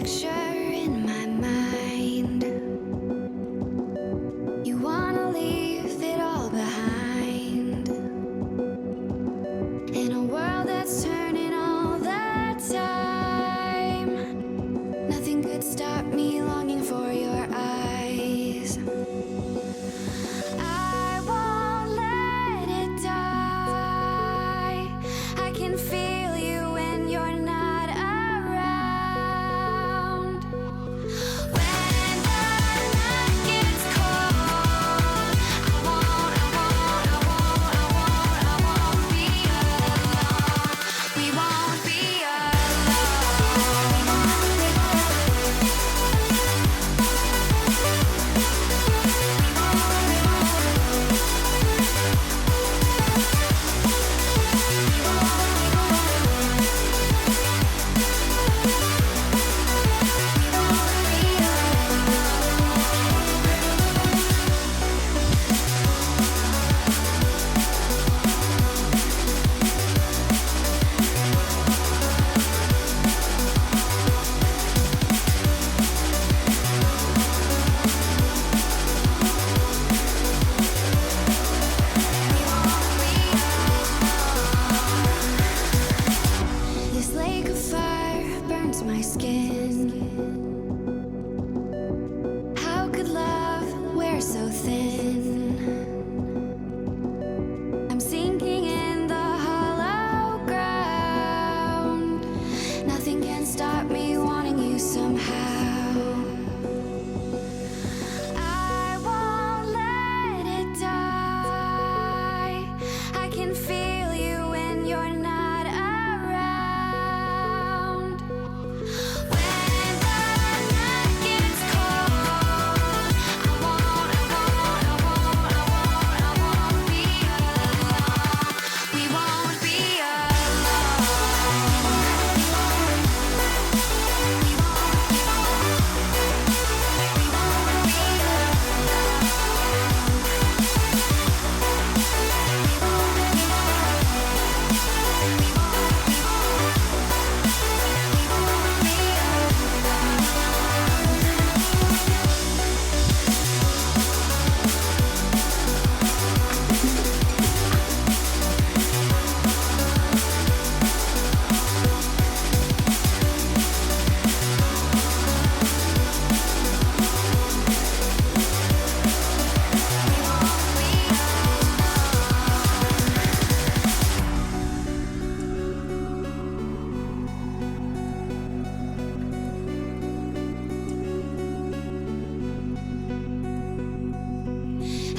picture in my mind. You wanna leave it all behind in a world that's turning all the time. Nothing could stop me longing for your eyes. I won't let it die. I can feel you when you're not around. When the night gets cold, I won't be alone. We won't be This lake of fire burns my skin. How could love wear so thin? I'm sinking in the hollow ground. Nothing can stop me wanting you somehow. I won't let it die. I can feel you when you're not around. When the night gets cold, I won't be alone. We won't be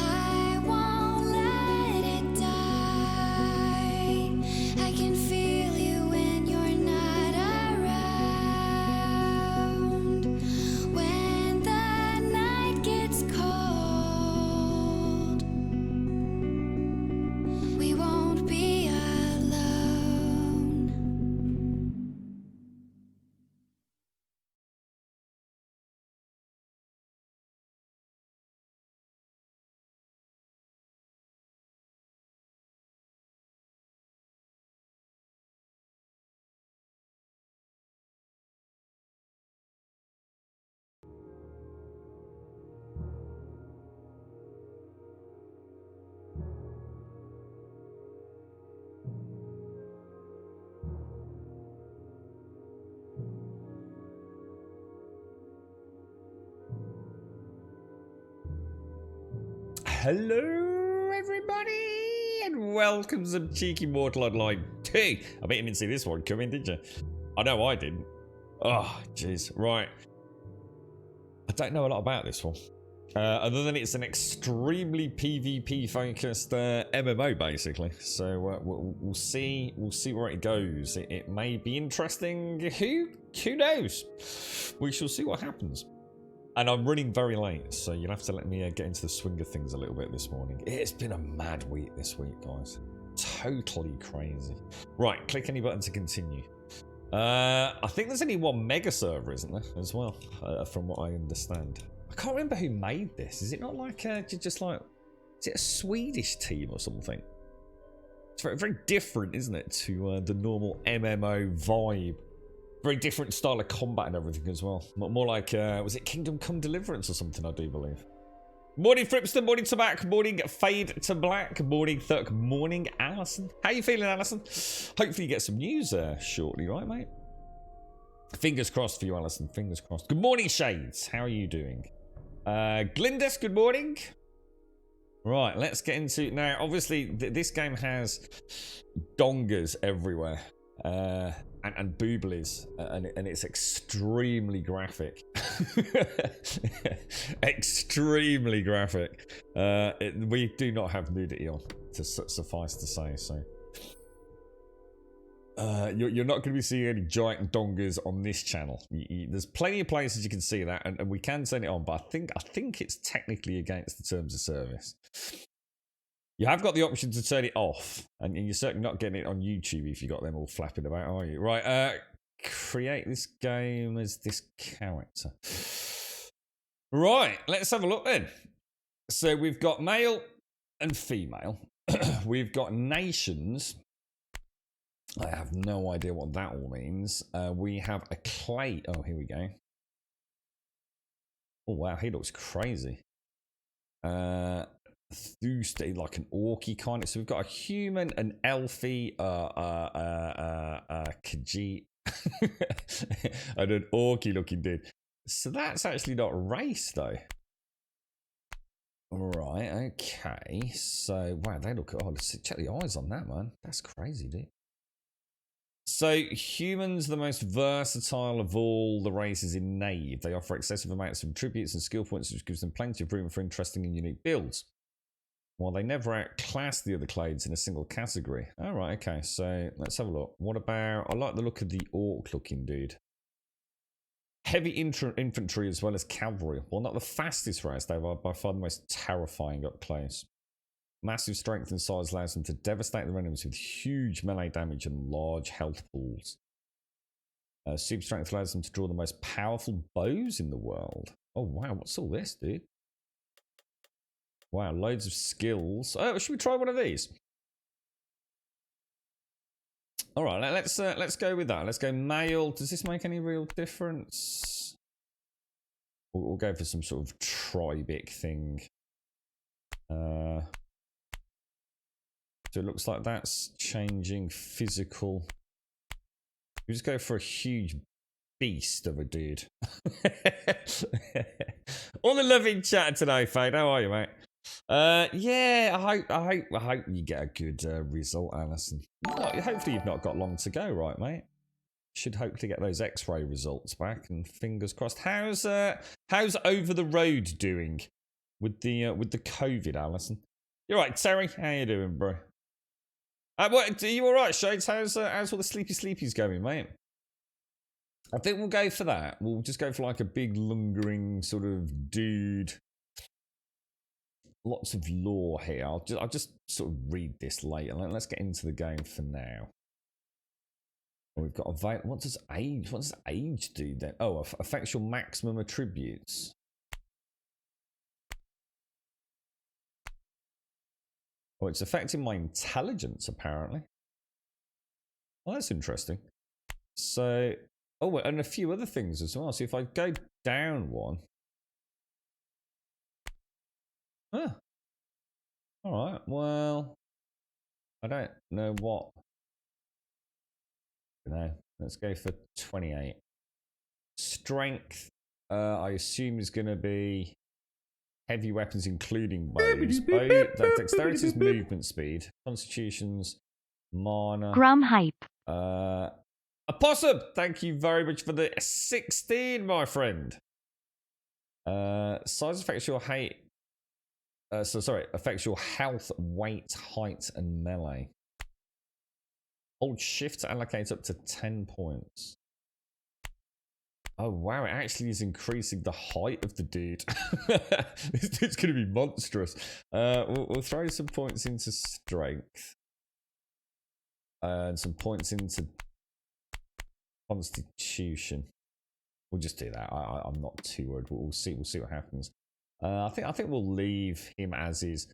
I won't let it die. I can feel you when you're not around. When the night gets cold, we won't be alone. Hello, everybody, and welcome to some cheeky Mortal Online 2. I bet you didn't see this one coming, did you? I know I didn't. Oh, jeez. Right. I don't know a lot about this one. Other than it's an extremely PvP-focused MMO, basically. So we'll see. We'll see where it goes. It may be interesting. Who knows? We shall see what happens. And I'm running very late, so you'll have to let me get into the swing of things a little bit this morning. It's been a mad week this week, guys. Totally crazy. Right, click any button to continue. I think there's only one mega server, isn't there, as well, from what I understand. I can't remember who made this. Is it not like, just like, is it a Swedish team or something? It's very, very different, isn't it, to the normal MMO vibe Very different style of combat and everything as well. More like, was it Kingdom Come Deliverance or something, I do believe. Morning, Fripster. Morning, Tobacco. Morning, Fade to Black. Morning, Thurk. Morning, Alison. How you feeling, Alison? Hopefully you get some news shortly, right, mate? Fingers crossed for you, Alison. Fingers crossed. Good morning, Shades. How are you doing? Glyndis, good morning. Right, let's get into... Now, obviously, this game has dongers everywhere. And booblies, and it's extremely graphic. Extremely graphic. We do not have nudity on, to suffice to say, so... You're not going to be seeing any giant dongers on this channel. There's plenty of places you can see that, and we can turn it on, but I think it's technically against the terms of service. You have got the option to turn it off, and you're certainly not getting it on YouTube if you got them all flapping about, are you? Right, create this game as this character. Right, let's have a look then. So we've got male and female. We've got nations. I have no idea what that all means. We have a clay. Oh, here we go. Oh, wow, he looks crazy. Thursday, like an orky kind of. So we've got a human, an elfie, Khajiit, and an orky looking dude. So that's actually not race though. Right, okay. So wow, they look. Oh, let's check the eyes on that, man. That's crazy, dude. So humans, the most versatile of all the races in Knave. They offer excessive amounts of tributes and skill points, which gives them plenty of room for interesting and unique builds. While they never outclass the other clades in a single category. Alright, okay, so let's have a look. What about... I like the look of the orc-looking dude. Heavy infantry as well as cavalry. Well, not the fastest race, they are by far the most terrifying up close. Massive strength and size allows them to devastate their enemies with huge melee damage and large health pools. Super strength allows them to draw the most powerful bows in the world. Oh wow, what's all this, dude? Wow, loads of skills. Oh, should we try one of these? All right, let's go with that. Let's go male. Does this make any real difference? We'll go for some sort of tribic thing. So it looks like that's changing physical. We just go for a huge beast of a dude. All the love in chat today, Fade. How are you, mate? Yeah, I hope you get a good result, Alison. Hopefully you've not got long to go, right, mate? Should hope to get those X-ray results back, and fingers crossed. How's over the road doing with the COVID, Alison? You're right, Terry. How you doing, bro? What? Are you all right, Shades? How's all the sleepies going, mate? I think we'll go for that. We'll just go for like a big lungering sort of dude. Lots of lore here. I'll just sort of read this later. Let's get into the game for now. We've got a what does age do then? Oh, affects your maximum attributes. Oh, it's affecting my intelligence apparently. Well, that's interesting. So, oh, and a few other things as well. So if I go down one. Huh. Alright, well, I don't know what. No, let's go for 28. Strength, I assume is going to be heavy weapons, including bows. Dexterity is movement speed. Constitution's mana. Grum hype. Opossum, thank you very much for the 16, my friend. Size affects your height. Affects your health, weight, height, and melee. Hold shift to allocate up to 10 points. Oh wow, it actually is increasing the height of the dude. This dude's going to be monstrous. We'll throw some points into strength. And some points into constitution. We'll just do that. I'm not too worried. We'll see what happens. I think we'll leave him as is.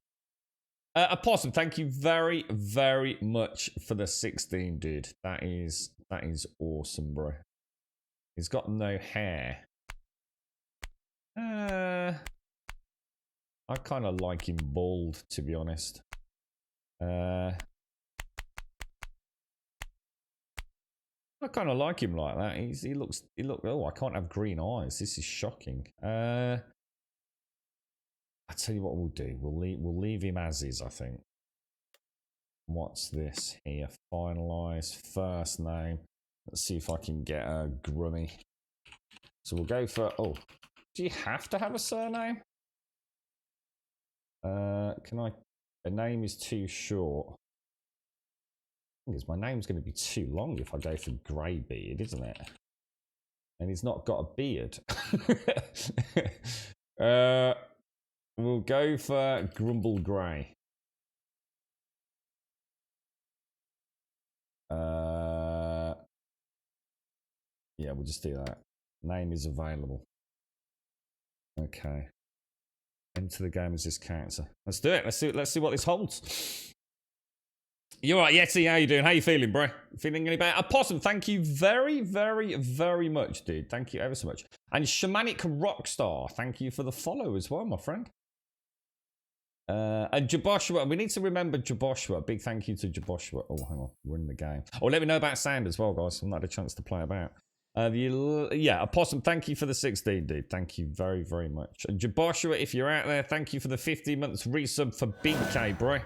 Opossum, thank you very, very much for the 16, dude. That is awesome, bro. He's got no hair. I kind of like him bald, to be honest. I kind of like him like that. He looks. Oh, I can't have green eyes. This is shocking. I tell you what we'll do. We'll leave him as is, I think. What's this here? Finalize first name. Let's see if I can get a Grummy. So we'll go for. Oh, do you have to have a surname? Can I? A name is too short. Because my name's going to be too long if I go for Greybeard, isn't it? And he's not got a beard. We'll go for Grumble Grey. Yeah, we'll just do that. Name is available. Okay. Enter the game as this character. Let's do it. Let's see what this holds. You're right, Yeti. How you doing? How you feeling, bro? Feeling any better? Possum, thank you very, very, very much, dude. Thank you ever so much. And Shamanic Rockstar, thank you for the follow as well, my friend. And Jaboshua, we need to remember Jaboshua. Big thank you to Jaboshua. Oh, hang on, we're in the game. Oh, let me know about sound as well, guys. I've not had a chance to play about. Yeah, Possum, thank you for the 16, dude. Thank you very, very much. And Jaboshua, if you're out there, thank you for the 50 months resub for Big K, bro.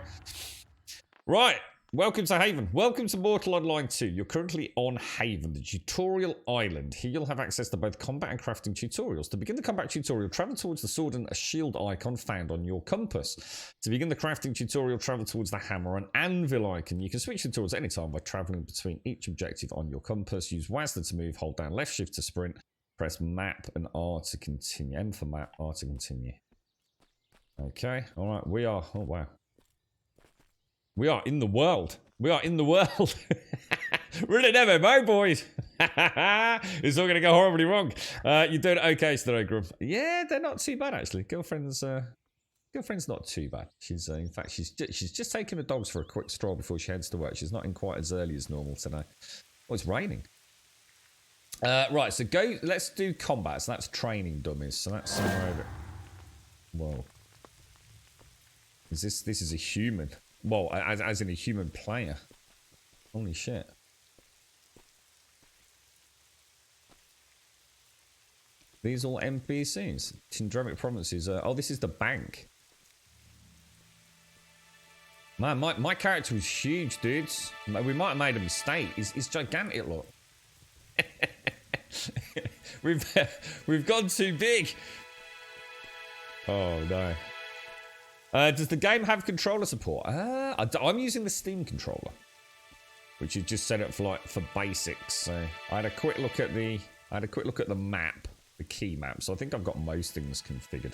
Right. Welcome to Haven. Welcome to Mortal Online 2. You're currently on Haven, the tutorial island. Here you'll have access to both combat and crafting tutorials. To begin the combat tutorial, travel towards the sword and a shield icon found on your compass. To begin the crafting tutorial, travel towards the hammer and anvil icon. You can switch tutorials at any time by traveling between each objective on your compass. Use WASD to move, hold down left shift to sprint, press map and R to continue. M for map, R to continue. Okay, alright, we are, oh wow. We are in the world. We are in the world. Really never, my boys. It's all going to go horribly wrong. You're doing okay today, Grum. Yeah, they're not too bad, actually. Girlfriend's not too bad. She's in fact, she's just taking the dogs for a quick stroll before she heads to work. She's not in quite as early as normal today. Oh, it's raining. Right, so let's do combat. So that's training dummies. So that's somewhere over. Whoa. This is a human. Well, as in a human player. Holy shit. These all NPCs. Syndromic provinces. Oh, this is the bank. Man, my character was huge, dudes. We might have made a mistake. He's gigantic, look. We've gone too big. Oh, no. Does the game have controller support? I'm using the Steam controller, which is just set up for basics. So I had a quick look at the map, the key map. So I think I've got most things configured.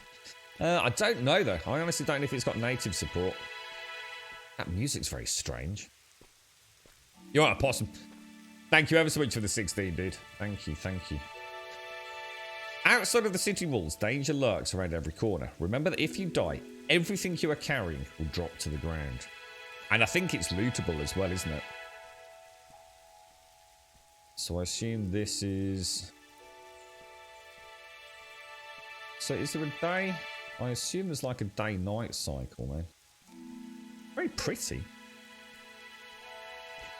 I don't know though. I honestly don't know if it's got native support. That music's very strange. You're right, Possum. Thank you ever so much for the 16, dude. Thank you, thank you. Outside of the city walls, danger lurks around every corner. Remember that if you die, everything you are carrying will drop to the ground. And I think it's lootable as well, isn't it? So I assume this is... So is there a day? I assume there's like a day-night cycle, man. Very pretty.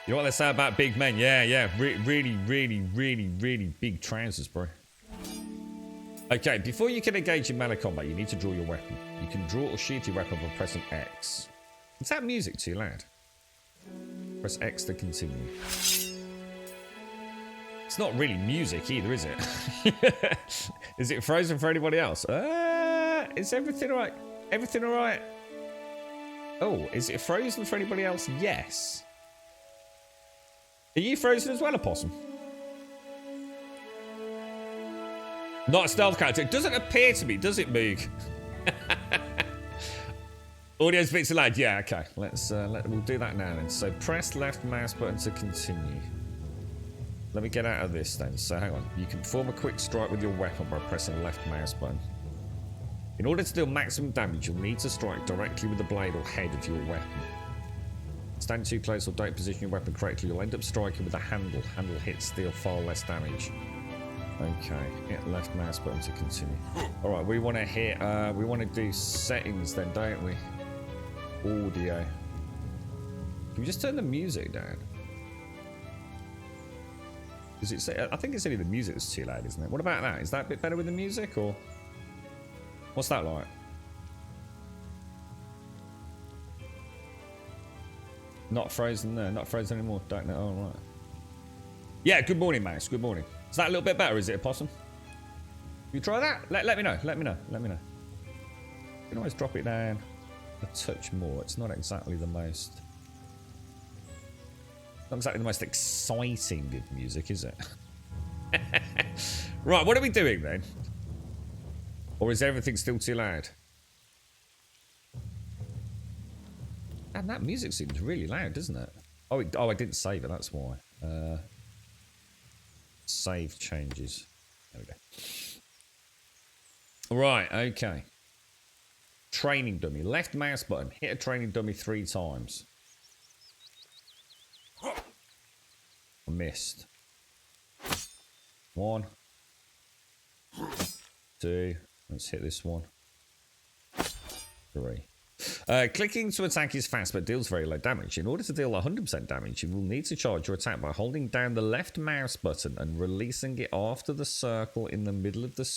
You know what they say about big men? Yeah. Really, really, really, really big trousers, bro. Okay, before you can engage in melee combat, you need to draw your weapon. You can draw or shoot your weapon by pressing X. Is that music too loud? Press X to continue. It's not really music either, is it? Is it frozen for anybody else? Is everything alright? Everything alright? Oh, is it frozen for anybody else? Yes. Are you frozen as well, Opossum? Not a stealth character. It doesn't appear to be, does it, Moog? Audio speaks aloud. Yeah, okay. We'll do that now then. So press left mouse button to continue. Let me get out of this then. So hang on. You can perform a quick strike with your weapon by pressing left mouse button. In order to deal maximum damage, you'll need to strike directly with the blade or head of your weapon. Stand too close or don't position your weapon correctly, you'll end up striking with a handle. Handle hits deal far less damage. Okay, hit left mouse button to continue. All right, we want to hit. We want to do settings then, don't we? Audio. Can we just turn the music down? Is it? I think it's only the music that's too loud, isn't it? What about that? Is that a bit better with the music, or what's that like? Not frozen there. Not frozen anymore. Don't know. Oh, right. Yeah. Good morning, Max. Good morning. Is that a little bit better? Is it a possum? You try that? Let me know. Let me know. Let me know. You can always drop it down a touch more. It's not exactly the most. Not exactly the most exciting of music, is it? Right, what are we doing then? Or is everything still too loud? And that music seems really loud, doesn't it? Oh, I didn't save it, that's why. Save changes. There we go. Right, okay. Training dummy. Left mouse button. Hit a training dummy 3 times. I missed. 1. 2. Let's hit this one. 3. Clicking to attack is fast but deals very low damage. In order to deal 100% damage, you will need to charge your attack by holding down the left mouse button and releasing it after the circle in the middle of the...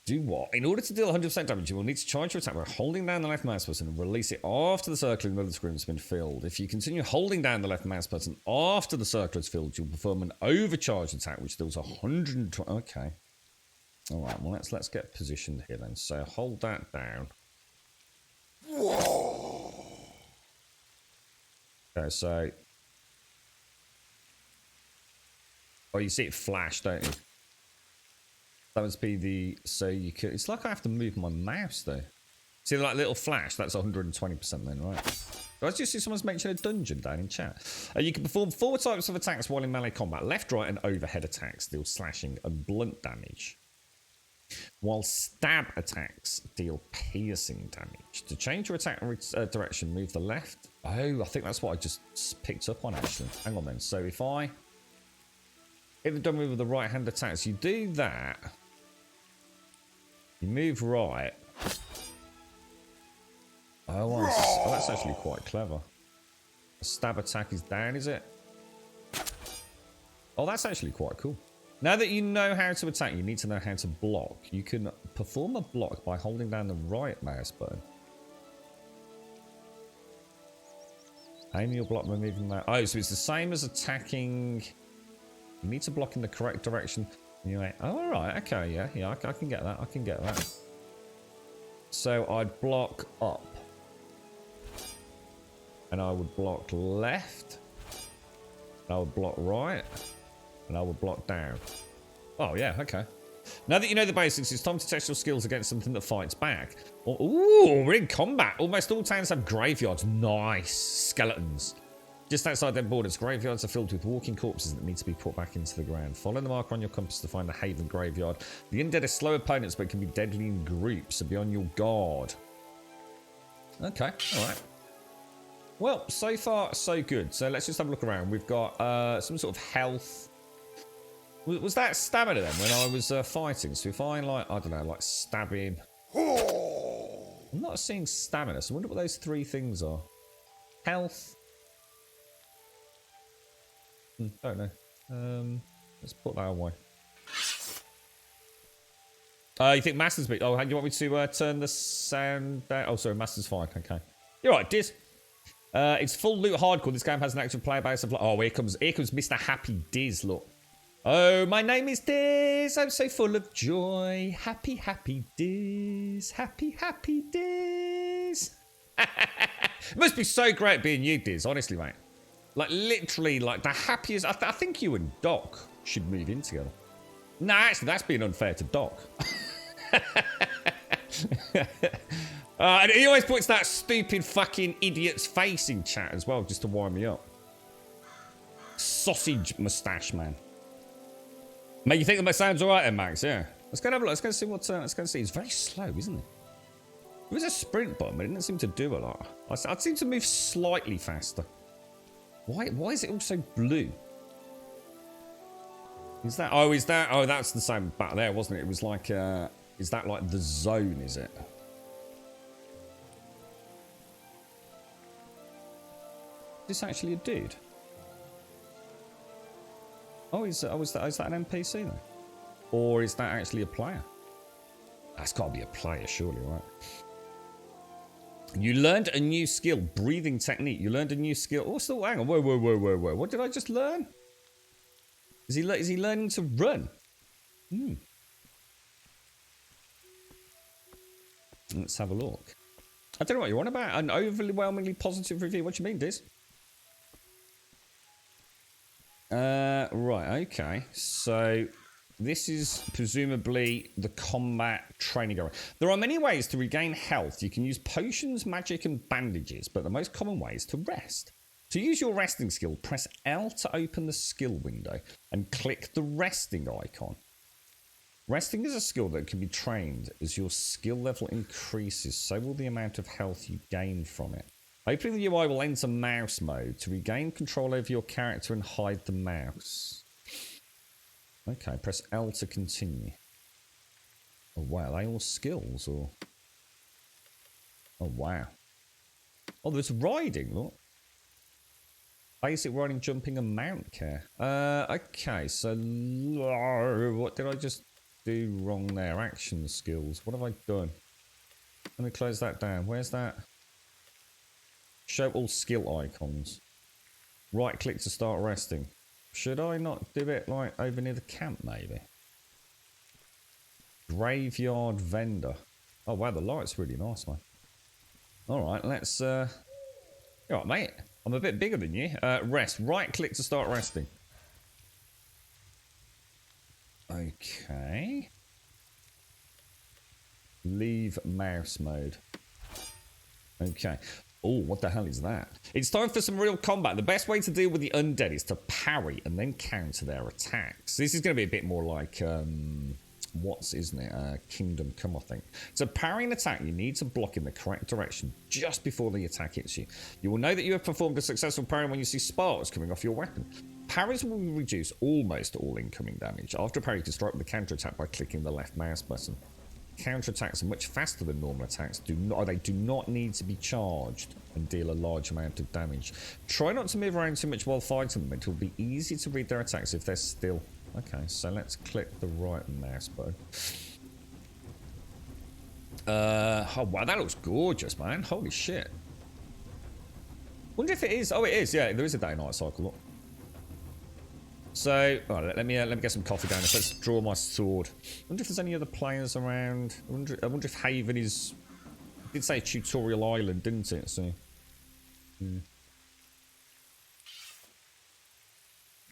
Do what? In order to deal 100% damage, you will need to charge your attack by holding down the left mouse button and release it after the circle in the middle of the screen has been filled. If you continue holding down the left mouse button after the circle is filled, you'll perform an overcharged attack which deals 120... Okay. Alright, well let's get positioned here then. So hold that down. Okay, so... Oh, you see it flash, don't you? That must be the... So you could... It's like I have to move my mouse, though. See that little flash? That's 120% then, right? I just see someone's mentioned a dungeon down in chat. You can perform 4 types of attacks while in melee combat. Left, right, and overhead attacks deal slashing and blunt damage, while stab attacks deal piercing damage. To change your attack direction, move the left. Oh, I think that's what I just picked up on, actually. Hang on then. So if I hit the dummy with the right hand attacks, you do that. You move right. Oh, that's actually quite clever. A stab attack is down, is it? Oh, that's actually quite cool. Now that you know how to attack, you need to know how to block. You can perform a block by holding down the right mouse button. Aim your block by moving that. Oh, so it's the same as attacking. You need to block in the correct direction. Anyway, oh, all right, okay, yeah, I can get that. I can get that. So I'd block up, and I would block left, and I would block right, and I would block down. Oh yeah, okay. Now that you know the basics, it's time to test your skills against something that fights back. Ooh, we're in combat. Almost all towns have graveyards. Nice. Skeletons. Just outside their borders, graveyards are filled with walking corpses that need to be put back into the ground. Follow the marker on your compass to find a haven graveyard. The undead are slow opponents, but can be deadly in groups, so be on your guard. Okay, alright. Well, so far, so good. So let's just have a look around. We've got some sort of health. Was that stamina then when I was fighting? So if I, like, I don't know, like stabbing. I'm not seeing stamina, so I wonder what those 3 things are. Health. Don't know. Let's put that away. You think Master's big? Oh, do you want me to turn the sound down? Oh, sorry, Master's fine. Okay. You're right, Diz. It's full loot hardcore. This game has an actual player base of... Oh, here comes Mr. Happy Diz, look. Oh, my name is Diz. I'm so full of joy. Happy, happy Diz. Happy, happy Diz. It must be so great being you, Diz, honestly, mate. Like, literally, like, the happiest... I think you and Doc should move in together. No, actually, that's being unfair to Doc. And he always puts that stupid fucking idiot's face in chat as well, just to wind me up. Sausage moustache, man. Mate, you think that my sound's alright then, Max? Yeah. Let's go and have a look. Let's go and see what's... let's go and see. It's very slow, isn't it? It was a sprint button, but it didn't seem to do a lot. I'd seem to move slightly faster. Why is it all so blue? Is that? Oh, is that? Oh, that's the same back there, wasn't it? It was like, is that like the zone, is it? Is this actually a dude? Oh, is that an NPC then? Or is that actually a player? That's got to be a player, surely, right? You learned a new skill, breathing technique. You learned a new skill. Oh, so hang on, whoa. What did I just learn? Is he learning to run? Let's have a look. I don't know what you're on about. An overwhelmingly positive review. What do you mean, Diz? Right, okay. So this is presumably the combat training area. There are many ways to regain health. You can use potions, magic, and bandages, but the most common way is to rest. To use your resting skill, press L to open the skill window and click the resting icon. Resting is a skill that can be trained. As your skill level increases, so will the amount of health you gain from it. Opening the UI will enter mouse mode to regain control over your character and hide the mouse. Okay, press L to continue. Oh wow, are they all skills or? Oh wow. Oh, there's riding, look. Basic riding, jumping, and mount care. Okay, so what did I just do wrong there? Action skills. What have I done? Let me close that down. Where's that? Show all skill icons. Right click to start resting. Should I not do it like over near the camp maybe? Graveyard vendor. Oh wow, the light's really nice, man. Alright, let's alright, mate. I'm a bit bigger than you. Rest. Right click to start resting. Okay. Leave mouse mode. Okay. Oh, what the hell is that? It's time for some real combat. The best way to deal with the undead is to parry and then counter their attacks. This is going to be a bit more like, isn't it? Kingdom Come, I think. To parry an attack, you need to block in the correct direction just before the attack hits you. You will know that you have performed a successful parry when you see sparks coming off your weapon. Parries will reduce almost all incoming damage. After a parry, you can strike with the counter attack by clicking the left mouse button. Counter attacks are much faster than normal attacks. They do not need to be charged and deal a large amount of damage. Try not to move around too much while fighting them. It will be easy to read their attacks if they're still. Okay, so let's click the right mouse button. Oh wow, that looks gorgeous, man. Holy shit. Wonder if it is. Oh, it is. Yeah, there is a day-night cycle. Look. So, let me get some coffee down. Let's draw my sword. I wonder if there's any other players around. I wonder if Haven is. It did say tutorial island, didn't it? So. Do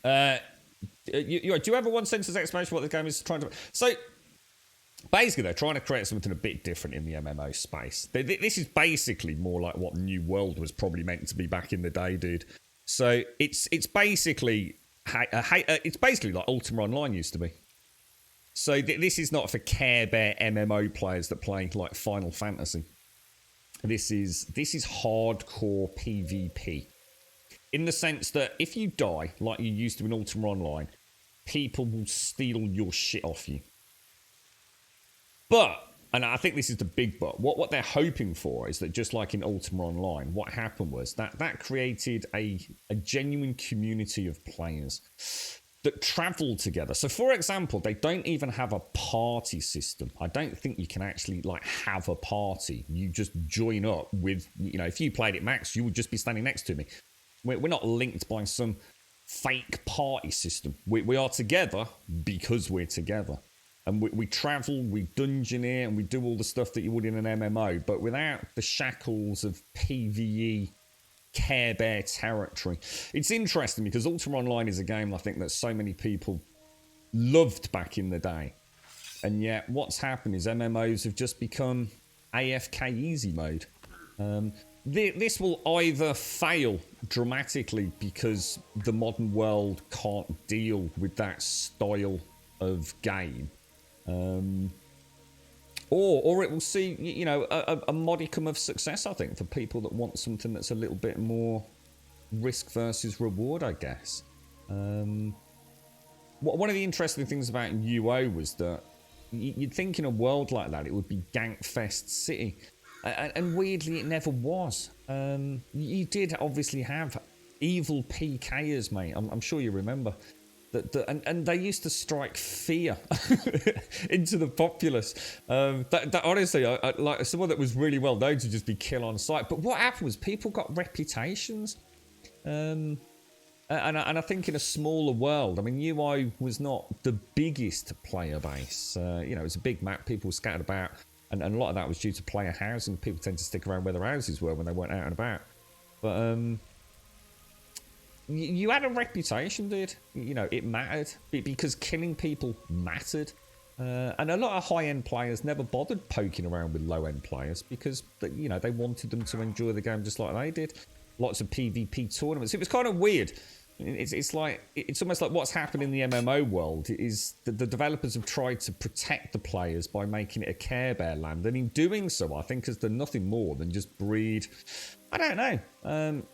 you have a one sentence explanation what the game is trying to? So, basically, they're trying to create something a bit different in the MMO space. This is basically more like what New World was probably meant to be back in the day, dude. So it's basically. It's basically like Ultima Online used to be. So this is not for Care Bear MMO players that play like Final Fantasy. This is hardcore PvP. In the sense that if you die, like you used to in Ultima Online, people will steal your shit off you. But, and I think this is the big but, what they're hoping for is that just like in Ultima Online, what happened was that created a genuine community of players that travel together. So for example, they don't even have a party system. I don't think you can actually like have a party. You just join up with, if you played it max, you would just be standing next to me. We're not linked by some fake party system. We are together because we're together. And we travel, we dungeoneer, and we do all the stuff that you would in an MMO, but without the shackles of PvE Care Bear territory. It's interesting because Ultima Online is a game I think that so many people loved back in the day. And yet what's happened is MMOs have just become AFK easy mode. This will either fail dramatically because the modern world can't deal with that style of game. Or it will see, a modicum of success, I think, for people that want something that's a little bit more risk versus reward, I guess. one of the interesting things about UO was that you'd think in a world like that it would be Gankfest City, and weirdly it never was. You did obviously have evil PKers, mate. I'm sure you remember and they used to strike fear into the populace. That honestly, like someone that was really well known to just be kill on sight. But what happened was people got reputations. And I think in a smaller world, I mean, UI was not the biggest player base. You know, it's a big map, people were scattered about, and a lot of that was due to player housing. People tend to stick around where their houses were when they weren't out and about. But you had a reputation, dude. You know, it mattered because killing people mattered. And a lot of high-end players never bothered poking around with low-end players because, you know, they wanted them to enjoy the game just like they did. Lots of PvP tournaments. It was kind of weird. It's almost like what's happened in the MMO world is that the developers have tried to protect the players by making it a Care Bear land, and in doing so, I think has done nothing more than just breed, I don't know,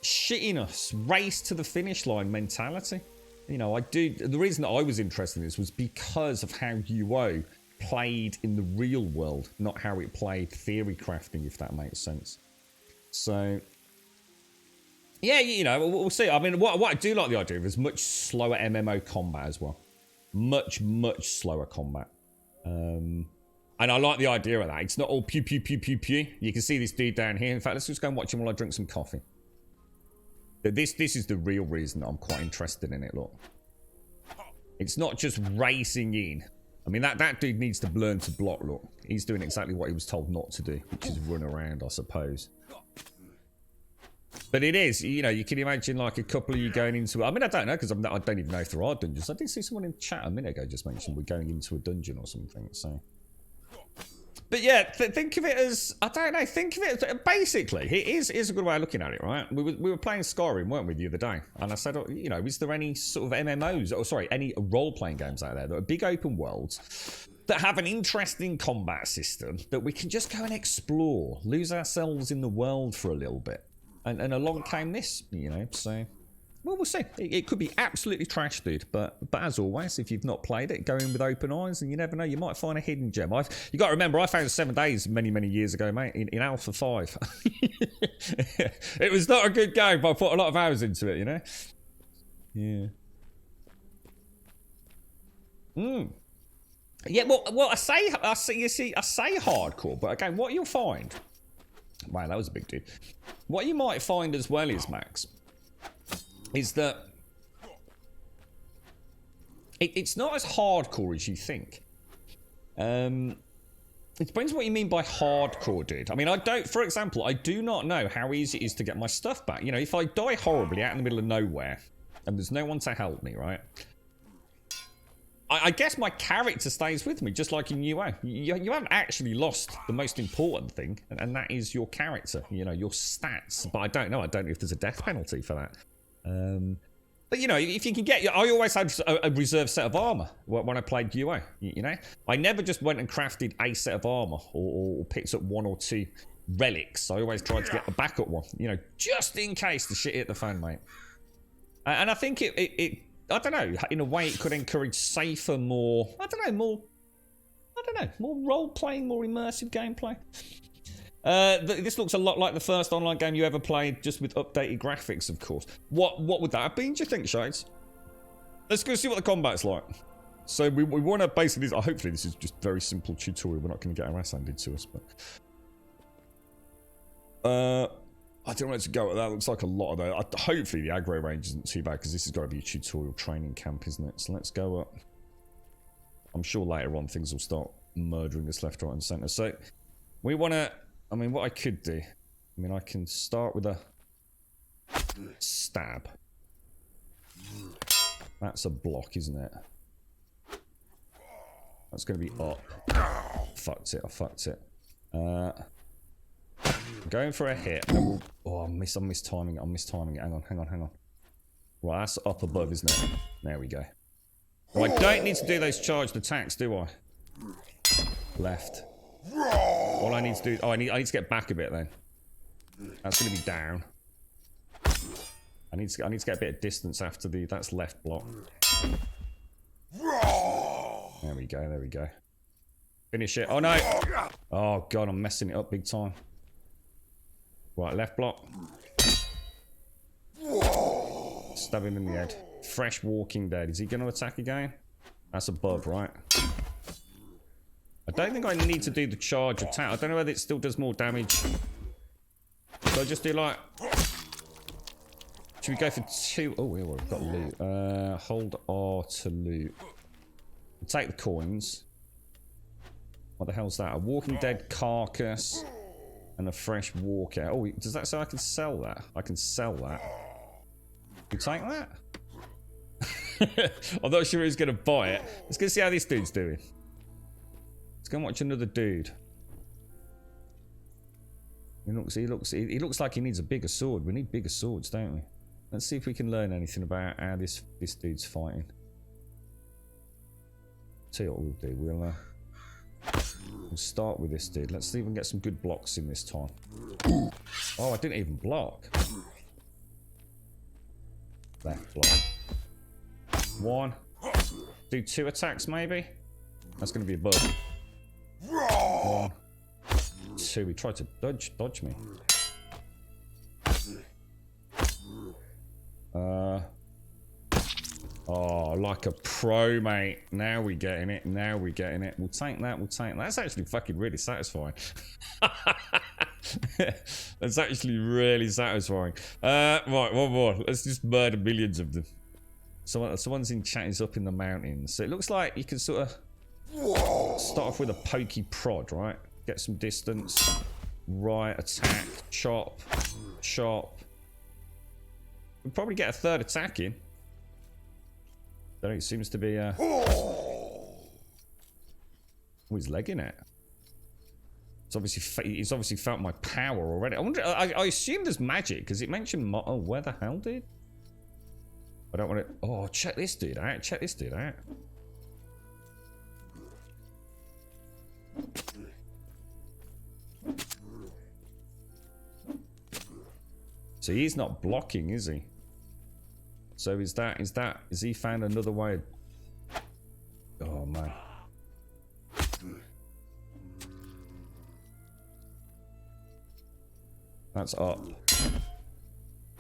shittiness, race to the finish line mentality. You know, the reason that I was interested in this was because of how UO played in the real world, not how it played theory crafting, if that makes sense. So yeah, you know, we'll see. I mean, what I do like the idea of is much slower MMO combat as well. Much slower combat. And I like the idea of that. It's not all pew, pew, pew, pew, pew. You can see this dude down here. In fact, let's just go and watch him while I drink some coffee. This is the real reason that I'm quite interested in it, look. It's not just racing in. I mean, that dude needs to learn to block, look. He's doing exactly what he was told not to do, which is run around, I suppose. But it is, you know, you can imagine like a couple of you going into, I mean, I don't know, because I don't even know if there are dungeons. I did see someone in chat a minute ago just mentioned we're going into a dungeon or something, so. But yeah, think of it as, I don't know, think of it, basically, it is a good way of looking at it, right? We were playing Skyrim, weren't we, the other day? And I said, you know, is there any sort of MMOs, or sorry, any role-playing games out there that are big open worlds that have an interesting combat system that we can just go and explore, lose ourselves in the world for a little bit? And along came this, you know, so, well, we'll see. It could be absolutely trash, dude, but as always, if you've not played it, go in with open eyes, and you never know, you might find a hidden gem. You got to remember, I found 7 days many years ago, mate, in Alpha 5. It was not a good game, but I put a lot of hours into it, you know? Yeah. Yeah, well, I say hardcore, but again, what you'll find... Wow, that was a big dude. What you might find as well is, Max, is that it's not as hardcore as you think. It depends what you mean by hardcore, dude. I mean, for example, I do not know how easy it is to get my stuff back. You know, if I die horribly out in the middle of nowhere and there's no one to help me, right? I guess my character stays with me, just like in UO. You haven't actually lost the most important thing, and that is your character, you know, your stats. But I don't know if there's a death penalty for that. But, you know, if you can get... I always had a reserve set of armor when I played UO, you know? I never just went and crafted a set of armor or picked up 1 or 2 relics. I always tried to get a backup one, you know, just in case the shit hit the fan, mate. And I think it I don't know, in a way it could encourage safer, more role-playing, more immersive gameplay. This looks a lot like the first online game you ever played, just with updated graphics, of course. What would that have been, do you think, Shades? Let's go see what the combat's like. So we want to basically, hopefully this is just very simple tutorial, we're not going to get our ass handed to us, but... I don't know where to go with that. Looks like a lot of that. Hopefully the aggro range isn't too bad, because this has got to be a tutorial training camp, isn't it? So let's go up. I'm sure later on things will start murdering us left, right and centre. So we want to... I mean, what I could do... I mean, I can start with a stab. That's a block, isn't it? That's going to be up. Fucked it. I fucked it. Going for a hit. Oh, I'm mistiming it. Hang on. Right, that's up above, isn't it? There we go. Oh, I don't need to do those charged attacks, do I? Left. All I need to do... Oh, I need to get back a bit then. That's going to be down. I need to get a bit of distance after the... That's left block. There we go, there we go. Finish it. Oh no! Oh god, I'm messing it up big time. Right, left block. Stab him in the head. Fresh Walking Dead. Is he going to attack again? That's above, right? I don't think I need to do the charge attack. I don't know whether it still does more damage. So I just do like... Should we go for 2? Oh, we've got loot. Hold R to loot. We'll take the coins. What the hell's that? A Walking Dead carcass and a fresh walker. Oh, does that say I can sell that? I can sell that. You take that? I'm not sure who's going to buy it. Let's go see how this dude's doing. Let's go and watch another dude. He looks like he needs a bigger sword. We need bigger swords, don't we? Let's see if we can learn anything about how this dude's fighting. Tell you what we'll do. We'll start with this dude. Let's see if we can get some good blocks in this time. Oh, I didn't even block. Left block. 1. Do 2 attacks maybe? That's going to be a bug. 1. 2. He tried to dodge me. Oh, like a pro, mate. Now we're getting it. Now we're getting it. We'll take that. We'll take that. That's actually fucking really satisfying. That's actually really satisfying. Right, one more. Let's just murder millions of them. Someone's in chat is up in the mountains. So it looks like you can sort of start off with a pokey prod, right? Get some distance. Right, attack, chop, chop. We'll probably get a 3rd attack in. There it seems to be oh, he's legging it. He's obviously felt my power already. I wonder. I assume there's magic because it mentioned. Oh, where the hell, dude? I don't want to. Oh, check this dude out. Check this dude out. So he's not blocking, is he? So is he found another way? Oh man. That's up.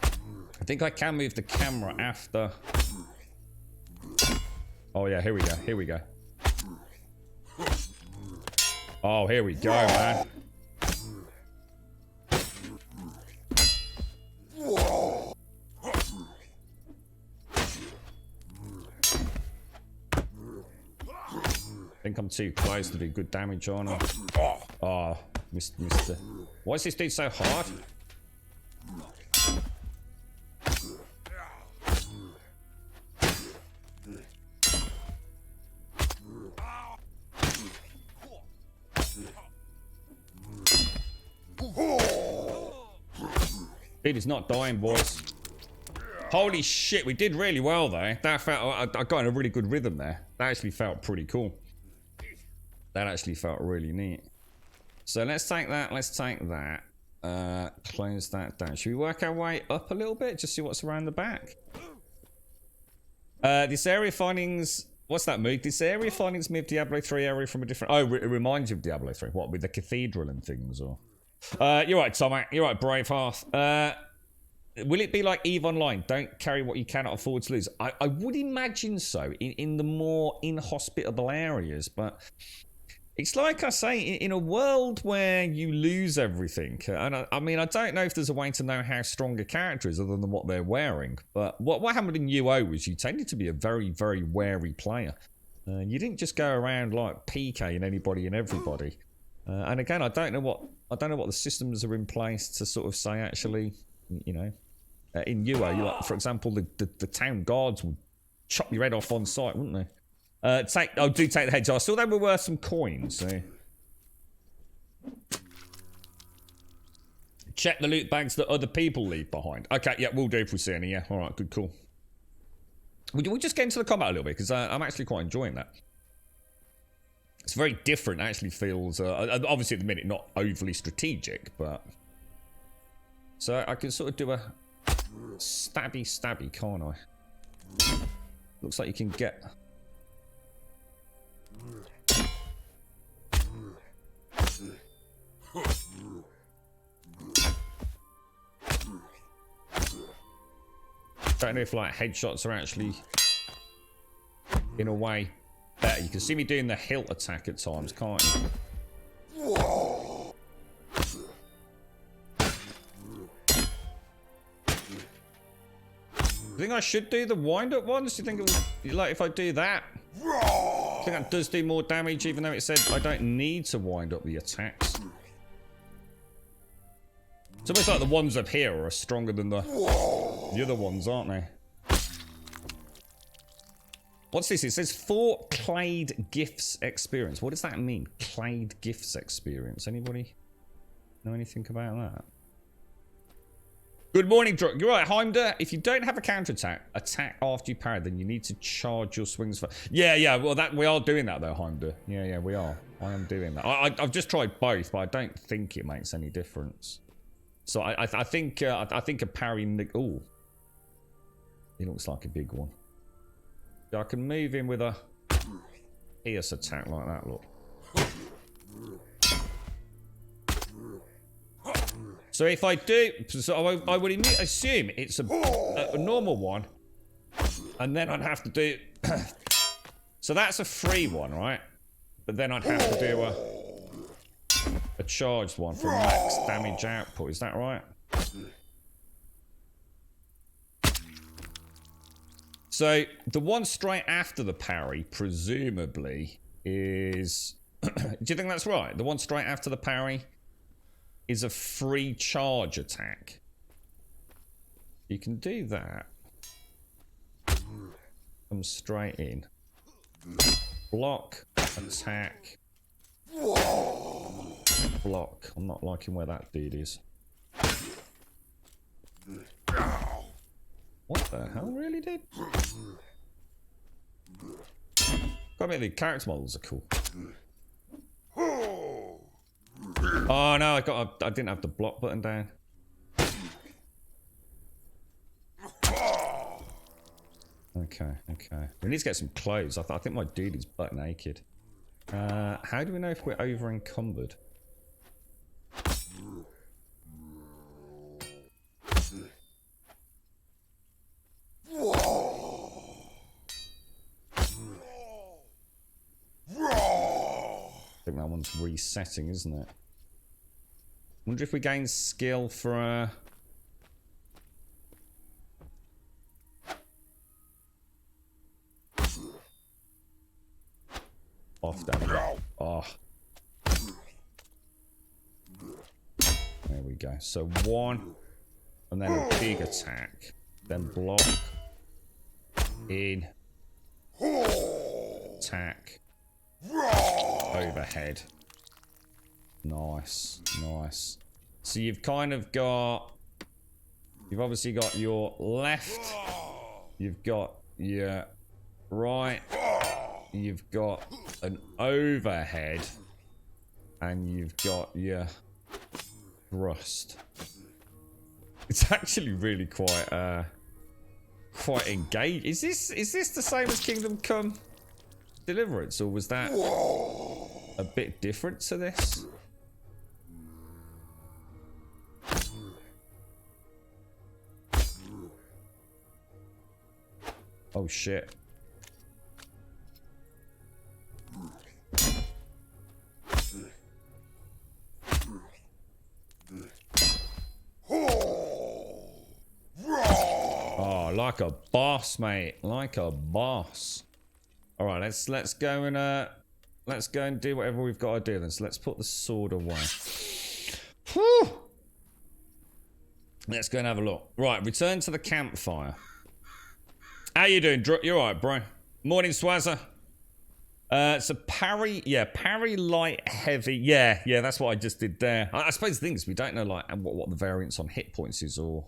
I think I can move the camera after. Oh yeah, here we go. Here we go. Oh, here we go, man. I think I'm too close to do good damage on him. Oh, missed the... Why is this dude so hard? Dude is not dying, boys. Holy shit, we did really well there. That felt... I got in a really good rhythm there. That actually felt pretty cool. That actually felt really neat. So let's take that. Let's take that. Close that down. Should we work our way up a little bit? Just see what's around the back. This area findings... What's that, Moog? This area findings move Diablo 3 area from a different... Oh, it reminds you of Diablo 3. What, with the cathedral and things? Or you're right, Tomac. You're right, Braveheart. Will it be like EVE Online? Don't carry what you cannot afford to lose. I would imagine so in the more inhospitable areas, but... It's like I say, in a world where you lose everything, and I mean, I don't know if there's a way to know how strong a character is other than what they're wearing, but what happened in UO was you tended to be a very, very wary player. You didn't just go around like PKing anybody and everybody. And again, I don't know what the systems are in place to sort of say, actually, you know, in UO, you like, for example, the town guards would chop your head off on sight, wouldn't they? Do take the heads. I saw they were worth some coins. So. Check the loot bags that other people leave behind. Okay, yeah, we'll do if we see any. Yeah, all right, good, cool. We'll just get into the combat a little bit because I'm actually quite enjoying that. It's very different. It actually feels obviously at the minute not overly strategic, but so I can sort of do a stabby, can't I? Looks like you can get. Don't know if like headshots are actually in a way better. You can see me doing the hilt attack at times, can't you? You think I should do the wind-up ones? Do you think it will, like if I do that? I think that does do more damage, even though it said I don't need to wind up the attacks. It's almost like the ones up here are stronger than the other ones, aren't they? What's this? It says 4 Clade Gifts experience. What does that mean? Clade Gifts experience. Anybody know anything about that? Good morning, Druk. You're right, Heimder. If you don't have a counterattack, attack after you parry, then you need to charge your swings for. Yeah. Well, that we are doing that though, Heimder. Yeah, we are. I am doing that. I've just tried both, but I don't think it makes any difference. So I think a parry. Oh, it looks like a big one. I can move in with a pierce attack like that. Look. So if I do, so I would assume it's a normal one, and then I'd have to do. So that's a free one, right? But then I'd have to do a charged one for max damage output. Is that right? So the one straight after the parry, presumably, is. Do you think that's right? The one straight after the parry is a free charge attack. You can do that. Come straight in. Block, attack. Block. I'm not liking where that dude is. What the hell, really, dude? Gotta admit, the character models are cool. Oh no, I didn't have the block button down. Okay. We need to get some clothes. I think my dude is butt naked. How do we know if we're over encumbered? I think that one's resetting, isn't it? Wonder if we gain skill for off damage. Oh. There we go. So 1 and then a big attack. Then block. In. Attack. Overhead. Nice. So you've kind of got. You've obviously got your left. You've got your right. You've got an overhead. And you've got your thrust. It's actually really quite engaged. Is this the same as Kingdom Come Deliverance, or was that a bit different to this? Oh shit. Oh, like a boss, mate. Like a boss. All right, let's go and do whatever we've got to do then. So let's put the sword away. Whew. Let's go and have a look. Right, return to the campfire. How you doing, Drew? You alright, bro? Morning, Swazzer. So parry, parry, light, heavy. Yeah, that's what I just did there. I suppose the thing is we don't know like what the variance on hit points is, or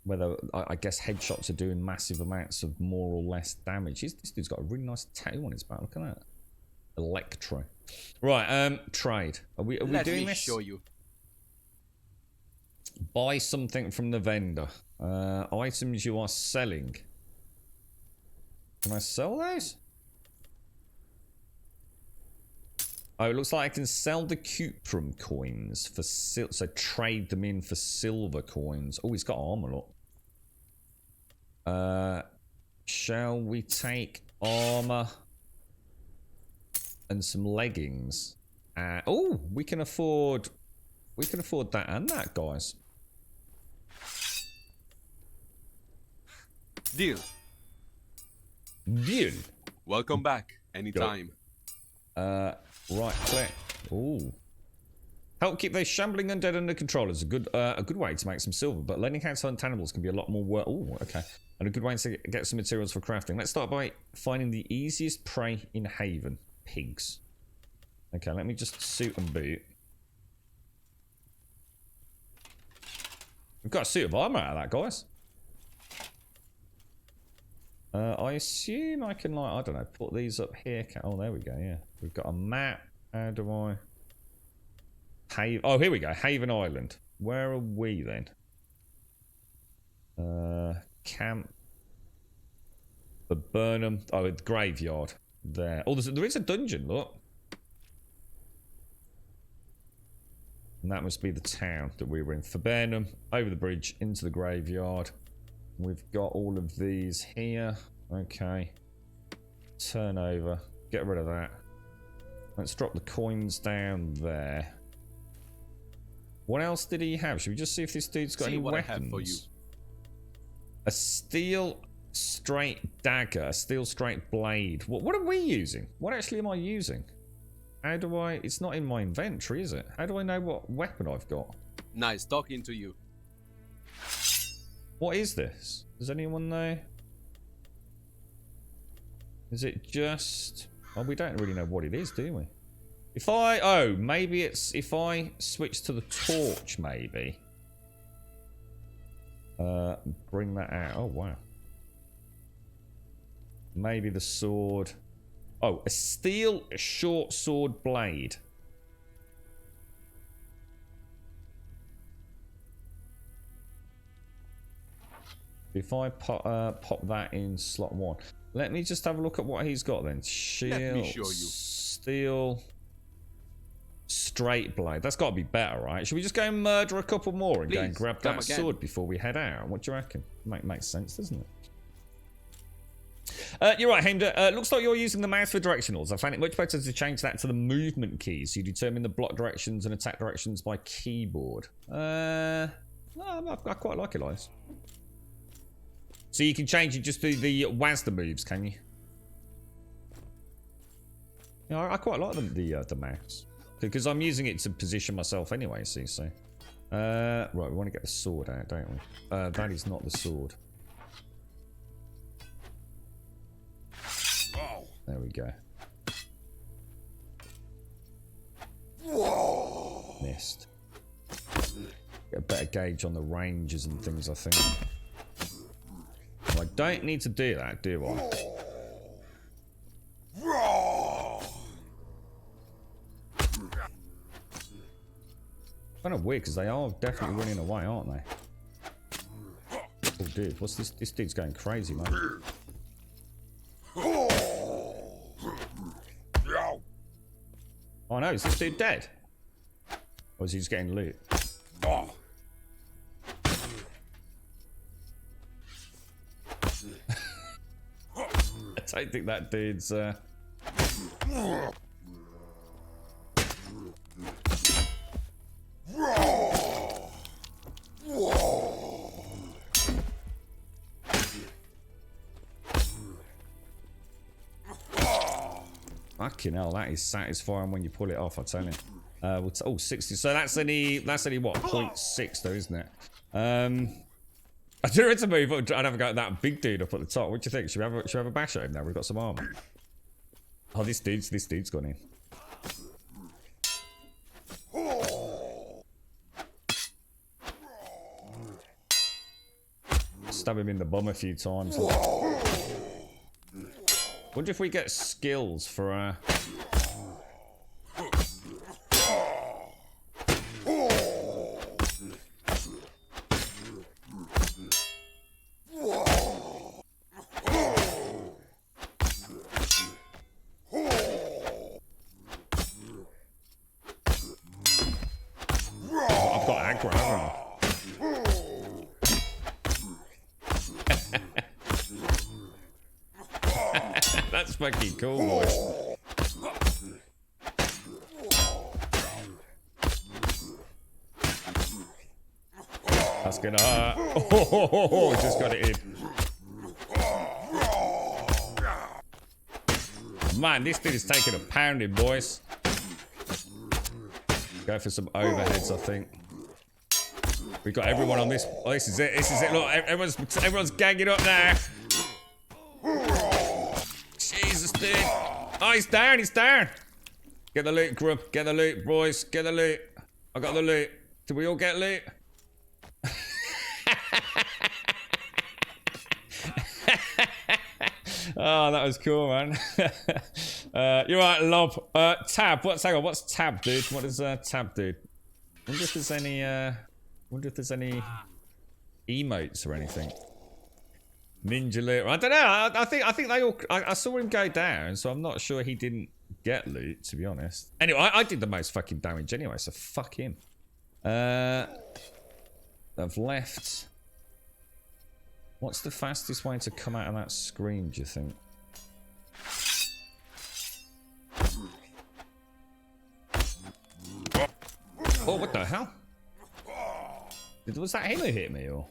whether I guess headshots are doing massive amounts of more or less damage. This dude's got a really nice tattoo on his back. Look at that. Electro. Right, trade. Are we doing this? Let me show you. Buy something from the vendor. Items you are selling. Can I sell those? Oh, it looks like I can sell the cuprum coins for so trade them in for silver coins. Oh, he's got armor, look. Shall we take armor and some leggings? Oh, we can afford that and that, guys. Deal. Deal. Welcome back. Anytime. Right, click. Ooh. Help keep those shambling undead under control is a good way to make some silver, but learning how to hunt animals can be a lot more work. Oh, okay. And a good way to get some materials for crafting. Let's start by finding the easiest prey in Haven. Pigs. Okay, let me just suit and boot. We've got a suit of armor out of that, guys. I assume I can, like, I don't know, put these up here. Oh, there we go, yeah. We've got a map. How do I... Oh, here we go. Haven Island. Where are we, then? Camp. The Burnham. Oh, the graveyard. There. Oh, there is a dungeon, look. And that must be the town that we were in. For Burnham, over the bridge, into the graveyard. We've got all of these here. Okay. Turn over. Get rid of that. Let's drop the coins down there. What else did he have? Should we just see if this dude's got any weapons? I have for you. A steel straight dagger. A steel straight blade. What are we using? What actually am I using? How do I... It's not in my inventory, is it? How do I know what weapon I've got? Nice talking to you. What is this? Does anyone know? Is it just... Oh, we don't really know what it is, do we? If I... Oh, maybe it's... If I switch to the torch, maybe. Bring that out. Oh, wow. Maybe the sword... Oh, a steel short sword blade. If I pop that in slot 1. Let me just have a look at what he's got then. Shield, let me show you. Steel, straight blade. That's got to be better, right? Should we just go and murder a couple more and go and grab that sword before we head out? What do you reckon? Makes sense, doesn't it? You're right, Hemda. Looks like you're using the mouse for directionals. I find it much better to change that to the movement keys. You determine the block directions and attack directions by keyboard. No, I quite like it, Elias. So you can change it just to the WASD moves, can you? Yeah, I quite like the mouse. Because I'm using it to position myself anyway, see, so. Right, we want to get the sword out, don't we? That is not the sword. There we go. Whoa. Missed. Get a better gauge on the ranges and things, I think. Well, I don't need to do that, do I? Kind of weird because they are definitely running away, aren't they? Oh, dude, what's this? This dude's going crazy, man. Oh no, is this dude dead? Or is he just getting loot? I don't think that dude's Fucking hell, that is satisfying when you pull it off, I tell you. Oh, 60. So that's only what, 0.6 though, isn't it? I do it to move. I'd have a go at that big dude up at the top. What do you think? Should we have a bash at him now? We've got some armor. Oh, this dude's gone in. Stab him in the bum a few times. Wonder if we get skills for fucking cool, boys. That's gonna hurt. Oh, just got it in. Man, this thing is taking a pounding, boys. Go for some overheads, I think. We've got everyone on this. Oh, this is it. This is it. Look, everyone's gagging up now. Jesus, dude. Oh, he's down. He's down. Get the loot, grub. Get the loot, boys. Get the loot. I got the loot. Did we all get loot? Oh, that was cool, man. You're right, Lob. Tab. Hang on, what's tab, dude? What is tab, dude? Wonder if there's any emotes or anything. Ninja loot. I don't know. I think they all. I saw him go down, so I'm not sure he didn't get loot, to be honest. Anyway, I did the most fucking damage anyway, so fuck him. I've left. What's the fastest way to come out of that screen, do you think? Oh, what the hell? Was that him who hit me, or?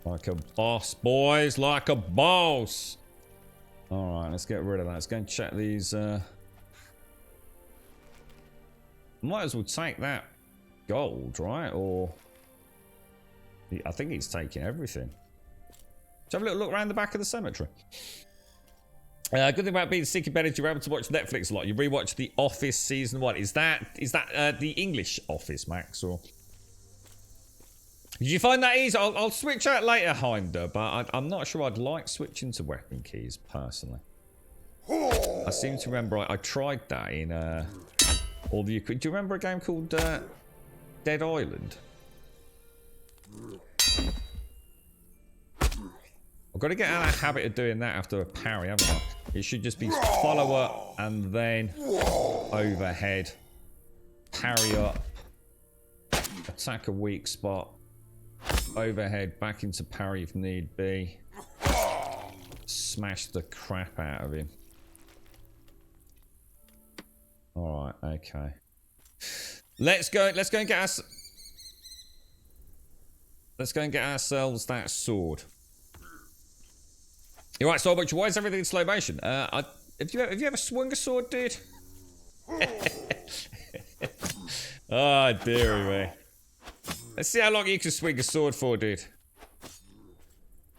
Like a boss, boys, like a boss. All right, let's get rid of that. Let's go and check these. Might as well take that gold, right? Or I think he's taking everything. Let's have a little look around the back of the cemetery. Good thing about being sick in bed is you're able to watch Netflix a lot. You rewatch The Office season 1. Is that the English Office, Max, or? Did you find that easy? I'll switch out later, Heimder, but I'm not sure I'd like switching to weapon keys, personally. I seem to remember I tried that in, all the... Do you remember a game called Dead Island? I've got to get out of the habit of doing that after a parry, haven't I? It should just be follow up and then overhead. Parry up. Attack a weak spot. Overhead, back into parry if need be. Smash the crap out of him. Alright, okay. Let's go and get us. Let's go and get ourselves that sword. You're right, Starbucks. Why is everything in slow motion? Have you ever swung a sword, dude? Oh, dearie me. Let's see how long you can swing a sword for, dude.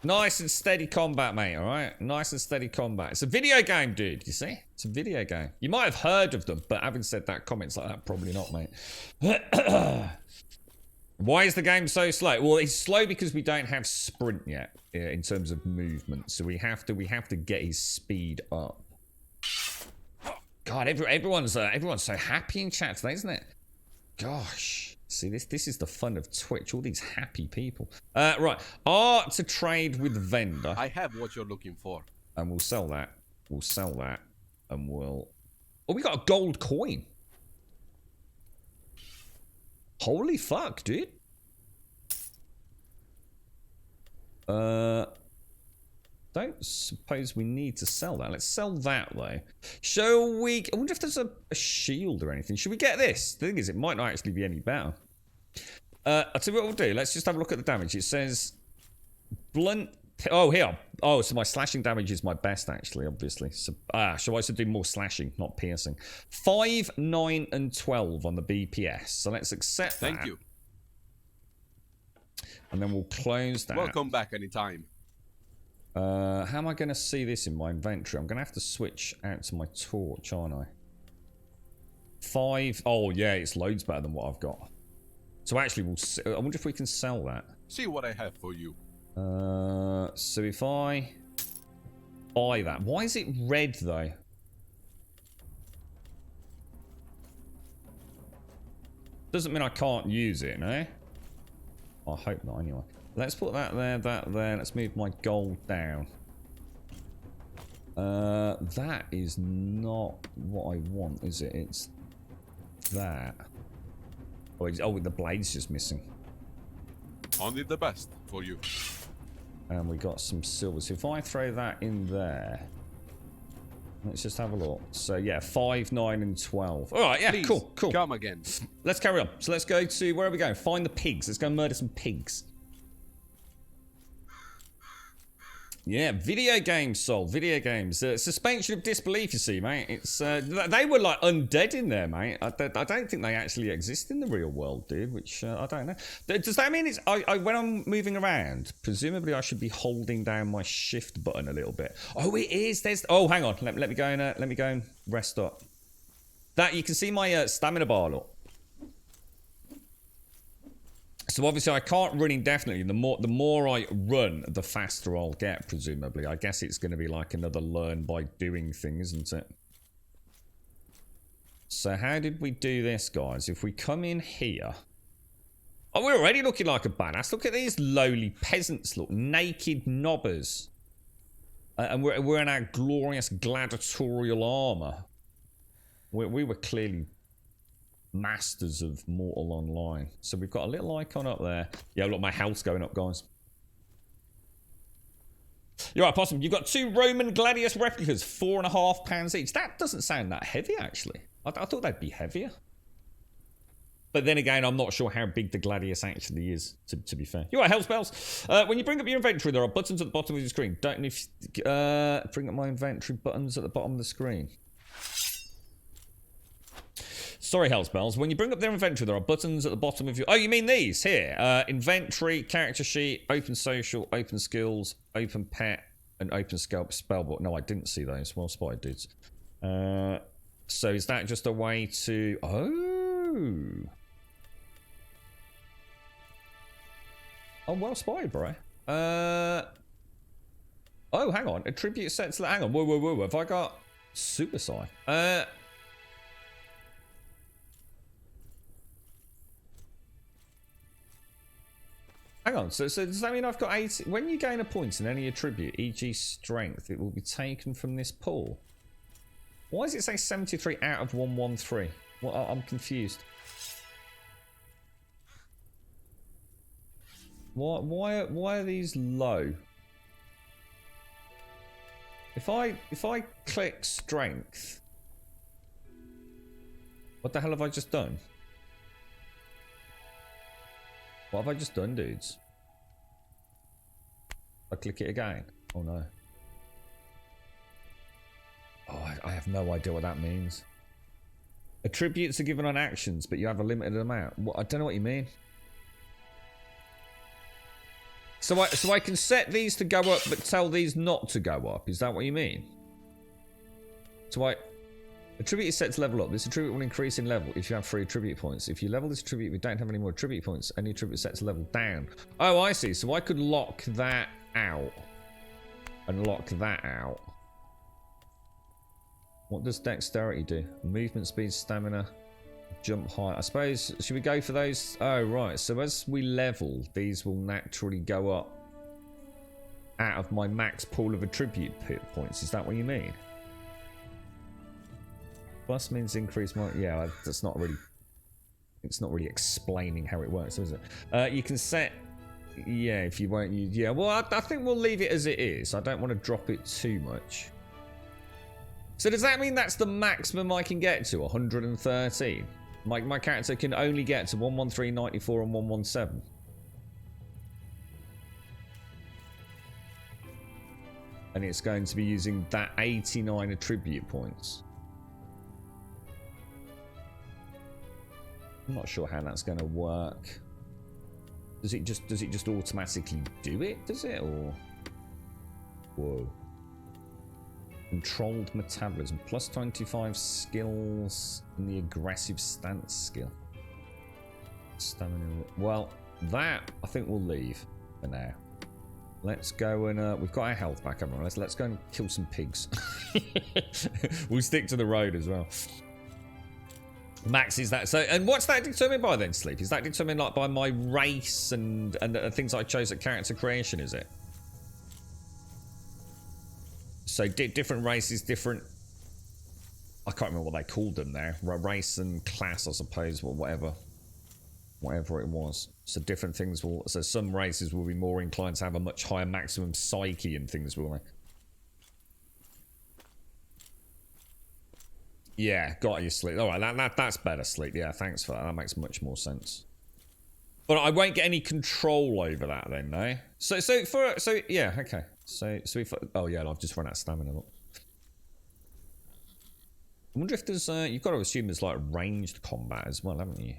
Nice and steady combat, mate, alright? Nice and steady combat. It's a video game, dude, you see? It's a video game. You might have heard of them, but having said that, comments like that, probably not, mate. Why is the game so slow? Well, it's slow because we don't have sprint yet in terms of movement. So we have to get his speed up. God, everyone's so happy in chat today, isn't it? Gosh. See, this is the fun of Twitch. All these happy people. Right. R to trade with vendor. I have what you're looking for. And we'll sell that. We'll sell that. And we'll... Oh, we got a gold coin. Holy fuck, dude. Don't suppose we need to sell that. Let's sell that, though. Shall we... I wonder if there's a shield or anything. Should we get this? The thing is, it might not actually be any better. I'll tell you what we'll do. Let's just have a look at the damage. It says... Blunt... Oh, here. Oh, so my slashing damage is my best, actually, obviously. So, shall I do more slashing, not piercing? 5, 9, and 12 on the BPS. So let's accept that. Thank you. And then we'll close that. Welcome back anytime. How am I going to see this in my inventory? I'm going to have to switch out to my torch, aren't I? 5. Oh, yeah, it's loads better than what I've got. So actually, I wonder if we can sell that. See what I have for you. So if I buy that. Why is it red, though? Doesn't mean I can't use it, no? I hope not, anyway. Let's put that there, that there. Let's move my gold down. That is not what I want, is it? It's that. Oh, the blade's just missing. Only the best for you. And we got some silver. So if I throw that in there, let's just have a look. So yeah, 5, 9, and 12. All right, yeah, Please, cool. come again. Let's carry on. So let's go to, where are we going? Find the pigs. Let's go murder some pigs. Yeah, video games, Sol. Video games. Suspension of disbelief, you see, mate. It's they were like undead in there, mate. I don't think they actually exist in the real world, dude. Which I don't know. Does that mean it's when I'm moving around? Presumably, I should be holding down my shift button a little bit. Oh, it is. There's. Oh, hang on. Let me go and let me go and rest up. That you can see my stamina bar. Look. So obviously I can't run indefinitely. The more I run, the faster I'll get, presumably. I guess it's going to be like another learn by doing thing, isn't it? So how did we do this, guys? If we come in here... Oh, we're already looking like a badass. Look at these lowly peasants, look. Naked nobbers. And we're in our glorious gladiatorial armour. We were clearly... masters of Mortal Online. So we've got a little icon up there. Yeah, look, my health's going up, guys. You're right, Possum. You've got 2 Roman Gladius replicas, £4.5 each. That doesn't sound that heavy, actually. I thought they'd be heavier. But then again, I'm not sure how big the Gladius actually is, to be fair. You're right, Hell Spells. When you bring up your inventory, there are buttons at the bottom of your screen. Don't know if... bring up my inventory buttons at the bottom of the screen. Sorry, Hellspells. When you bring up their inventory, there are buttons at the bottom of your... Oh, you mean these? Here. Inventory, character sheet, open social, open skills, open pet, and open spellbook. No, I didn't see those. Well spotted, dudes. So is that just a way to... Oh. Oh, well spotted, bro. Oh, hang on. Attribute set to... Hang on. Whoa. Have I got... Super Psi? Hang on, so does that mean I've got 8... When you gain a point in any attribute, e.g. strength, it will be taken from this pool? Why does it say 73 out of 113? Well, I'm confused. Why are these low? If I click strength... What the hell have I just done? What have I just done, dudes? I click it again. Oh no. Oh, I have no idea what that means. Attributes are given on actions, but you have a limited amount. What? I don't know what you mean. So I can set these to go up, but tell these not to go up. Is that what you mean? So attribute is set to level up. This attribute will increase in level if you have 3 attribute points. If you level this attribute, we don't have any more attribute points. Any attribute is set to level down. Oh, I see. So I could lock that out. And lock that out. What does dexterity do? Movement speed, stamina, jump height. I suppose, should we go for those? Oh, right. So as we level, these will naturally go up out of my max pool of attribute points. Is that what you mean? Plus means increase my... Yeah, that's not really... It's not really explaining how it works, is it? You can set... Yeah, if you won't use... Yeah, well, I think we'll leave it as it is. I don't want to drop it too much. So does that mean that's the maximum I can get to? 113? My character can only get to 113, 94, and 117. And it's going to be using that 89 attribute points. I'm not sure how that's going to work. Does it just automatically do it? Does it, or whoa? Controlled metabolism, plus 25 skills in the aggressive stance skill. Stamina. Well, that I think we'll leave for now. Let's go and we've got our health back, haven't we? Let's go and kill some pigs. We'll stick to the road as well. Max is that. So, and what's that determined by then, Sleep? Is that determined like by my race and the things I chose at character creation, is it? So different races, different... I can't remember what they called them there. Race and class, I suppose, or whatever. Whatever it was. So different things will... So some races will be more inclined to have a much higher maximum psyche and things, will they? Yeah, got you, Sleep. Alright, that's better, Sleep. Yeah, thanks for that. That makes much more sense. But I won't get any control over that then, no? So yeah, okay. So if... Oh, yeah, I've just run out of stamina. Look. I wonder if there's... you've got to assume there's, like, ranged combat as well, haven't you?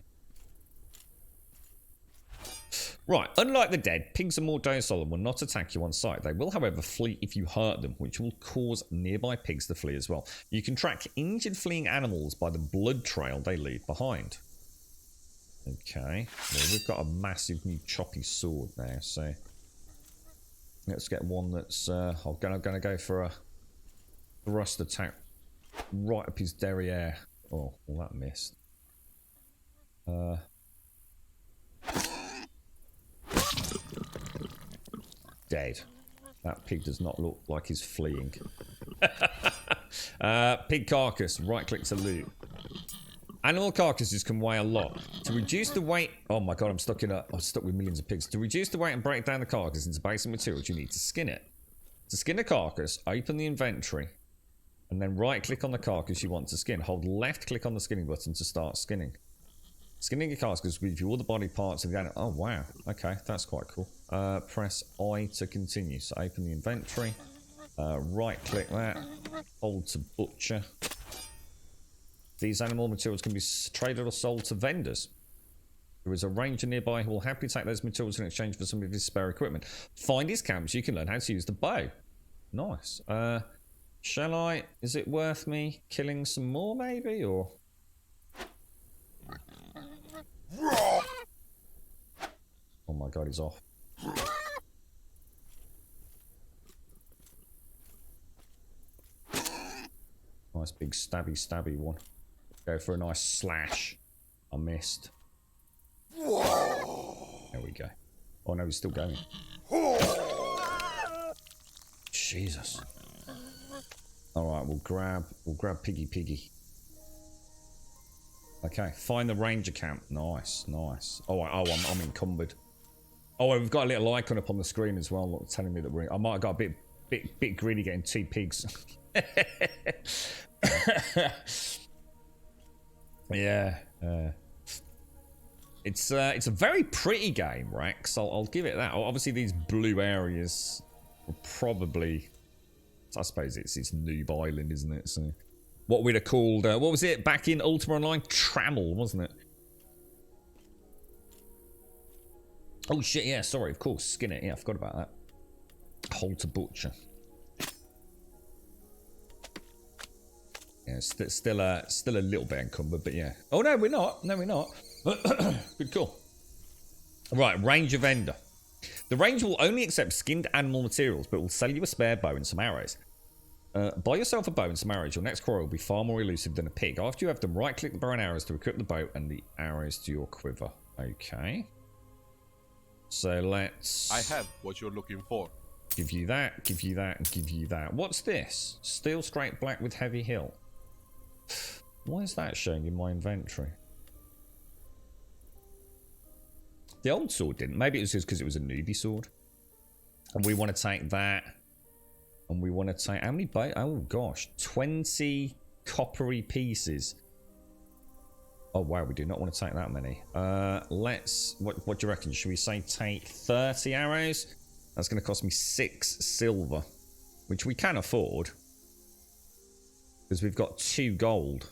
Right, unlike the dead, pigs are more docile and will not attack you on sight. They will, however, flee if you hurt them, which will cause nearby pigs to flee as well. You can track injured fleeing animals by the blood trail they leave behind. Okay, well, we've got a massive new choppy sword now, so... Let's get one that's... I'm going to go for a thrust attack right up his derriere. Oh, well, that missed. Dead. That pig does not look like he's fleeing. Pig carcass. Right click to loot. Animal carcasses can weigh a lot. To reduce the weight... Oh my god, I'm stuck with millions of pigs. To reduce the weight and break down the carcass into basic materials, you need to skin it. To skin a carcass, open the inventory. And then right click on the carcass you want to skin. Hold left click on the skinning button to start skinning. Skinning a carcass will give you all the body parts of the animal. Oh wow, okay, that's quite cool. Press I to continue. So open the inventory. Right click that. Hold to butcher. These animal materials can be traded or sold to vendors. There is a ranger nearby who will happily take those materials in exchange for some of his spare equipment. Find his camp so you can learn how to use the bow. Nice. Shall I... Is it worth me killing some more maybe, or... Oh my god, he's off. Nice big stabby one. Go for a nice slash. I missed. There we go. Oh no, he's still going. Jesus. Alright, we'll grab Piggy. Okay, find the ranger camp. Nice. Oh, I'm encumbered. Oh, we've got a little icon up on the screen as well, look, telling me that I might have got a bit greedy getting 2 pigs. Yeah. It's a very pretty game, Rex. I'll give it that. Obviously, these blue areas are probably... I suppose it's Noob Island, isn't it? So, what we'd have called... what was it back in Ultima Online? Trammel, wasn't it? Oh shit, yeah, sorry, of course. Skin it. Yeah, I forgot about that. Hold to butcher. Yeah, still a little bit encumbered, but yeah. Oh no, we're not. No, we're not. Good call. Right, ranger vendor. The ranger will only accept skinned animal materials, but will sell you a spare bow and some arrows. Buy yourself a bow and some arrows. Your next quarry will be far more elusive than a pig. After you have them, right-click the bow and arrows to equip the bow and the arrows to your quiver. Okay. So let's... I have what you're looking for. Give you that, give you that, and give you that. What's this? Steel straight black with heavy hilt. Why is that showing in my inventory? The old sword didn't. Maybe it was just because it was a newbie sword. And we want to take that. And we want to take... How many... Oh, gosh. 20 coppery pieces. Oh, wow. We do not want to take that many. Let's... What do you reckon? Should we say take 30 arrows? That's going to cost me 6 silver. Which we can afford. Because we've got 2 gold.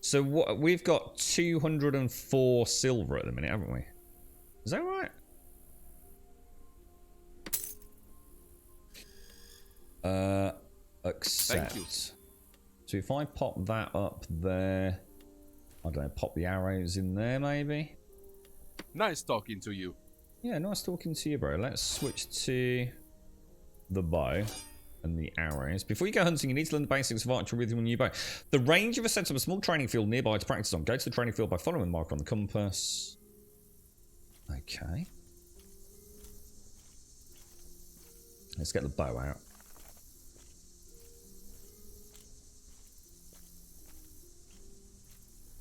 So what, we've got 204 silver at the minute, haven't we? Is that right? Accept. Thank you. So if I pop that up there, I don't know, pop the arrows in there maybe? Nice talking to you. Yeah, nice talking to you, bro. Let's switch to the bow. and the arrows. Before you go hunting, you need to learn the basics of archery with your new bow. The range of a set up a small training field nearby to practice on. Go to the training field by following the marker on the compass. Okay. Let's get the bow out.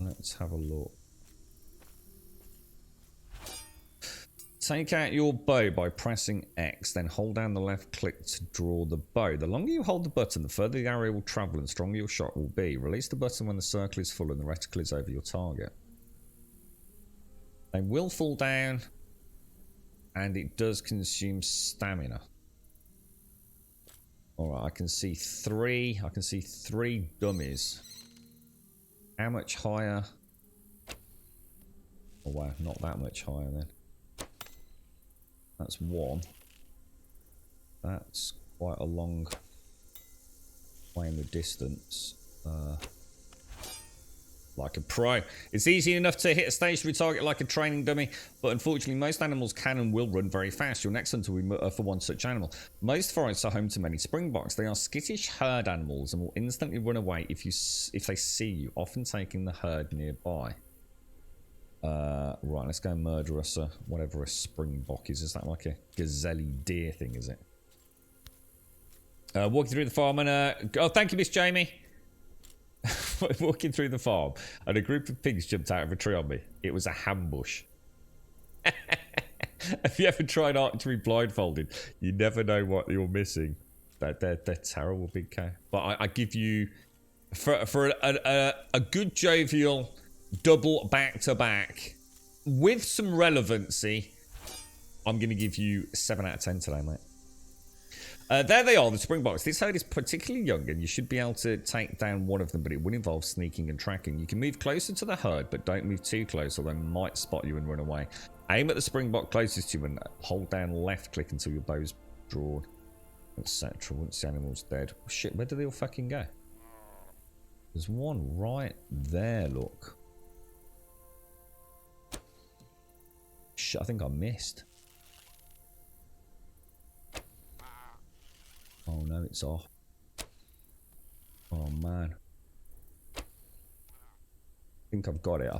Let's have a look. Take out your bow by pressing X, then hold down the left click to draw the bow. The longer you hold the button, the further the arrow will travel and the stronger your shot will be. Release the button when the circle is full and the reticle is over your target. They will fall down, and it does consume stamina. Alright, I can see three dummies. How much higher? Oh wow, not that much higher then. That's one. That's quite a long way in the distance. Like a pro. It's easy enough to hit a stationary target like a training dummy, but unfortunately most animals can and will run very fast. Your next hunter will be for one such animal. Most forests are home to many springboks. They are skittish herd animals and will instantly run away if they see you, often taking the herd nearby. Right, let's go murder us whatever a springbok is. Is that like a gazelle deer thing, is it? Walking through the farm and oh, thank you, Miss Jamie. Walking through the farm and a group of pigs jumped out of a tree on me. It was a ambush. Have you ever tried archery blindfolded? You never know what you're missing. They're terrible, big cow. But I give you for a good jovial double back-to-back with some relevancy, I'm going to give you 7 out of 10 today, mate. There they are, the springboks. This herd is particularly young and you should be able to take down one of them, but it will involve sneaking and tracking. You can move closer to the herd, but don't move too close or they might spot you and run away. Aim at the springbok closest to you and hold down left click until your bow's drawn, etc. Once the animal's dead. Oh, shit, where do they all fucking go? There's one right there, look. Shit, I think I missed. Oh no, it's off. Oh man. I think I've got it.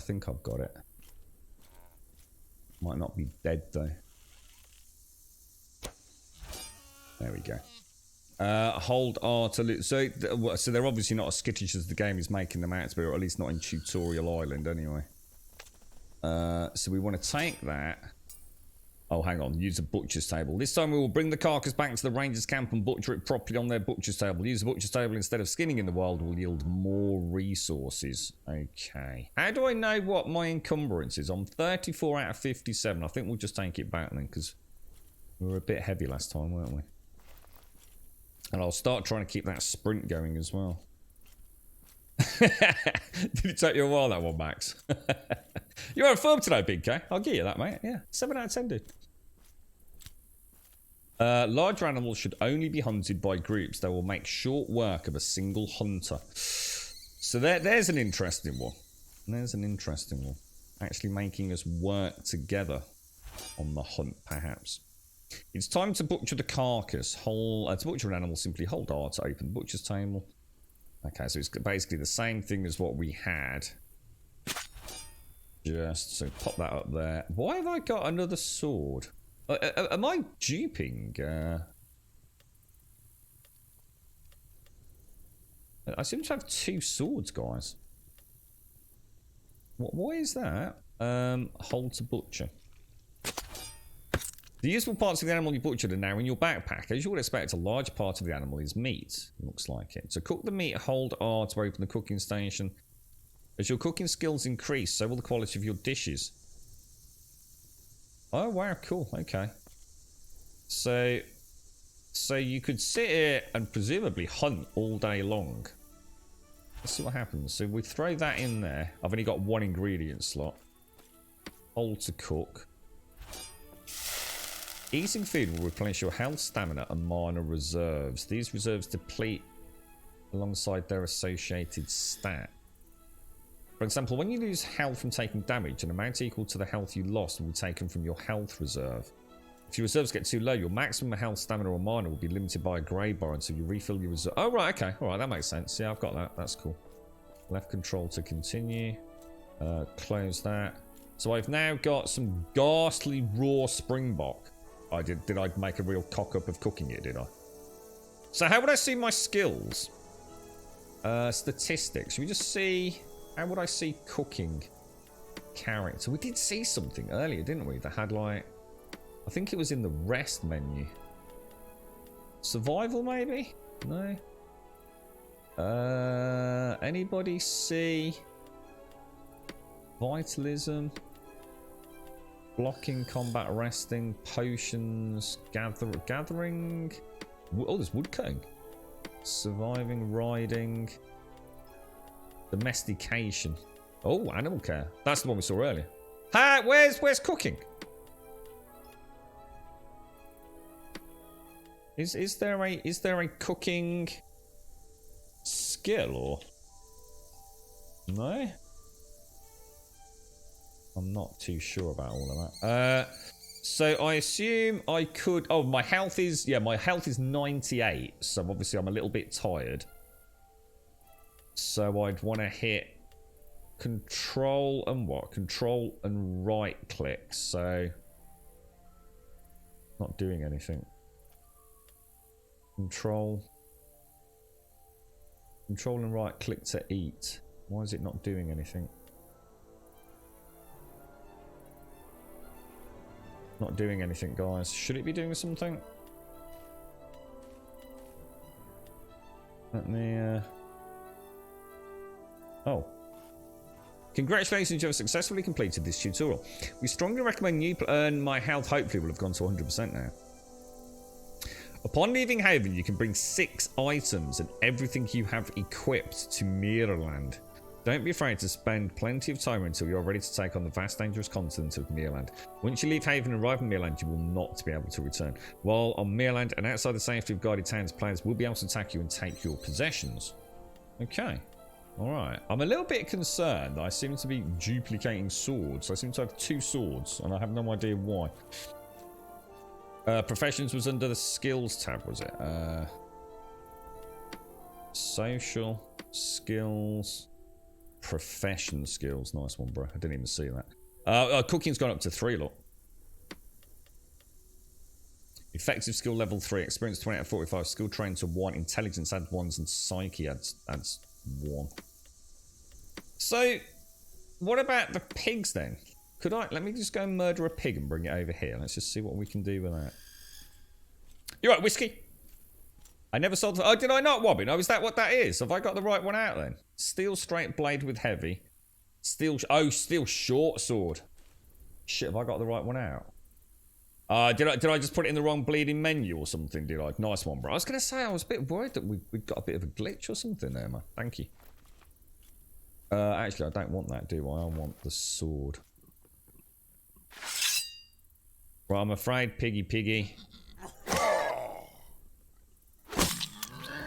Might not be dead though. There we go. Hold R to loot. So they're obviously not as skittish as the game is making them out to be, or at least not in Tutorial Island anyway. So we want to take that. Oh, hang on. Use a butcher's table. This time we will bring the carcass back to the ranger's camp and butcher it properly on their butcher's table. Use the butcher's table instead of skinning in the wild will yield more resources. Okay. How do I know what my encumbrance is? I'm 34 out of 57. I think we'll just take it back then because we were a bit heavy last time, weren't we? And I'll start trying to keep that sprint going as well. Did it take you a while, that one, Max? You're on form today, Big K. I'll give you that, mate. Yeah, 7 out of 10, dude. Larger animals should only be hunted by groups. They will make short work of a single hunter. So there's an interesting one. Actually making us work together on the hunt, perhaps. It's time to butcher the carcass. To butcher an animal, simply hold R to open the butcher's table. Okay, so it's basically the same thing as what we had. Just so pop that up there. Why have I got another sword? Am I duping? I seem to have 2 swords, guys. What is that? Hold to butcher. The useful parts of the animal you butchered are now in your backpack. As you would expect, a large part of the animal is meat. Looks like it. To cook the meat, hold R to open the cooking station. As your cooking skills increase, so will the quality of your dishes. Oh, wow, cool. Okay. So you could sit here and presumably hunt all day long. Let's see what happens. So we throw that in there. I've only got 1 ingredient slot. Hold to cook. Eating food will replenish your health, stamina, and mana reserves. These reserves deplete alongside their associated stat. For example, when you lose health from taking damage, an amount equal to the health you lost will be taken from your health reserve. If your reserves get too low, your maximum health, stamina, or mana will be limited by a grey bar until you refill your reserve. Oh, right, okay. Alright, that makes sense. Yeah, I've got that. That's cool. Left control to continue. Close that. So I've now got some ghastly raw springbok. Did I make a real cock up of cooking it, did I? So how would I see my skills? Statistics. Should we just see... How would I see cooking character? We did see something earlier, didn't we? That had like... I think it was in the rest menu. Survival, maybe? No. Anybody see... Vitalism? Blocking, combat, resting, potions, gathering. Oh, there's woodcutting. Surviving, riding, domestication. Oh, animal care. That's the one we saw earlier. Hi, where's cooking? Is there a cooking skill or no? I'm not too sure about all of that. So I assume I could... Oh, my health is... Yeah, my health is 98. So obviously I'm a little bit tired. So I'd want to hit control and what? Control and right click. So... Not doing anything. Control and right click to eat. Why is it not doing anything? Not doing anything, guys. Should it be doing something? Let me, Oh. Congratulations, you have successfully completed this tutorial. We strongly recommend you earn my health. Hopefully will have gone to 100% now. Upon leaving Haven, you can bring 6 items and everything you have equipped to Mirrorland. Don't be afraid to spend plenty of time until you're ready to take on the vast dangerous continent of Mirrorland. Once you leave Haven and arrive in Mirrorland, you will not be able to return. While on Mirrorland and outside the safety of guarded towns, players will be able to attack you and take your possessions. Okay. Alright. I'm a little bit concerned that I seem to be duplicating swords. I seem to have 2 swords and I have no idea why. Professions was under the skills tab, was it? Social skills... Profession skills. Nice one, bro. I didn't even see that. Cooking's gone up to 3, look. Effective skill level 3. Experience 20 out of 45. Skill trained to 1. Intelligence adds 1. And psyche adds 1. So, what about the pigs then? Could I... Let me just go and murder a pig and bring it over here. Let's just see what we can do with that. You're right, whiskey. I never sold... Oh, did I not, Wobbin? Oh, is that what that is? Have I got the right one out then? Steel straight blade with heavy. Steel... Oh, steel short sword. Shit, have I got the right one out? Did I just put it in the wrong bleeding menu or something, did I? Nice one, bro. I was going to say, I was a bit worried that we'd got a bit of a glitch or something there, man. Thank you. Actually, I don't want that, do I? I want the sword. Right, I'm afraid, piggy.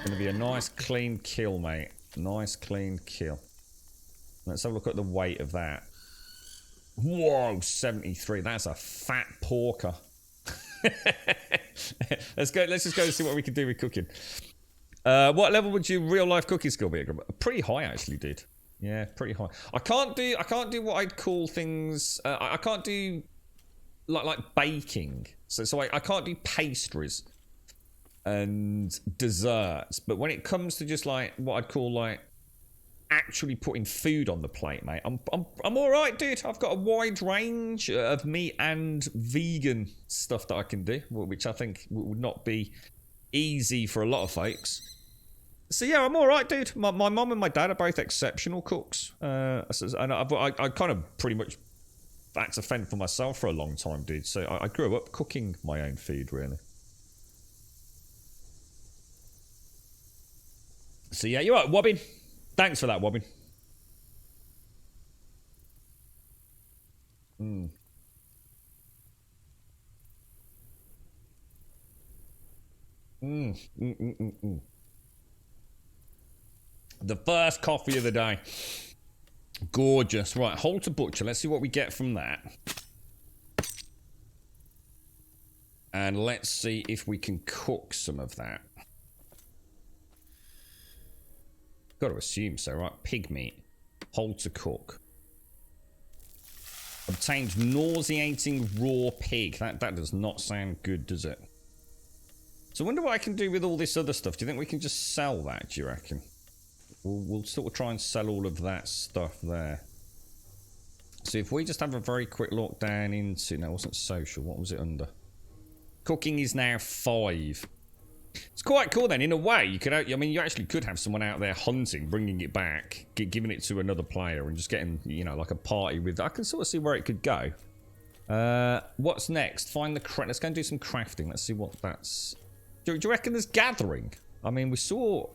Gonna be a nice clean kill, mate. Nice clean kill. Let's have a look at the weight of that. Whoa, 73. That's a fat porker. Let's just go and see what we can do with cooking. What level would your real life cooking skill be? Pretty high, actually, dude. Yeah, pretty high. I can't do what I'd call things. I can't do like baking. So I can't do pastries and desserts, but when it comes to just like what I'd call like actually putting food on the plate, mate, I'm all right, dude. I've got a wide range of meat and vegan stuff that I can do, which I think would not be easy for a lot of folks. So yeah, I'm all right, dude. My mum and my dad are both exceptional cooks, and I kind of pretty much had to fend for myself for a long time, dude. So I grew up cooking my own food, really. So yeah, you're right, Wobbin. Thanks for that, Wobbin. The first coffee of the day. Gorgeous. Right, hold to butcher. Let's see what we get from that. And let's see if we can cook some of that. Got to assume so, right? Pig meat. Hold to cook. Obtained nauseating raw pig. That does not sound good, does it? So I wonder what I can do with all this other stuff. Do you think we can just sell that, do you reckon? We'll sort of try and sell all of that stuff there. So if we just have a very quick look down into... No, it wasn't social. What was it under? Cooking is now 5. It's quite cool then. In a way, you could... I mean, you actually could have someone out there hunting, bringing it back, giving it to another player, and just getting, you know, like a party with... I can sort of see where it could go. What's next? Find the... Let's go and do some crafting. Let's see what that's... Do you reckon there's gathering? I mean, we saw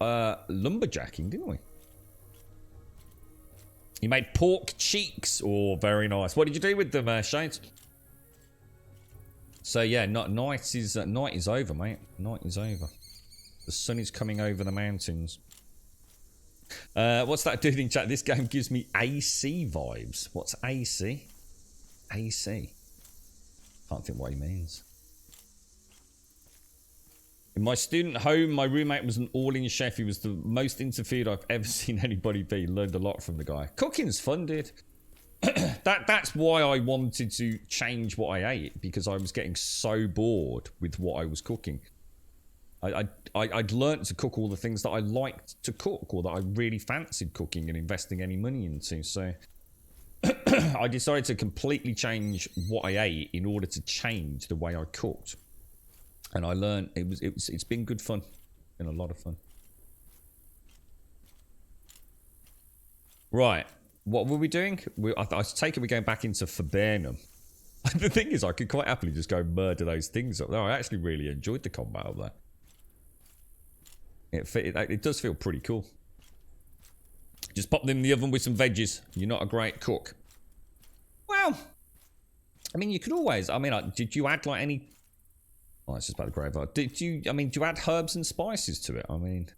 lumberjacking, didn't we? You made pork cheeks. Oh, very nice. What did you do with them, Shades? So yeah, night is over, mate. Night is over. The sun is coming over the mountains. What's that dude in chat? This game gives me AC vibes. What's AC? AC. Can't think what he means. In my student home, my roommate was an all-in chef. He was the most interfered I've ever seen anybody be. Learned a lot from the guy. Cooking's fun, dude. That's why I wanted to change what I ate, because I was getting so bored with what I was cooking. I'd learnt to cook all the things that I liked to cook, or that I really fancied cooking and investing any money into. So I decided to completely change what I ate in order to change the way I cooked. And I learned it's been good fun. Been a lot of fun. Right. What were we doing? I take it we're going back into Fabernum. The thing is, I could quite happily just go murder those things up there. I actually really enjoyed the combat up there. It does feel pretty cool. Just pop them in the oven with some veggies. You're not a great cook. Well, I mean, you could always... I mean, did you add like any... Oh, it's just about the graveyard. Do you add herbs and spices to it? I mean,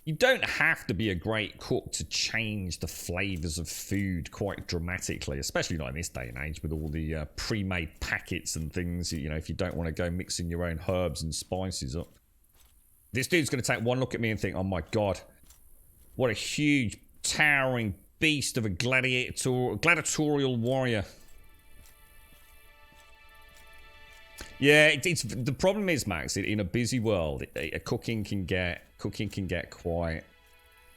you don't have to be a great cook to change the flavours of food quite dramatically, especially not in this day and age with all the pre-made packets and things, you know, if you don't want to go mixing your own herbs and spices up. This dude's going to take one look at me and think, oh my god, what a huge, towering beast of a gladiatorial warrior. Yeah, it's the problem is, Max, in a busy world, cooking can get quite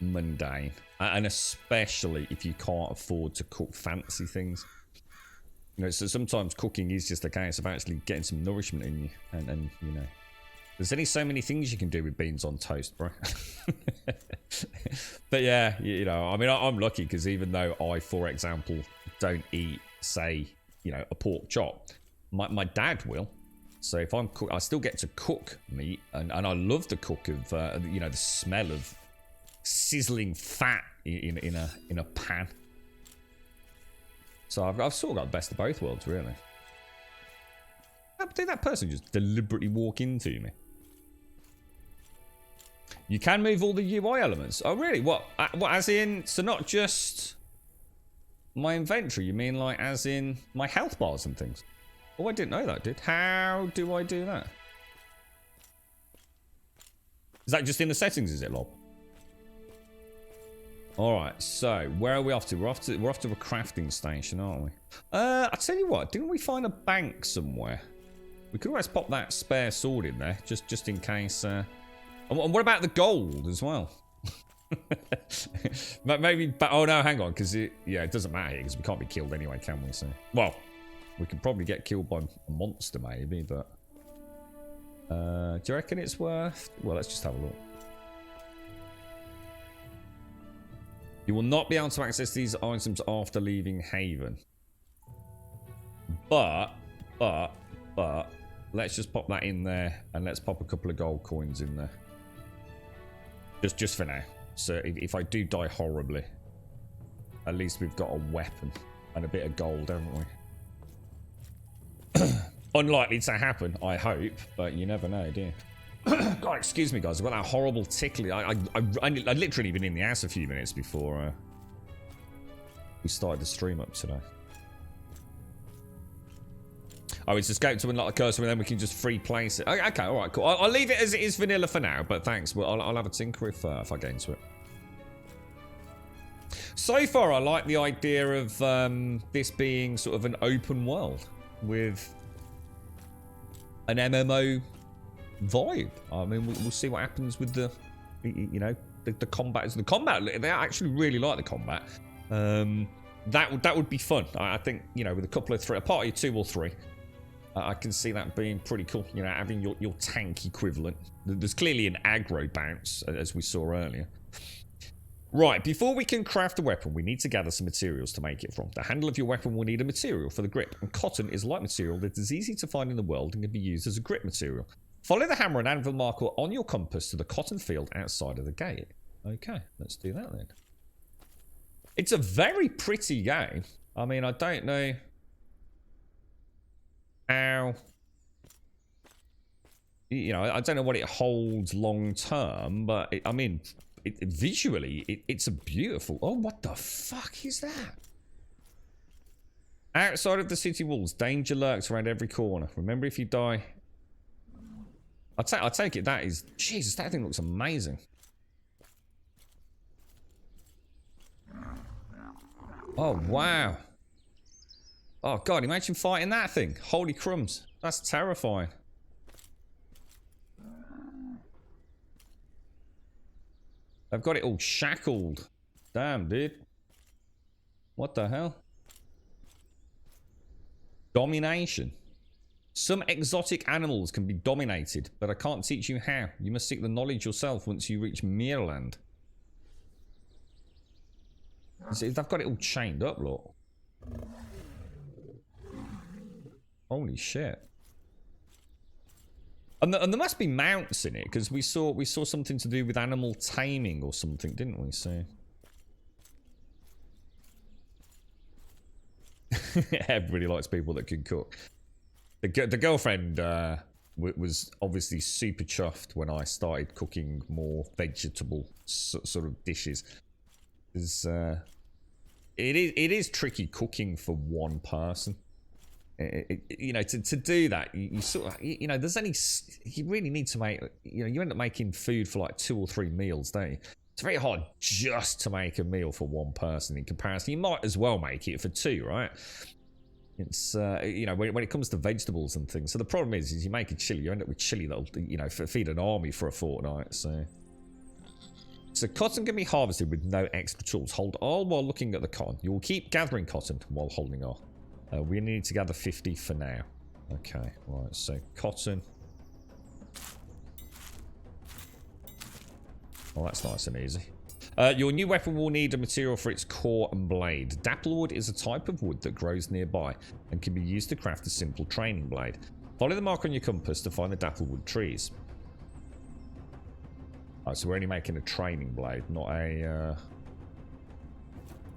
mundane, and especially if you can't afford to cook fancy things. You know, so sometimes cooking is just a case of actually getting some nourishment in you, and you know, there's only so many things you can do with beans on toast, bro. But yeah, you know, I mean, I'm lucky because even though I, for example, don't eat, say, you know, a pork chop, my dad will. So if I'm I still get to cook meat, and I love the cook of you know, the smell of sizzling fat in a pan. So I've sort of got the best of both worlds, really. Did that person just deliberately walk into me? You can move all the UI elements. Oh, really? What as in? So not just my inventory. You mean like as in my health bars and things? Oh, I didn't know that, dude. How do I do that? Is that just in the settings, is it, Lob? Alright, so where are we off to? We're off to a crafting station, aren't we? I tell you what, didn't we find a bank somewhere? We could always pop that spare sword in there, just in case. And what about the gold as well? Maybe. Oh no, hang on, because it doesn't matter because we can't be killed anyway, can we? So, well. We could probably get killed by a monster, maybe, but... do you reckon it's worth... Well, let's just have a look. You will not be able to access these items after leaving Haven. But... Let's just pop that in there, and let's pop a couple of gold coins in there. Just for now. So if I do die horribly, at least we've got a weapon and a bit of gold, haven't we? Unlikely to happen, I hope, but you never know, do you? God, excuse me, guys. I've got that horrible tickly. I literally been in the house a few minutes before we started the stream up today. Oh, it's escape to unlock the cursor and then we can just free place it. Okay, alright, cool. I'll leave it as it is vanilla for now, but thanks. Well, I'll have a tinker if I get into it. So far, I like the idea of this being sort of an open world with an MMO vibe. I mean, we'll see what happens with the, you know, the combat. The combat, they actually really like the combat. That would be fun. I think, you know, with a couple of a party of 2 or 3, I can see that being pretty cool. You know, having your tank equivalent. There's clearly an aggro bounce, as we saw earlier. Right, before we can craft a weapon, we need to gather some materials to make it from. The handle of your weapon will need a material for the grip, and cotton is a light material that is easy to find in the world and can be used as a grip material. Follow the hammer and anvil marker on your compass to the cotton field outside of the gate. Okay, let's do that then. It's a very pretty game. I mean, I don't know how... You know, I don't know what it holds long term, but I mean... visually, it's a beautiful... Oh, what the fuck is that? Outside of the city walls, danger lurks around every corner. Remember, if you die... I take it that is... Jesus, that thing looks amazing. Oh, wow. Oh, God, imagine fighting that thing. Holy crumbs. That's terrifying. I've got it all shackled. Damn, dude. What the hell? Domination. Some exotic animals can be dominated, but I can't teach you how. You must seek the knowledge yourself once you reach Mirland. See, they've got it all chained up, look. Holy shit. And there must be mounts in it, because we saw something to do with animal taming or something, didn't we? So everybody likes people that can cook. The girlfriend was obviously super chuffed when I started cooking more vegetable sort of dishes. It is tricky cooking for one person. You know, to do that, you sort of, you know, you really need to make, you know, you end up making food for like 2 or 3 meals, don't you? It's very hard just to make a meal for one person in comparison. You might as well make it for 2, right? It's, you know, when it comes to vegetables and things. So the problem is you make a chili, you end up with chili that'll, you know, feed an army for a fortnight, so cotton can be harvested with no extra tools. Hold R while looking at the cotton. You will keep gathering cotton while holding R. We need to gather 50 for now. Okay, right, so cotton. Oh, that's nice and easy. Your new weapon will need a material for its core and blade. Dapplewood is a type of wood that grows nearby and can be used to craft a simple training blade. Follow the mark on your compass to find the dapplewood trees. Oh, so we're only making a training blade, not a...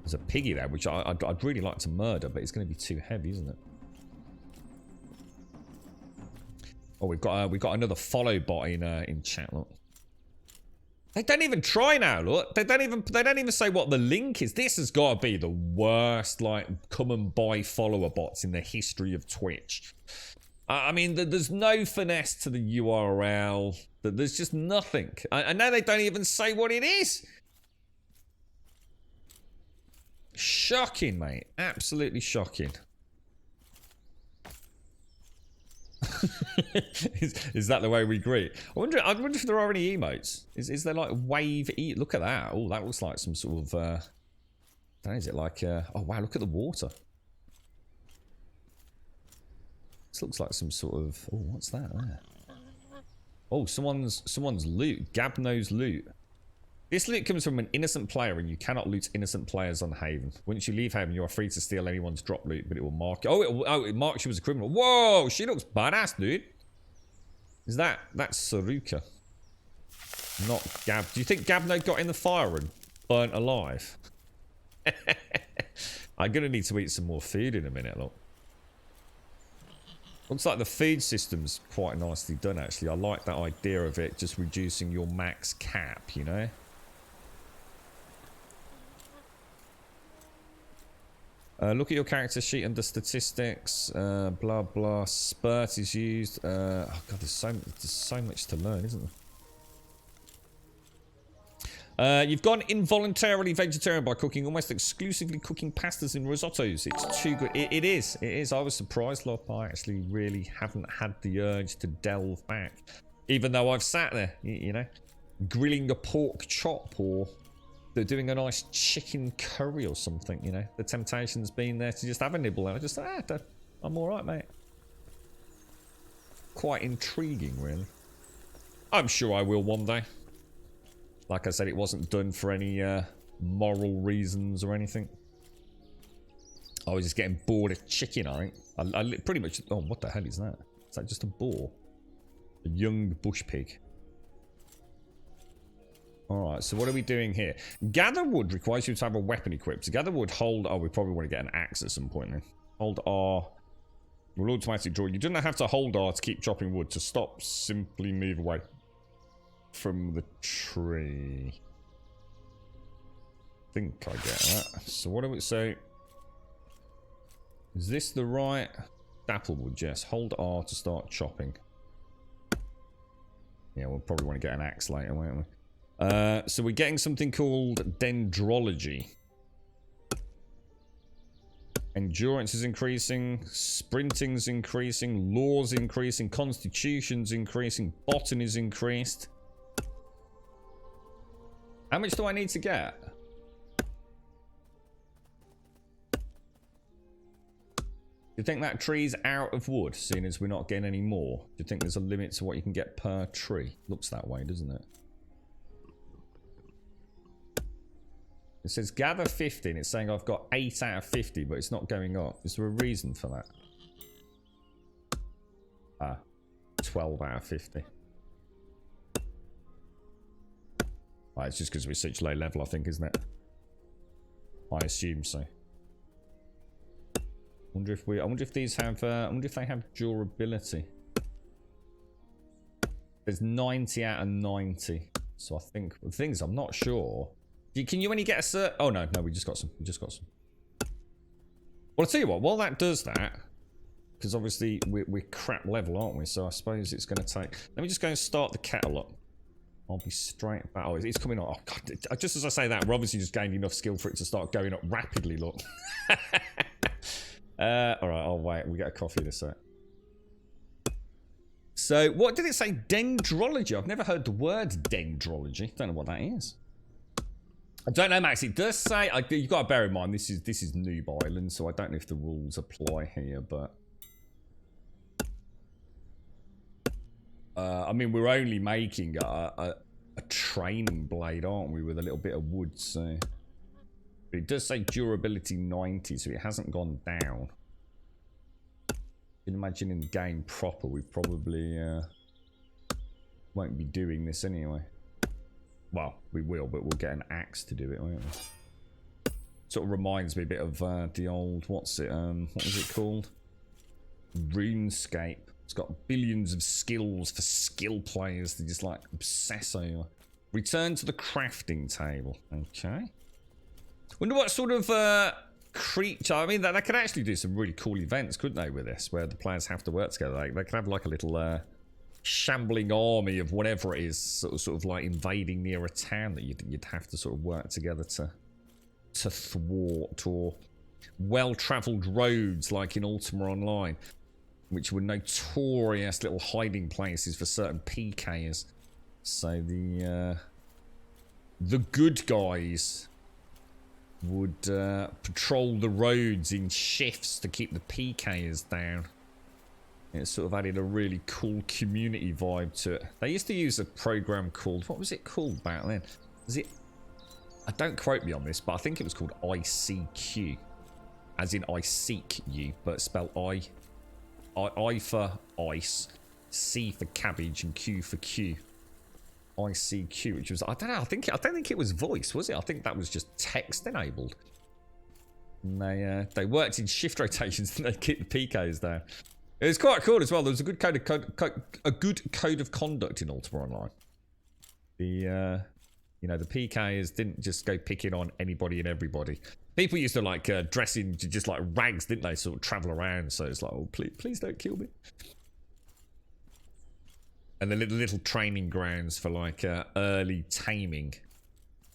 There's a piggy there, which I'd really like to murder, but it's going to be too heavy, isn't it? Oh, we've got another follow bot in chat. Look, they don't even try now. Look, they don't even say what the link is. This has got to be the worst, like, come and buy follower bots in the history of Twitch. I mean, there's no finesse to the URL. There's just nothing. I know they don't even say what it is. Shocking, mate. Absolutely shocking. is that the way we greet? I wonder if there are any emotes. Is there like wave e? Look at that. Oh, that looks like some sort of is it like oh wow, look at the water. This looks like some sort of, oh, what's that there? Oh, someone's loot. Gabno's loot. This loot comes from an innocent player, and you cannot loot innocent players on Haven. Once you leave Haven, you are free to steal anyone's drop loot, but it will mark you. Oh, it marks you as a criminal. Whoa, she looks badass, dude. Is that's Saruka? Not Gab. Do you think Gabno got in the fire and burnt alive? I'm gonna need to eat some more food in a minute, look. Looks like the food system's quite nicely done, actually. I like that idea of it just reducing your max cap, you know? Look at your character sheet under statistics. Blah blah. Spurt is used. Oh god, there's so much to learn, isn't there? You've gone involuntarily vegetarian by cooking almost exclusively cooking pastas and risottos. It's too good. It is. It is. I was surprised, Lop. I actually really haven't had the urge to delve back, even though I've sat there, you know, grilling a pork chop or they're doing a nice chicken curry or something, you know. The temptation's been there to just have a nibble and I just thought, I'm alright, mate. Quite intriguing, really. I'm sure I will one day. Like I said, it wasn't done for any moral reasons or anything. I was just getting bored of chicken, I think. I pretty much... Oh, what the hell is that? Is that just a boar? A young bush pig. Alright, so what are we doing here? Gather wood requires you to have a weapon equipped. To gather wood, hold... Oh, we probably want to get an axe at some point then. Hold R. Will automatically draw. You don't have to hold R to keep chopping wood. To stop, simply move away from the tree. I think I get that. So what do we say? Is this the right... Dapplewood, yes. Hold R to start chopping. Yeah, we'll probably want to get an axe later, won't we? So we're getting something called dendrology. Endurance is increasing, sprinting's increasing, law's increasing, constitution's increasing, botany is increased. How much do I need to get? Do you think that tree's out of wood, seeing as we're not getting any more? Do you think there's a limit to what you can get per tree? Looks that way, doesn't it? It says gather 50 and it's saying I've got 8 out of 50, but it's not going up. Is there a reason for that? Ah, 12 out of 50. Right, it's just because we're such low level, I think, isn't it? I assume so. I wonder if these have, I wonder if they have durability. There's 90 out of 90. So I think, the thing is, I'm not sure. Can you only get a cert? Oh, no, we just got some. We just got some. Well, I'll tell you what, while that does that, because obviously we're crap level, aren't we? So I suppose it's going to take... Let me just go and start the kettle up. I'll be straight back. Oh, it's coming on. Oh, God. Just as I say that, we're obviously just gained enough skill for it to start going up rapidly, look. Alright, I'll wait. We get a coffee in a sec. So, what did it say? Dendrology. I've never heard the word dendrology. Don't know what that is. I don't know, Max. It does say... you've got to bear in mind, this is Noob Island, so I don't know if the rules apply here, but... I mean, we're only making a training blade, aren't we, with a little bit of wood, so... But it does say durability 90, so it hasn't gone down. You can imagine in the game proper, we probably won't be doing this anyway. Well, we will, but we'll get an axe to do it, won't we? Sort of reminds me a bit of the old, what was it called? RuneScape. It's got billions of skills for skill players to just like obsess over. Return to the crafting table. Okay. Wonder what sort of creature... I mean, they could actually do some really cool events, couldn't they, with this? Where the players have to work together. They could have like a little shambling army of whatever it is, sort of like invading near a town that you'd have to sort of work together to thwart, or well-travelled roads like in Ultima Online, which were notorious little hiding places for certain PKers. So the good guys would patrol the roads in shifts to keep the PKers down. It sort of added a really cool community vibe to it. They used to use a program called... What was it called back then? Was it... Don't quote me on this, but I think it was called ICQ. As in I seek you, but spelled I for ice, C for cabbage, and Q for Q. ICQ, which was... I don't know, I don't think it was voice, was it? I think that was just text enabled. And they worked in shift rotations and they keep the PKs down. It was quite cool as well. There was a good code of conduct in Ultima Online. The you know, the PKs didn't just go picking on anybody and everybody. People used to like dress in just like rags, didn't they? Sort of travel around. So it's like, oh, please don't kill me. And the little training grounds for like early taming.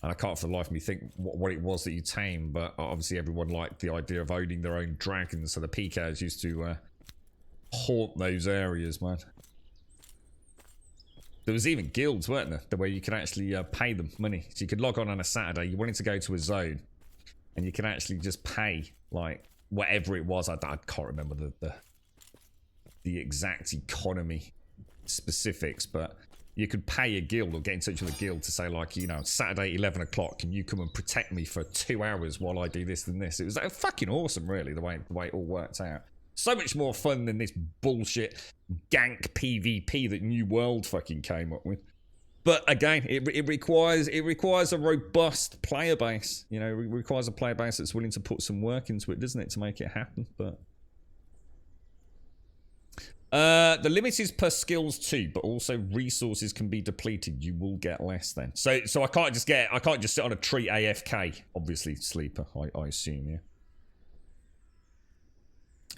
And I can't for the life of me think what it was that you tamed, but obviously everyone liked the idea of owning their own dragons. So the PKs used to haunt those areas, man. There was even guilds, weren't there? Where you could actually pay them money. So you could log on a Saturday. You wanted to go to a zone. And you can actually just pay, like, whatever it was. I can't remember the exact economy specifics, but you could pay a guild or get in touch with a guild to say, like, you know, Saturday 11 o'clock, can you come and protect me for 2 hours while I do this and this? It was fucking awesome, really, the way it all worked out. So much more fun than this bullshit gank PvP that New World fucking came up with. But again, it requires a robust player base. You know, it requires a player base that's willing to put some work into it, doesn't it, to make it happen? But the limit is per skills too, but also resources can be depleted. You will get less then. So I can't just sit on a tree AFK. Obviously, sleeper. I assume, yeah.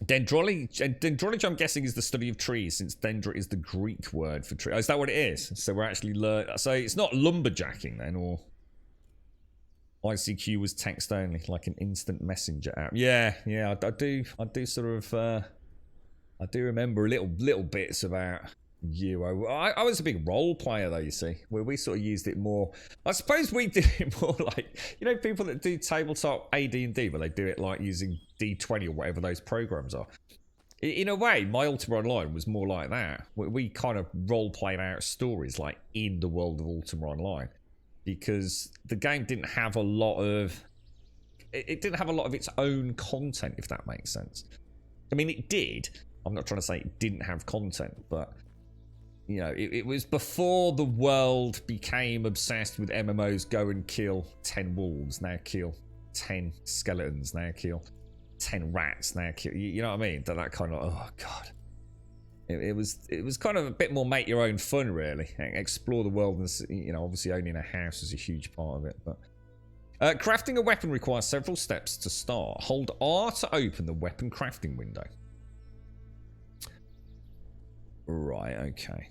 Dendrology, I'm guessing, is the study of trees, since dendra is the Greek word for tree. Oh, is that what it is? So we're actually so it's not lumberjacking then, or ICQ was text only, like an instant messenger app. Yeah, I do sort of I do remember little bits about you. I was a big role player though, you see, where we sort of used it more. I suppose we did it more like, you know, people that do tabletop AD&D, where they do it like using D20 or whatever those programs are. In a way, my Ultima Online was more like that. We kind of role played out stories like in the world of Ultima Online, because the game didn't have a lot of its own content, if that makes sense. I mean, it did. I'm not trying to say it didn't have content, but you know, it was before the world became obsessed with MMOs. Go and kill 10 wolves, now kill 10 skeletons, now kill 10 rats, now kill. You know what I mean? That kind of, oh god. It was kind of a bit more make your own fun, really. Explore the world, and you know, obviously owning a house is a huge part of it. But crafting a weapon requires several steps to start. Hold R to open the weapon crafting window. Right, okay.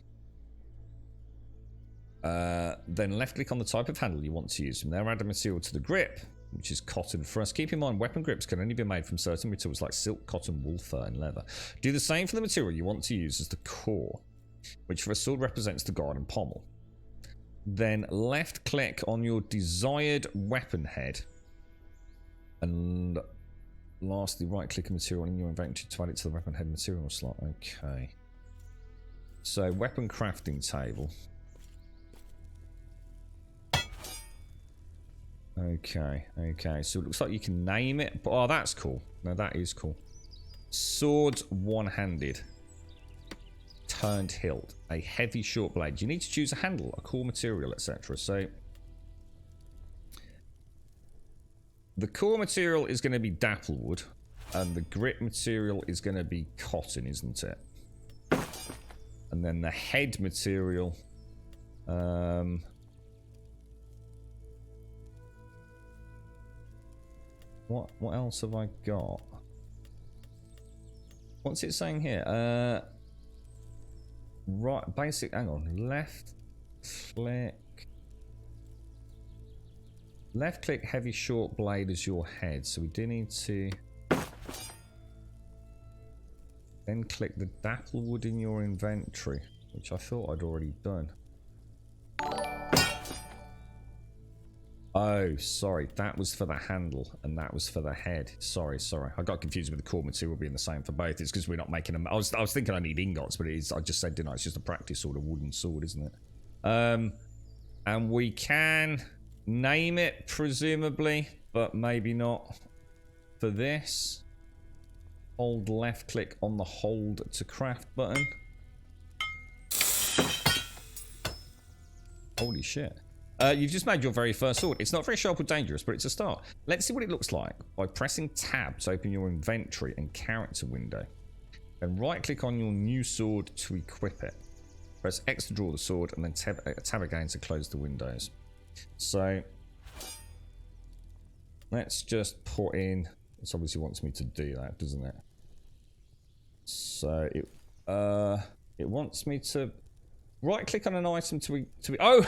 Then left click on the type of handle you want to use. From there, add a material to the grip, which is cotton. First, keep in mind weapon grips can only be made from certain materials like silk, cotton, wool, fur, and leather. Do the same for the material you want to use as the core, which for a sword represents the guard and pommel. Then left click on your desired weapon head, and lastly, right click a material in your inventory to add it to the weapon head material slot. Okay. So weapon crafting table. Okay, so it looks like you can name it. But, oh, that's cool. No, that is cool. Sword one-handed. Turned hilt. A heavy short blade. You need to choose a handle, a core material, etc. So, the core material is going to be dapplewood, and the grip material is going to be cotton, isn't it? And then the head material... What else have I got? What's it saying here? Right, basic, hang on. Left click heavy short blade as your head. So we do need to then click the dapplewood in your inventory, which I thought I'd already done. Oh, sorry, that was for the handle, and that was for the head. Sorry. I got confused with the core material being the same for both. It's because we're not making them. I was thinking I need ingots, but it is. I just said, didn't I? It's just a practice sword, a wooden sword, isn't it? And we can name it, presumably, but maybe not for this. Hold left click on the hold to craft button. Holy shit. You've just made your very first sword. It's not very sharp or dangerous, but it's a start. Let's see what it looks like by pressing tab to open your inventory and character window. Then right click on your new sword to equip it. Press X to draw the sword, and then tab again to close the windows. So let's just put in. It obviously wants me to do that, doesn't it? So it wants me to right-click on an item to oh,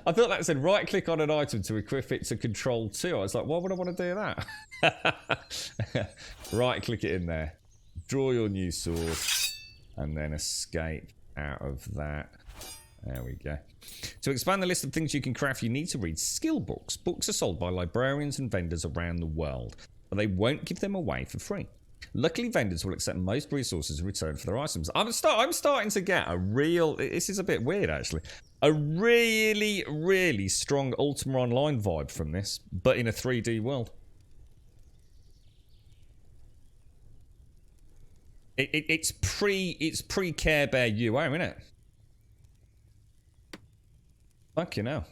I thought that said right-click on an item to equip it to Control 2. I was like, why would I want to do that? Right-click it in there. Draw your new sword. And then escape out of that. There we go. To expand the list of things you can craft, you need to read skill books. Books are sold by librarians and vendors around the world, but they won't give them away for free. Luckily, vendors will accept most resources in return for their items. I'm starting to get a real... This is a bit weird, actually. A really, really strong Ultima Online vibe from this, but in a 3D world. It's pre Care Bear UO, isn't it? Fuck you know.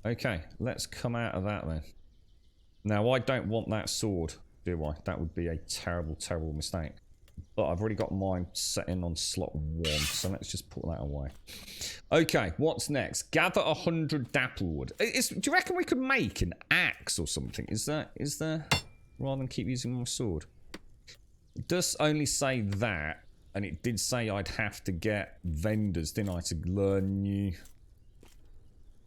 Okay, let's come out of that then. Now I don't want that sword, do I? That would be a terrible, terrible mistake. But I've already got mine set in on slot 1, so let's just put that away. Okay, what's next? Gather 100 Dapplewood. Do you reckon we could make an axe or something? Is there? Rather than keep using my sword. It does only say that, and it did say I'd have to get vendors, didn't I, to learn new...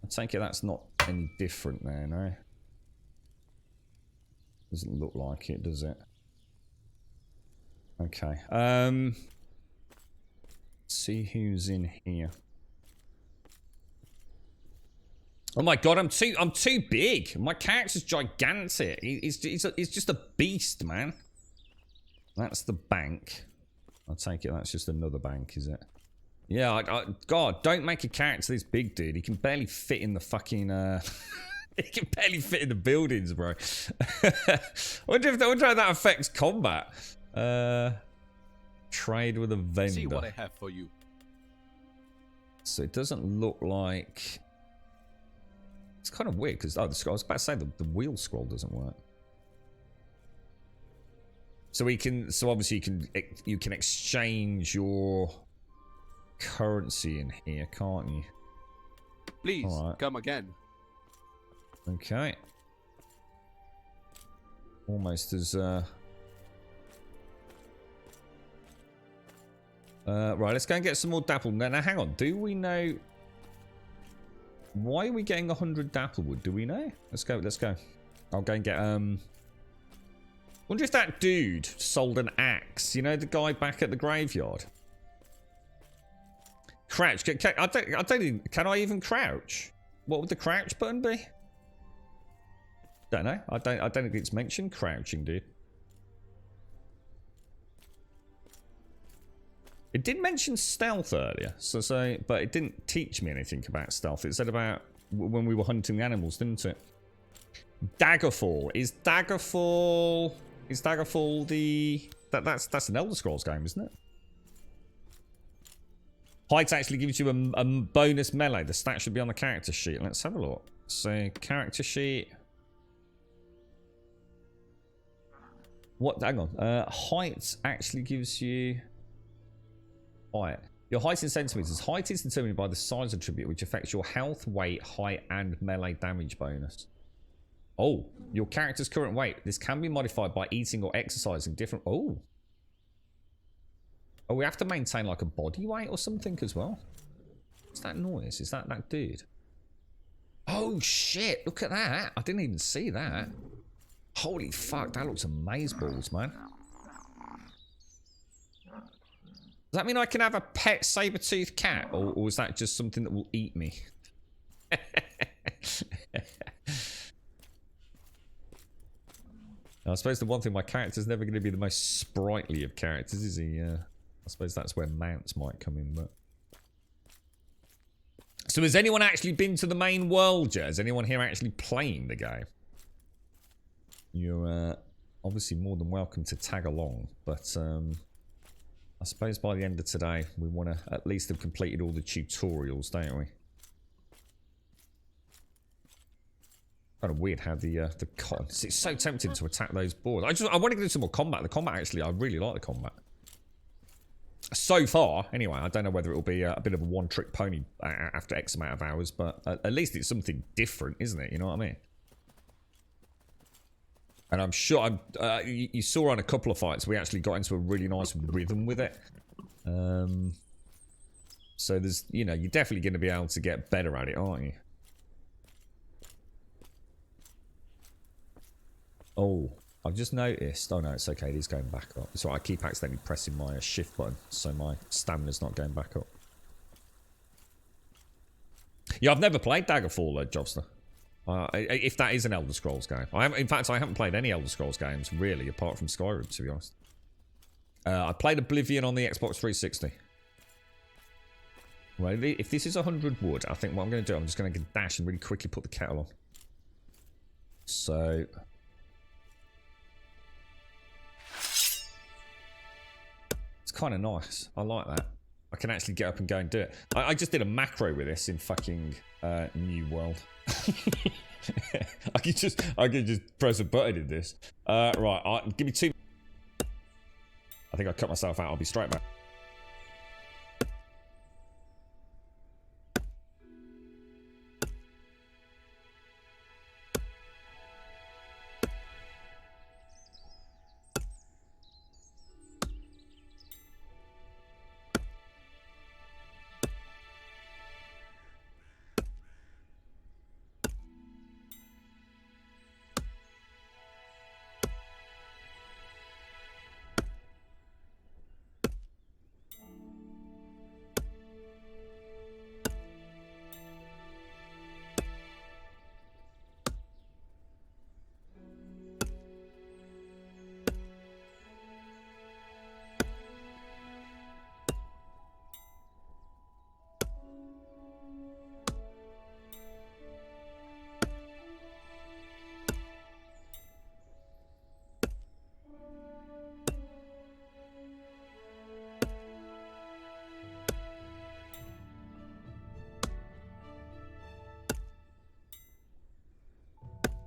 I take it that's not any different there, no? Doesn't look like it, does it? Okay. Let's see who's in here. Oh my god, I'm too big. My character's gigantic. He's just a beast, man. That's the bank. I take it that's just another bank, is it? Yeah, God, don't make a character this big, dude. He can barely fit in the fucking, he can barely fit in the buildings, bro. I wonder how that affects combat. Trade with a vendor. See what I have for you. So it doesn't look like... It's kind of weird, because... Oh, I was about to say the wheel scroll doesn't work. So we can... So obviously you can exchange your... currency in here, can't you? Please, come again. Okay. Almost as right, let's go and get some more dapple. Now hang on, do we know why are we getting 100 dapplewood? Do we know? Let's go. I'll go and get wonder if that dude sold an axe, you know, the guy back at the graveyard. Crouch. I don't even, can I even crouch? What would the crouch button be? Don't know. I don't think it's mentioned crouching, dude. It did mention stealth earlier, but it didn't teach me anything about stealth. It said about when we were hunting animals, didn't it? Daggerfall. Is Daggerfall the that's an Elder Scrolls game, isn't it? Height actually gives you a bonus melee. The stat should be on the character sheet. Let's have a look. So, character sheet. What? Hang on. Height actually gives you... Height. Your height in centimeters. Height is determined by the size attribute, which affects your health, weight, height, and melee damage bonus. Oh, your character's current weight. This can be modified by eating or exercising different... Oh, we have to maintain like a body weight or something as well. What's that noise? Is that dude? Oh shit, look at that. I didn't even see that. Holy fuck, that looks amazeballs, man. Does that mean I can have a pet saber-toothed cat? Or is that just something that will eat me? I suppose the one thing, my character's never going to be the most sprightly of characters, is he? I suppose that's where mounts might come in, but... So has anyone actually been to the main world yet? Is anyone here actually playing the game? You're obviously more than welcome to tag along, but I suppose by the end of today, we want to at least have completed all the tutorials, don't we? Kind of weird how the it's so tempting to attack those boars. I want to do some more combat. The combat, actually, I really like the combat. So far, anyway. I don't know whether it'll be a bit of a one-trick pony after X amount of hours, but at least it's something different, isn't it? You know what I mean? And I'm sure you saw on a couple of fights we actually got into a really nice rhythm with it. So there's, you know, you're definitely going to be able to get better at it, aren't you? Oh, I've just noticed. Oh no, it's okay. It is going back up. It's alright. I keep accidentally pressing my shift button, so my stamina's not going back up. Yeah, I've never played Daggerfall, Jobster. If that is an Elder Scrolls game. In fact, I haven't played any Elder Scrolls games, really, apart from Skyrim, to be honest. I played Oblivion on the Xbox 360. Well, if this is 100 wood, I think what I'm going to do, I'm just going to dash and really quickly put the kettle on. So... it's kind of nice. I like that. I can actually get up and go and do it. I just did a macro with this in fucking New World. I could just press a button in this. Right, give me 2. I think I cut myself out. I'll be straight back.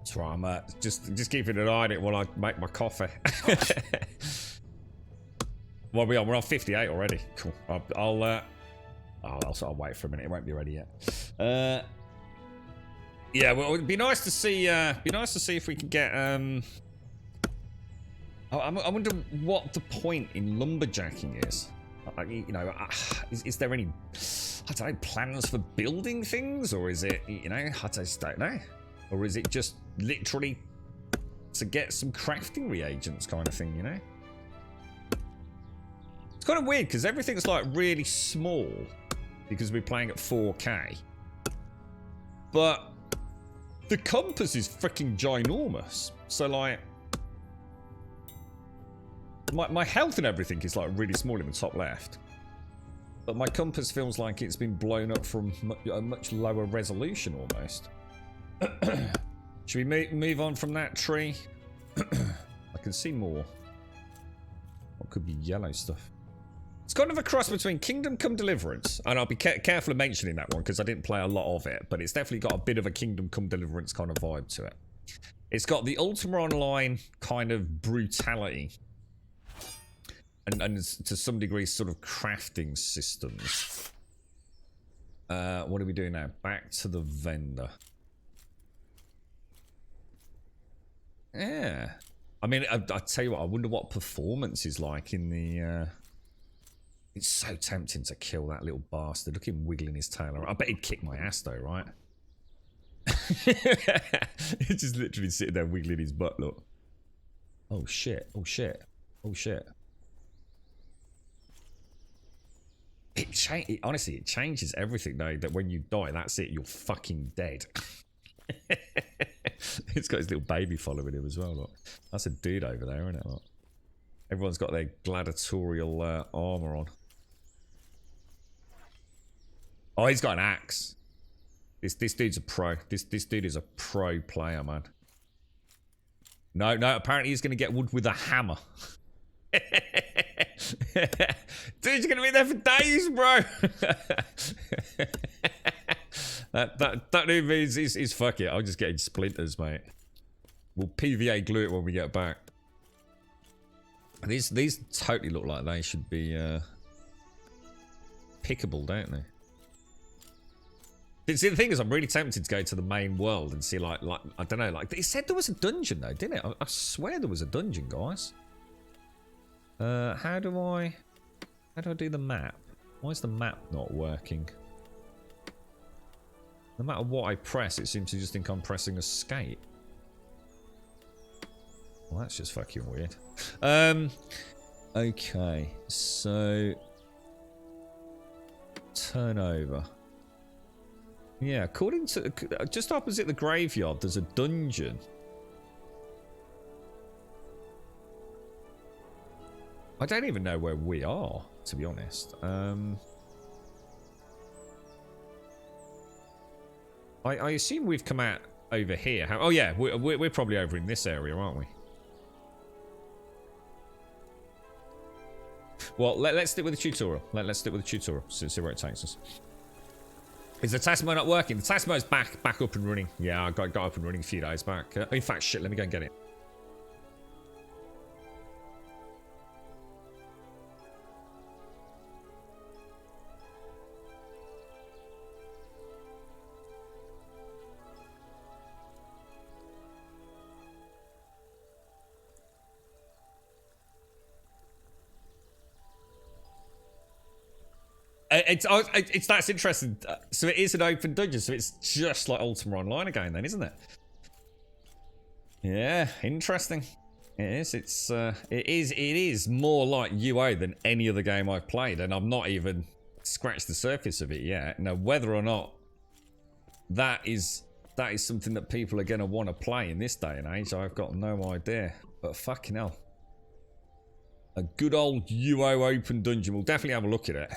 That's right, I'm just keeping an eye on it while I make my coffee. Well, we're on 58 already. Cool. I'll sort of wait for a minute. It won't be ready yet. Yeah, well, it'd be nice to see. If we could get. I wonder what the point in lumberjacking is. You know, is there any? I don't know, plans for building things, or is it? You know, I just don't know. Or is it just literally to get some crafting reagents kind of thing, you know? It's kind of weird because everything's like really small because we're playing at 4K. But the compass is freaking ginormous. So like my health and everything is like really small in the top left. But my compass feels like it's been blown up from a much lower resolution almost. Should we move on from that tree? I can see more. What could be yellow stuff? It's kind of a cross between Kingdom Come Deliverance, and I'll be careful of mentioning that one because I didn't play a lot of it, but it's definitely got a bit of a Kingdom Come Deliverance kind of vibe to it. It's got the Ultima Online kind of brutality, and to some degree sort of crafting systems. What are we doing now? Back to the vendor. Yeah, I mean, I tell you what, I wonder what performance is like in the. It's so tempting to kill that little bastard. Look at him wiggling his tail around. I bet he'd kick my ass though, right? He's just literally sitting there wiggling his butt. Look. Oh shit! Oh shit! Oh shit! Honestly, it changes everything though. That when you die, that's it. You're fucking dead. It's got his little baby following him as well. Look. That's a dude over there, isn't it? Look. Everyone's got their gladiatorial armor on. Oh, he's got an axe. This dude's a pro. This dude is a pro player, man. No, apparently he's going to get wood with a hammer. Dude, you're going to be there for days, bro. that dude means he's fuck it. I'm just getting splinters, mate. We'll PVA glue it when we get back. These totally look like they should be pickable, don't they? See, the thing is, I'm really tempted to go to the main world and see, like I don't know, like, it said there was a dungeon, though, didn't it? I swear there was a dungeon, guys. How do I do the map? Why is the map not working? No matter what I press, it seems to just think I'm pressing escape. Well, that's just fucking weird. Okay, so turnover. Yeah, according to just opposite the graveyard, there's a dungeon. I don't even know where we are, to be honest. I assume we've come out over here. Oh yeah, we're probably over in this area, aren't we? Well, let's stick with the tutorial. Let's stick with the tutorial. See where it takes us. Is the task mode not working? The task mode's back up and running. Yeah, I got up and running a few days back. In fact, shit, let me go and get it. That's interesting. So it is an open dungeon, so it's just like Ultima Online again then, isn't it? Yeah, interesting. It is. It is more like UO than any other game I've played, and I've not even scratched the surface of it yet. Now, whether or not that is something that people are going to want to play in this day and age, I've got no idea. But fucking hell. A good old UO open dungeon. We'll definitely have a look at it.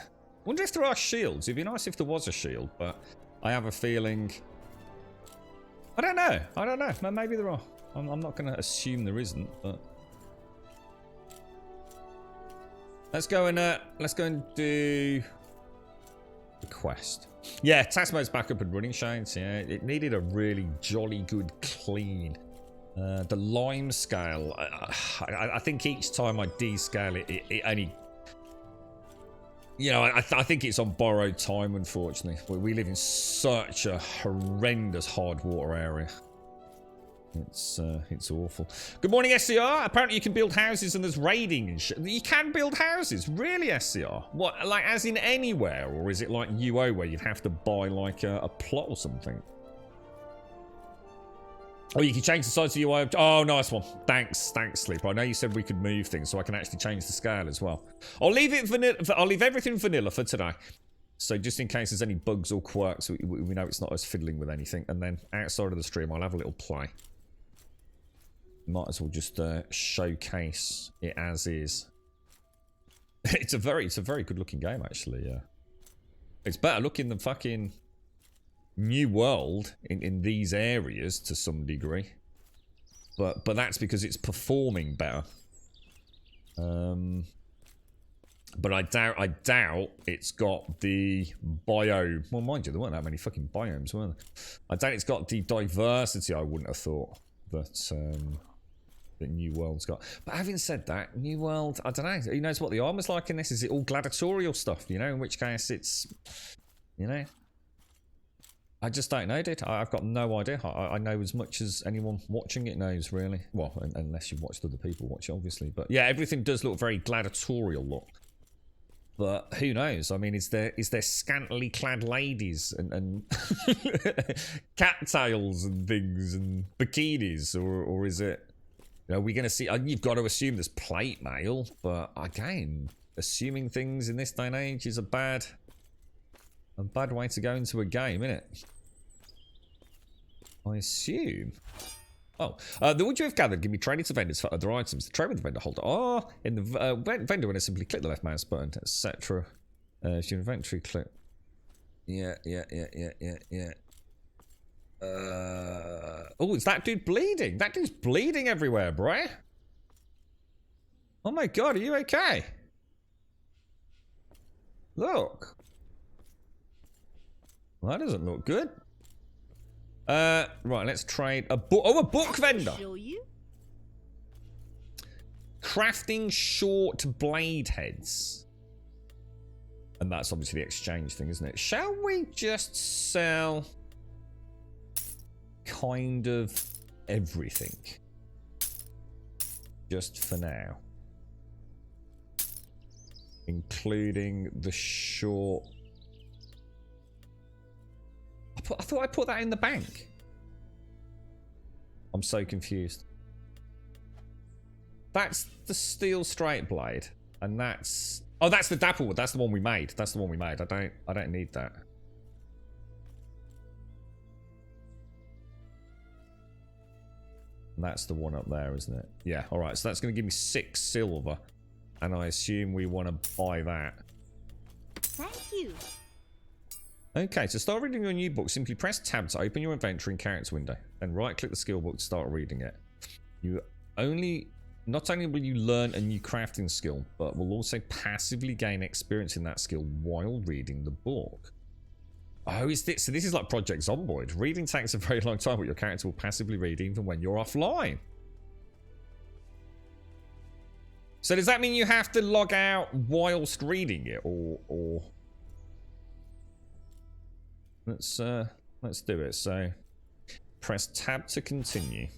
Wonder if there are shields. It'd be nice if there was a shield, but I have a feeling... I don't know. Maybe there are. I'm not going to assume there isn't, but... Let's go and do... the quest. Yeah, task mode's back up and running, Shane. Yeah, it needed a really jolly good clean. The lime scale, I think each time I descale it, it only... You know, I think it's on borrowed time, unfortunately. We live in such a horrendous hard water area. It's awful. Good morning, SCR. Apparently you can build houses and there's raiding and shit. You can build houses? Really, SCR? What, like as in anywhere? Or is it like UO where you'd have to buy like a plot or something? Oh, you can change the size of your UI. Oh, nice one. Thanks, Sleeper. I know you said we could move things, so I can actually change the scale as well. I'll leave it vanilla. I'll leave everything vanilla for today. So just in case there's any bugs or quirks, we know it's not us fiddling with anything. And then outside of the stream, I'll have a little play. Might as well just showcase it as is. It's a very good looking game, actually. Yeah, it's better looking than fucking New World in these areas to some degree, but that's because it's performing better. But I doubt it's got the bio. Well, mind you, there weren't that many fucking biomes, were there? I doubt it's got the diversity I wouldn't have thought that New World's got. But having said that, New World, I don't know. Who knows what the armor's like in this? Is it all gladiatorial stuff? You know, in which case it's, you know. I just don't know, dude. I've got no idea. I know as much as anyone watching it knows, really. Well, unless you've watched other people watch it, obviously. But yeah, everything does look very gladiatorial look. But who knows? I mean, is there scantily clad ladies and cattails and things and bikinis, or is it? You know, we're going to see. You've got to assume there's plate mail, but again, assuming things in this day and age is a bad way to go into a game, isn't it? I assume. Oh, the wood you have gathered can be traded to vendors for other items. The trade with the vendor holder. Oh, in the vendor window, simply click the left mouse button, etc. If your inventory click. Yeah. Oh, is that dude bleeding? That dude's bleeding everywhere, bro. Oh my god, are you okay? Look. Well, that doesn't look good. Right, let's trade a book. Oh, a book vendor. Show you? Crafting short blade heads. And that's obviously the exchange thing, isn't it? Shall we just sell kind of everything? Just for now. Including the short... I thought I put that in the bank. I'm so confused. That's the steel straight blade. And that's... Oh, that's the dapple wood. That's the one we made. That's the one we made. I don't need that. And that's the one up there, isn't it? Yeah, alright. So that's going to give me 6 silver. And I assume we want to buy that. Thank you. Okay, to start reading your new book, simply press tab to open your inventory and character window. Then right-click the skill book to start reading it. Not only will you learn a new crafting skill, but will also passively gain experience in that skill while reading the book. Oh, so this is like Project Zomboid. Reading takes a very long time, but your character will passively read even when you're offline. So does that mean you have to log out whilst reading it, or... Let's do it. So press tab to continue.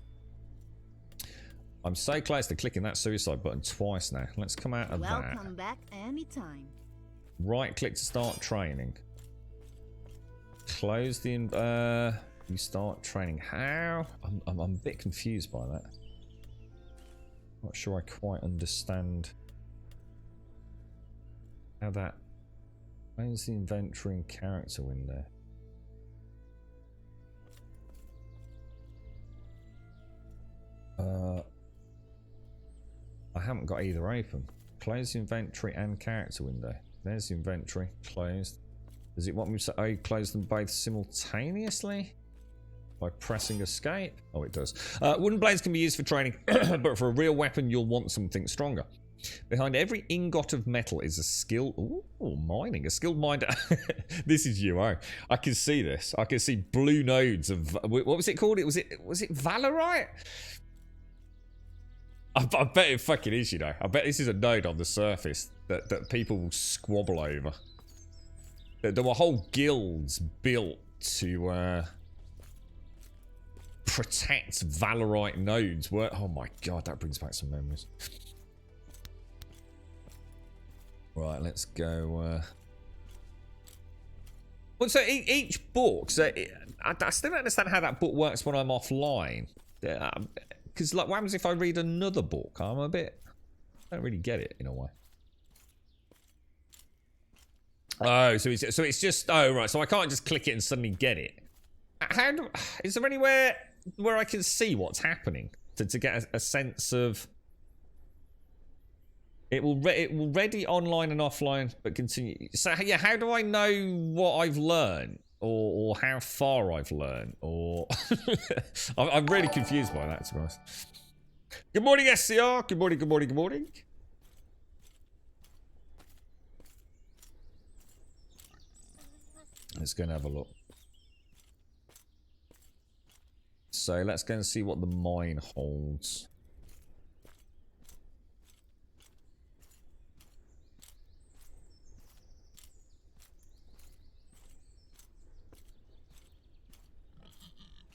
I'm so close to clicking that suicide button twice now. Let's come out of that. Welcome back anytime. Right click to start training. Close the you start training. How? I'm a bit confused by that. Not sure I quite understand how that... Close the inventory and character window. I haven't got either open. Close the inventory and character window. There's the inventory. Closed. Does it want me to close them both simultaneously? By pressing escape? Oh, it does. Wooden blades can be used for training, but for a real weapon, you'll want something stronger. Behind every ingot of metal is a skill... Ooh, mining. A skilled miner. This is you, oh. I can see this. I can see blue nodes of... What was it called? Was it Valorite? I bet it fucking is, you know. I bet this is a node on the surface that people will squabble over. There were whole guilds built to protect Valorite nodes. Oh my god, that brings back some memories. Right, let's go. Well, so each book. So I still don't understand how that book works when I'm offline. Because, like, what happens if I read another book? I don't really get it in a way. Oh, so it's just... Oh, right. So I can't just click it and suddenly get it. Is there anywhere where I can see what's happening to get a sense of... It will ready online and offline, but continue. So, yeah, how do I know what I've learned? Or how far I've learned, or... I'm really confused by that, to be honest. Good morning, SCR. Good morning, good morning, good morning. Let's go and have a look. So, let's go and see what the mine holds.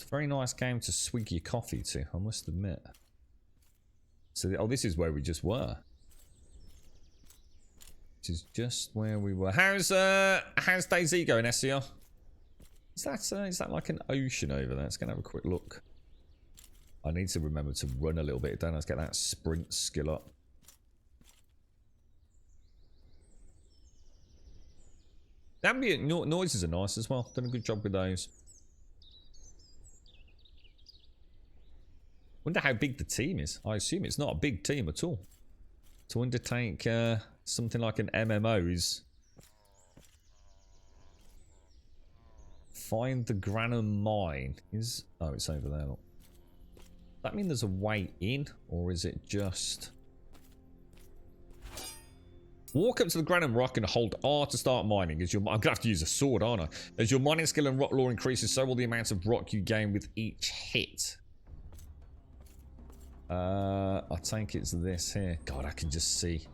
Very nice game to swig your coffee to, I must admit. So, oh, this is where we just were. This is just where we were. How's DayZ going, SCR? Is that like an ocean over there? Let's go and have a quick look. I need to remember to run a little bit, don't I? Let's get that sprint skill up. Ambient noises are nice as well. Done a good job with those. Wonder how big the team is. I assume it's not a big team at all. To undertake something like an MMO is... Find the Granum Mine. Oh, it's over there. Look. Does that mean there's a way in? Or is it just... Walk up to the Granum Rock and hold R to start mining. I'm going to have to use a sword, aren't I? As your mining skill and rock lore increases, so will the amount of rock you gain with each hit. I think it's this here. God, I can just see.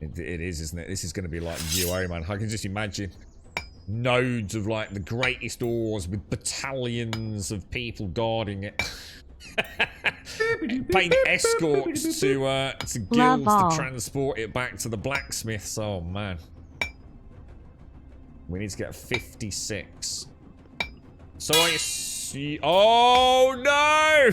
It is, isn't it? This is going to be like UO, man. I can just imagine nodes of like the greatest ores with battalions of people guarding it. Paying escorts to guilds to transport it back to the blacksmiths. Oh man, we need to get 56. So I see. Oh no!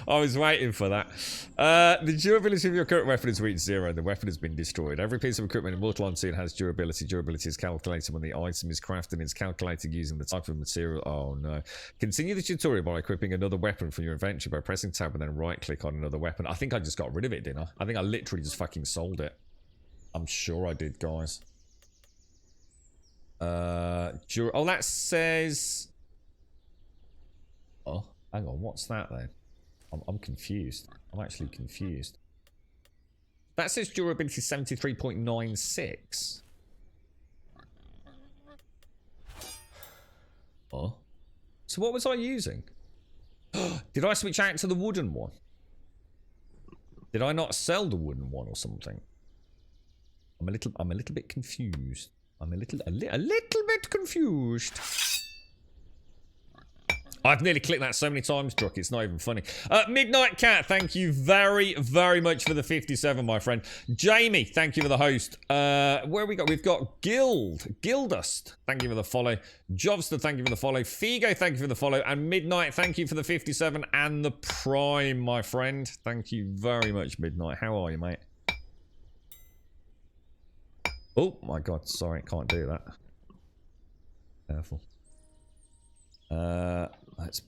I was waiting for that. The durability of your current weapon is reached 0. The weapon has been destroyed. Every piece of equipment in Mortal Unseen has durability. Durability is calculated when the item is crafted and is calculated using the type of material. Oh no. Continue the tutorial by equipping another weapon for your inventory by pressing tab and then right click on another weapon. I think I just got rid of it, didn't I? I think I literally just fucking sold it. I'm sure I did, guys. Oh, that says... Oh, hang on. What's that then? I'm confused. I'm actually confused. That says durability 73.96. Oh. So what was I using? Did I switch out to the wooden one? Did I not sell the wooden one or something? I'm a little bit confused. I'm a little bit confused. I've nearly clicked that so many times, Druck, it's not even funny. Midnight Cat, thank you very, very much for the 57, my friend. Jamie, thank you for the host. Where we got? We've got Gildust, thank you for the follow. Jobster, thank you for the follow. Figo, thank you for the follow. And Midnight, thank you for the 57 and the Prime, my friend. Thank you very much, Midnight. How are you, mate? Oh, my God, sorry, can't do that. Careful. Let's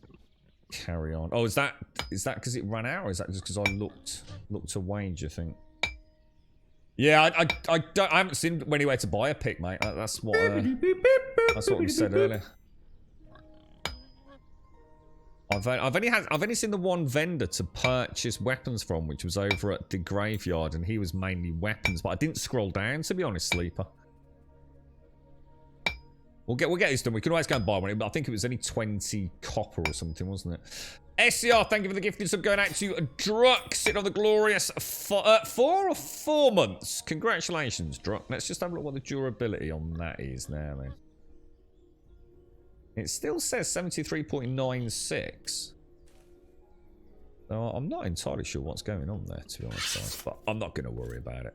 carry on. Oh, is that because it ran out, or is that just because I looked away, do you think? Yeah, I haven't seen anywhere to buy a pick, mate. That's what we said earlier. I've only seen the one vendor to purchase weapons from, which was over at the graveyard, and he was mainly weapons. But I didn't scroll down, to be honest, Sleeper. We'll get this done. We can always go and buy one. But I think it was only 20 copper or something, wasn't it? SCR, thank you for the gifted sub going out to Druck, sitting on the glorious 4 months. Congratulations, Druck. Let's just have a look what the durability on that is now, then. It still says 73.96. So I'm not entirely sure what's going on there, to be honest, guys. But I'm not going to worry about it.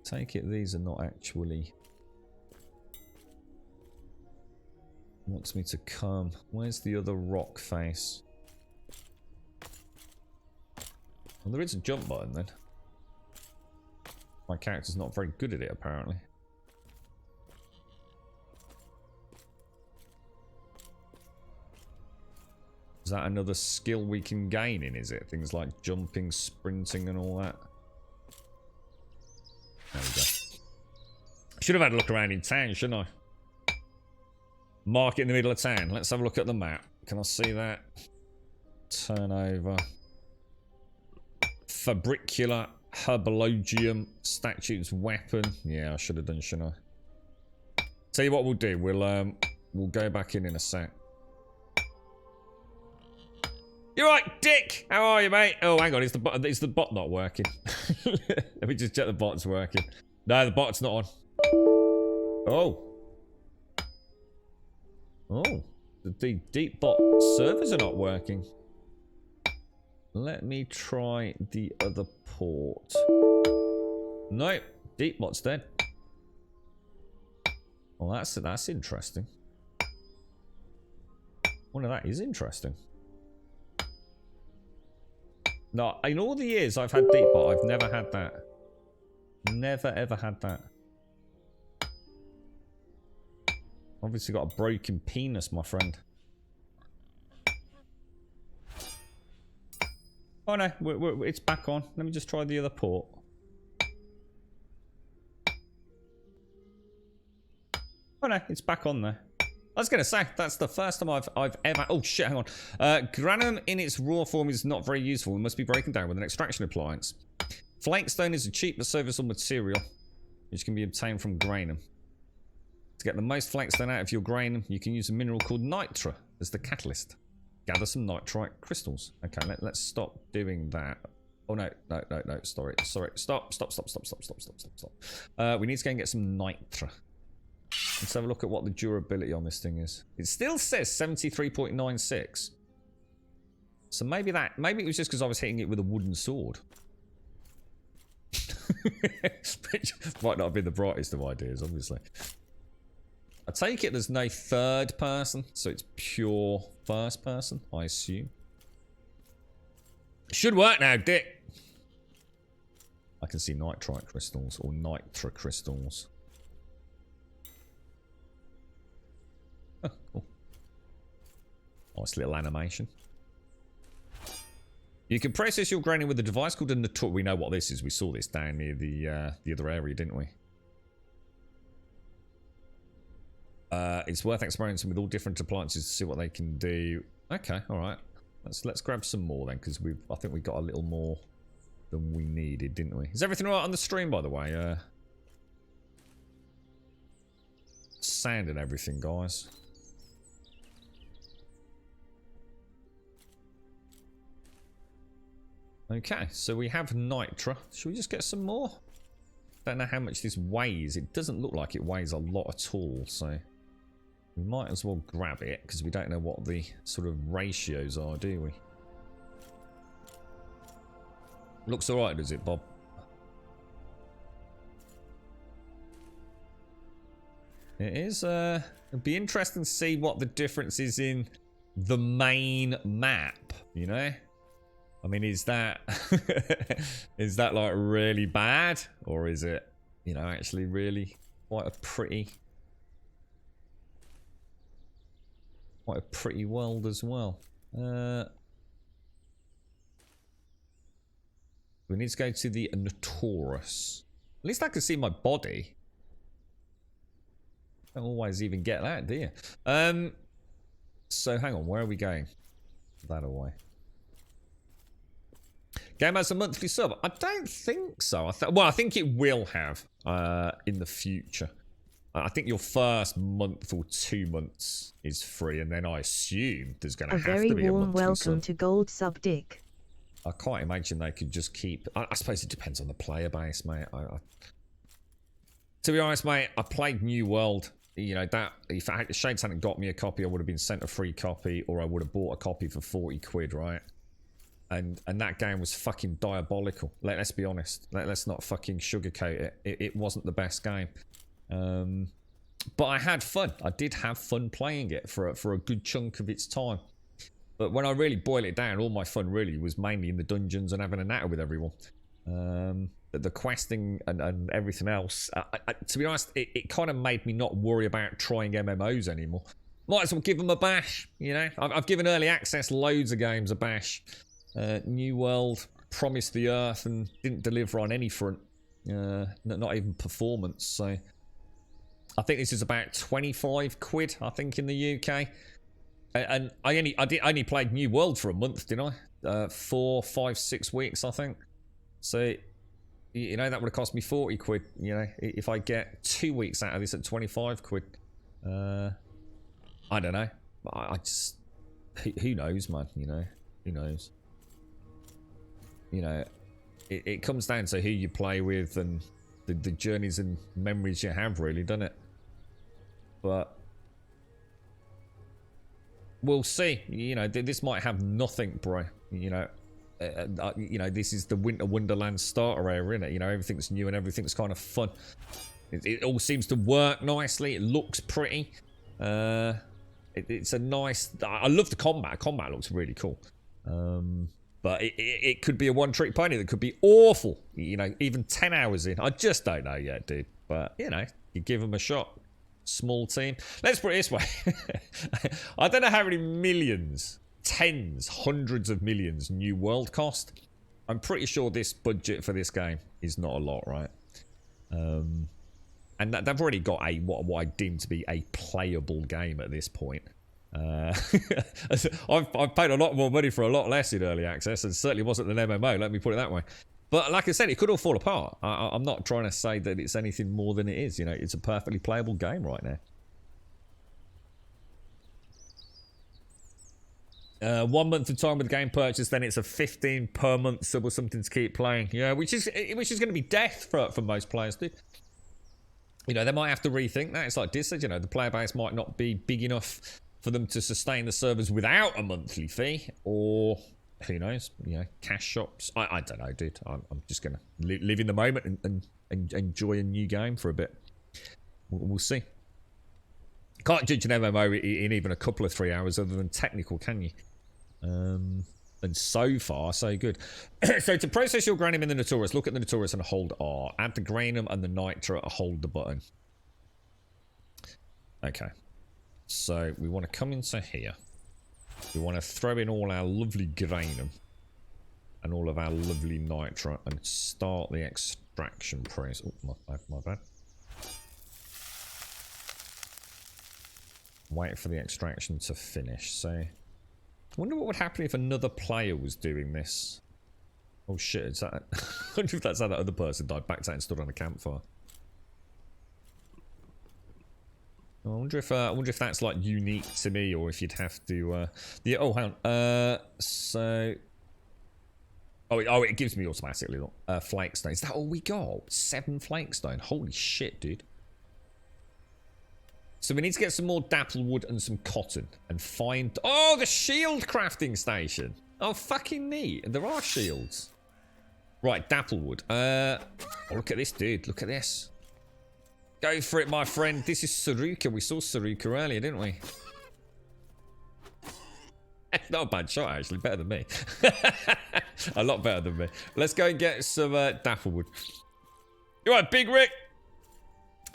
Take it these are not actually... Wants me to come. Where's the other rock face? Well, there is a jump button then. My character's not very good at it, apparently. Is that another skill we can gain in, is it? Things like jumping, sprinting and all that. There we go. Should have had a look around in town, shouldn't I? Market in the middle of town. Let's have a look at the map. Can I see that? Turnover. Fabricular. Herbologium. Statues. Weapon. Yeah, I should have done, shouldn't I? Tell you what we'll do. We'll go back in a sec. You're right, Dick! How are you, mate? Oh, hang on. Is the bot not working? Let me just check the bot's working. No, the bot's not on. Oh. Oh, the deep bot servers are not working. Let me try the other port. Nope, deep bot's dead. Well, that's interesting. Well, that is interesting. No, in all the years I've had deep bot, I've never had that. Never ever had that. Obviously got a broken penis, my friend. Oh no, it's back on. Let me just try the other port. Oh no, it's back on there. I was going to say, that's the first time I've ever... Oh shit, hang on. Granum in its raw form is not very useful. It must be broken down with an extraction appliance. Flakestone is a cheap but serviceable material, which can be obtained from granum. To get the most flakestone out of your grain, you can use a mineral called nitra as the catalyst. Gather some nitrite crystals. Okay, let's stop doing that. Oh, no. Sorry. Stop. We need to go and get some nitra. Let's have a look at what the durability on this thing is. It still says 73.96. So maybe it was just because I was hitting it with a wooden sword. Which might not have been the brightest of ideas, obviously. I take it there's no third person, so it's pure first person, I assume. Should work now, Dick. I can see nitrite crystals or nitra crystals. Oh, cool. Nice little animation. You can process your grain with a device called a Natur. We know what this is. We saw this down near the other area, didn't we? It's worth experimenting with all different appliances to see what they can do. Okay, all right. Let's grab some more then, because I think we got a little more than we needed, didn't we? Is everything all right on the stream, by the way? Sound and everything, guys. Okay, so we have nitra. Should we just get some more? Don't know how much this weighs. It doesn't look like it weighs a lot at all, so we might as well grab it because we don't know what the sort of ratios are, do we? Looks alright, does it, Bob? It is. It'd be interesting to see what the difference is in the main map, you know? I mean, is that is that like really bad, or is it, you know, actually really quite a pretty world as well? We need to go to the Notorious. At least I can see my body. Don't always even get that, do you? So hang on, where are we going? That away. Game has a monthly sub. I don't think so. Well, I think it will have in the future. I think your first month or 2 months is free, and then I assume there's going to have to be a monthly sub. A very warm welcome to Gold Sub Dick. I can't imagine they could just keep... I suppose it depends on the player base, mate. To be honest, mate, I played New World. You know, that if Shades hadn't got me a copy, I would have been sent a free copy, or I would have bought a copy for 40 quid, right? And that game was fucking diabolical. Let's be honest. Let's not fucking sugarcoat it. It wasn't the best game. But I had fun. I did have fun playing it for a good chunk of its time. But when I really boil it down, all my fun really was mainly in the dungeons and having a natter with everyone. The questing and everything else. To be honest, it kind of made me not worry about trying MMOs anymore. Might as well give them a bash, you know. I've given early access loads of games a bash. New World promised the earth and didn't deliver on any front. Not even performance. So I think this is about 25 quid, I think, in the UK. And I only played New World for a month, didn't I? 4, 5, 6 weeks, I think. So, you know, that would have cost me 40 quid. You know, if I get 2 weeks out of this at 25 quid. I don't know. I just... Who knows, man, you know? Who knows? You know, it comes down to who you play with and the journeys and memories you have, really, doesn't it? But we'll see. You know, this might have nothing, bro. You know, this is the Winter Wonderland starter area, isn't it? You know, everything's new and everything's kind of fun. It all seems to work nicely. It looks pretty. It's a nice... I love the combat. Combat looks really cool. But it could be a one-trick pony that could be awful. You know, even 10 hours in. I just don't know yet, dude. But, you know, you give them a shot. Small team. Let's put it this way. I don't know how many millions, tens, hundreds of millions New World cost. I'm pretty sure this budget for this game is not a lot, right? And they've already got what I deem to be a playable game at this point. I've paid a lot more money for a lot less in early access, and certainly wasn't an MMO, let me put it that way. But like I said, it could all fall apart. I'm not trying to say that it's anything more than it is. You know, it's a perfectly playable game right now. 1 month of time with the game purchase, then it's a 15 per month sub or something to keep playing. Yeah, which is going to be death for most players, dude. You know, they might have to rethink that. It's like this, you know, the player base might not be big enough for them to sustain the servers without a monthly fee, or who knows, you know, cash shops. I don't know, dude. I'm just going to live in the moment and enjoy a new game for a bit. We'll see. Can't judge an MMO in even a couple of 3 hours other than technical, can you? And so far, so good. So to process your Granium in the Notorious, look at the Notorious and hold R. Add the Granium and the Nitra, hold the button. Okay. So we want to come into here. We want to throw in all our lovely Granium and all of our lovely Nitra and start the extraction process. Oh, my bad. Wait for the extraction to finish. So, I wonder what would happen if another player was doing this. Oh shit! Is that? I wonder if that's how that other person died. Backed out and stood on a campfire. I wonder if that's like unique to me, or if you'd have to. Yeah. Oh, hang on. So. Oh, it gives me automatically. Flakestone. Is that all we got? 7 flakestone. Holy shit, dude. So we need to get some more dapple wood and some cotton and find... Oh, the shield crafting station. Oh, fucking neat. There are shields. Right, dapple wood. Oh, look at this, dude. Look at this. Go for it, my friend. This is Saruka. We saw Saruka earlier, didn't we? Not a bad shot, actually. Better than me. A lot better than me. Let's go and get some dapple wood. You right, Big Rick?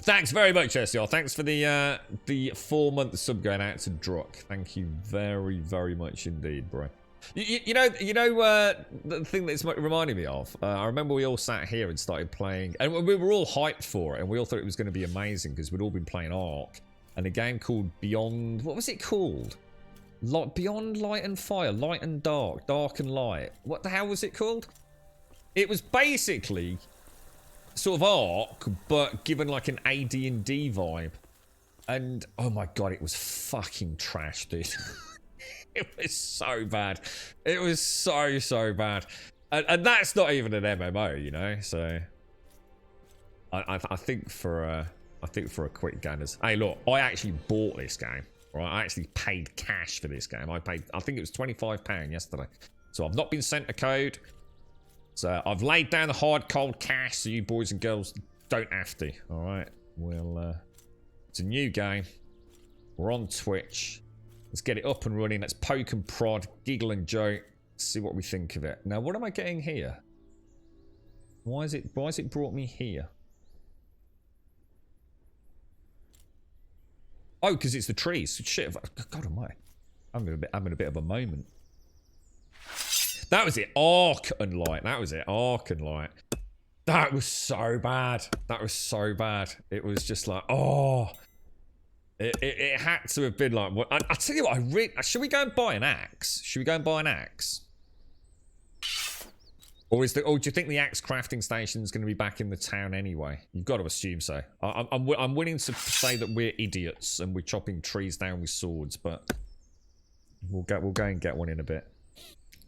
Thanks very much, SCR. Thanks for the 4-month sub going out to Druck. Thank you very, very much indeed, bro. You know the thing that's reminding me of. I remember we all sat here and started playing, and we were all hyped for it, and we all thought it was going to be amazing because we'd all been playing Ark, and a game called Beyond. What was it called? Beyond Light and Fire, Light and Dark, Dark and Light. What the hell was it called? It was basically sort of Ark, but given like an AD&D vibe. And oh my god, it was fucking trash, dude. It was so bad. It was so bad. And that's not even an MMO, you know. So I think for a quick gathers. Hey, look, I actually bought this game. Right, I actually paid cash for this game. I think it was £25 yesterday. So I've not been sent a code. So I've laid down the hard cold cash so you boys and girls don't have to. All right. Well, it's a new game. We're on Twitch. Let's get it up and running. Let's poke and prod, giggle and joke. See what we think of it. Now, what am I getting here? Why is it brought me here? Oh, because it's the trees. Shit. God almighty. I'm having a bit of a moment. That was it. Arc and Light. That was it. Arc and Light. That was so bad. That was so bad. It was just like, oh. It had to have been like, what? I tell you what, should we go and buy an axe? Should we go and buy an axe? Or do you think the axe crafting station is going to be back in the town anyway? You've got to assume so. I'm willing to say that we're idiots and we're chopping trees down with swords, but we'll go and get one in a bit.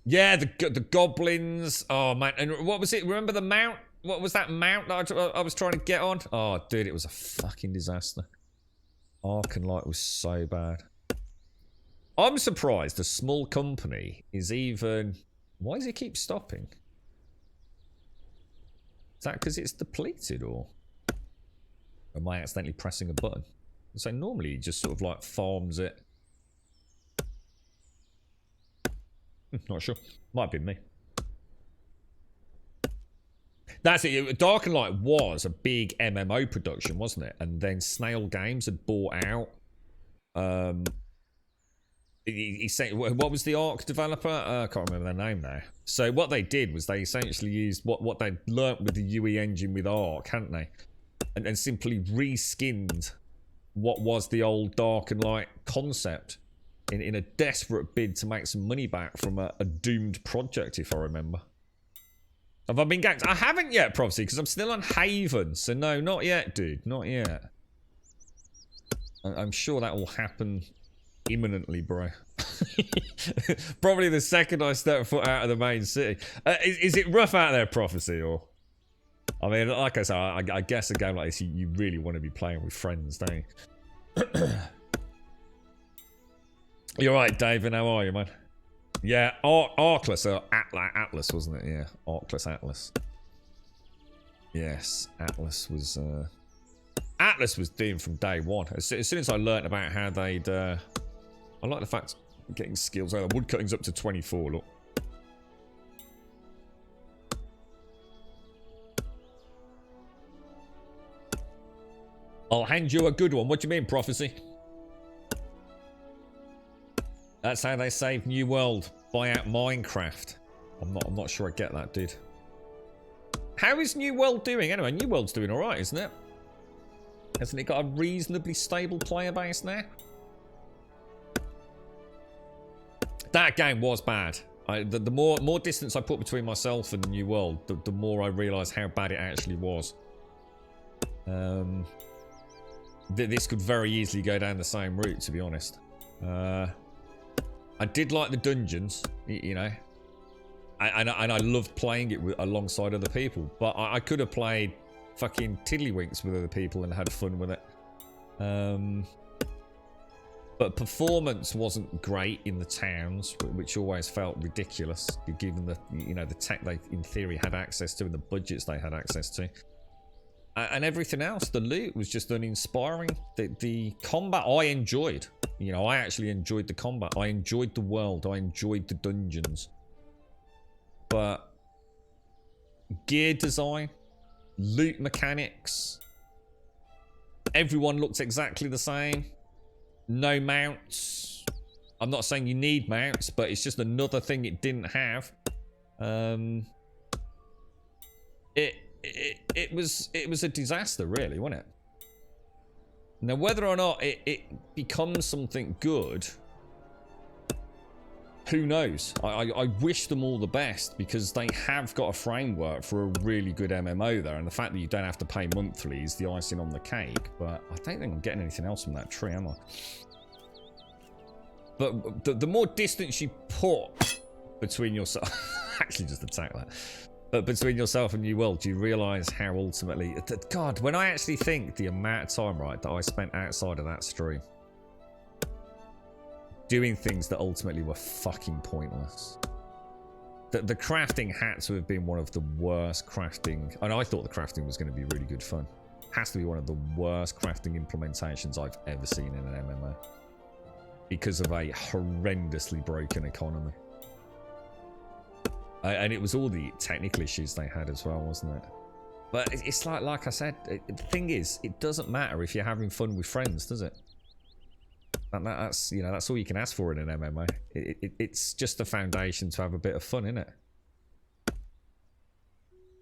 Yeah, the goblins. Oh man, and what was it? Remember the mount? What was that mount that I was trying to get on? Oh, dude, it was a fucking disaster. Arc and Light was so bad. I'm surprised a small company is even... Why does it keep stopping? Is that because it's depleted, or am I accidentally pressing a button? So normally he just sort of like farms it. Not sure. Might be me. That's it. Dark and Light was a big MMO production, wasn't it? And then Snail Games had bought out. He said, what was the Ark developer? I can't remember their name now. So what they did was they essentially used what they'd learnt with the UE engine with Ark, hadn't they? And simply reskinned what was the old Dark and Light concept in a desperate bid to make some money back from a doomed project, if I remember. Have I been ganked? I haven't yet, Prophecy, because I'm still on Haven. So no, not yet, dude. Not yet. I'm sure that will happen imminently, bro. Probably the second I step foot out of the main city. Is it rough out there, Prophecy, or? I mean, like I said, I guess a game like this, you really want to be playing with friends, don't you? You're right, David. How are you, man? Yeah, Arclus, Atlas, wasn't it? Yeah, Arclus Atlas. Yes, Atlas was doomed from day one. As soon as I learnt about how they'd, I like the fact getting skills. Oh, the woodcutting's up to 24. Look. I'll hand you a good one. What do you mean, Prophecy? That's how they save New World. Buy out Minecraft. I'm not sure I get that, dude. How is New World doing? Anyway, New World's doing alright, isn't it? Hasn't it got a reasonably stable player base now? That game was bad. The more distance I put between myself and New World, the more I realised how bad it actually was. This could very easily go down the same route, to be honest. I did like the dungeons, you know, and I loved playing it alongside other people. But I could have played fucking Tiddlywinks with other people and had fun with it. But performance wasn't great in the towns, which always felt ridiculous, given the the tech they in theory had access to and the budgets they had access to. And everything else, the loot was just uninspiring. The combat I enjoyed. You know, I actually enjoyed the combat. I enjoyed the world. I enjoyed the dungeons. But gear design, loot mechanics, everyone looks exactly the same. No mounts. I'm not saying you need mounts, but it's just another thing it didn't have. It was a disaster, really, wasn't it? Now, whether or not it becomes something good, who knows? I wish them all the best, because they have got a framework for a really good MMO there, and the fact that you don't have to pay monthly is the icing on the cake. But I don't think I'm getting anything else from that tree, am I? But the more distance you put between yourself, actually just attack that. But between yourself and New World, do you realise how ultimately... God, when I actually think the amount of time, right, that I spent outside of that stream doing things that ultimately were fucking pointless. The crafting had to have been one of the worst crafting... And I thought the crafting was going to be really good fun. Has to be one of the worst crafting implementations I've ever seen in an MMO. Because of a horrendously broken economy. And it was all the technical issues they had as well, wasn't it? But it's like I said, the thing is, it doesn't matter if you're having fun with friends, does it? That's that's all you can ask for in an MMO. It's just a foundation to have a bit of fun, innit?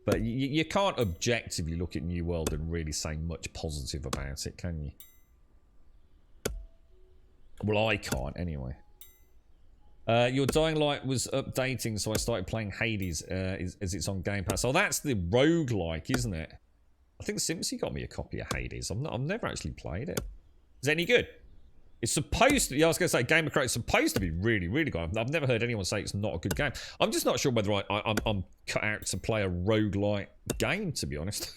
But you can't objectively look at New World and really say much positive about it, can you? Well, I can't, anyway. Your Dying Light was updating, so I started playing Hades as it's on Game Pass. Oh, that's the roguelike, isn't it? I think Simpsy got me a copy of Hades. I've never actually played it. Is it any good? It's supposed to... Yeah, I was going to say, Game of Crow is supposed to be really, really good. I've never heard anyone say it's not a good game. I'm just not sure whether I'm cut out to play a roguelike game, to be honest.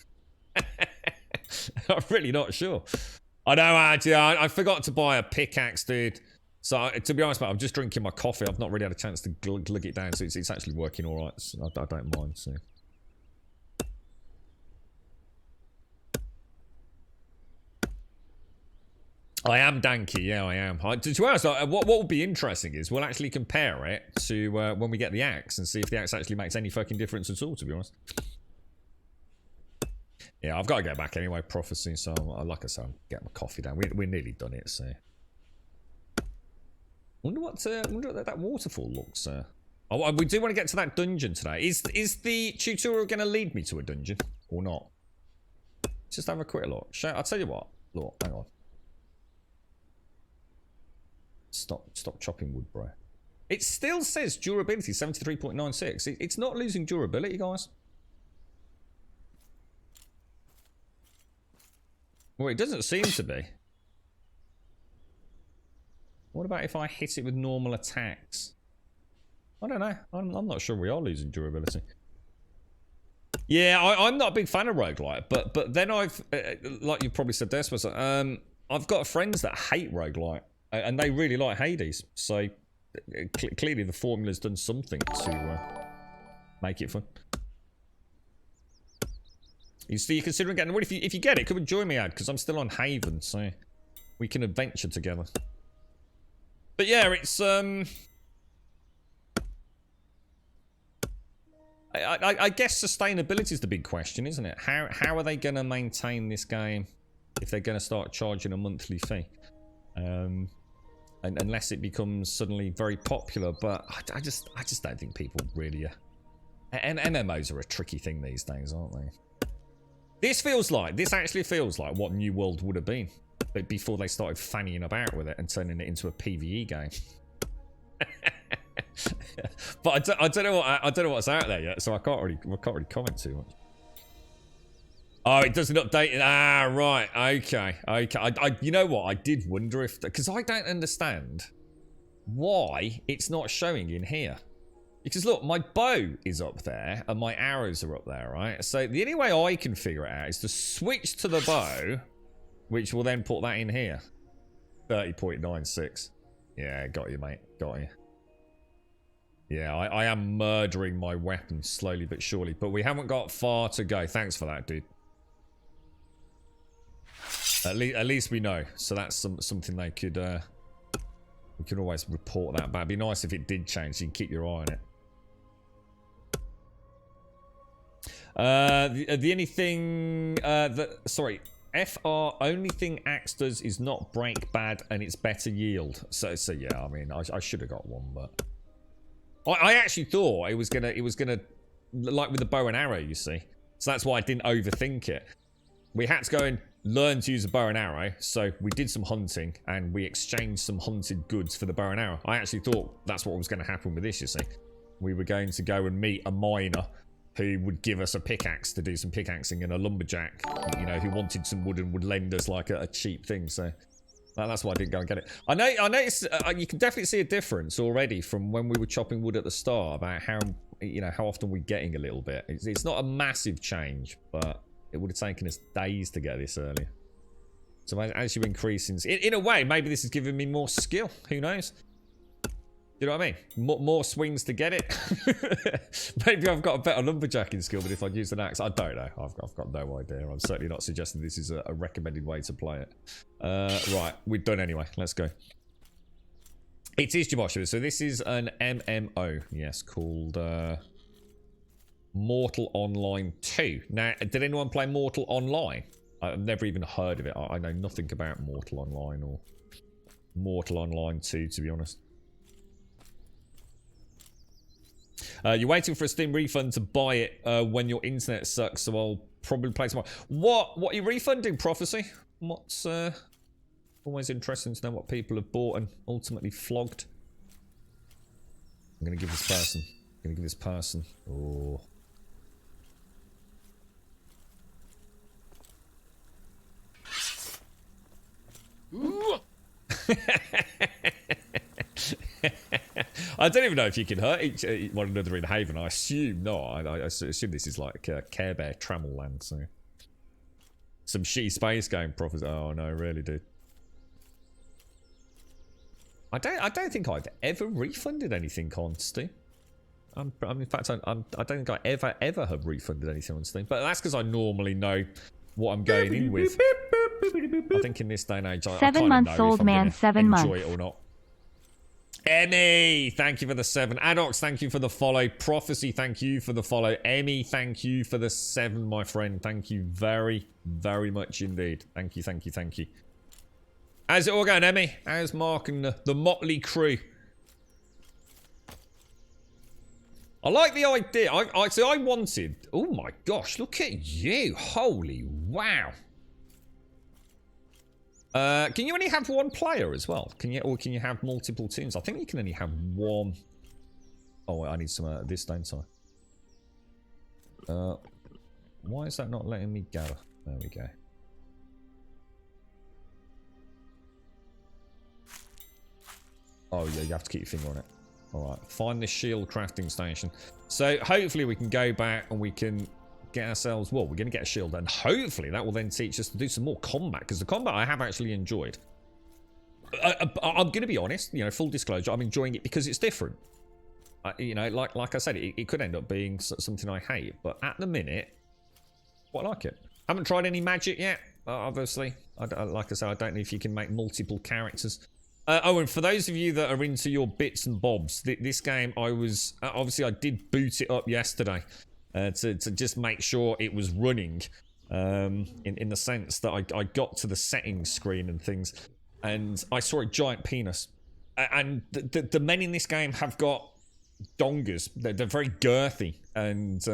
I'm really not sure. I know, actually, I forgot to buy a pickaxe, dude. So, to be honest, mate, I'm just drinking my coffee. I've not really had a chance to glug it down, so it's actually working all right. So I don't mind. So. I am danky, yeah, I am. To be honest, what would be interesting is we'll actually compare it to when we get the axe and see if the axe actually makes any fucking difference at all, to be honest. Yeah, I've got to go back anyway, Prophecy, so like I said, I'm getting my coffee down. We're nearly done it, so... wonder what that waterfall looks. Oh, we do want to get to that dungeon today. Is the tutorial going to lead me to a dungeon or not? Just have a quick look. I'll tell you what. Look, hang on. Stop chopping wood, bro. It still says durability 73.96. It's not losing durability, guys. Well, it doesn't seem to be. What about if I hit it with normal attacks? I don't know. I'm not sure we are losing durability. Yeah, I'm not a big fan of roguelite, but then I've, like you probably said, Desmos, I've got friends that hate roguelite, and they really like Hades. So clearly the formula's done something to make it fun. So you're considering getting... Well, if you get it, come and join me, Ad, because I'm still on Haven, so we can adventure together. But yeah, it's... I guess sustainability is the big question, isn't it? How are they going to maintain this game if they're going to start charging a monthly fee? And unless it becomes suddenly very popular, but I just don't think people really... And MMOs are a tricky thing these days, aren't they? This actually feels like what New World would have been, but before they started fannying about with it and turning it into a PvE game. But I don't know what's out there yet, so I can't really comment too much. Oh, it doesn't update it. Ah, right. Okay. You know what? I did wonder if, because I don't understand why it's not showing in here. Because look, my bow is up there and my arrows are up there, right? So the only way I can figure it out is to switch to the bow, which will then put that in here. 30.96. Yeah, got you, mate. Got you. Yeah, I am murdering my weapon slowly but surely, but we haven't got far to go. Thanks for that, dude. At least we know. So that's something they could... we could always report that back. It'd be nice if it did change, so you can keep your eye on it. The only thing sorry, FR, only thing Axe does is not break bad and it's better yield. So yeah, I mean, I should have got one, but I actually thought it was gonna like with the bow and arrow, you see. So that's why I didn't overthink it. We had to go and learn to use a bow and arrow, so we did some hunting and we exchanged some hunted goods for the bow and arrow. I actually thought that's what was going to happen with this, you see. We were going to go and meet a miner who would give us a pickaxe to do some pickaxing, and a lumberjack, you know, who wanted some wood and would lend us like a cheap thing. So that's why I didn't go and get it. I noticed you can definitely see a difference already from when we were chopping wood at the start about how, you know, how often we're getting a little bit. It's not a massive change, but it would have taken us days to get this earlier. So as you increase in a way, maybe this is giving me more skill. Who knows? You know what I mean? More swings to get it. Maybe I've got a better lumberjacking skill than if I'd used an axe. I don't know. I've got no idea. I'm certainly not suggesting this is a recommended way to play it. Right, we're done anyway. Let's go. It is Jabosha. So this is an MMO, yes, called Mortal Online 2. Now, did anyone play Mortal Online? I've never even heard of it. I know nothing about Mortal Online or Mortal Online 2, to be honest. You're waiting for a Steam refund to buy it when your internet sucks, so I'll probably play tomorrow. What are you refunding, Prophecy? What's always interesting to know what people have bought and ultimately flogged. I'm gonna give this person. Oh. I don't even know if you can hurt one another in Haven. I assume not. I assume this is like Care Bear Trammel Land. So some shitty space game profits. Oh no, really, dude. I don't think I've ever refunded anything on Steam. In fact, I don't think I ever have refunded anything on Steam. But that's because I normally know what I'm going in with. I think in this day and age, I kind of know if I'm going to enjoy it or not. Emmy, thank you for the 7. Adox, thank you for the follow. Prophecy, thank you for the follow. Emmy, thank you for the 7, my friend. Thank you very, very much indeed. Thank you, thank you, thank you. How's it all going, Emmy? How's Mark and the motley crew? I like the idea. I wanted... Oh my gosh, look at you. Holy wow. Can you only have one player as well? Can you have multiple teams? I think you can only have one. Oh, wait, I need some of this, don't I? Why is that not letting me gather? There we go. Oh, yeah, you have to keep your finger on it. All right, find the shield crafting station. So hopefully we can go back and we can get ourselves... Well, we're going to get a shield, and hopefully that will then teach us to do some more combat, because the combat I have actually enjoyed. I'm going to be honest, you know, full disclosure, I'm enjoying it because it's different. You know, like I said, it could end up being something I hate, but at the minute, I like it. Haven't tried any magic yet, obviously. Like I said, I don't know if you can make multiple characters. Oh, and for those of you that are into your bits and bobs, this game, I was... obviously, I did boot it up yesterday to just make sure it was running, in the sense that I got to the settings screen and things, and I saw a giant penis. And the men in this game have got dongers. They're very girthy, and...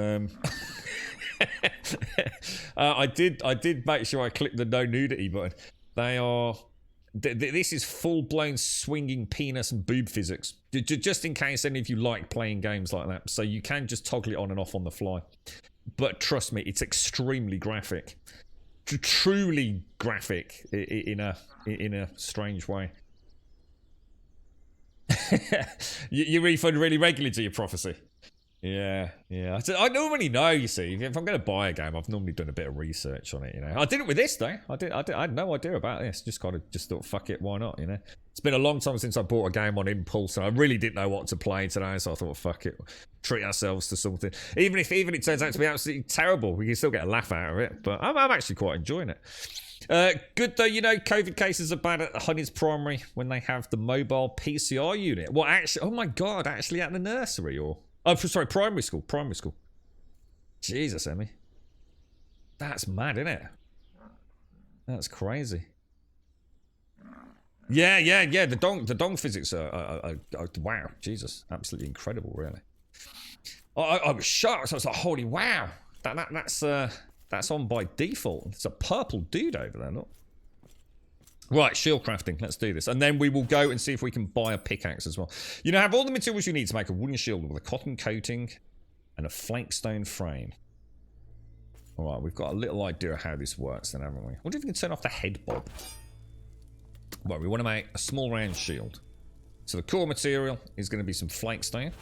I did make sure I clicked the no nudity button. They are... This is full-blown swinging penis and boob physics. Just in case any of you like playing games like that. So you can just toggle it on and off on the fly. But trust me, it's extremely graphic. Truly graphic in a strange way. You refund really regularly to your prophecy. Yeah. I normally know, you see, if I'm going to buy a game, I've normally done a bit of research on it, you know. I did it with this, though. I had no idea about this. Just thought, fuck it, why not, you know. It's been a long time since I bought a game on impulse, and I really didn't know what to play today, so I thought, fuck it, treat ourselves to something. Even if it turns out to be absolutely terrible, we can still get a laugh out of it, but I'm actually quite enjoying it. Good though, you know, COVID cases are bad at Honey's Primary when they have the mobile PCR unit. Well, actually, oh my god, actually at the nursery, or... Oh, sorry, primary school. Jesus, Emmy. That's mad, isn't it? That's crazy. Yeah. The dong physics are wow, Jesus, absolutely incredible, really. I was shocked. I was like, holy wow, that's on by default. It's a purple dude over there, look. Right, shield crafting. Let's do this. And then we will go and see if we can buy a pickaxe as well. You know, have all the materials you need to make a wooden shield with a cotton coating and a flakestone frame. All right, we've got a little idea of how this works then, haven't we? I wonder if we can turn off the head bob. Well, we want to make a small round shield. So the core material is going to be some flakestone.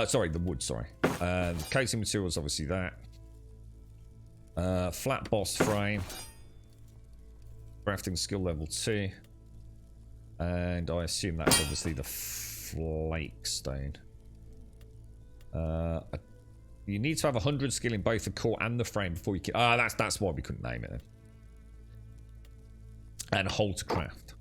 Sorry, the wood, sorry. The coating material is obviously that. Flat boss frame. Crafting skill level 2. And I assume that's obviously the flake stone. You need to have 100 skill in both the core and the frame before you can... that's why we couldn't name it then. And hold to craft.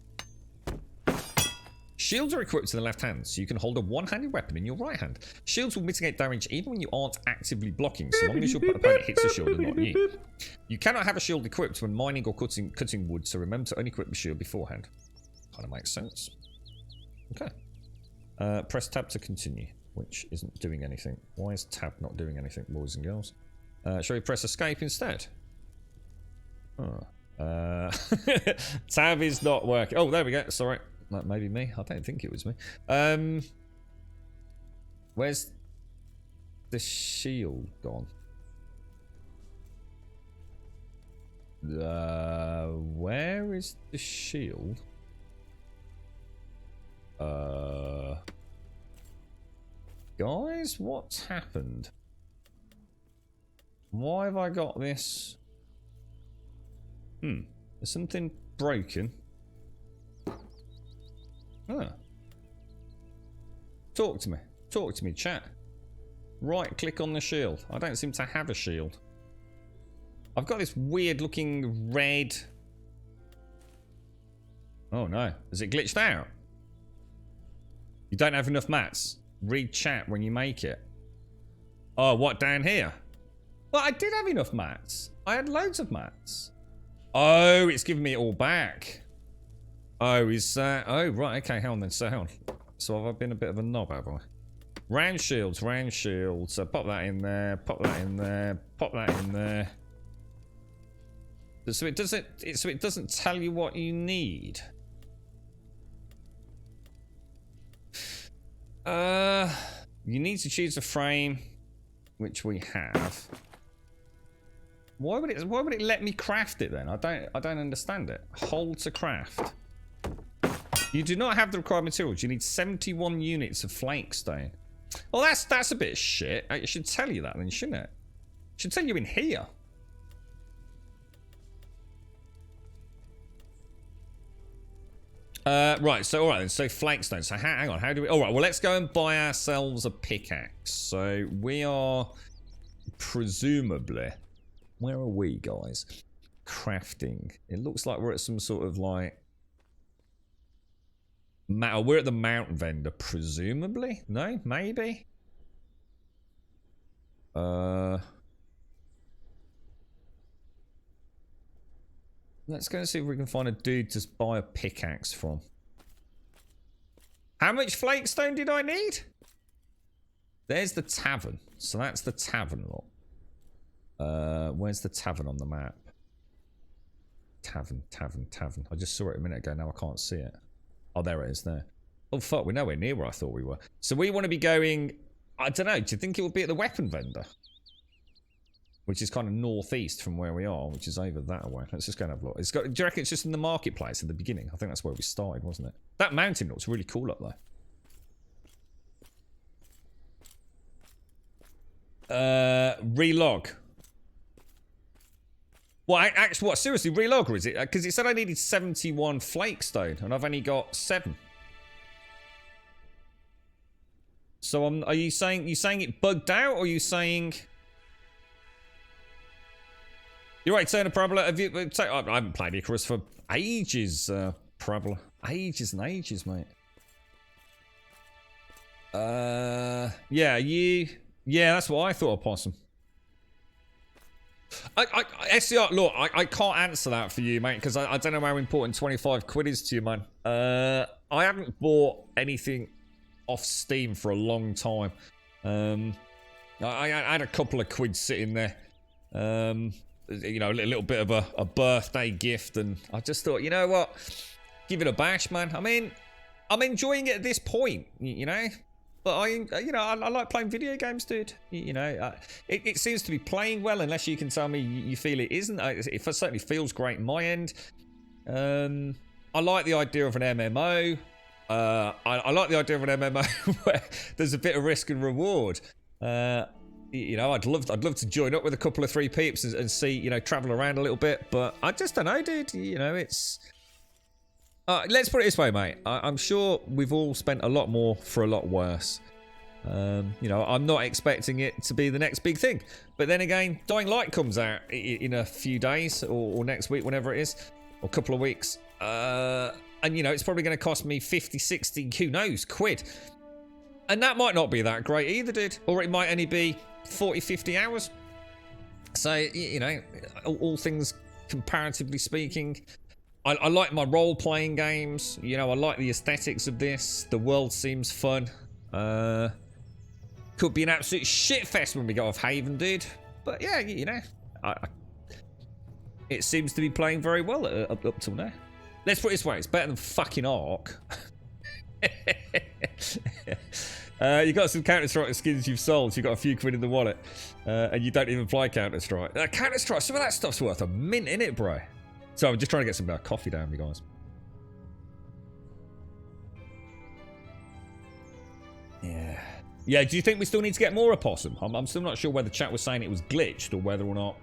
Shields are equipped to the left hand, so you can hold a one-handed weapon in your right hand. Shields will mitigate damage even when you aren't actively blocking, so long as your opponent hits the shield and not you. You cannot have a shield equipped when mining or cutting wood, so remember to only equip the shield beforehand. Kind of makes sense. Okay. Press tab to continue, which isn't doing anything. Why is tab not doing anything, boys and girls? Shall we press escape instead? Tab is not working. Oh, there we go. Sorry. Maybe me. I don't think it was me. Where's the shield gone? Where is the shield? Guys, what's happened? Why have I got this? There's something broken. Talk to me, chat. Right click on the shield. I don't seem to have a shield. I've got this weird looking red... Oh no, has it glitched out? You don't have enough mats. Read chat when you make it. Oh, what, down here? Well, I did have enough mats. I had loads of mats. Oh, it's giving me it all back. Oh, is that... Oh, right, okay, hang on then. So, hang on. So, have I been a bit of a knob, have I? Round shields, round shields. So, pop that in there, pop that in there, pop that in there. So, it doesn't tell you what you need. You need to choose a frame, which we have. Why would it let me craft it then? I don't understand it. Hold to craft. You do not have the required materials. You need 71 units of flakestone. Well, that's a bit of shit. I should tell you that then, shouldn't it? Should tell you in here. Right, so alright then, so flakestone. So hang on, how do we... Alright, well let's go and buy ourselves a pickaxe. So we are presumably... Where are we, guys? Crafting. It looks like we're at some sort of like... We're at the mountain vendor, presumably? No? Maybe? Let's go and see if we can find a dude to buy a pickaxe from. How much flakestone did I need? There's the tavern. So that's the tavern lot. Where's the tavern on the map? Tavern. I just saw it a minute ago. Now I can't see it. Oh, there it is there. Oh, fuck. We're nowhere near where I thought we were. So we want to be going... I don't know. Do you think it would be at the weapon vendor? Which is kind of northeast from where we are, which is over that way. Let's just go and have a look. Do you reckon it's just in the marketplace at the beginning? I think that's where we started, wasn't it? That mountain looks really cool up there. Relog. Well, actually, what? Seriously, relog, or is it? Because it said I needed 71 flakestone, and I've only got 7. So are you saying it bugged out, or are you saying... You're right, Turner Parabola. I haven't played Icarus for ages, Parabola. Ages and ages, mate. Yeah, that's what I thought of Possum. SCR, look, I can't answer that for you, mate, because I don't know how important 25 quid is to you, man. I haven't bought anything off Steam for a long time. I had a couple of quid sitting there. You know, a little bit of a birthday gift, and I just thought, you know what, give it a bash, man. I mean, I'm enjoying it at this point, you know, but I like playing video games, dude. You know, it seems to be playing well, unless you can tell me you feel it isn't. It certainly feels great on my end. I like the idea of an MMO. I like the idea of an MMO where there's a bit of risk and reward. You know, I'd love to join up with a couple of 3 peeps and see, you know, travel around a little bit, but I just don't know, dude. You know, it's... let's put it this way, mate. I'm sure we've all spent a lot more for a lot worse. You know, I'm not expecting it to be the next big thing. But then again, Dying Light comes out in a few days, or next week, whenever it is, or a couple of weeks. And, you know, it's probably going to cost me 50, 60, who knows, quid. And that might not be that great either, dude. Or it might only be 40, 50 hours. So, you know, all things comparatively speaking, I like my role-playing games. You know, I like the aesthetics of this. The world seems fun. Could be an absolute shitfest when we go off Haven, dude. But yeah, you know, it seems to be playing very well up till now. Let's put it this way, it's better than fucking Ark. You got some Counter-Strike skins you've sold, so you got a few quid in the wallet, and you don't even play Counter-Strike. Counter-Strike, some of that stuff's worth a mint, innit, bro? So I'm just trying to get some coffee down, you guys. Yeah, do you think we still need to get more opossum? I'm still not sure whether chat was saying it was glitched or whether or not...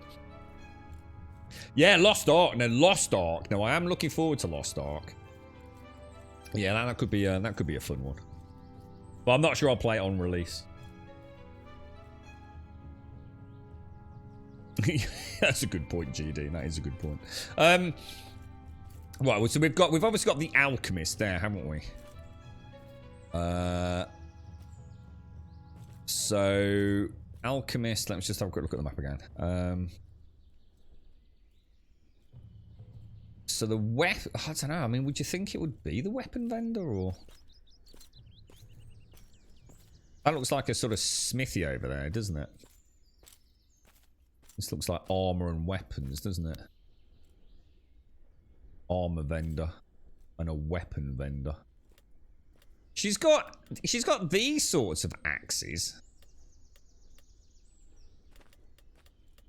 Yeah, Lost Ark. No, Lost Ark. No, I am looking forward to Lost Ark. Yeah, that could be a fun one. But I'm not sure I'll play it on release. That's a good point, GD. That is a good point. Right, so we've obviously got the Alchemist there, haven't we? So Alchemist. Let's just have a quick look at the map again. So the weapon, I don't know. I mean, would you think it would be the weapon vendor, or that looks like a sort of smithy over there, doesn't it? This looks like armor and weapons, doesn't it? Armor vendor and a weapon vendor. She's got these sorts of axes.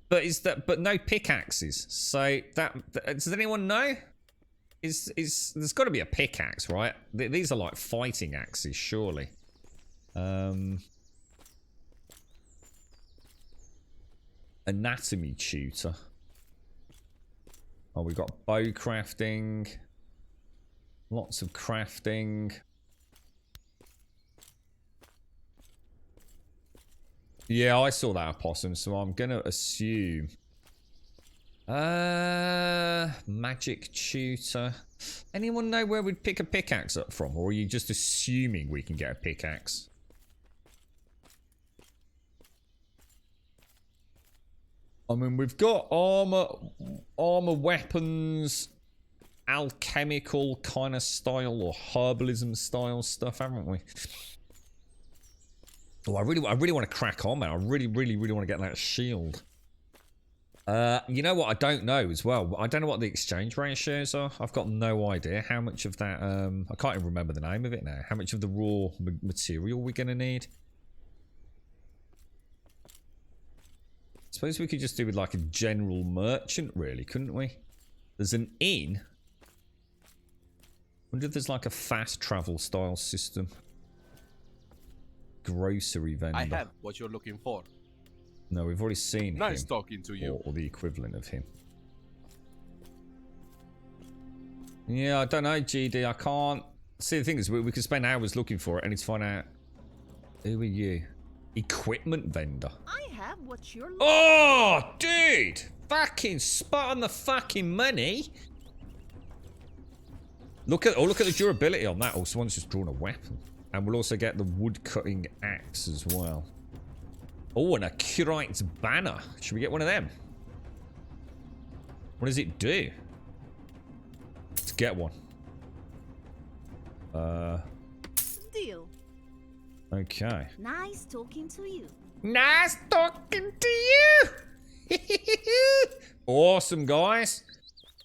But no pickaxes. So that does anyone know? there's got to be a pickaxe, right? These are like fighting axes, surely. Anatomy tutor. Oh, we've got bow crafting. Lots of crafting. Yeah, I saw that opossum, so I'm gonna assume. Magic tutor. Anyone know where we'd pick a pickaxe up from? Or are you just assuming we can get a pickaxe? I mean, we've got armor, weapons, alchemical kind of style or herbalism style stuff, haven't we? Oh, I really want to crack on, man. I really want to get that shield. You know what? I don't know as well. I don't know what the exchange ratios are. I've got no idea how much of that. I can't even remember the name of it now. How much of the raw material we're gonna need? Suppose we could just do with like a general merchant, really, couldn't we? There's an inn. Wonder if there's like a fast travel style system. Grocery vendor. I have what you're looking for. No, we've already seen him. Nice talking to you. Or the equivalent of him. Yeah, I don't know, GD. I can't. See, the thing is, we could spend hours looking for it and it's find out. Who are you? Equipment vendor. I have what you're looking Oh, dude! Fucking spot on the fucking money. Look at the durability on that. Oh, someone's just drawn a weapon. And we'll also get the wood cutting axe as well. Oh, and a curate's banner. Should we get one of them? What does it do? Let's get one. Deal. Okay. Nice talking to you. Nice talking to you. Awesome, guys.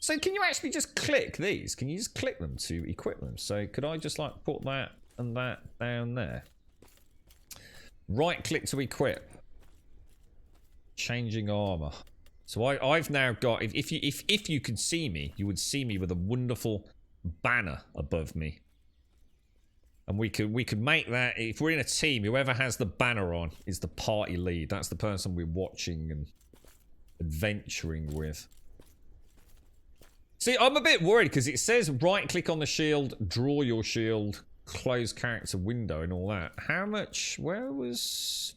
So can you actually just click these? Can you just click them to equip them? So could I just like put that and that down there? Right click to equip. Changing armor. So I've now got, if you could see me, you would see me with a wonderful banner above me. And we could make that, if we're in a team, whoever has the banner on is the party lead. That's the person we're watching and adventuring with. See, I'm a bit worried because it says right click on the shield, draw your shield, close character window and all that. How much, where was...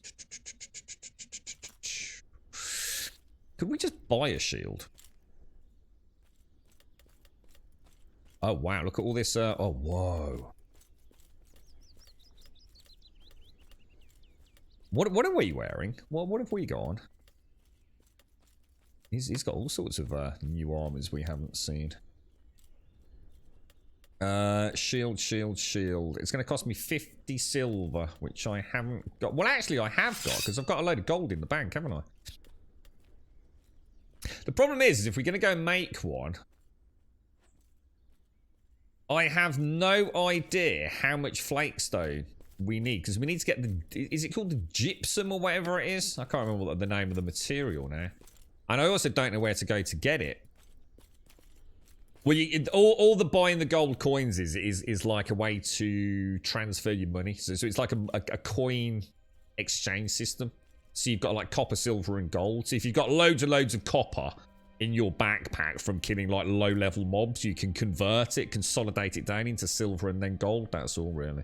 Could we just buy a shield? Oh wow, look at all this, oh whoa. What are we wearing? What have we got on? He's got all sorts of new armors we haven't seen. Shield. It's going to cost me 50 silver, which I haven't got. Well, actually, I have got, because I've got a load of gold in the bank, haven't I? The problem is if we're going to go make one, I have no idea how much flakestone we need, because we need to get the... Is it called the gypsum or whatever it is? I can't remember what the name of the material now. And I also don't know where to go to get it. Well, all the buying the gold coins is like a way to transfer your money. So it's like a coin exchange system. So you've got like copper, silver, and gold. So if you've got loads and loads of copper in your backpack from killing like low-level mobs, you can convert it, consolidate it down into silver and then gold. That's all, really.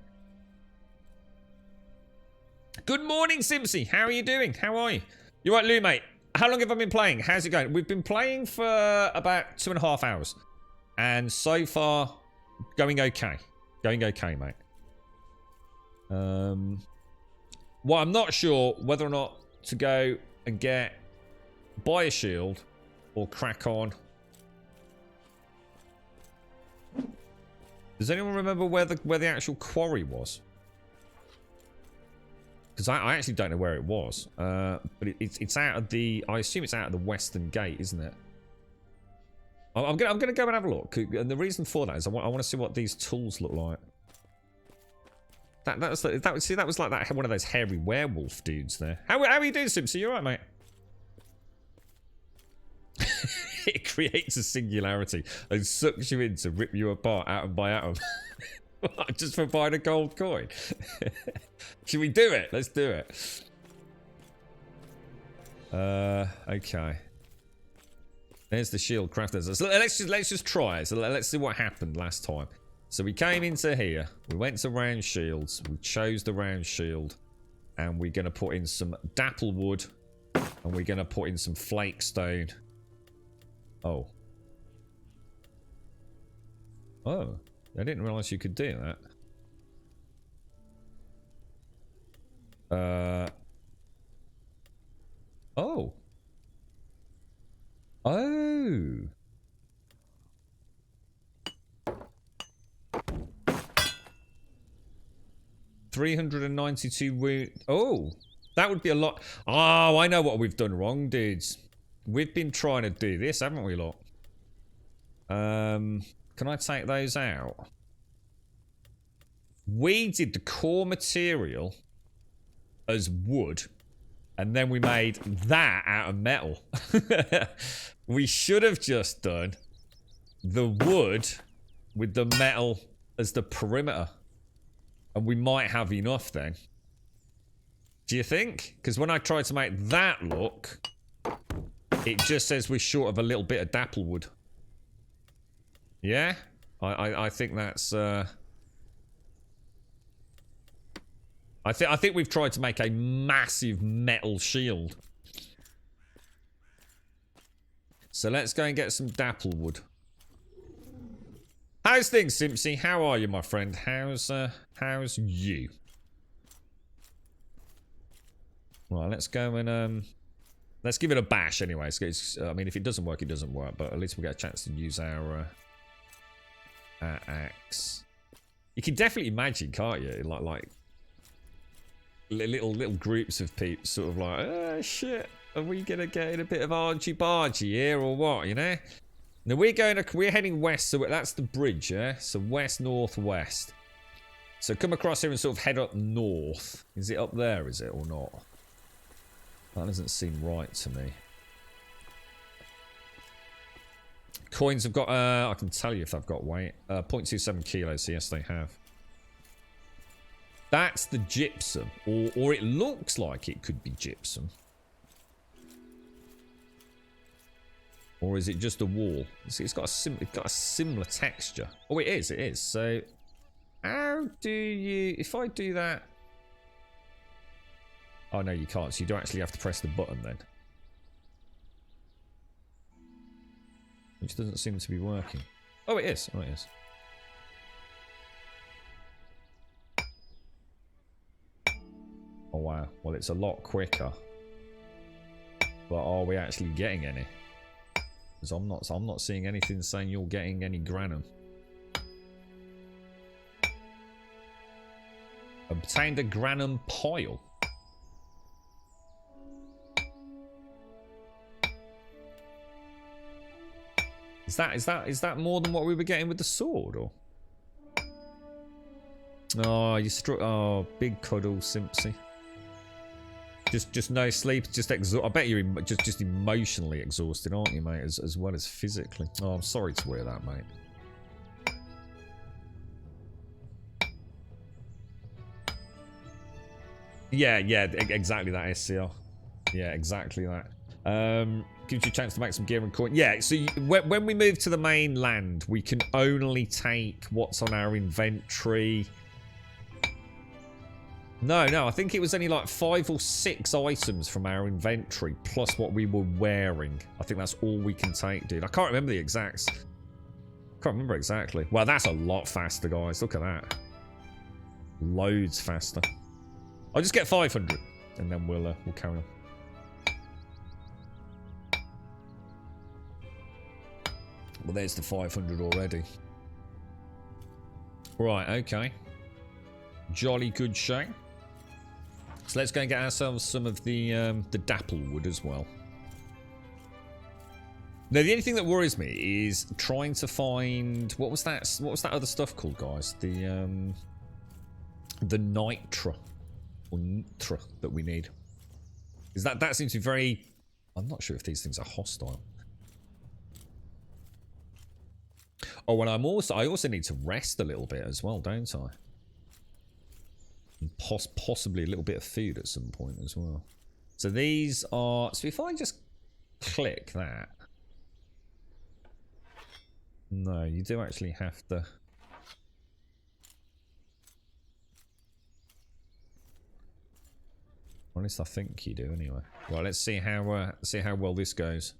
Good morning, Simpsy. How are you doing? How are you? You right, Lou, mate? How long have I been playing? How's it going? We've been playing for about 2.5 hours. And so far, going okay. Going okay, mate. Well, I'm not sure whether or not to go and buy a shield or crack on. Does anyone remember where the actual quarry was? Because I actually don't know where it was. But it's out of the... I assume it's out of the western gate, isn't it? I'm gonna go and have a look. And the reason for that is I want to see what these tools look like. That was like that one of those hairy werewolf dudes there. How are you doing, Simpson? You alright, mate? it creates a singularity and sucks you in to rip you apart atom by atom. Just for buying a gold coin. Should we do it? Let's do it. Okay. There's the shield crafters. So let's just try it. So let's see what happened last time. So we came into here. We went to round shields. We chose the round shield. And we're going to put in some dapple wood. And we're going to put in some flake stone. Oh. Oh. I didn't realise you could do that. Oh. Oh. $392 wound. Oh. That would be a lot. Oh, I know what we've done wrong, dudes. We've been trying to do this, haven't we, lot? Can I take those out? We did the core material as wood, and then we made that out of metal. We should have just done the wood with the metal as the perimeter, and we might have enough then. Do you think? Because when I tried to make that look, it just says we're short of a little bit of dapple wood. Yeah? I think that's... I think we've tried to make a massive metal shield. So let's go and get some dapple wood. How's things, Simpsy? How are you, my friend? How's you? Right, let's go and let's give it a bash anyway. I mean, if it doesn't work, it doesn't work. But at least we'll get a chance to use our axe. You can definitely imagine, can't you? Like little groups of peeps, sort of like, oh shit, are we gonna get in a bit of argy-bargy here or what? You know? Now we're heading west, so that's the bridge, yeah. So west, northwest. So come across here and sort of head up north. Is it up there? Is it or not? That doesn't seem right to me. Coins have got, I can tell you if they've got weight. 0.27 kilos, so yes they have. That's the gypsum. Or it looks like it could be gypsum. Or is it just a wall? See, it's got a similar texture. Oh, it is. So, how do you... If I do that... Oh, no, you can't. So you do actually have to press the button then. Which doesn't seem to be working. Oh, it is. Oh, it is. Oh, wow. Well, it's a lot quicker. But are we actually getting any? Because I'm not seeing anything saying you're getting any granum. Obtained a granum pile. Is that more than what we were getting with the sword, or? Oh, you struck. Oh, big cuddle, Simpsy. Just no sleep, just exhausted. I bet you're just emotionally exhausted, aren't you, mate? As well as physically. Oh, I'm sorry to hear that, mate. Yeah, exactly that, SCR. Yeah, exactly that. Gives you a chance to make some gear and coin. Yeah, so when we move to the mainland, we can only take what's on our inventory. No, I think it was only like 5 or 6 items from our inventory, plus what we were wearing. I think that's all we can take, dude. I can't remember the exacts. Can't remember exactly. Well, that's a lot faster, guys. Look at that. Loads faster. I'll just get 500, and then we'll carry on. Well, there's the 500 already. Right, okay. Jolly good show. So let's go and get ourselves some of the dapple wood as well. Now, the only thing that worries me is trying to find... What was that other stuff called, guys? The nitra. Or nitra that we need. Is that seems to be very... I'm not sure if these things are hostile. Oh, and I also need to rest a little bit as well, don't I? And possibly a little bit of food at some point as well. So these are... So if I just click that... No, you do actually have to... Or at least I think you do anyway. Right, let's see how well this goes.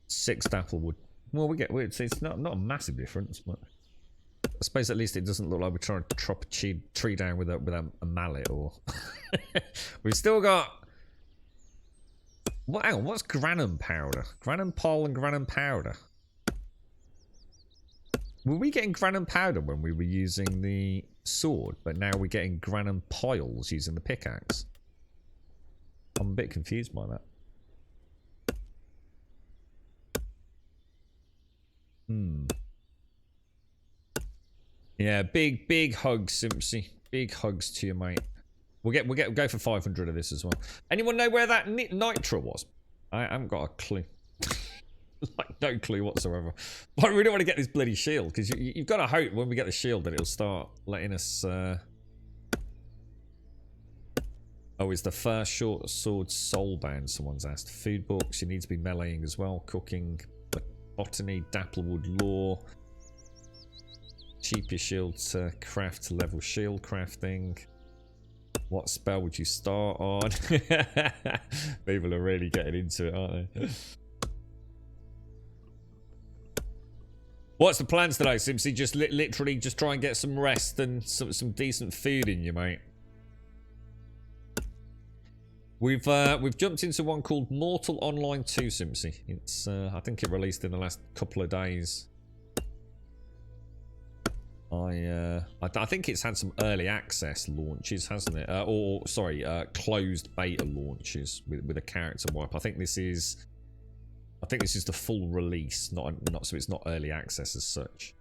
Six applewood. Well, it's not a massive difference, but I suppose at least it doesn't look like we're trying to chop a tree down with a mallet or. We've still got. What? Hang on, what's granum powder? Granum pole and granum powder. Were we getting granum powder when we were using the sword, but now we're getting granum piles using the pickaxe? I'm a bit confused by that. Yeah, big hugs, Simpsy. Big hugs to you, mate. We'll go for 500 of this as well. Anyone know where that nitro was? I haven't got a clue. Like, no clue whatsoever. But I really want to get this bloody shield, because you've got to hope when we get the shield that it'll start letting us... Oh, it's the first short sword soulbound, someone's asked. Food books, you need to be meleeing as well. Cooking, botany, dapplewood lore. Cheap your shield to craft to level shield crafting. What spell would you start on? People are really getting into it, aren't they? What's the plans today, Simpsy? Just literally just try and get some rest and some decent food in you, mate. We've jumped into one called Mortal Online 2, Simpsy. It's I think it released in the last couple of days. I think it's had some early access launches, hasn't it? Closed beta launches with a character wipe. I think this is the full release, not so it's not early access as such.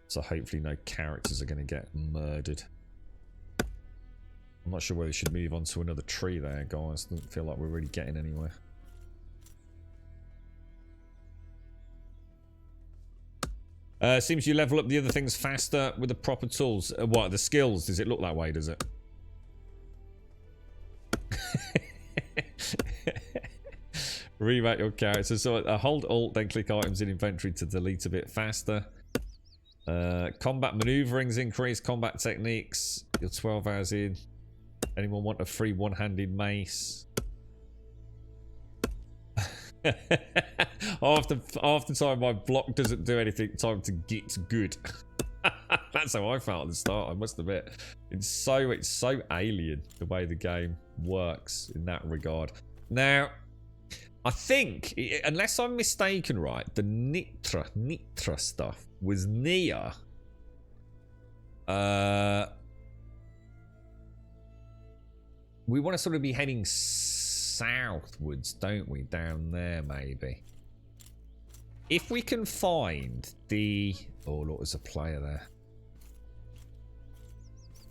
So hopefully no characters are going to get murdered. I'm not sure whether we should move on to another tree there, guys. Doesn't feel like we're really getting anywhere. Seems you level up the other things faster with the proper tools. What, the skills? Does it look that way, does it? Remake your character. So hold Alt, then click items in inventory to delete a bit faster. Combat maneuverings increase. Combat techniques. You're 12 hours in. Anyone want a free one-handed mace? half the time my block doesn't do anything. Time to get good. That's how I felt at the start, I must admit. It's so alien the way the game works in that regard. Now, I think, unless I'm mistaken, right, the Nitra stuff was near we want to sort of be heading southwards, don't we? Down there, maybe. If we can find the... Oh, look, there's a player there.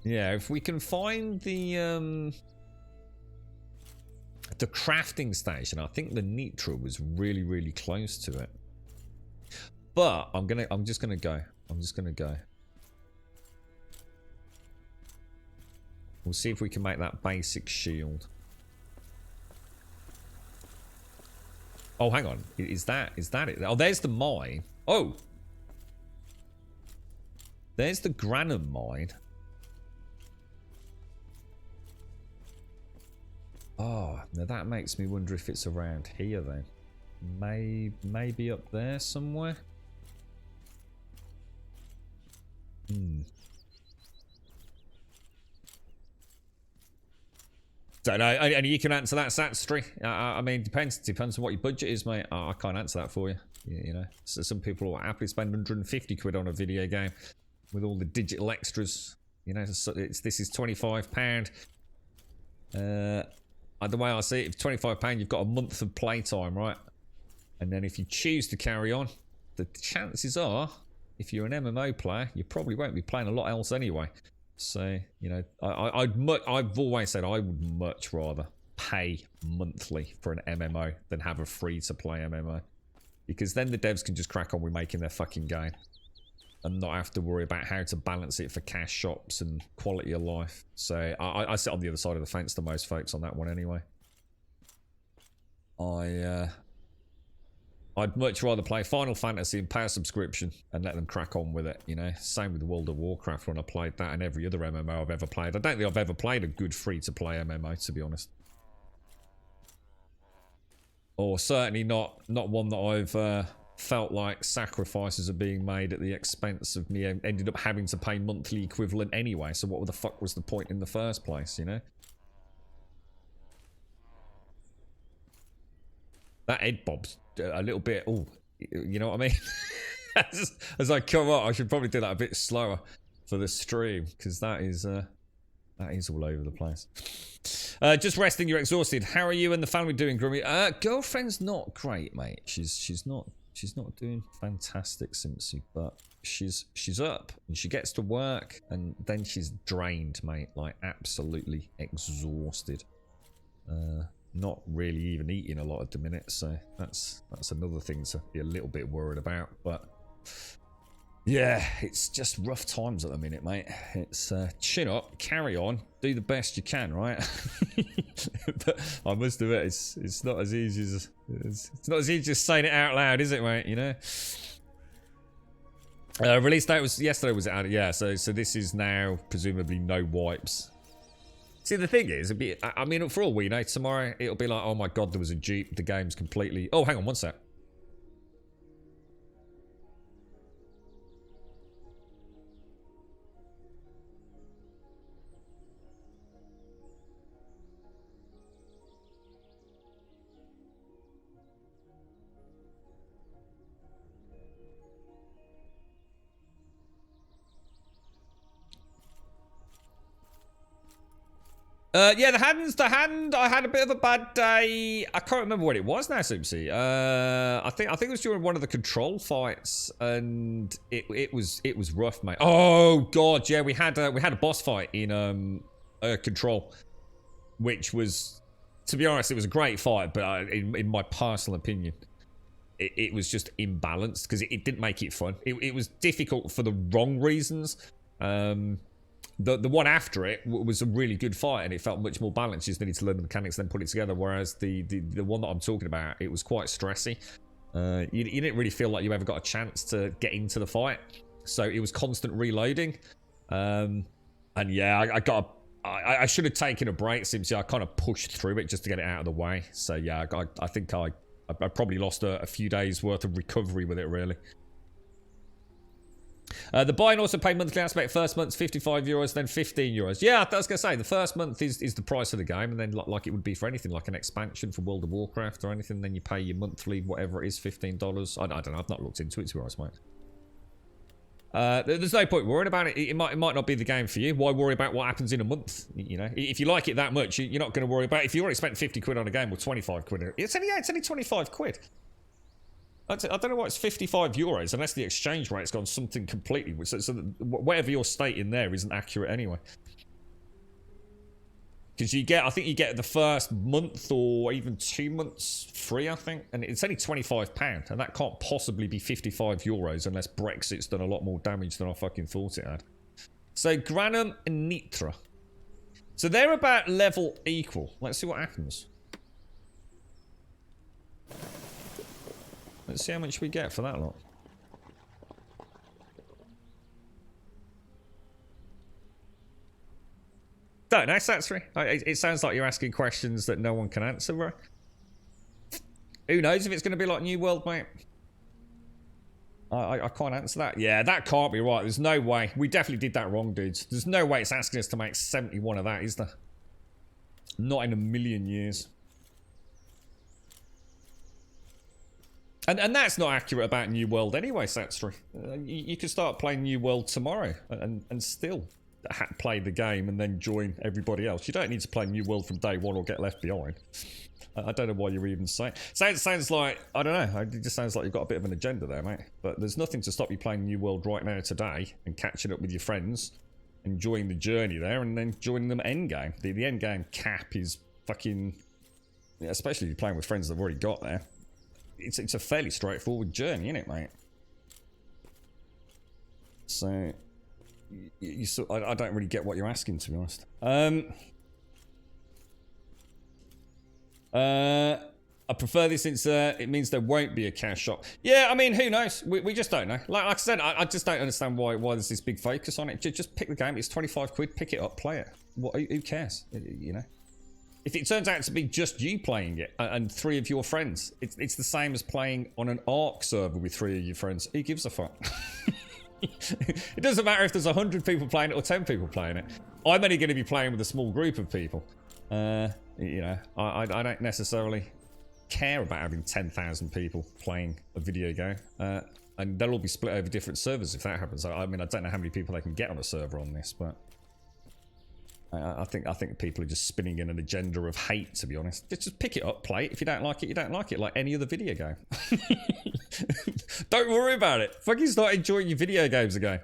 Yeah, if we can find the crafting station, I think the Nitra was really, really close to it. But I'm just gonna go. We'll see if we can make that basic shield. Oh, hang on. Is that it? Oh, there's the mine. Oh! There's the granum mine. Oh, now that makes me wonder if it's around here then. Maybe up there somewhere? Don't know. And you can answer that, Satstry. I mean, depends on what your budget is, mate. I can't answer that for you. You know, so some people will happily spend 150 quid on a video game with all the digital extras. You know, this is £25. The way I see it, if £25, you've got a month of playtime, right? And then if you choose to carry on, the chances are if you're an MMO player, you probably won't be playing a lot else anyway. So, you know, I've always said I would much rather pay monthly for an MMO than have a free-to-play MMO. Because then the devs can just crack on with making their fucking game. And not have to worry about how to balance it for cash shops and quality of life. So, I sit on the other side of the fence to most folks on that one anyway. I'd much rather play Final Fantasy and pay a subscription and let them crack on with it, you know. Same with World of Warcraft when I played that and every other MMO I've ever played. I don't think I've ever played a good free-to-play MMO, to be honest. Or certainly not one that I've felt like sacrifices are being made at the expense of me ended up having to pay monthly equivalent anyway. So what the fuck was the point in the first place, you know? That Ed Bob's a little bit, oh, you know what I mean? as I come up, I should probably do that a bit slower for the stream, because that is all over the place. Just resting, you're exhausted. How are you and the family doing, Grummy? Girlfriend's not great, mate. She's not doing fantastic, Simpsy, but she's up and she gets to work and then she's drained, mate, like absolutely exhausted. Not really even eating a lot at the minute, so that's another thing to be a little bit worried about. But yeah, it's just rough times at the minute, mate. It's chin up, carry on, do the best you can, right? But I must admit, it's not as easy as it's not as easy as saying it out loud, is it, mate? You know. Release date was yesterday, was it out? Yeah, so this is now presumably no wipes. See, the thing is, I mean, for all we know, tomorrow it'll be like, oh my god, there was a Jeep, the game's completely... Oh, hang on one sec. Yeah, the hand. I had a bit of a bad day. I can't remember what it was now, Simpsy. I think it was during one of the control fights, and it was rough, mate. Oh god, yeah, we had a boss fight in control, which was, to be honest, it was a great fight, but in my personal opinion, it was just imbalanced because it didn't make it fun. It was difficult for the wrong reasons. The one after it was a really good fight and it felt much more balanced. You just needed to learn the mechanics and then put it together. Whereas the one that I'm talking about, it was quite stressy. You didn't really feel like you ever got a chance to get into the fight. So it was constant reloading. And yeah, I should have taken a break, Simpsy. I kind of pushed through it just to get it out of the way. So yeah, I think I probably lost a few days worth of recovery with it, really. The buy and also pay monthly aspect, first month's €55, then €15. Yeah, I was going to say, the first month is the price of the game, and then like it would be for anything, like an expansion for World of Warcraft or anything, then you pay your monthly, whatever it is, $15. I don't know, I've not looked into it, to be honest, mate. There's no point worrying about it. It might not be the game for you. Why worry about what happens in a month? You know, if you like it that much, you're not going to worry about it. If you already spent 50 quid on a game or 25 quid, it's only 25 quid. I don't know why it's €55 unless the exchange rate's gone something completely. So whatever you're stating there isn't accurate anyway. Because I think you get the first month or even 2 months free, I think, and it's only £25, and that can't possibly be €55 unless Brexit's done a lot more damage than I fucking thought it had. So Granum and Nitra, so they're about level equal. Let's see what happens. Let's see how much we get for that lot. Don't know, Satsuri. It sounds like you're asking questions that no one can answer, bro. Who knows if it's going to be like New World, mate? I can't answer that. Yeah, that can't be right. There's no way. We definitely did that wrong, dudes. There's no way it's asking us to make 71 of that, is there? Not in a million years. And that's not accurate about New World anyway, Satsuri. You can start playing New World tomorrow and still play the game and then join everybody else. You don't need to play New World from day one or get left behind. I don't know why you're even saying. Sounds like, I don't know. It just sounds like you've got a bit of an agenda there, mate. But there's nothing to stop you playing New World right now today and catching up with your friends, enjoying the journey there, and then joining them at endgame. The endgame cap is fucking, especially if you're playing with friends that have already got there. It's a fairly straightforward journey, isn't it, mate? So, I don't really get what you're asking, to be honest. I prefer this since it means there won't be a cash shop. Yeah, I mean, who knows? We just don't know. Like I said, I just don't understand why there's this big focus on it. Just pick the game. It's 25 quid. Pick it up. Play it. Who cares? You know? If it turns out to be just you playing it and 3 of your friends, it's the same as playing on an ARC server with 3 of your friends. Who gives a fuck? It doesn't matter if there's 100 people playing it or 10 people playing it. I'm only going to be playing with a small group of people. You know, I don't necessarily care about having 10,000 people playing a video game. And they'll all be split over different servers if that happens. I mean, I don't know how many people they can get on a server on this, but I think people are just spinning in an agenda of hate, to be honest. Just pick it up, play it. If you don't like it, you don't like it, like any other video game. Don't worry about it. Fucking start enjoying your video games again.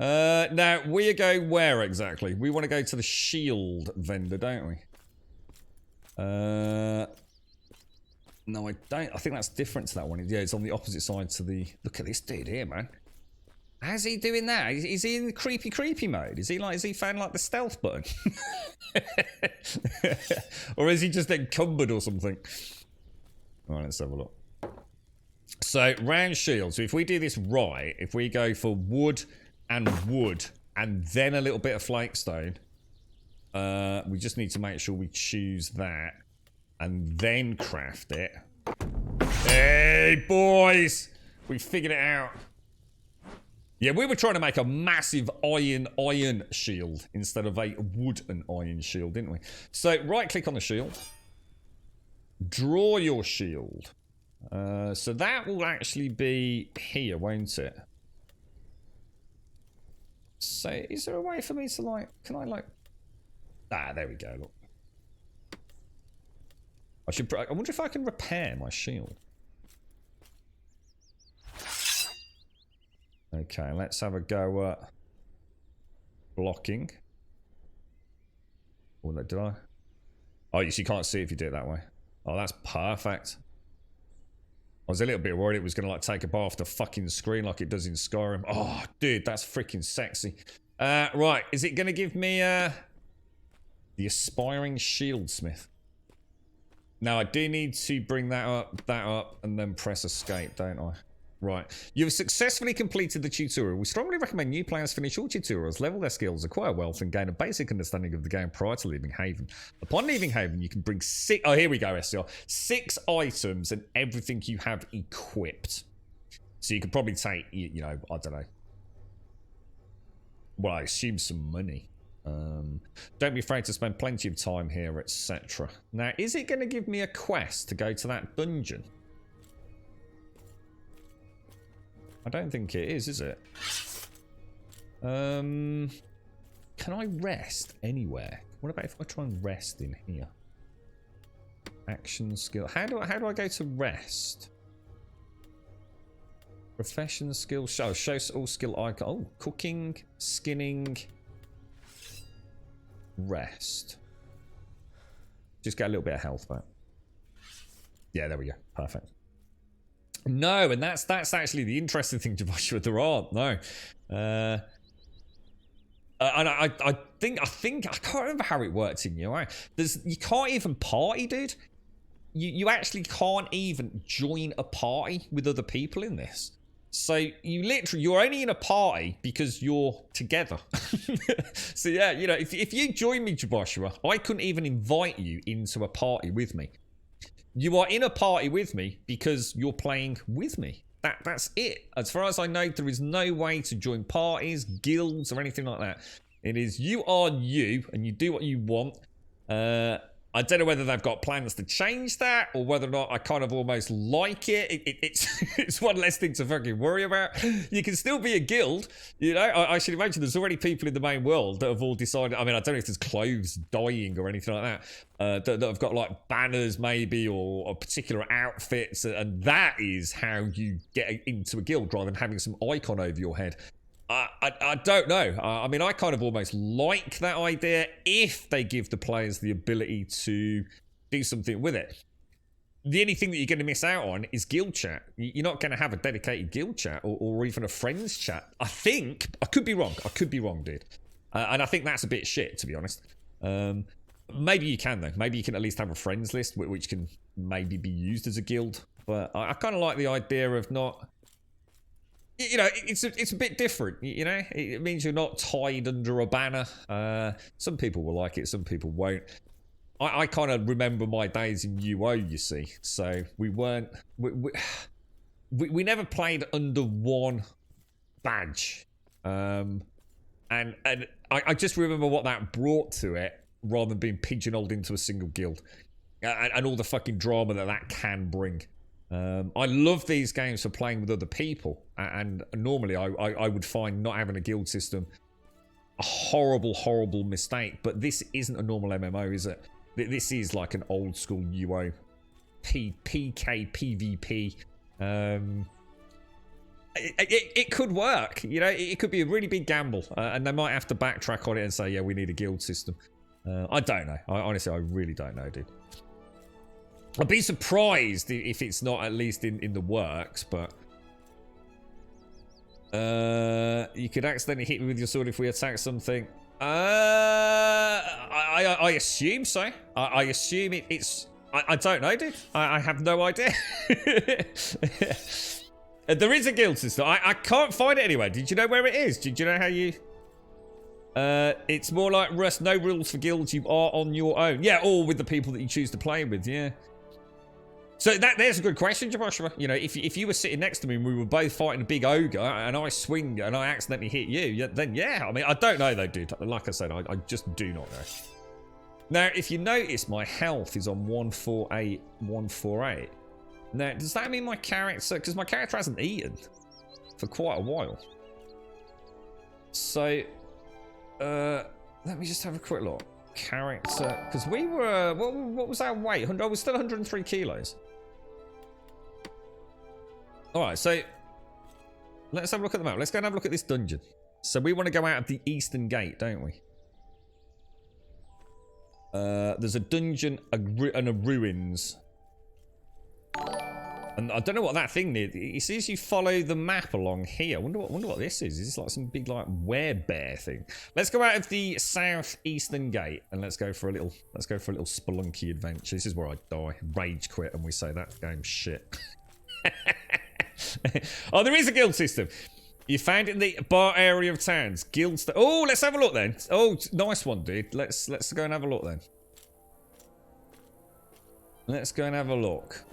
Now, we are going where exactly? We want to go to the shield vendor, don't we? No, I don't. I think that's different to that one. Yeah, it's on the opposite side to the... Look at this dude here, man. How's he doing that? Is he in the creepy mode? Is he found like the stealth button? Or is he just encumbered or something? All right, let's have a look. So, round shield. So if we do this right, if we go for wood and then a little bit of flakestone, we just need to make sure we choose that and then craft it. Hey, boys! We figured it out. Yeah, we were trying to make a massive iron shield instead of a wood and iron shield, didn't we? So, right-click on the shield. Draw your shield. So that will actually be here, won't it? So, is there a way for me to, like... Can I, like... Ah, there we go, look. I wonder if I can repair my shield. Okay, let's have a go at blocking. Oh, did I? Oh, you can't see it if you do it that way. Oh, that's perfect. I was a little bit worried it was going to like take a bar off the fucking screen like it does in Skyrim. Oh, dude, that's freaking sexy. Right, is it going to give me the aspiring shieldsmith? Now, I do need to bring that up, and then press escape, don't I? Right. You've successfully completed the tutorial. We strongly recommend new players finish all tutorials, level their skills, acquire wealth, and gain a basic understanding of the game prior to leaving Haven. Upon leaving Haven, you can bring 6... Oh, here we go, SCR. 6 items and everything you have equipped. So you could probably take, you know, I don't know. Well, I assume some money. Don't be afraid to spend plenty of time here, etc. Now, is it going to give me a quest to go to that dungeon? I don't think it is it? Can I rest anywhere? What about if I try and rest in here? Action skill. How do I go to rest? Profession skill. Show all skill icon. Oh, cooking, skinning, rest. Just get a little bit of health back. Yeah, there we go. Perfect. No, and that's actually the interesting thing, Joshua. There aren't, no. And I think I can't remember how it works in UI. You can't even party, dude. You actually can't even join a party with other people in this. So you're only in a party because you're together. So yeah, you know, if you join me, Joshua, I couldn't even invite you into a party with me. You are in a party with me because you're playing with me. That's it. As far as I know, there is no way to join parties, guilds, or anything like that. It is you are you, and you do what you want. I don't know whether they've got plans to change that or whether or not I kind of almost like it. It's it's one less thing to fucking worry about. You can still be a guild, you know. I should imagine there's already people in the main world that have all decided. I mean, I don't know if there's clothes dying or anything like that. That have got like banners maybe or particular outfits, and that is how you get into a guild rather than having some icon over your head. I don't know. I mean, I kind of almost like that idea if they give the players the ability to do something with it. The only thing that you're going to miss out on is guild chat. You're not going to have a dedicated guild chat or even a friends chat. I think. I could be wrong. I could be wrong, dude. And I think that's a bit shit, to be honest. Maybe you can, though. Maybe you can at least have a friends list which can maybe be used as a guild. But I kind of like the idea of not... You know, it's a bit different, you know? It means you're not tied under a banner. Some people will like it, some people won't. I kind of remember my days in UO, you see. So we weren't... We never played under one badge. And I just remember what that brought to it rather than being pigeonholed into a single guild. And all the fucking drama that can bring. I love these games for playing with other people, and normally I would find not having a guild system a horrible mistake, but this isn't a normal MMO, is it? This is like an old school UO PK PvP. It could work, you know. It could be a really big gamble, and they might have to backtrack on it and say, yeah, we need a guild system. I don't know. Honestly, I really don't know, dude. I'd be surprised if it's not at least in the works, but... you could accidentally hit me with your sword if we attack something. I assume so. I assume it's... I don't know, dude. I have no idea. There is a guild system. I can't find it anywhere. Did you know where it is? Did you know how you... it's more like Rust. No rules for guilds. You are on your own. Yeah, or with the people that you choose to play with, yeah. So there's a good question, Joshua. You know, if you were sitting next to me and we were both fighting a big ogre and I swing and I accidentally hit you, then yeah. I mean, I don't know though, dude. Like I said, I just do not know. Now, if you notice, my health is on 148, 148. Now, does that mean my character... Because my character hasn't eaten for quite a while. So, let me just have a quick look. Character... Because we were... What was our weight? I was still 103 kilos. Alright, so... Let's have a look at the map. Let's go and have a look at this dungeon. So we want to go out of the eastern gate, don't we? There's a dungeon and a ruins. And I don't know what that thing did. It says you follow the map along here. I wonder what this is. Is this like some big like werebear thing? Let's go out of the southeastern gate and let's go for a little spelunky adventure. This is where I die, rage quit, and we say that game's shit. Oh, there is a guild system. You found it in the bar area of towns. Guilds. Oh, let's have a look then. Oh, nice one, dude. Let's go and have a look then. Let's go and have a look.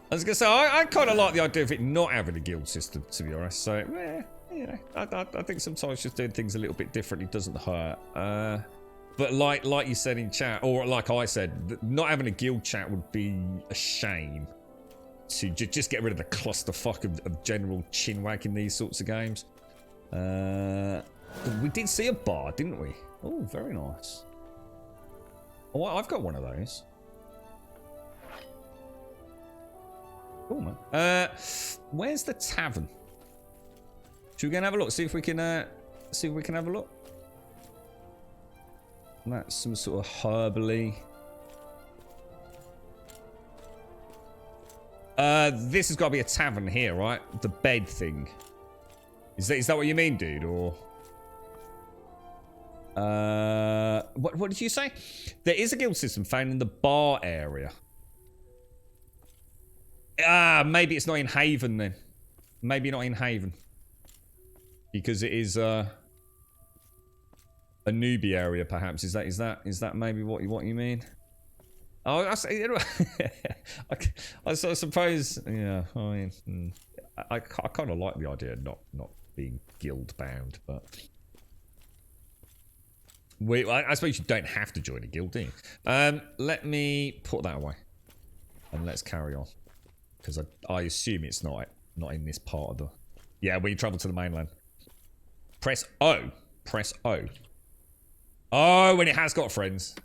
I was gonna say I kind of like the idea of it not having a guild system, to be honest. So, yeah, you know, I think sometimes just doing things a little bit differently doesn't hurt. But like you said in chat, or like I said, not having a guild chat would be a shame. To just get rid of the clusterfuck of general chinwag in these sorts of games. We did see a bar, didn't we? Oh, very nice. Oh, I've got one of those. Cool, man. Where's the tavern? Should we go and have a look? See if we can have a look. That's some sort of herbally. This has got to be a tavern here, right? The bed thing. Is that what you mean, dude? Or what did you say? There is a guild system found in the bar area. Maybe it's not in Haven then. Maybe not in Haven. Because it is a newbie area, perhaps. Is that maybe what you mean? Oh, I suppose. Yeah, I mean, I kind of like the idea of not being guild bound, but I suppose you don't have to join a guild, do you? Let me put that away. And let's carry on. Because I assume it's not in this part of the... Yeah, when you travel to the mainland. Press O. Press O. Oh, when it has got friends.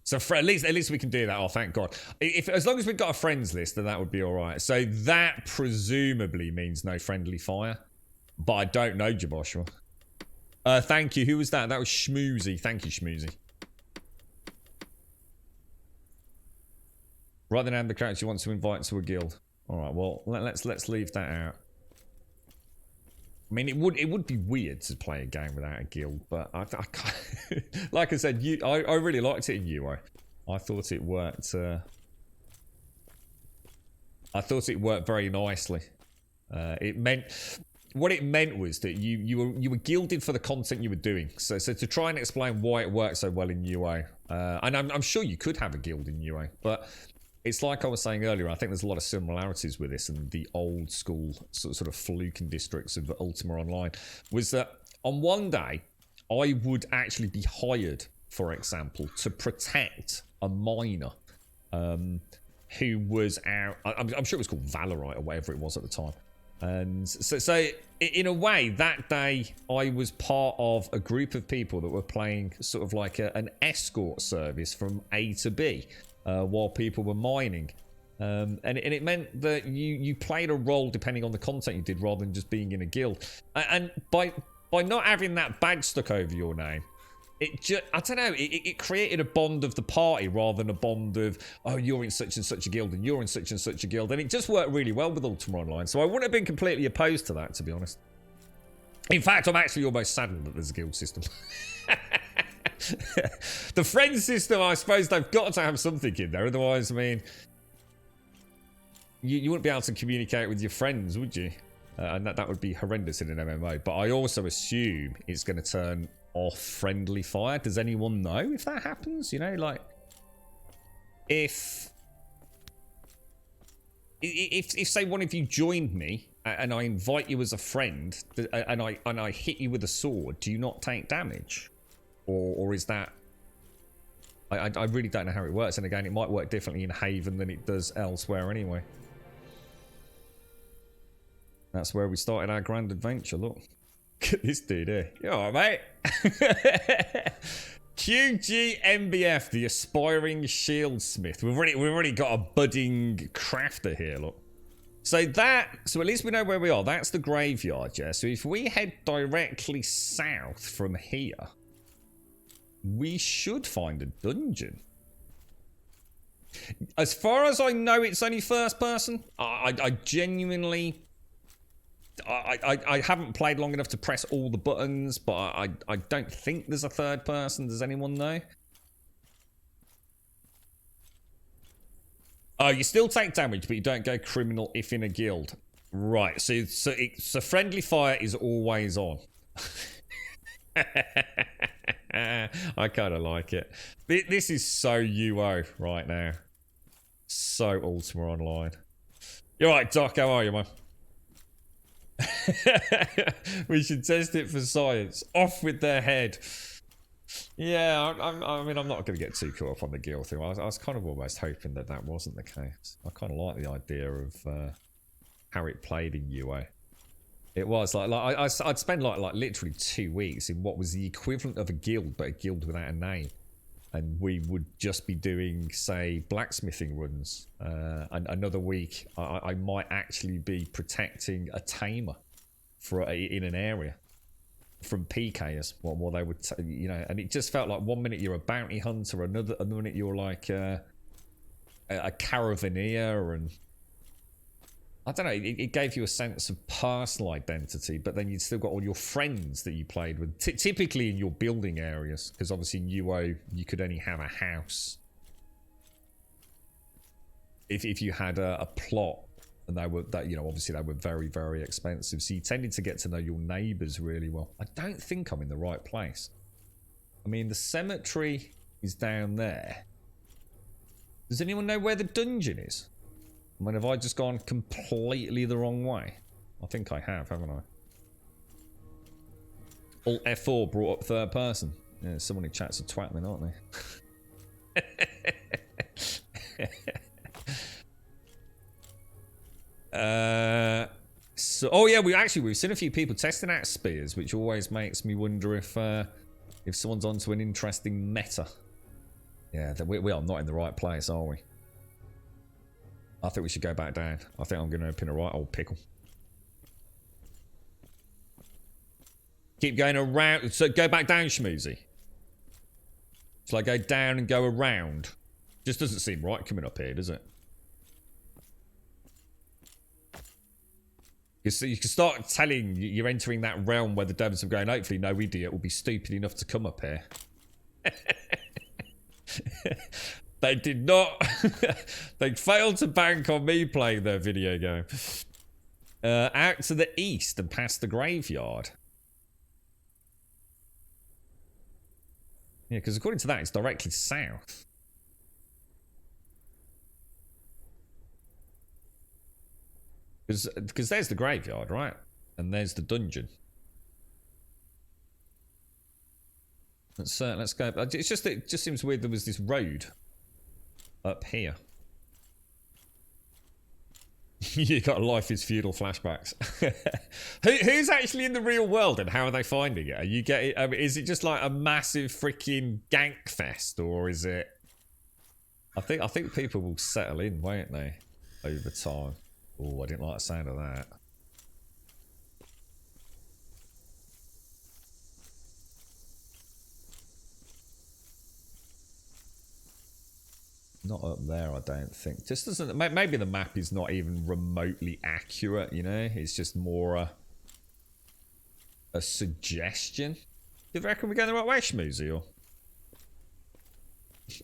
So at least we can do that. Oh, thank God. As long as we've got a friends list, then that would be all right. So that presumably means no friendly fire. But I don't know, Jaboshua. Thank you. Who was that? That was Schmoozy. Thank you, Schmoozy. Write the name of the character you want to invite to a guild. All right. Well, let's leave that out. I mean, it would be weird to play a game without a guild, but I can't. Like I said, I really liked it in UO. I thought it worked. I thought it worked very nicely. What it meant was that you were gilded for the content you were doing. So to try and explain why it worked so well in UO, and I'm sure you could have a guild in UO, but it's like I was saying earlier, I think there's a lot of similarities with this and the old school sort of fluking districts of Ultima Online, was that on one day, I would actually be hired, for example, to protect a miner who was out, I'm sure it was called Valorite or whatever it was at the time. And so in a way, that day, I was part of a group of people that were playing sort of like an escort service from A to B. While people were mining, and it meant that you played a role depending on the content you did, rather than just being in a guild. And by not having that badge stuck over your name, I don't know, it created a bond of the party rather than a bond of, oh, you're in such and such a guild and you're in such and such a guild, and it just worked really well with Ultima Online. So I wouldn't have been completely opposed to that, to be honest. In fact, I'm actually almost saddened that there's a guild system. The friend system, I suppose they've got to have something in there. Otherwise, I mean, you wouldn't be able to communicate with your friends, would you? And that would be horrendous in an MMO. But I also assume it's going to turn off friendly fire. Does anyone know if that happens? You know, like, if say one of you joined me and I invite you as a friend and I hit you with a sword, do you not take damage? Or is that... I really don't know how it works. And again, it might work differently in Haven than it does elsewhere anyway. That's where we started our grand adventure. Look. Look at this dude here. You alright, mate? QGMBF, the aspiring shieldsmith. We've already got a budding crafter here, look. So at least we know where we are. That's the graveyard, yeah? So if we head directly south from here, we should find a dungeon. As far as I know, it's only first person. I genuinely... I haven't played long enough to press all the buttons, but I don't think there's a third person. Does anyone know? Oh, you still take damage, but you don't go criminal if in a guild. Right, so friendly fire is always on. I kind of like it. This is so UO right now. So Ultima Online. You're right, Doc. How are you, man? We should test it for science. Off with their head. Yeah, I mean, I'm not going to get too caught up on the guild thing. I was kind of almost hoping that wasn't the case. I kind of like the idea of how it played in UA. It was I'd spend like literally 2 weeks in what was the equivalent of a guild, but a guild without a name. And we would just be doing, say, blacksmithing runs. And another week, I might actually be protecting a tamer in an area from PKers. What they would, you know, and it just felt like 1 minute you're a bounty hunter, another minute you're like a caravaneer, and I don't know. It gave you a sense of personal identity, but then you'd still got all your friends that you played with, typically in your building areas, because obviously in UO you could only have a house if you had a plot, and obviously they were very, very expensive. So you tended to get to know your neighbours really well. I don't think I'm in the right place. I mean, the cemetery is down there. Does anyone know where the dungeon is? I mean, have I just gone completely the wrong way? I think I have, haven't I? Alt F4 brought up third person. Yeah, someone in chat's a twat then, aren't they? So, oh yeah, we've seen a few people testing out spears, which always makes me wonder if someone's onto an interesting meta. Yeah, we are not in the right place, are we? I think we should go back down. I think I'm going to pin a right old pickle. Keep going around. So go back down, Schmoozy. Shall I go down and go around? Just doesn't seem right coming up here, does it? You can start telling you're entering that realm where the devils are going, hopefully no idiot will be stupid enough to come up here. They did not. They failed to bank on me playing their video game. Out to the east and past the graveyard. Yeah, because according to that, it's directly south. Because there's the graveyard, right? And there's the dungeon. Let's go. It's just it just seems weird there was this road up here. You got life is feudal flashbacks. Who's actually in the real world and how are they finding it? Are you getting? I mean, is it just like a massive freaking gank fest, or is it? I think people will settle in, won't they, over time? Oh, I didn't like the sound of that. Not up there, I don't think. Just doesn't. Maybe the map is not even remotely accurate. You know, it's just more a suggestion. Do you reckon we're going the right way, Schmoozy? Or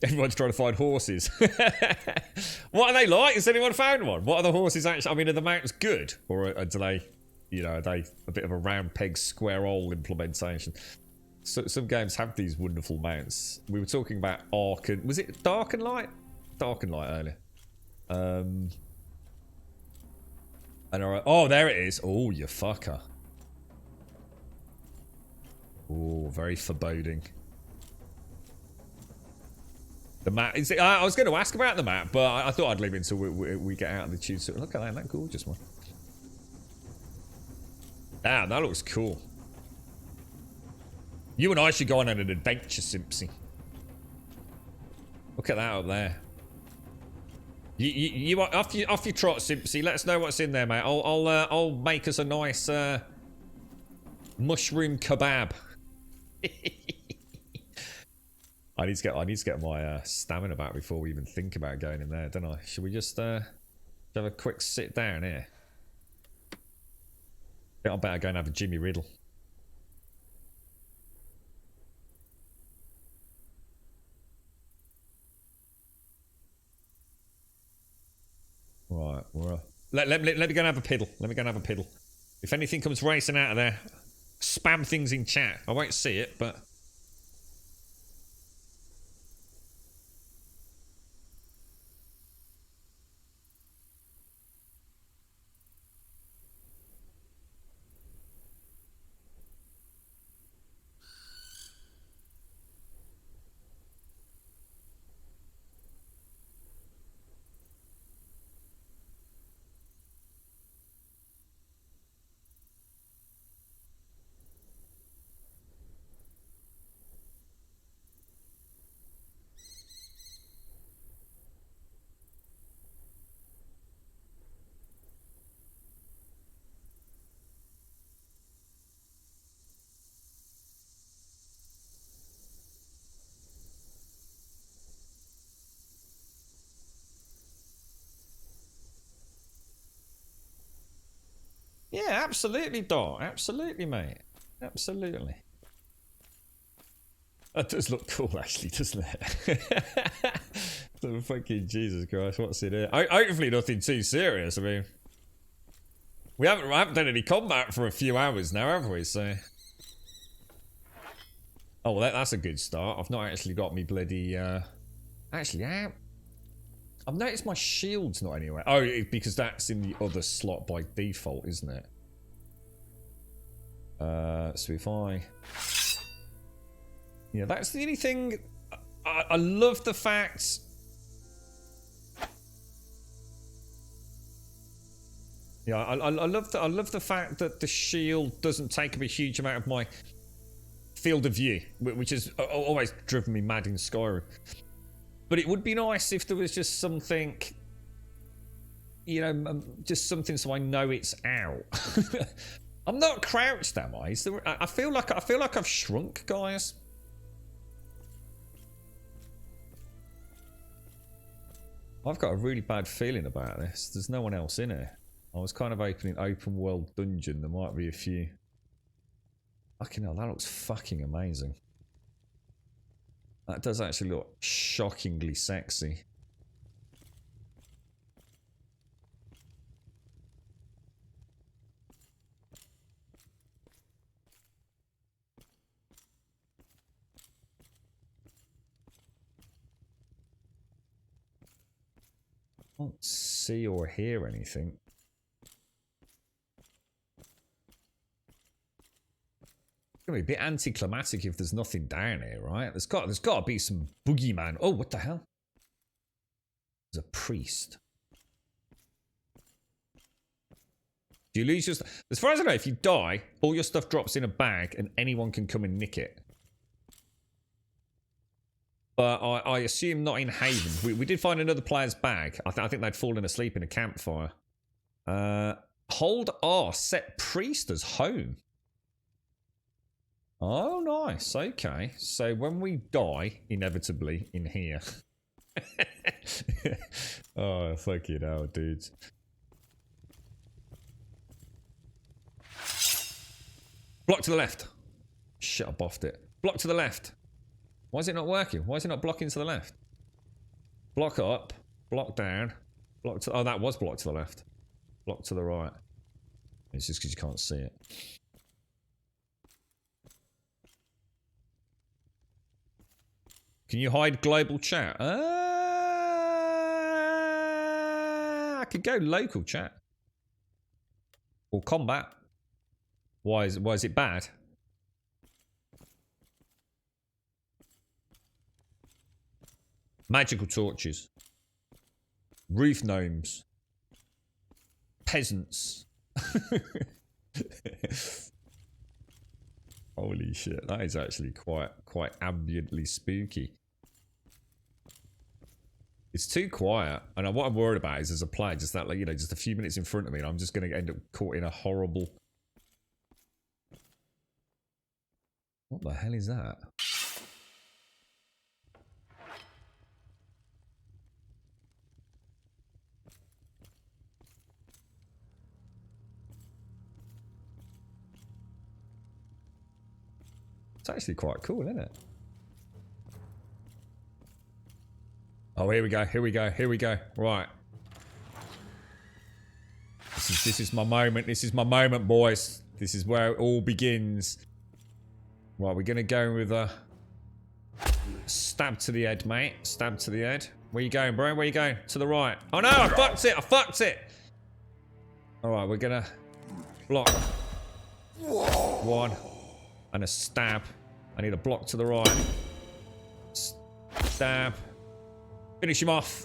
everyone's trying to find horses. What are they like? Has anyone found one? What are the horses actually? I mean, are the mounts good, or do they, you know, are they a bit of a round peg square hole implementation? So some games have these wonderful mounts. We were talking about Ark and was it Dark and Light? Dark and Light earlier. And oh, there it is. Oh, you fucker. Oh, very foreboding. The map. Is it, I was going to ask about the map, but I thought I'd leave it until we get out of the tube. So look at that gorgeous one. Damn, that looks cool. You and I should go on an adventure, Simpsy. Look at that up there. You off your trot, Simpsy. Let us know what's in there, mate. I'll make us a nice mushroom kebab. I need to get my stamina back before we even think about going in there, don't I? Should we just have a quick sit down here? I think I better go and have a Jimmy Riddle. Right, let me go and have a piddle. Let me go and have a piddle. If anything comes racing out of there, spam things in chat. I won't see it, but... Yeah, absolutely, Dot. Absolutely, mate. Absolutely. That does look cool, actually, doesn't it? So fucking Jesus Christ, what's in here? Hopefully nothing too serious. I mean, we haven't done any combat for a few hours now, have we? So, oh, well, that's a good start. I've not actually got me bloody. Actually, yeah. I've noticed my shield's not anywhere. Oh, because that's in the other slot by default, isn't it? So if I... Yeah, that's the only thing. I love the fact. Yeah, I love the fact that the shield doesn't take up a huge amount of my field of view, which has always driven me mad in Skyrim. But it would be nice if there was just something, you know, just something so I know it's out. I'm not crouched, am I? I feel like I've shrunk, guys. I've got a really bad feeling about this. There's no one else in here. I was kind of opening open world dungeon. There might be a few. Fucking hell, that looks fucking amazing. That does actually look shockingly sexy. I can't see or hear anything. It's gonna be a bit anticlimactic if there's nothing down here, right? There's got to be some boogeyman. Oh, what the hell? There's a priest. Do you lose your stuff? As far as I know, if you die, all your stuff drops in a bag and anyone can come and nick it. But I assume not in Haven. We did find another player's bag. I think they'd fallen asleep in a campfire. Hold R, set priest as home. Oh, nice. Okay. So when we die, inevitably, in here. Oh, fucking hell, dudes. Block to the left. Shit, I boffed it. Block to the left. Why is it not working? Why is it not blocking to the left? Block up. Block down. Block to... Oh, that was block to the left. Block to the right. It's just because you can't see it. Can you hide global chat? I could go local chat. Or combat. Why is it bad? Magical torches. Roof gnomes. Peasants. Holy shit, that is actually quite ambiently spooky. It's too quiet, and what I'm worried about is as a player, just that, like, you know, just a few minutes in front of me, and I'm just going to end up caught in a horrible... What the hell is that? It's actually quite cool, isn't it? Oh, here we go, here we go, here we go. Right. This is my moment. This is my moment, boys. This is where it all begins. Right, we're gonna go with a stab to the head, mate. Stab to the head. Where you going, bro? Where you going? To the right. Oh no, I fucked it! I fucked it! Alright, we're gonna block. One. And a stab. I need a block to the right. Stab. Finish him off.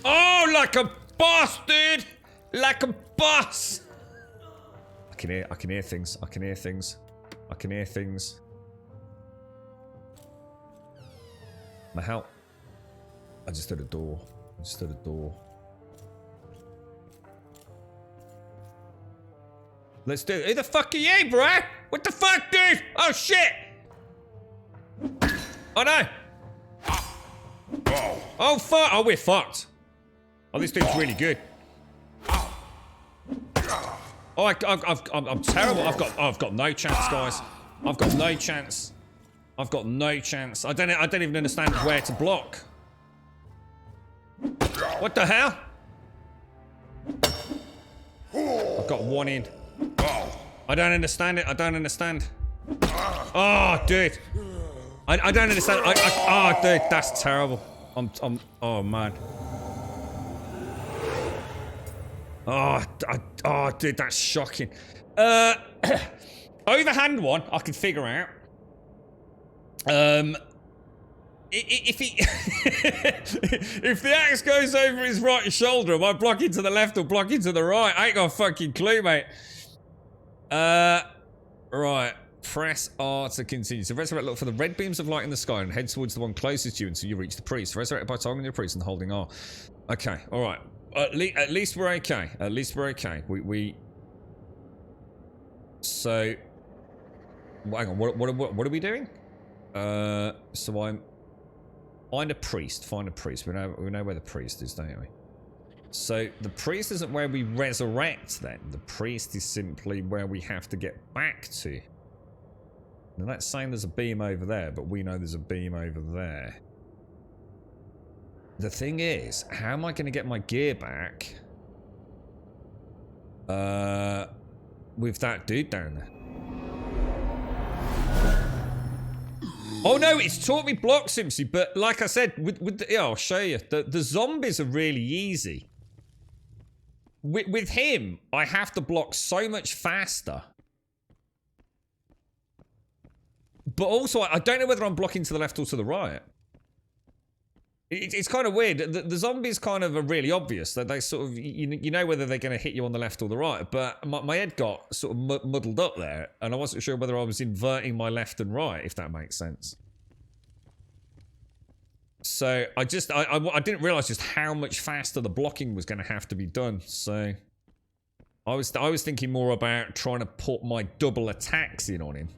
Oh, like a boss, dude! Like a boss! I can hear things. I can hear things. I can hear things. My help. I just heard a door. I just heard a door. Let's do it. Who the fuck are you, bro? What the fuck, dude? Oh, shit! Oh, no! Oh, fuck! Oh, we're fucked. Oh, this dude's really good. Oh, I'm terrible. I've got no chance, guys. I've got no chance. I've got no chance. I don't even understand where to block. What the hell? I've got one in. I don't understand it. I don't understand. Oh, dude. I don't understand. Oh, dude, that's terrible. Oh, man. Oh, dude, that's shocking. Overhand one, I can figure out. If he, if the axe goes over his right shoulder, am I blocking to the left or blocking to the right? I ain't got a fucking clue, mate. Right. Press R to continue. So resurrect, look for the red beams of light in the sky and head towards the one closest to you until you reach the priest. Resurrect by targeting your priest and holding R. Okay, alright. At least we're okay. At least we're okay. So... Hang on, what are we doing? So I'm... Find a priest. Find a priest. We know where the priest is, don't we? So the priest isn't where we resurrect then. The priest is simply where we have to get back to. Now that's saying there's a beam over there, but we know there's a beam over there. The thing is, how am I going to get my gear back? With that dude down there. Oh no, it's taught me block Simpsy, but like I said, yeah, I'll show you. The zombies are really easy. With him, I have to block so much faster. But also, I don't know whether I'm blocking to the left or to the right. It's kind of weird. The zombies kind of are really obvious. That they sort of, you know whether they're going to hit you on the left or the right. But my head got sort of muddled up there. And I wasn't sure whether I was inverting my left and right, if that makes sense. So I didn't realise just how much faster the blocking was going to have to be done. So I was thinking more about trying to put my double attacks in on him.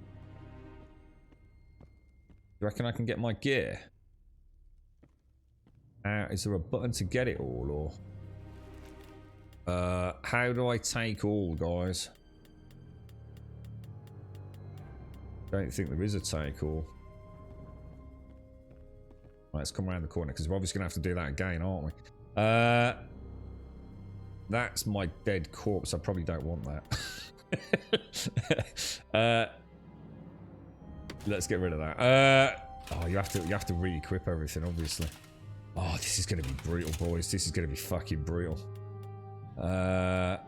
You reckon I can get my gear? Is there a button to get it all, or how do I take all, guys? Don't think there is a take all. Right, let's come around the corner because we're obviously gonna have to do that again, aren't we? That's my dead corpse. I probably don't want that. Let's get rid of that. Oh, you have to re-equip everything, obviously. Oh, this is gonna be brutal, boys. This is gonna be fucking brutal. Okay.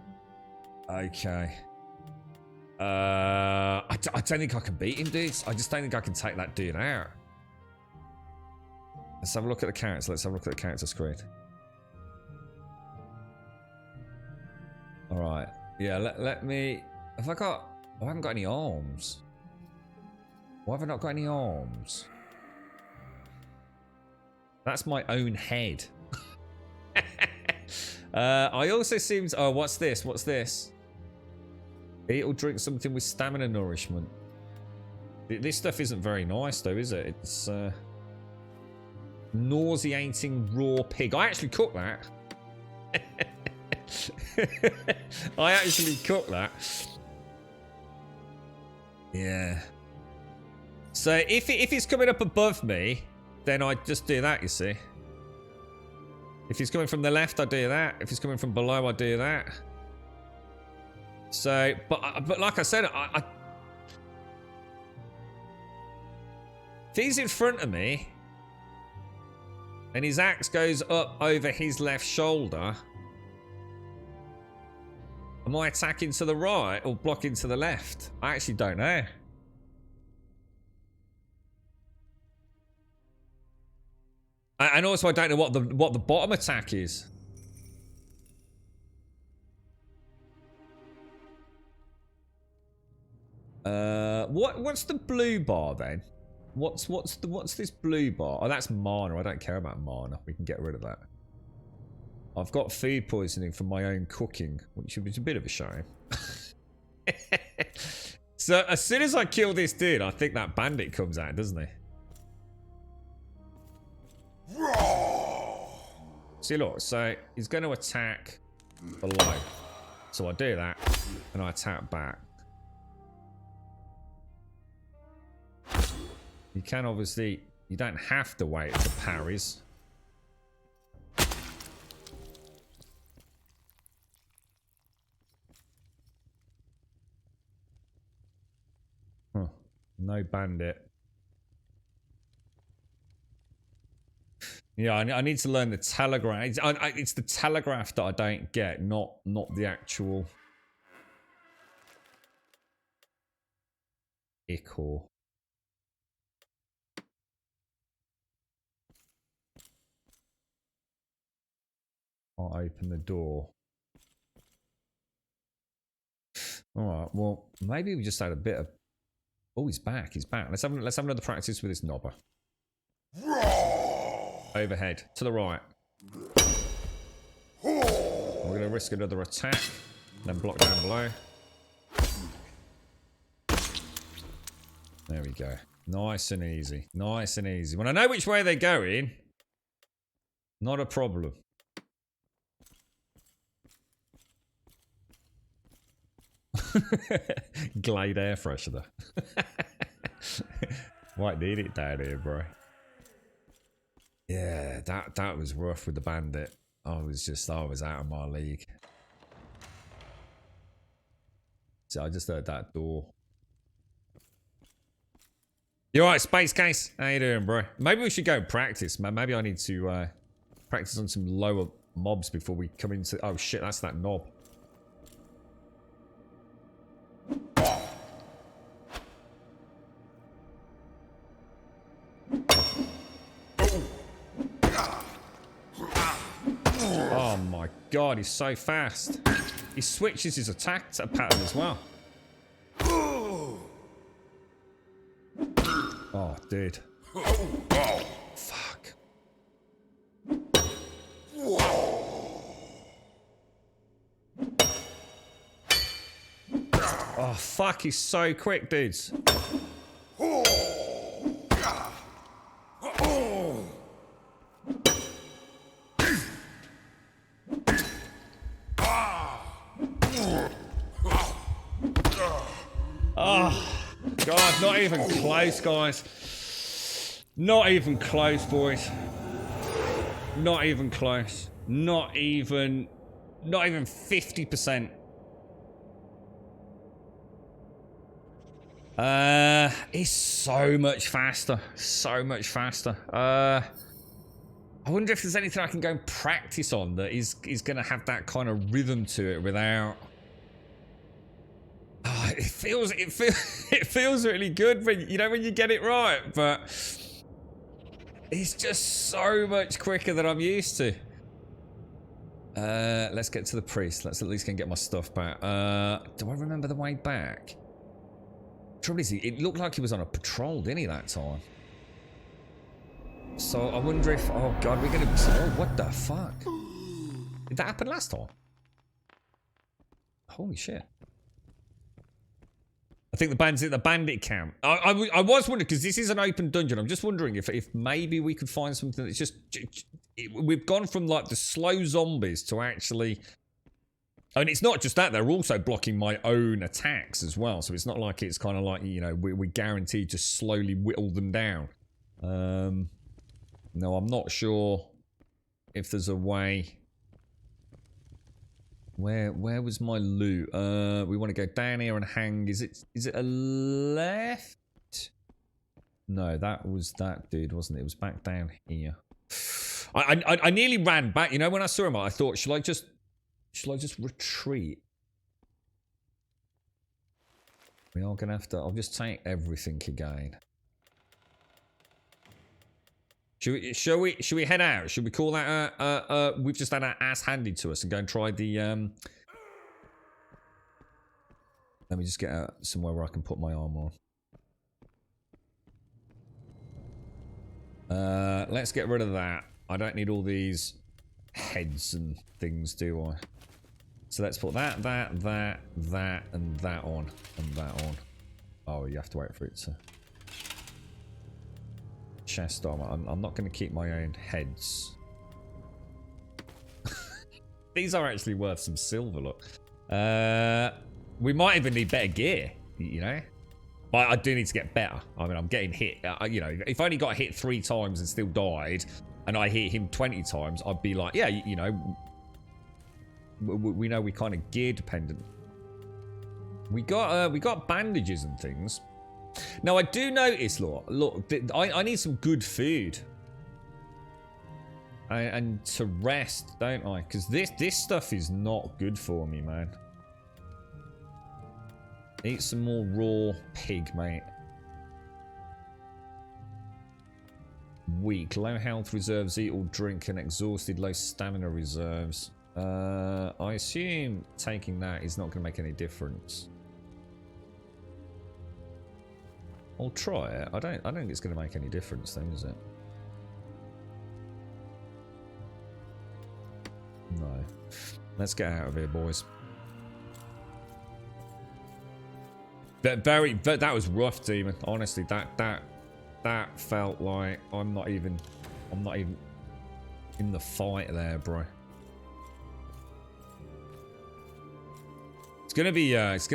I don't think I can beat him, dudes. I just don't think I can take that dude out. Let's have a look at the character. Let's have a look at the character screen. Alright. Yeah, let me... I haven't got any arms. Why have I not got any arms? That's my own head. I also seem to... Oh, what's this? What's this? Eat or drink something with stamina nourishment. This stuff isn't very nice, though, is it? It's nauseating raw pig. I actually cooked that. I actually cooked that. Yeah. So if it's coming up above me, then I just do that, you see. If it's coming from the left, I do that. If it's coming from below, I do that. So, but like I said, if he's in front of me and his axe goes up over his left shoulder, am I attacking to the right or blocking to the left? I actually don't know. And also, I don't know what the bottom attack is. What's the blue bar then? What's this blue bar? Oh, that's mana. I don't care about mana. We can get rid of that. I've got food poisoning from my own cooking, which is a bit of a shame. So as soon as I kill this dude, I think that bandit comes out, doesn't he? See, look, so he's going to attack below. So I do that, and I attack back. You can obviously, you don't have to wait for parries. Huh. No bandit. Yeah, I need to learn the telegraph. It's the telegraph that I don't get, not the actual ichor. I'll open the door. Alright, well, maybe we just had a bit of... Oh, he's back, he's back. Let's have another practice with this knobber. Overhead, to the right. We're going to risk another attack, then block down below. There we go. Nice and easy. Nice and easy. When I know which way they're going, not a problem. Glade air freshener. Might need it down here, bro. Yeah, that was rough with the bandit. I was out of my league. So I just heard that door. You alright, Space Case? How you doing, bro? Maybe we should go practice, man. Maybe I need to practice on some lower mobs before we come into... Oh shit, that's that knob. Oh my god, he's so fast. He switches his attack pattern as well. Oh, dude. Fuck. Oh, fuck, he's so quick, dudes. Oh, God, not even close, guys. Not even close, boys. Not even close. Not even 50%. He's so much faster. So much faster. I wonder if there's anything I can go and practice on that is going to have that kind of rhythm to it without... Oh, it feels really good when when you get it right, but it's just so much quicker than I'm used to. Let's get to the priest. Let's at least go and get my stuff back. Do I remember the way back? Trouble is, it looked like he was on a patrol, didn't he, that time? So I wonder if... Oh god, we're gonna... Oh, what the fuck? Did that happen last time? Holy shit. I think the bandit camp. I was wondering, because this is an open dungeon, I'm just wondering if maybe we could find something that's just... We've gone from like the slow zombies to actually... I mean, it's not just that, they're also blocking my own attacks as well, so it's not like it's kind of like, we're guaranteed to slowly whittle them down. No, I'm not sure if there's a way... Where was my loot? We want to go down here and hang. Is it a left? No, that was that dude, wasn't it? It was back down here. I nearly ran back. When I saw him, I thought, shall I just retreat? We are gonna have to. I'll just take everything again. Shall we head out? Should we call that we've just had our ass handed to us and go and try the Let me just get out somewhere where I can put my armor on. Let's get rid of that. I don't need all these heads and things, do I? So let's put that, and that on, and that on. Oh, you have to wait for it to... Chest armor. I'm not going to keep my own heads. These are actually worth some silver, look. We might even need better gear, But I do need to get better. I mean, I'm getting hit. If I only got hit 3 times and still died, and I hit him 20 times, I'd be like, yeah, we know we kind of gear dependent. We got bandages and things. Now I do notice, look, I need some good food. And to rest, don't I? Because this stuff is not good for me, man. Eat some more raw pig, mate. weak. Low health reserves, eat or drink, and exhausted, low stamina reserves. I assume taking that is not going to make any difference. I'll try it. I don't think it's going to make any difference then, is it? No. Let's get out of here, boys. That was rough, Demon. Honestly, that felt like I'm not even in the fight there, bro. It's gonna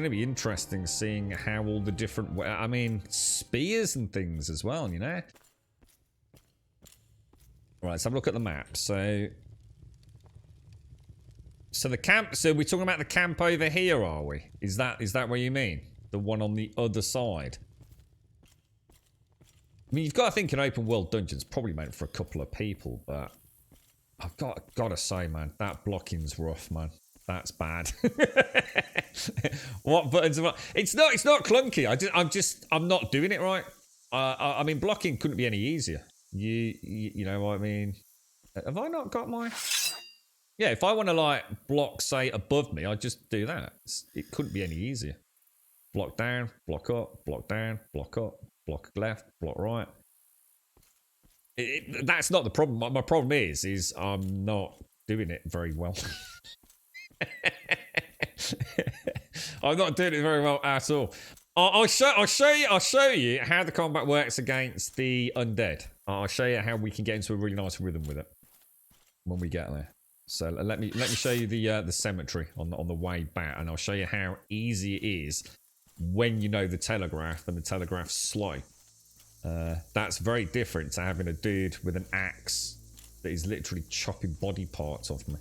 be interesting seeing how all the different, I mean, spears and things as well, you know. Right, let's have a look at the map. So the camp. So we're talking about the camp over here, are we? Is that what you mean? The one on the other side. I mean, you've got to think an open world dungeon's probably meant for a couple of people, but I've got to say, man, that blocking's rough, man. That's bad. What buttons am I? It's not clunky. I'm not doing it right. I mean, blocking couldn't be any easier. You know what I mean? Have I not got my? Yeah, if I want to like block, say, above me, I just do that. It couldn't be any easier. Block down, block up, block down, block up, block left, block right. That's not the problem. My problem is I'm not doing it very well. I'm not doing it very well at all. I'll show you how the combat works against the undead. I'll show you how we can get into a really nice rhythm with it when we get there. So let me show you the cemetery on the way back, and I'll show you how easy it is when you know the telegraph and the telegraph's slow. That's very different to having a dude with an axe that is literally chopping body parts off me.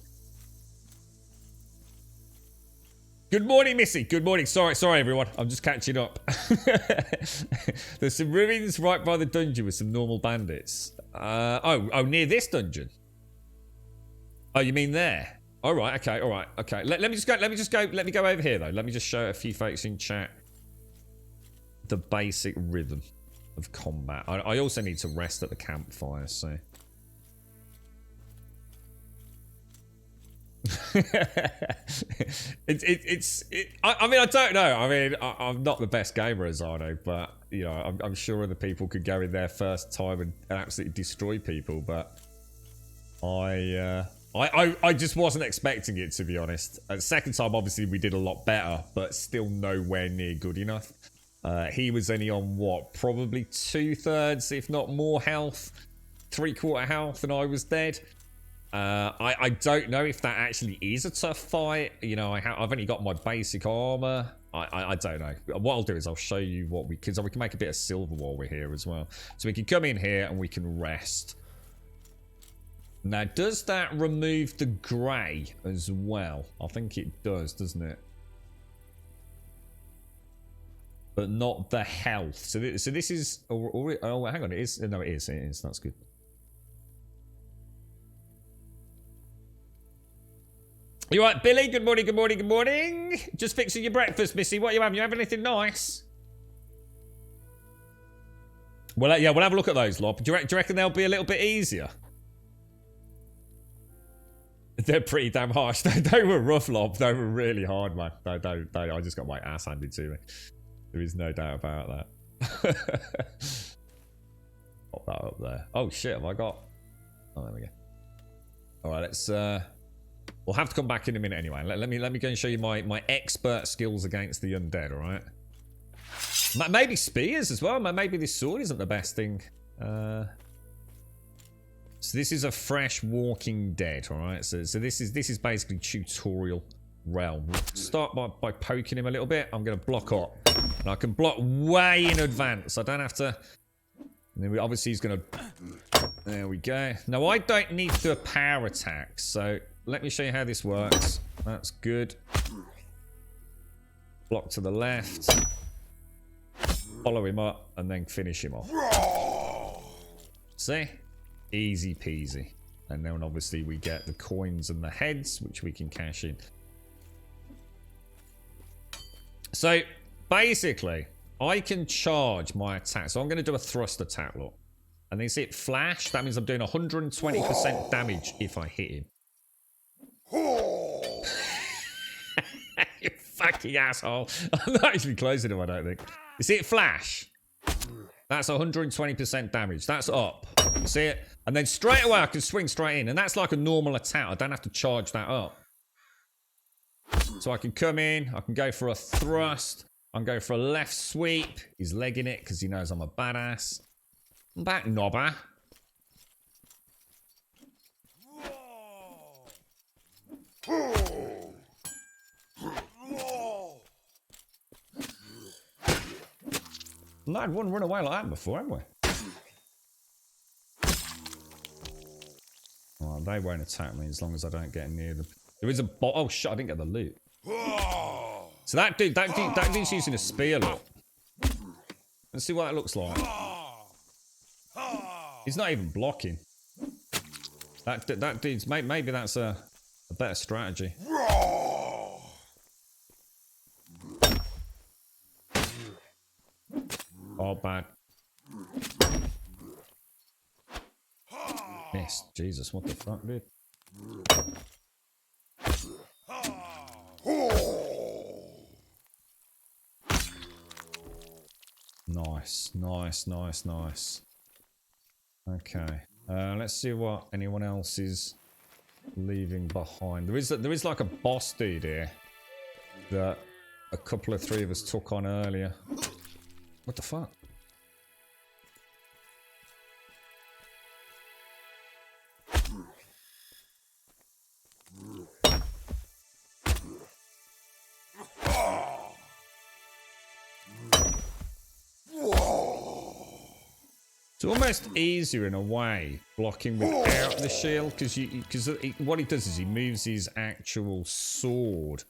Good morning, Missy. Good morning. Sorry, everyone. I'm just catching up. There's some ruins right by the dungeon with some normal bandits. Oh, near this dungeon. Oh, you mean there? All right. Okay. All right. Okay. Let me go over here though. Let me just show a few folks in chat the basic rhythm of combat. I also need to rest at the campfire, so. I mean, I don't know. I mean, I'm not the best gamer as I know, but you know, I'm sure other people could go in there first time and absolutely destroy people. But I just wasn't expecting it, to be honest. Second time, obviously, we did a lot better, but still nowhere near good enough. He was only on what, probably 2/3, if not more health, 3/4 health, and I was dead. I don't know if that actually is a tough fight. You know, I've only got my basic armor. I don't know. What I'll do is I'll show you what we can make a bit of silver while we're here as well. So we can come in here and we can rest. Now, does that remove the grey as well? I think it does, doesn't it? But not the health. So this is. Oh, hang on. It is. No, it is. It is. That's good. You right, Billy? Good morning, good morning, good morning. Just fixing your breakfast, Missy. What are you having? You have anything nice? Well, yeah, we'll have a look at those, Lob. Do you reckon they'll be a little bit easier? They're pretty damn harsh. They were rough, Lob. They were really hard, man. I just got my ass handed to me. There is no doubt about that. Pop that up there. Oh, shit, have I got... Oh, there we go. All right, let's... We'll have to come back in a minute anyway. Let me go and show you my expert skills against the undead, alright? Maybe spears as well. Maybe this sword isn't the best thing. So this is a fresh walking dead, alright? So this is basically tutorial realm. We'll start by poking him a little bit. I'm going to block up. And I can block way in advance. I don't have to... And then obviously he's going to... There we go. Now I don't need to do a power attack, so... Let me show you how this works. That's good. Block to the left. Follow him up and then finish him off. See? Easy peasy. And then obviously we get the coins and the heads, which we can cash in. So basically, I can charge my attack. So I'm going to do a thrust attack, look. And then see it flash. That means I'm doing 120% damage if I hit him. You fucking asshole. I'm not actually closing him, I don't think. You see it flash? That's 120% damage. That's up. You see it? And then straight away I can swing straight in. And that's like a normal attack. I don't have to charge that up. So I can come in. I can go for a thrust. I can go for a left sweep. He's legging it because he knows I'm a badass. Back knobber. No, I wouldn't run away like that before, have we? Oh, they won't attack me as long as I don't get near them. There is a bot. Oh shit! I didn't get the loot. So that dude's using a spear. Look. Let's see what that looks like. He's not even blocking. That dude's maybe that's a better strategy. Oh, bad. Missed. Jesus, what the fuck, dude? Nice, nice, nice, nice. Okay. Let's see what anyone else is leaving behind. There is like a boss dude here that a couple of three of us took on earlier. What the fuck? It's almost easier in a way blocking without the shield because what he does is he moves his actual sword.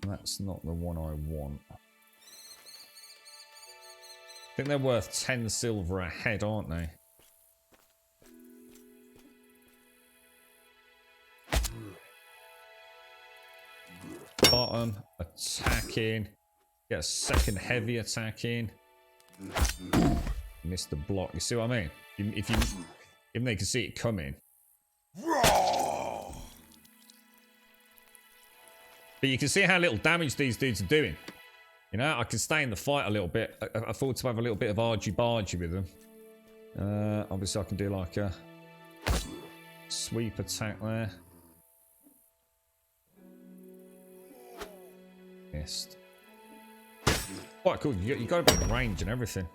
That's not the one I want. I think they're worth 10 silver a head, aren't they? Bottom, attacking. Get a second heavy attack in. Missed the block. You see what I mean? Even though you can see it coming. But you can see how little damage these dudes are doing. You know, I can stay in the fight a little bit. I thought to have a little bit of argy-bargy with them. Obviously, I can do like a sweep attack there. Missed. Quite cool. You got to be in range and everything.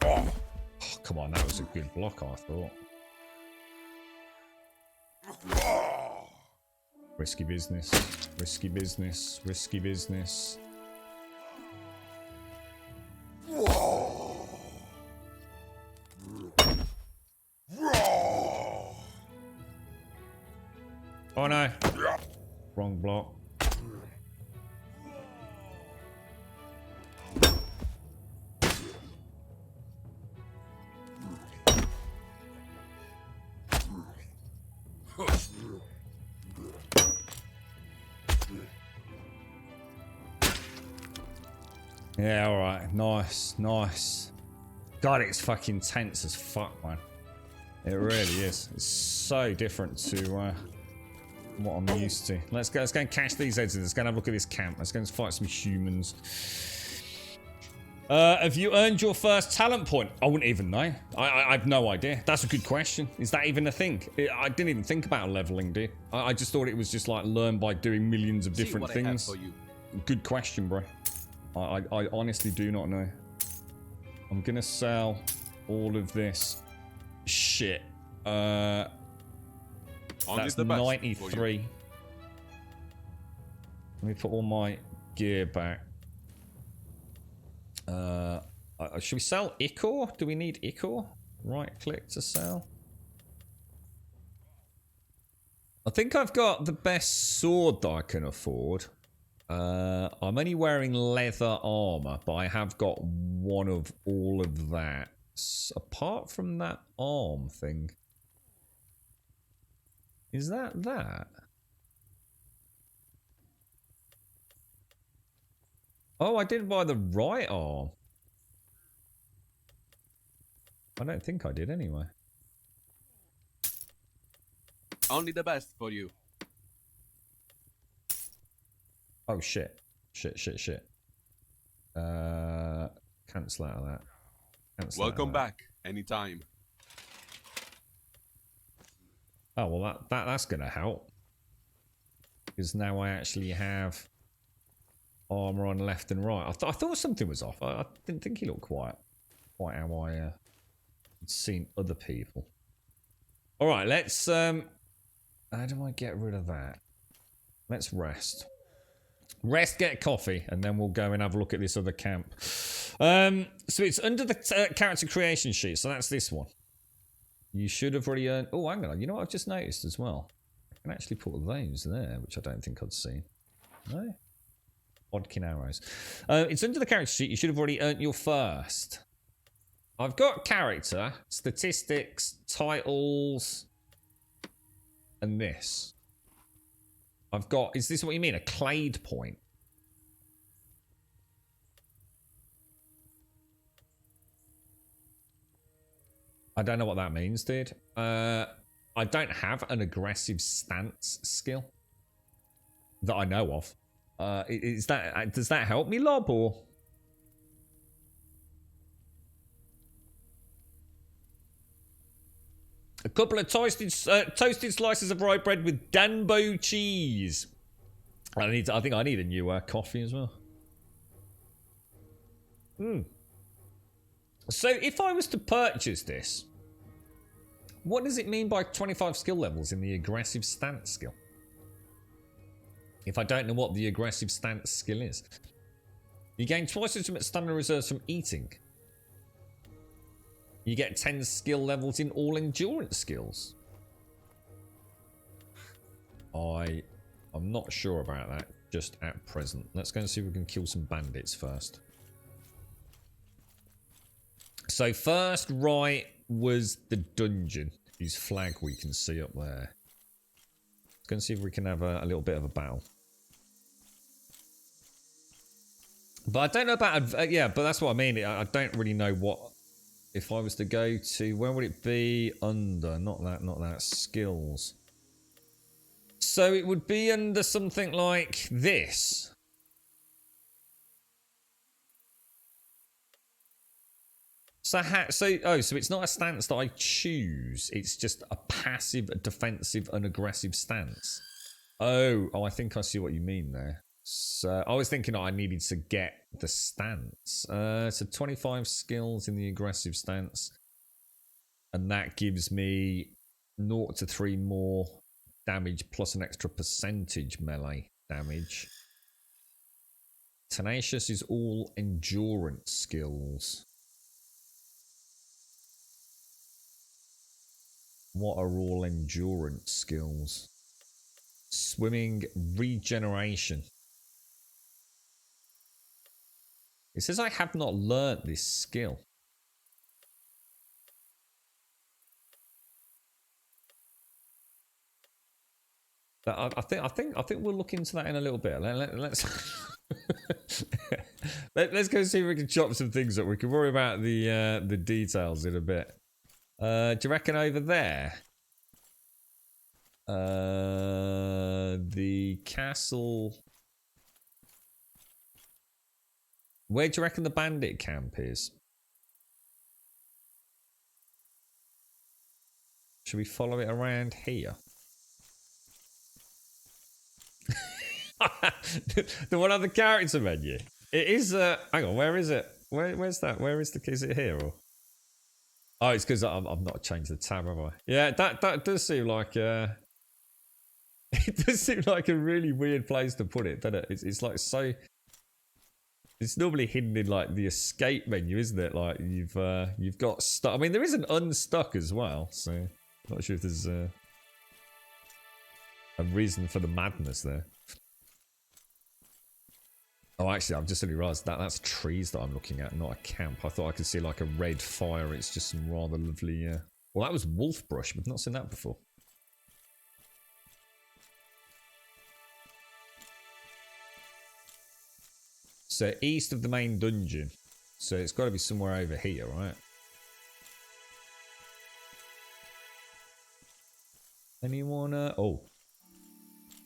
Oh, come on. That was a good block, I thought. Risky business, risky business, risky business. Oh no, wrong block. Yeah, alright. Nice, nice. God, it's fucking tense as fuck, man. It really is. It's so different to what I'm used to. Let's go and catch these heads in. Let's go and have a look at this camp. Let's go and fight some humans. Have you earned your first talent point? I wouldn't even know. I have no idea. That's a good question. Is that even a thing? I didn't even think about leveling, dude. I just thought it was just like learn by doing millions of different things. Good question, bro. I honestly do not know. I'm gonna sell all of this shit. That's 93. Let me put all my gear back. Should we sell Ichor? Do we need Ichor? Right click to sell. I think I've got the best sword that I can afford. I'm only wearing leather armor, but I have got one of all of that. Apart from that arm thing. Is that that? Oh, I didn't buy the right arm. I don't think I did anyway. Only the best for you. Oh shit. Shit. Cancel out of that. Cancel out of Welcome that. back. Anytime. Oh well, that's gonna help because now I actually have armor on left and right. I thought something was off. I didn't think he looked quite how I had seen other people. All right, let's. How do I get rid of that? Let's rest. Rest, get coffee, and then we'll go and have a look at this other camp. So it's under the character creation sheet. So that's this one. You should have already earned... Oh, hang on. You know what I've just noticed as well? I can actually put those there, which I don't think I'd seen. No? Bodkin arrows. It's under the character sheet. You should have already earned your first. I've got character, statistics, titles, and this. I've got... Is this what you mean? A clade point? I don't know what that means, dude. I don't have an aggressive stance skill that I know of. Is that does that help me, Lob, or? A couple of toasted slices of rye bread with Danbo cheese. I think I need a new coffee as well. So if I was to purchase this, what does it mean by 25 skill levels in the aggressive stance skill? If I don't know what the aggressive stance skill is. You gain twice as much stamina reserves from eating. You get 10 skill levels in all endurance skills. I'm not sure about that just at present. Let's go and see if we can kill some bandits first. So first right was the dungeon, whose flag we can see up there. Let's go and see if we can have a little bit of a battle. But I don't know about... yeah, but that's what I mean. I don't really know what... If I was to go to... Where would it be? Under. Not that. Skills. So it would be under something like this. So it's not a stance that I choose. It's just a passive, defensive, and aggressive stance. Oh, I think I see what you mean there. So I was thinking I needed to get the stance. So 25 skills in the aggressive stance. And that gives me 0 to 3 more damage plus an extra percentage melee damage. Tenacious is all endurance skills. What are all endurance skills? Swimming, regeneration. It says I have not learnt this skill. But I think we'll look into that in a little bit. Let's let's go see if we can chop some things up. We can worry about the details in a bit. Do you reckon over there? The castle. Where do you reckon the bandit camp is? Should we follow it around here? The one on the character menu. It is. Hang on. Where is it? Where's that? Where is the? Is it here or? Oh, it's because I've not changed the tab, have I? Yeah, that does seem like it does seem like a really weird place to put it, doesn't it? It's like so. It's normally hidden in like the escape menu, isn't it? Like you've got stuck. I mean, there is an unstuck as well, so not sure if there's a reason for the madness there. Oh, actually, I've just only realised that's trees that I'm looking at, not a camp. I thought I could see like a red fire. It's just some rather lovely... Well, that was wolf brush. We've not seen that before. So, east of the main dungeon. So, it's got to be somewhere over here, right? Anyone? Oh.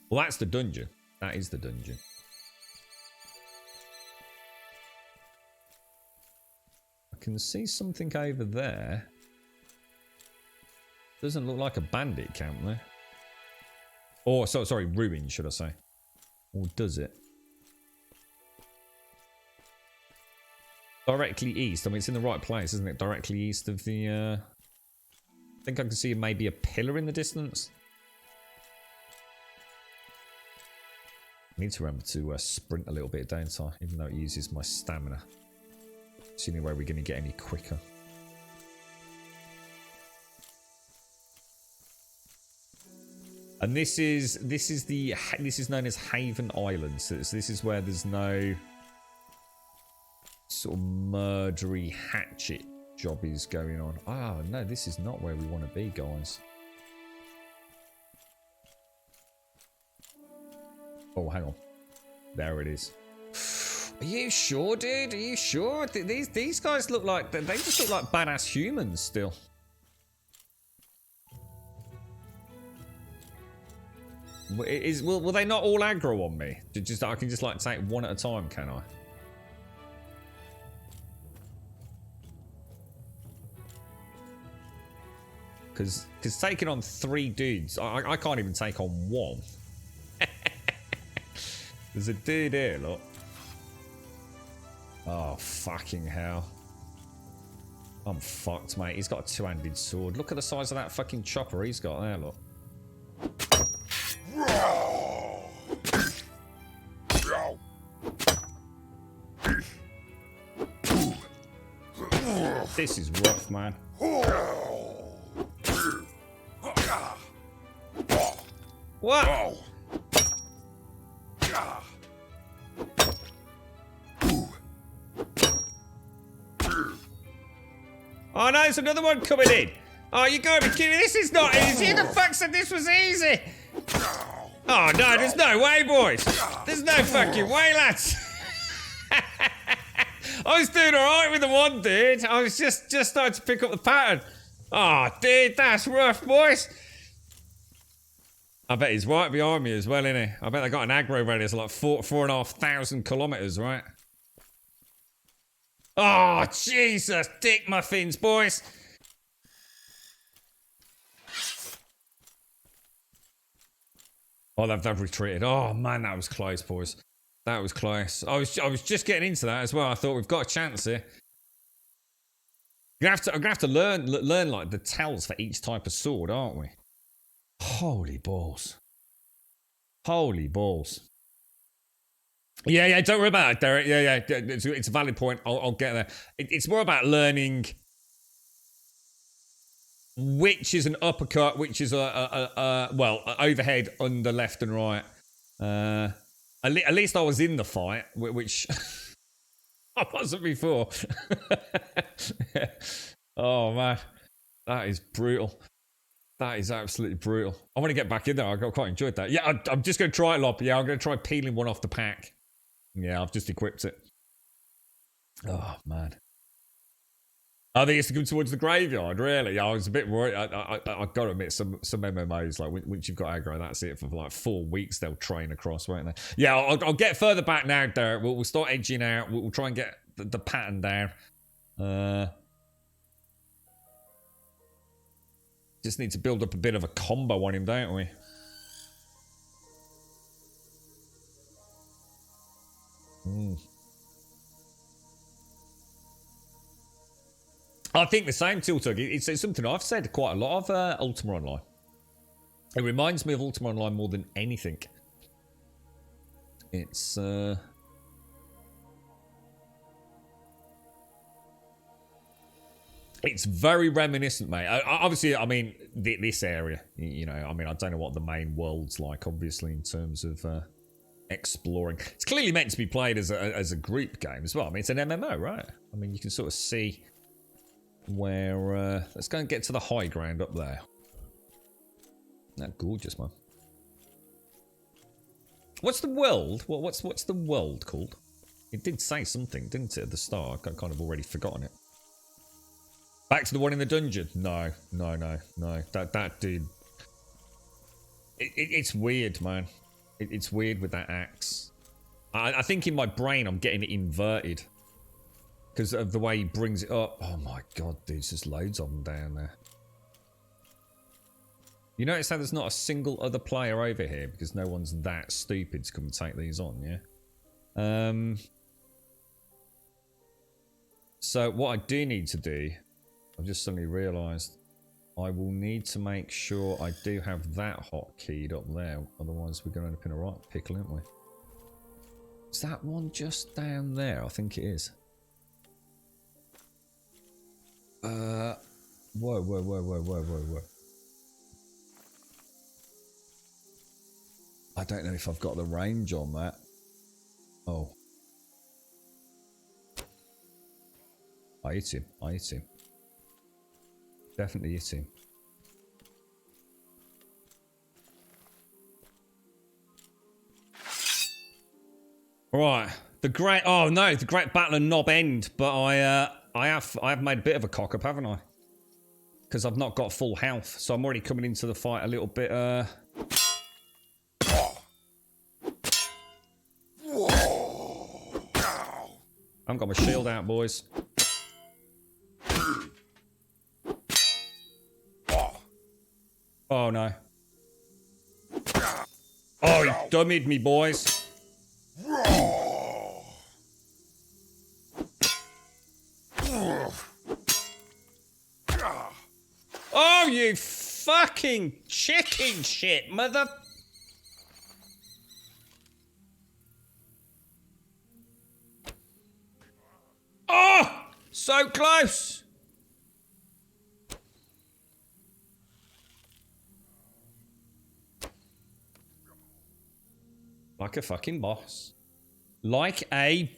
Well, that's the dungeon. That is the dungeon. I can see something over there. Doesn't look like a bandit camp there. Or, sorry, ruin, should I say. Or does it? Directly east. I mean, it's in the right place, isn't it? Directly east of the... I think I can see maybe a pillar in the distance. I need to remember to sprint a little bit, don't I? Even though it uses my stamina. It's the only way we're going to get any quicker. And this is known as Haven Island. So this is where there's no sort of murdery hatchet jobbies going on. Oh no, this is not where we want to be, guys. Oh, hang on. There it is. Are you sure, dude? Are you sure? These guys look like they just look like badass humans still. Will they not all aggro on me? Just I can just like take one at a time, can I? Because taking on 3 dudes, I can't even take on 1. There's a dude here, look. Oh, fucking hell. I'm fucked, mate. He's got a 2-handed sword. Look at the size of that fucking chopper he's got there, look. This is rough, man. What? Oh no, there's another one coming in. Oh, you gotta be kidding. This is not easy. Who the fuck said this was easy? Oh no, there's no way, boys. There's no fucking way, lads. I was doing alright with the one, dude. I was just starting to pick up the pattern. Oh, dude, that's rough, boys. I bet he's right behind me as well, isn't he? I bet they got an aggro radius of like 4,500 kilometers, right? Oh, Jesus, dick muffins, boys. Oh, they've retreated. Oh man, that was close, boys. That was close. I was just getting into that as well. I thought we've got a chance here. I'm gonna have to learn like the tells for each type of sword, aren't we? Holy balls. Holy balls. Yeah, don't worry about it, Derek. Yeah, it's a valid point. I'll get there. It's more about learning which is an uppercut, which is well, overhead, under, left, and right. At least I was in the fight, which I wasn't before. Oh man, that is brutal. That is absolutely brutal. I want to get back in there. I quite enjoyed that. Yeah, I'm just going to try it a lot. But yeah, I'm going to try peeling one off the pack. Yeah, I've just equipped it. Oh man. I think it's to go towards the graveyard, really. I was a bit worried. I've got to admit, some MMOs, like, once you've got aggro, that's it. For like 4 weeks, they'll train across, won't they? Yeah, I'll get further back now, Derek. We'll start edging out. We'll try and get the pattern down. Just need to build up a bit of a combo on him, don't we? I think the same, Tiltug. It's something I've said quite a lot of Ultima Online. It reminds me of Ultima Online more than anything. It's very reminiscent, mate. Obviously, I mean, this area, you know, I mean, I don't know what the main world's like, obviously, in terms of exploring. It's clearly meant to be played as a group game as well. I mean, it's an MMO, right? I mean, you can sort of see where... let's go and get to the high ground up there. That gorgeous, man. What's the world? What's the world called? It did say something, didn't it, at the start? I've kind of already forgotten it. Back to the one in the dungeon. No. That dude. It's weird, man. It's weird with that axe. I think in my brain I'm getting it inverted. Because of the way he brings it up. Oh my god, dude, there's just loads of them down there. You notice how there's not a single other player over here because no one's that stupid to come and take these on, yeah? So what I do need to do, I've just suddenly realised, I will need to make sure I do have that hotkeyed up there. Otherwise we're going to end up in a right pickle, aren't we? Is that one just down there? I think it is. Whoa. I don't know if I've got the range on that. Oh. I hit him. Definitely hit him. Right. The great battle of Knob End, but I have made a bit of a cock up, haven't I? Because I've not got full health, so I'm already coming into the fight a little bit I haven't got my shield out, boys. Oh no. Oh, he dummied me, boys. Oh, you fucking chicken shit, mother... Oh! So close! Like a fucking boss. Like a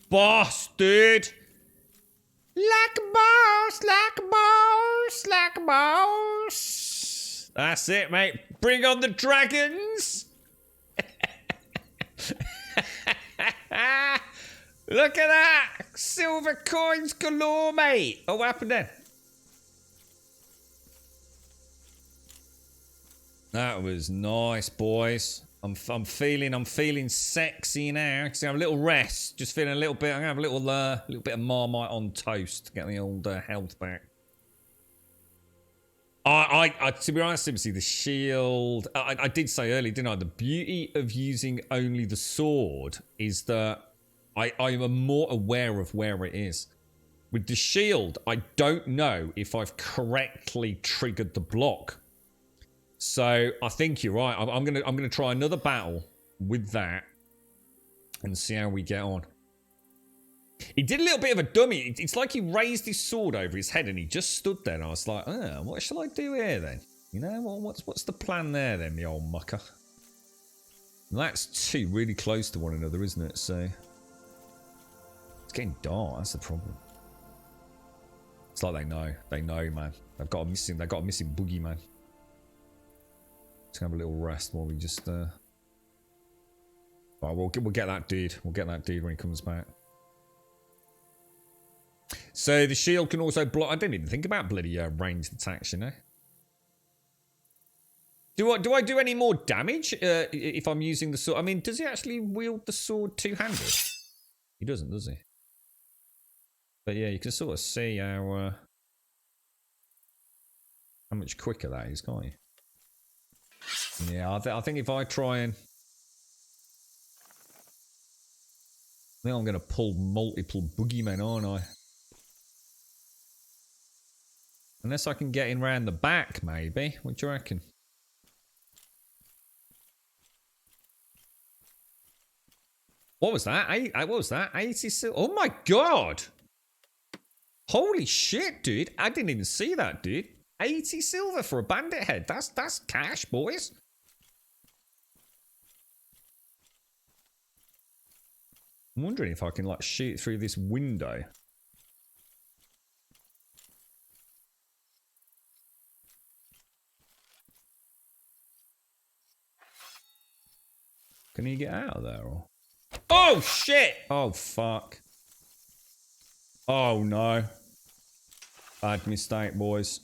boss, dude! Like a boss, like a boss, like a boss. That's it, mate. Bring on the dragons! Look at that! Silver coins galore, mate! Oh, what happened then? That was nice, boys. I'm feeling sexy now. So have a little rest. Just feeling a little bit. I'm gonna have a little bit of Marmite on toast to get the old health back. To be honest, Timothy, the shield. I did say earlier, didn't I? The beauty of using only the sword is that I am more aware of where it is. With the shield, I don't know if I've correctly triggered the block. So I think you're right. I'm gonna try another battle with that and see how we get on. He did a little bit of a dummy. It's like he raised his sword over his head and he just stood there. And I was like, oh, what shall I do here then? You know, what's the plan there then, the old mucker? And that's two really close to one another, isn't it? So it's getting dark. That's the problem. It's like they know, man. They've got a missing boogie, man. Let's have a little rest while we just. Right, we'll get that dude. We'll get that dude when he comes back. So the shield can also block. I didn't even think about bloody ranged attacks, you know. Do I do any more damage if I'm using the sword? I mean, does he actually wield the sword two-handed? He doesn't, does he? But yeah, you can sort of see how much quicker that is, can't you? Yeah, I think if I try and... I think I'm going to pull multiple boogeymen, aren't I? Unless I can get in round the back, maybe. What do you reckon? What was that? What was that? 80 silver. Oh my god! Holy shit, dude. I didn't even see that, dude. 80 silver for a bandit head. That's cash, boys. I'm wondering if I can, like, shoot through this window. Can you get out of there, or? Oh, shit! Oh, fuck. Oh, no. Bad mistake, boys.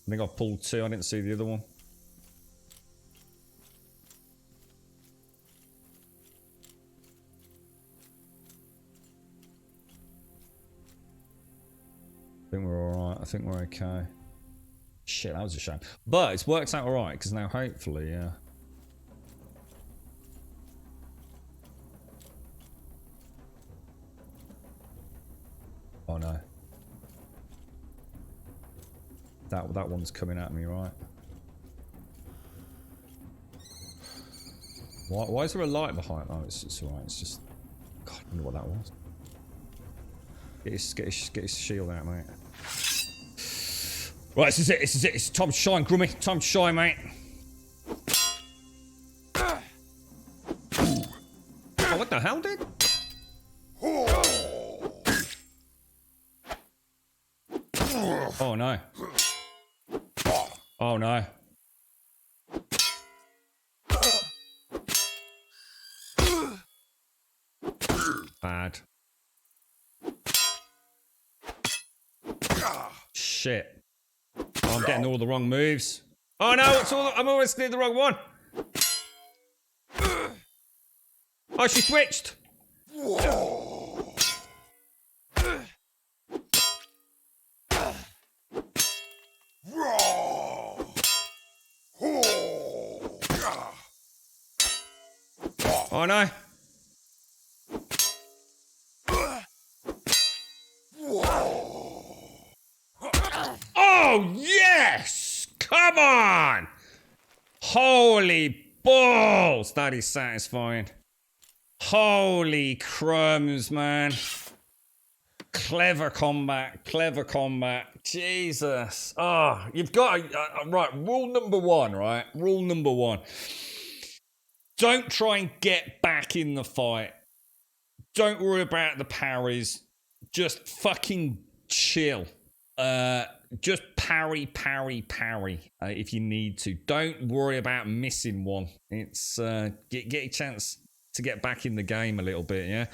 I think I pulled 2. I didn't see the other one. I think we're alright. I think we're okay. Shit, that was a shame. But it's worked out alright, because now hopefully, yeah. Oh no. That one's coming at me, right? Why is there a light behind? Oh, it's alright. It's just... God, I wonder what that was. Get his shield out, mate. Right, this is it. This is it. It's time to shine, Grummy. Time to shine, mate. Oh, what the hell, dude? Oh no. Oh no. Bad. Shit. Oh, I'm getting all the wrong moves. Oh no, I'm always doing the wrong one. Oh, she switched. Oh no. Oh yes! Come on! Holy balls! That is satisfying. Holy crumbs, man. Clever combat, clever combat. Jesus. Oh, you've got... right, rule number 1, right? Rule number 1. Don't try and get back in the fight. Don't worry about the parries. Just fucking chill. Just parry if you need to. Don't worry about missing one. It's get a chance to get back in the game a little bit, yeah?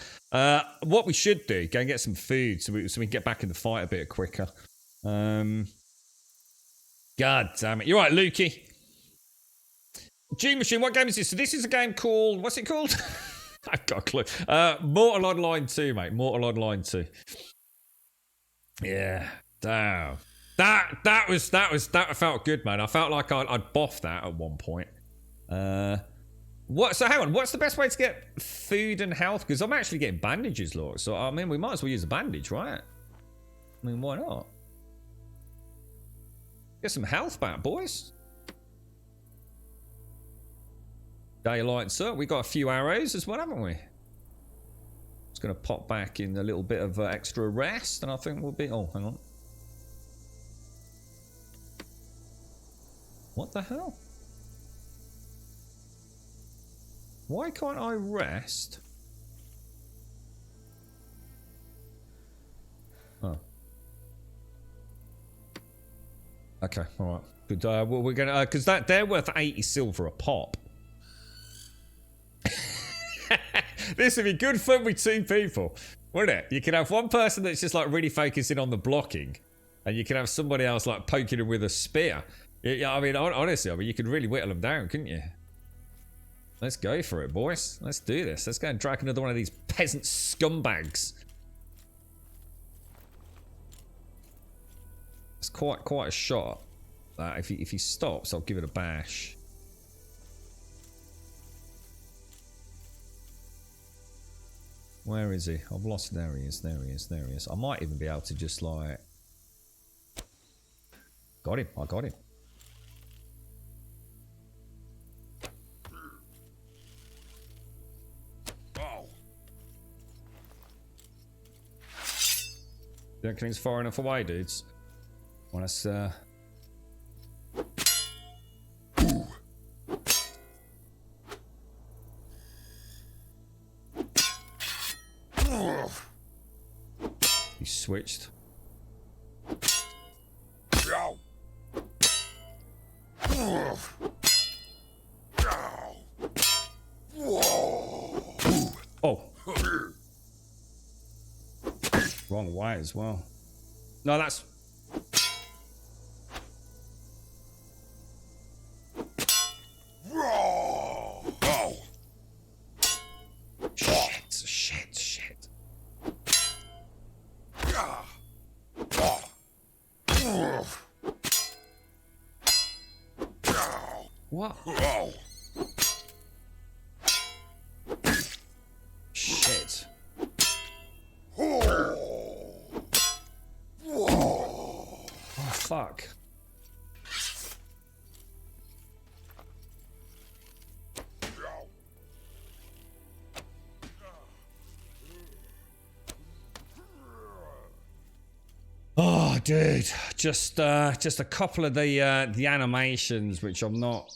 What we should do, go and get some food so we can get back in the fight a bit quicker. God damn it. You're right, Lukey. G-Machine, what game is this? So this is a game called... What's it called? I've got a clue. Mortal Online 2, mate. Mortal Online 2. Yeah. Damn. That felt good, man. I felt like I'd boffed that at one point. So hang on, what's the best way to get food and health? Because I'm actually getting bandages, look. So I mean, we might as well use a bandage, right? I mean, why not? Get some health back, boys. Daylights up. We got a few arrows as well, haven't we? It's going to pop back in a little bit of extra rest, and I think we'll be... Oh, hang on. What the hell? Why can't I rest? Oh. Okay, alright. Good. Well, we're gonna... Because they're worth 80 silver a pop. This would be good fun with 2 people, wouldn't it? You can have one person that's just like really focusing on the blocking, and you can have somebody else like poking them with a spear. Yeah, I mean, honestly, I mean, you could really whittle them down, couldn't you? Let's go for it, boys. Let's do this. Let's go and drag another one of these peasant scumbags. It's quite a shot. If he stops, I'll give it a bash. Where is he? I've lost. There he is. There he is. There he is. I might even be able to just like... Got him. I got him. You don't think it's far enough away, dudes? Well, let's... He switched. Oh. Wrong way as well. No, that's... What? Shit. Oh, fuck. Oh, dude, just a couple of the animations, which I'm not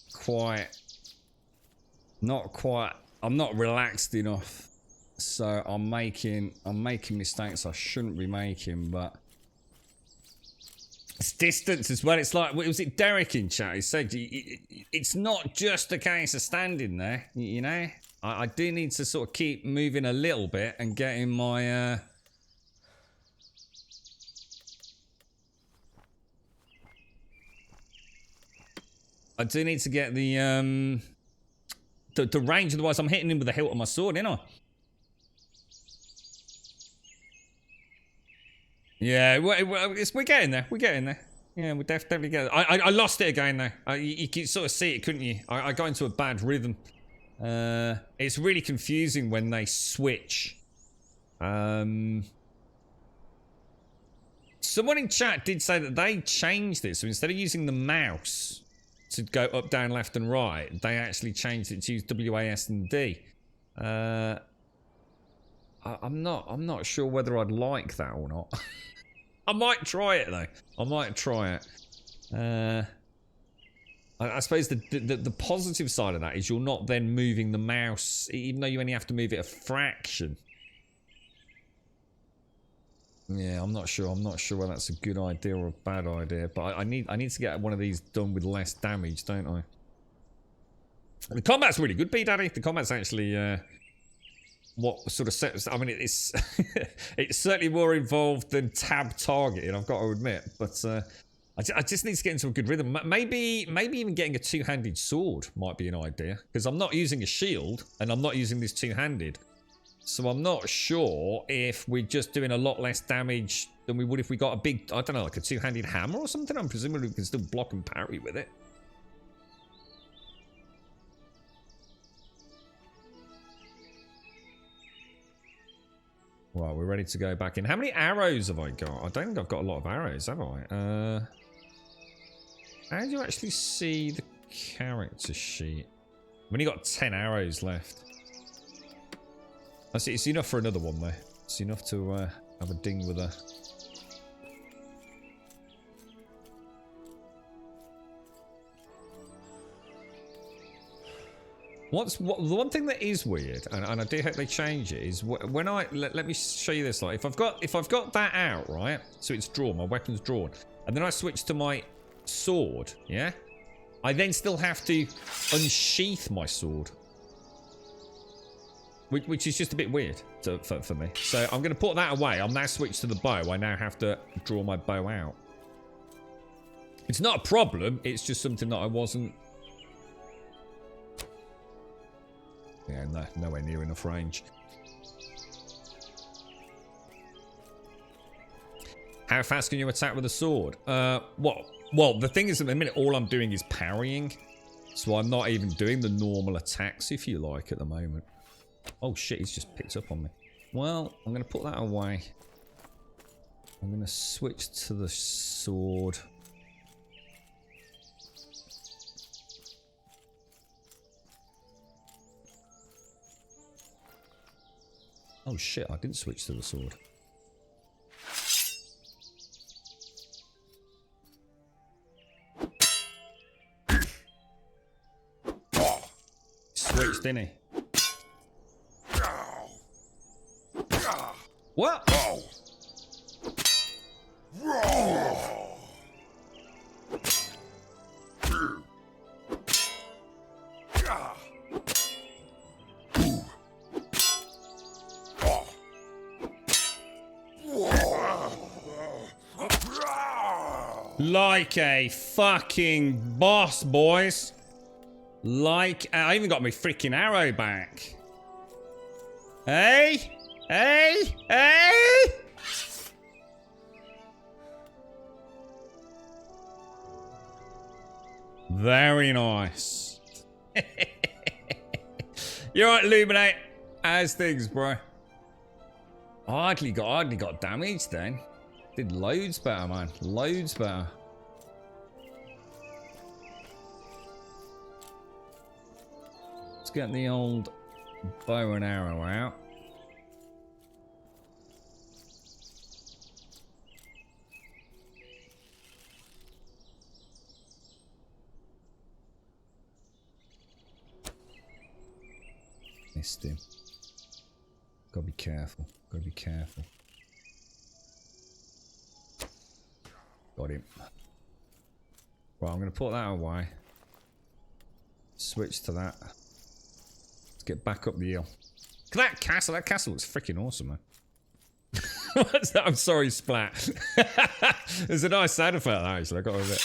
relaxed enough. So I'm making mistakes I shouldn't be making, but it's distance as well. It's like, was it Derek in chat? He said it's not just a case of standing there, you know. I do need to sort of keep moving a little bit and getting my I do need to get the range, otherwise I'm hitting him with the hilt of my sword, ain't I? Yeah, we're getting there. We're getting there. Yeah, we're definitely getting there. I lost it again though. You could sort of see it, couldn't you? I got into a bad rhythm. It's really confusing when they switch. Someone in chat did say that they changed this. So instead of using the mouse to go up, down, left, and right, they actually changed it to use W, A, S, and D. I'm not sure whether I'd like that or not. I might try it though. I might try it. I suppose the positive side of that is you're not then moving the mouse, even though you only have to move it a fraction. Yeah, I'm not sure. I'm not sure whether that's a good idea or a bad idea. But I need to get one of these done with less damage, don't I? The combat's really good, B Daddy. The combat's actually what sort of sets. I mean, it's it's certainly more involved than tab targeting, I've got to admit. But I just need to get into a good rhythm. Maybe even getting a two-handed sword might be an idea, because I'm not using a shield and I'm not using this two-handed. So I'm not sure if we're just doing a lot less damage than we would if we got a big, I don't know, like a two-handed hammer or something. I'm presuming we can still block and parry with it. Well, we're ready to go back in. How many arrows have I got? I don't think I've got a lot of arrows, have I? How do you actually see the character sheet? I've only got 10 arrows left. I see, it's enough for another one though. It's enough to have a ding with her. The one thing that is weird, and I do hope they change it, is when I let me show you this. Like, if I've got that out, right, so it's drawn, my weapon's drawn, and then I switch to my sword, yeah, I then still have to unsheath my sword. Which is just a bit weird for me. So I'm going to put that away. I'm now switched to the bow. I now have to draw my bow out. It's not a problem. It's just something that I wasn't... Yeah, no, nowhere near enough range. How fast can you attack with a sword? Well, the thing is, at the minute, all I'm doing is parrying. So I'm not even doing the normal attacks, if you like, at the moment. Oh shit, he's just picked up on me. Well, I'm going to put that away. I'm going to switch to the sword. Oh shit, I didn't switch to the sword. Switched, didn't he? What? Like a fucking boss, boys. Like, I even got my freaking arrow back. Hey? Hey! Hey! Very nice. You're right, Illuminate. How's things, bro? I hardly got damage then. Did loads better, man. Loads better. Let's get the old bow and arrow out. Missed him. Gotta be careful. Gotta be careful. Got him. Right, I'm gonna put that away. Switch to that. Let's get back up the hill. Look at that castle. That castle looks freaking awesome, man. What's that? I'm sorry, Splat. There's a nice sound effect, actually. I got to admit.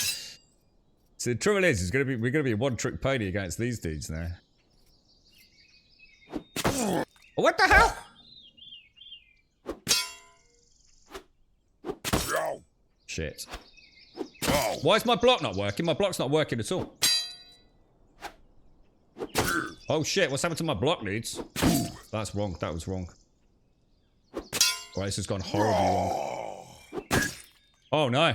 So the trouble is, we're gonna be a one-trick pony against these dudes now. What the hell? Shit. Why is my block not working? My block's not working at all. Oh shit, what's happened to my block, dudes? That's wrong, that was wrong. Right, this has gone horribly wrong. Oh no.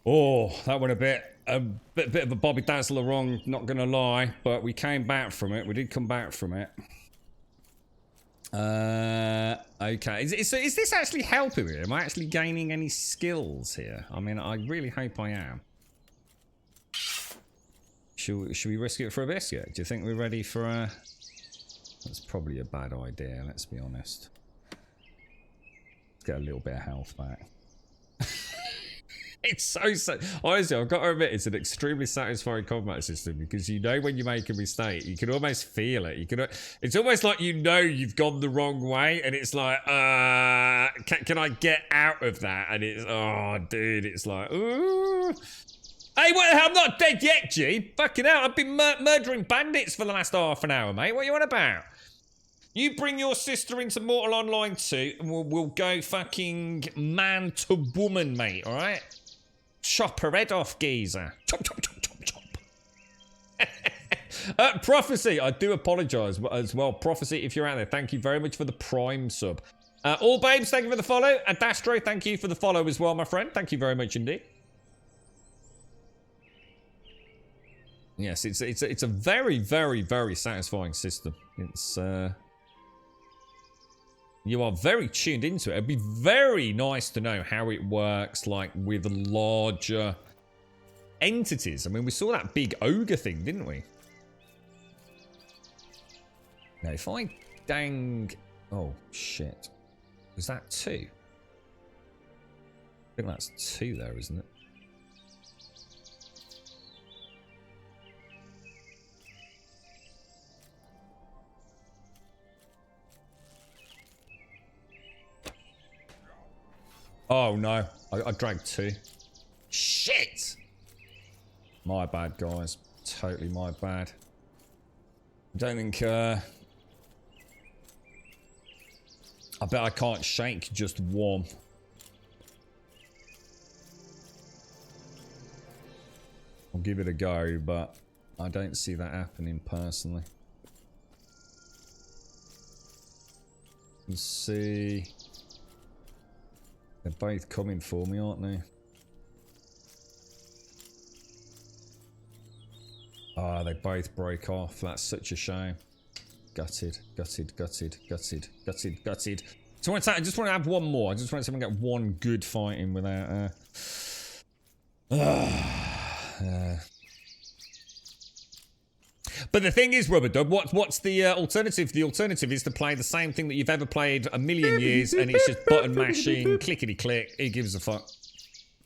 Oh, that went a bit of a Bobby Dazzler wrong, not gonna lie, but we came back from it. We did come back from it. Okay. Is this actually helping me? Am I actually gaining any skills here? I mean, I really hope I am. Should we risk it for a biscuit? Do you think we're ready for a... That's probably a bad idea, let's be honest. Let's get a little bit of health back. It's so honestly, I've got to admit, it's an extremely satisfying combat system because you know when you make a mistake, you can almost feel it. It's almost like you know you've gone the wrong way, and it's like, can I get out of that? And it's, oh, dude, it's like, ooh. Hey, what the hell? I'm not dead yet, G. Fucking hell, I've been murdering bandits for the last half an hour, mate. What are you on about? You bring your sister into Mortal Online 2, and we'll go fucking man to woman, mate, all right? Chop her head off, geezer. Chop, chop, chop, chop, chop. Prophecy, I do apologise as well. Prophecy, if you're out there, thank you very much for the Prime sub. All babes, thank you for the follow. And Dastro, thank you for the follow as well, my friend. Thank you very much indeed. Yes, it's a very, very, very satisfying system. It's you are very tuned into it. It'd be very nice to know how it works, like with larger entities. I mean, we saw that big ogre thing, didn't we? Now, if I dang... Oh, shit. Was that 2? I think that's 2 there, isn't it? Oh no, I dragged 2. Shit! My bad, guys. Totally my bad. I don't think, I bet I can't shake just 1. I'll give it a go, but I don't see that happening personally. Let's see. They're both coming for me, aren't they? Ah, they both broke off. That's such a shame. Gutted, gutted, gutted, gutted, gutted, gutted. So I just want to have one more. I just want to see if I can get one good fight in without... But the thing is, Rubber Dub, what's the alternative? The alternative is to play the same thing that you've ever played a million years, and it's just button mashing, clickety click. Who gives a fuck?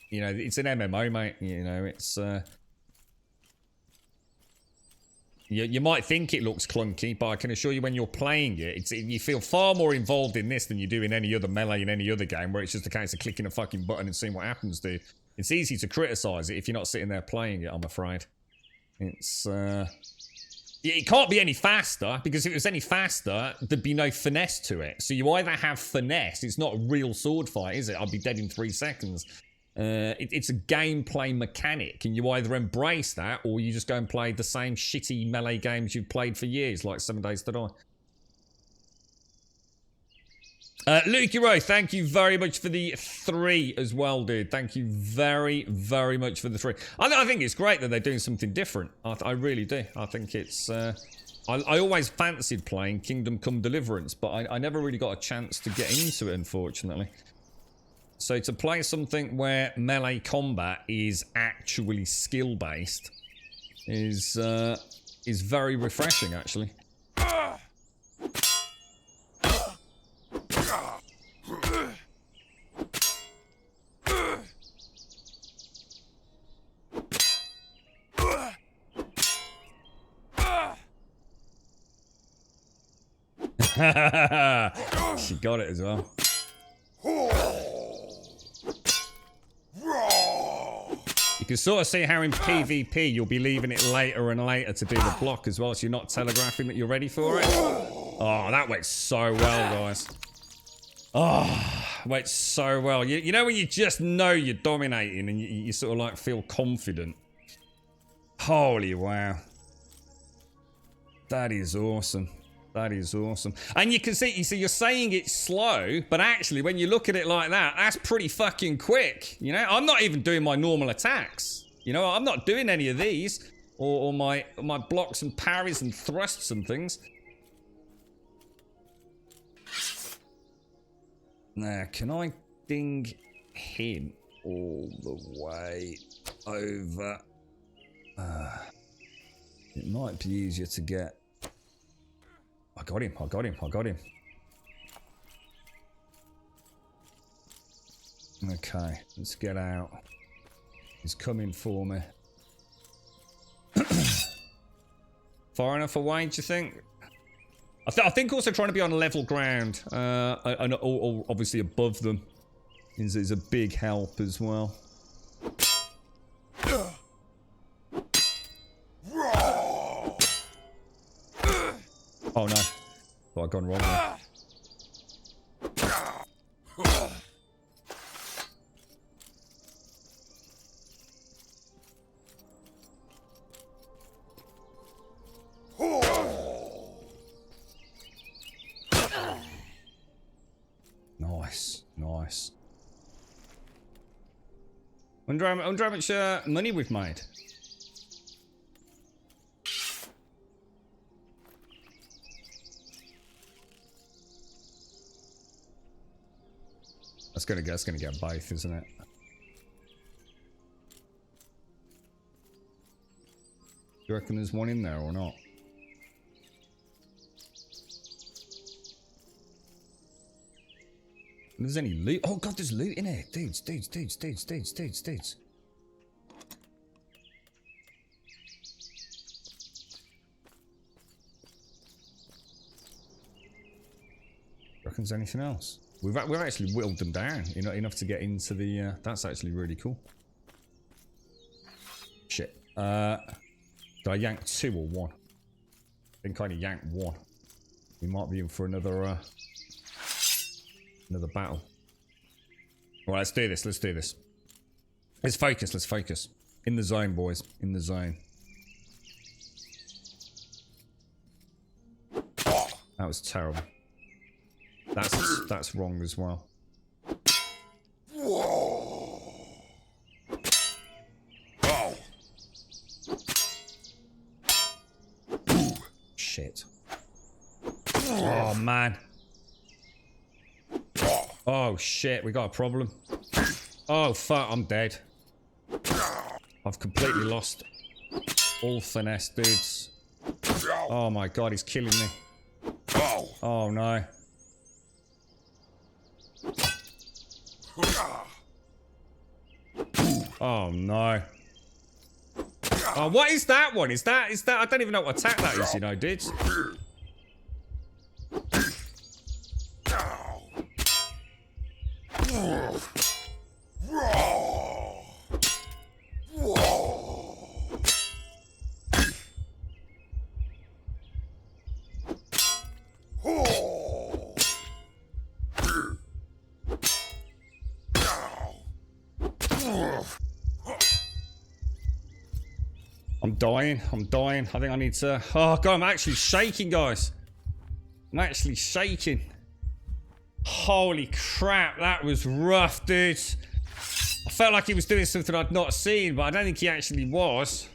You know, it's an MMO, mate. You know, it's You might think it looks clunky, but I can assure you when you're playing it, you feel far more involved in this than you do in any other melee in any other game where it's just a case of clicking a fucking button and seeing what happens, dude. It's easy to criticize it if you're not sitting there playing it, I'm afraid. It's, it can't be any faster, because if it was any faster, there'd be no finesse to it. So you either have finesse, it's not a real sword fight, is it? I'll be dead in 3 seconds. It's a gameplay mechanic, and you either embrace that or you just go and play the same shitty melee games you've played for years, like 7 Days to Die. Lukey Rowe, thank you very much for the 3 as well, dude. Thank you very, very much for the 3. I think it's great that they're doing something different. I really do. I think it's... I always fancied playing Kingdom Come Deliverance, but I never really got a chance to get into it, unfortunately. So to play something where melee combat is actually skill-based is very refreshing, actually. She got it as well. You can sort of see how in PvP you'll be leaving it later and later to do the block as well, so you're not telegraphing that you're ready for it. Oh, that went so well, guys. Oh, went so well. You know when you just know you're dominating and you sort of like feel confident. Holy wow. That is awesome. That is awesome. And you can see, you're saying it's slow, but actually when you look at it like that, that's pretty fucking quick. You know, I'm not even doing my normal attacks. You know, I'm not doing any of these or my blocks and parries and thrusts and things. Now, can I ding him all the way over? It might be easier to get. I got him. Okay, let's get out. He's coming for me. Far enough away, do you think? I think also trying to be on level ground, and obviously above them, is a big help as well. Oh no. Oh, I've gone wrong there. Nice. Wonder how much money we've made. That's gonna get both, isn't it? Do you reckon there's one in there or not? If there's any loot. Oh god, there's loot in here. Dudes. Reckon there's anything else? We've actually whittled them down, enough to get into the. That's actually really cool. Shit. Did I yank 2 or 1? I think I only yanked 1. We might be in for another battle. Alright, let's do this. Let's focus. In the zone, boys. In the zone. That was terrible. That's wrong as well. Shit. Oh man. Oh shit, we got a problem. Oh fuck, I'm dead. I've completely lost all finesse, dudes. Oh my god, he's killing me. Oh no. Oh no. Oh, what is that one? Is that? I don't even know what attack that is, you know, dudes. I'm dying. I think I need to... Oh, God, I'm actually shaking, guys. I'm actually shaking. Holy crap, that was rough, dude. I felt like he was doing something I'd not seen, but I don't think he actually was.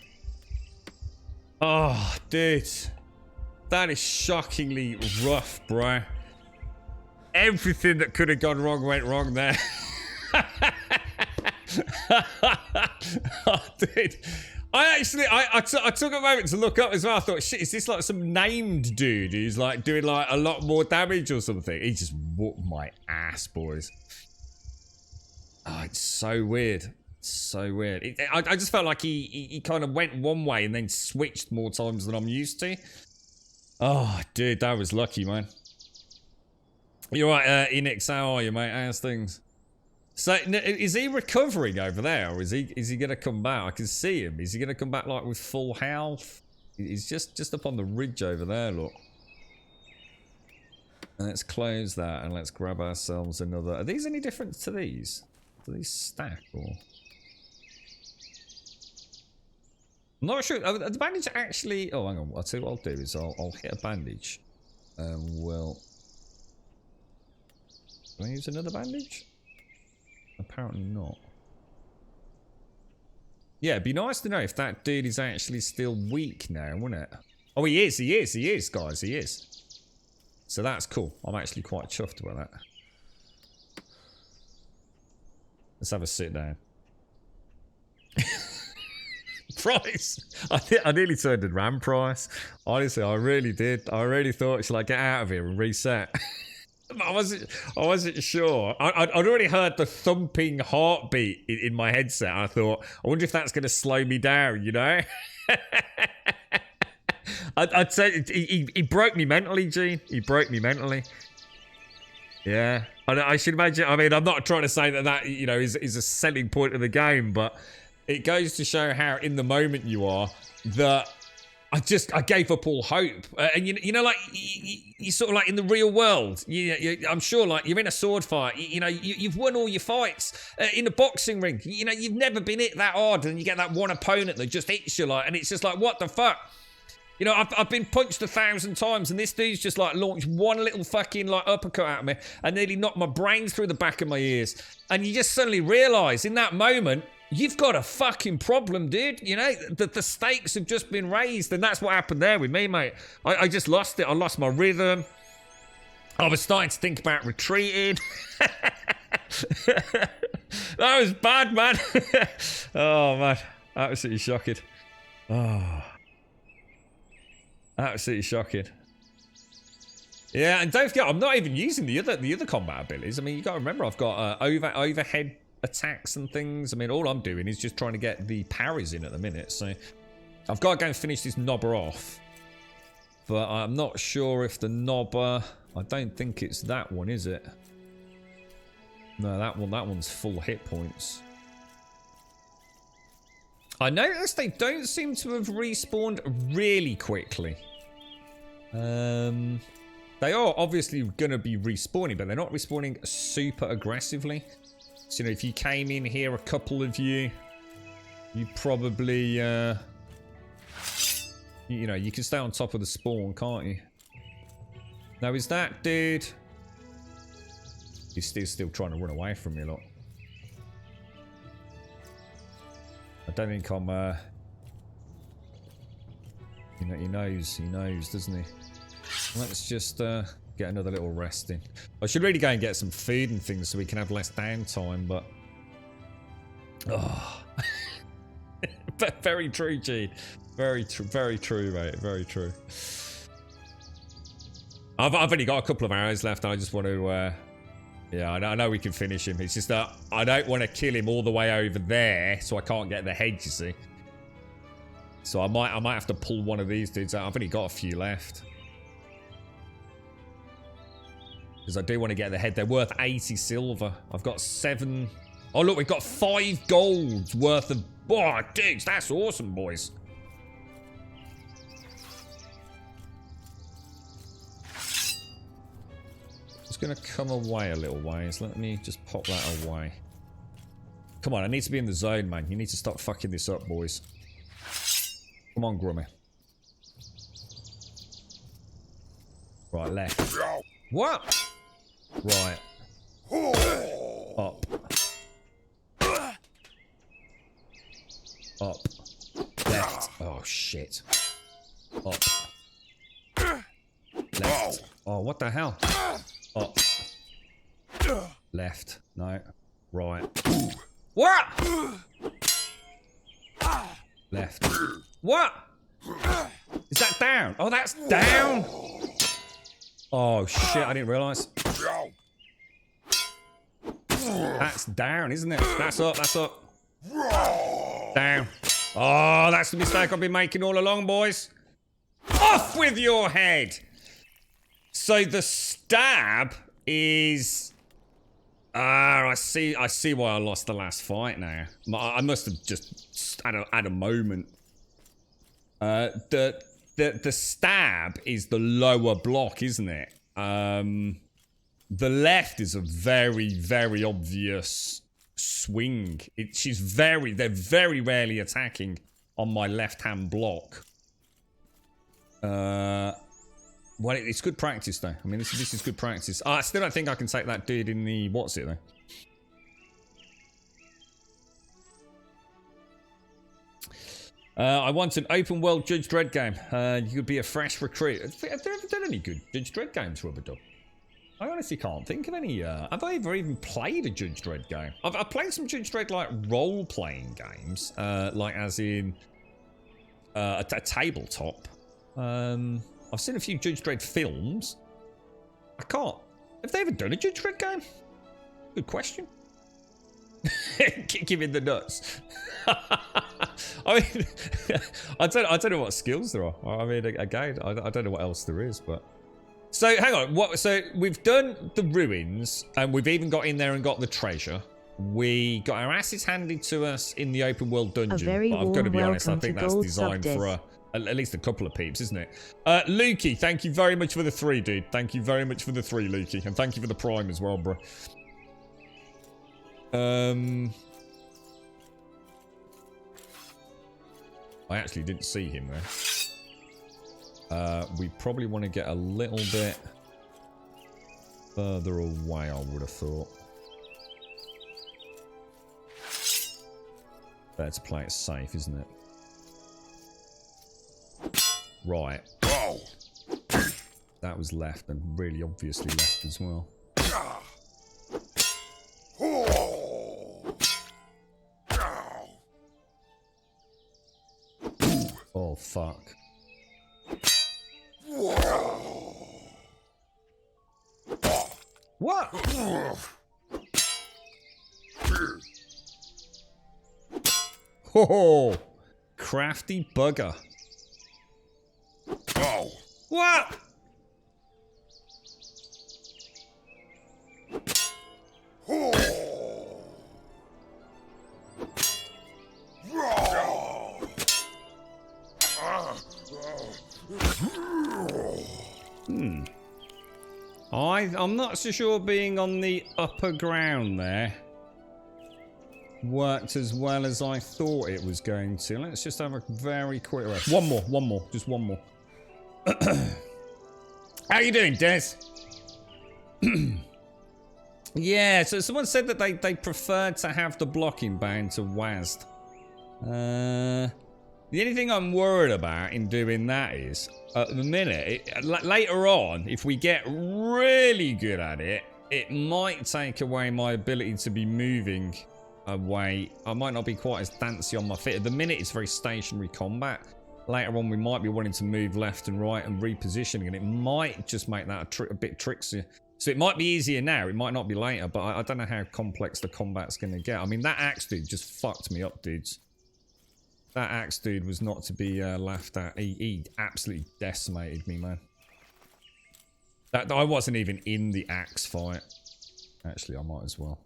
Oh, dude. That is shockingly rough, bro. Everything that could have gone wrong went wrong there. Oh, dude. I took a moment to look up as well. I thought, shit, is this like some named dude who's like doing like a lot more damage or something? He just whooped my ass, boys. Oh, it's so weird. So weird. I just felt like he kind of went one way and then switched more times than I'm used to. Oh, dude, that was lucky, man. You're right, Enix, how are you, mate? How's things? So, is he recovering over there, or is he gonna come back? I can see him. Is he gonna come back like with full health? He's just up on the ridge over there. Look. And let's close that and let's grab ourselves another. Are these any different to these? Do these stack or? I'm not sure. The bandage actually. Oh, hang on. I'll tell you what I'll do is I'll hit a bandage, and we'll. Can I use another bandage? Apparently not. Yeah, it'd be nice to know if that dude is actually still weak now, wouldn't it? Oh, he is, guys, he is. So that's cool. I'm actually quite chuffed about that. Let's have a sit down. Price! I nearly turned in Ram Price. Honestly, I really did. I really thought, should I get out of here and reset? I wasn't sure. I'd already heard the thumping heartbeat in my headset. I thought, I wonder if that's going to slow me down, you know? I'd say he broke me mentally, Gene. He broke me mentally. Yeah. I should imagine, I mean, I'm not trying to say that you know, is a selling point of the game, but it goes to show how in the moment you are that I gave up all hope. And you know, like, you sort of like in the real world, I'm sure like you're in a sword fight, you know, you've won all your fights in a boxing ring. You know, you've never been hit that hard and you get that one opponent that just hits you like, and it's just like, what the fuck? You know, I've been punched 1,000 times and this dude's just like launched one little fucking like uppercut at me and nearly knocked my brains through the back of my ears. And you just suddenly realise in that moment, you've got a fucking problem, dude. You know, the stakes have just been raised, and that's what happened there with me, mate. I just lost it. I lost my rhythm. I was starting to think about retreating. That was bad, man. Oh, man. Absolutely shocking. Oh. Absolutely shocking. Yeah, and don't forget, I'm not even using the other combat abilities. I mean, you got to remember, I've got overhead attacks and things. I mean, all I'm doing is just trying to get the parries in at the minute, so I've got to go and finish this knobber off, but I'm not sure if the knobber, I don't think it's that one, is it? No, that one's full hit points. I noticed they don't seem to have respawned really quickly. They are obviously going to be respawning, but they're not respawning super aggressively. So, you know, if you came in here, a couple of you probably, you know, you can stay on top of the spawn, can't you? Now, is that dude? He's still trying to run away from me, look. I don't think I'm, you know, he knows, doesn't he? Let's just, get another little rest in. I should really go and get some food and things so we can have less downtime, but oh. But very true, Gene. Very true, mate. Very true. I've only got a couple of arrows left. And I just want to yeah, I know we can finish him. It's just that I don't want to kill him all the way over there, so I can't get the head, you see. So I might have to pull one of these dudes out. I've only got a few left. Because I do want to get the head. They're worth 80 silver. I've got 7. Oh, look, we've got 5 gold worth of... Oh, dudes, that's awesome, boys. It's going to come away a little ways. Let me just pop that away. Come on, I need to be in the zone, man. You need to stop fucking this up, boys. Come on, Grummy. Right, left. What? Right. Up. Up. Left. Oh, shit. Up. Left. Oh, what the hell? Up. Left. No. Right. What? Left. What? Is that down? Oh, that's down. Oh, shit. I didn't realise. That's down, isn't it? That's up. That's up. Down. Oh, that's the mistake I've been making all along, boys. Off with your head. So the stab is... I see why I lost the last fight now. I must have just had a moment. The stab is the lower block, isn't it? The left is a very, very obvious swing. They're very rarely attacking on my left-hand block. Well, it's good practice, though. I mean, this is good practice. I still don't think I can take that dude in the... What's it, though? I want an open-world Judge Dredd game. You could be a fresh recruit. Have they ever done any good Judge Dredd games, Rubber Dub? I honestly can't think of any. Have I ever even played a Judge Dredd game? I've played some Judge Dredd, like, role-playing games. Like, as in... a tabletop. I've seen a few Judge Dredd films. I can't. Have they ever done a Judge Dredd game? Good question. Kick him in the nuts. I mean, I don't know what skills there are. I mean, again, I don't know what else there is, but. So hang on. So we've done the ruins, and we've even got in there and got the treasure. We got our asses handed to us in the open world dungeon. But I've got to be honest, I think that's designed for at least a couple of peeps, isn't it? Lukey, thank you very much for the 3, dude. Thank you very much for the 3, Lukey. And thank you for the prime as well, bro. I actually didn't see him there. We probably want to get a little bit further away, I would have thought. Better to play it safe, isn't it? Right. That was left, and really obviously left as well. Oh, fuck. What? Oh, crafty bugger. What? I'm not so sure being on the upper ground there worked as well as I thought it was going to. Let's just have a very quick rest. One more, just one more. How you doing, Des? Yeah, so someone said that they preferred to have the blocking bound to WASD. The only thing I'm worried about in doing that is, at the minute, later on, if we get really good at it, it might take away my ability to be moving away. I might not be quite as dancy on my feet. At the minute, it's very stationary combat. Later on, we might be wanting to move left and right and repositioning, and it might just make that a bit trickier. So it might be easier now, it might not be later, but I don't know how complex the combat's going to get. I mean, that axe dude just fucked me up, dudes. That axe dude was not to be laughed at. He absolutely decimated me, man. I wasn't even in the axe fight. Actually, I might as well.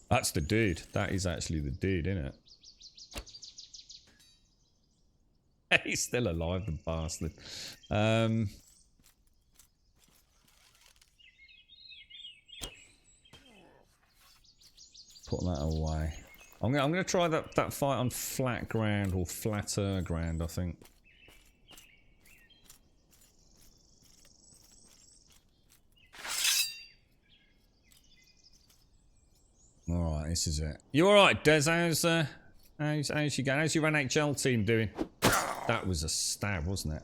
That's the dude. That is actually the dude, isn't it? He's still alive, the bastard. Put that away. I'm gonna try that fight on flat ground or flatter ground, I think. All right, this is it. You all right, Des? How's you going? How's your NHL team doing? That was a stab, wasn't it?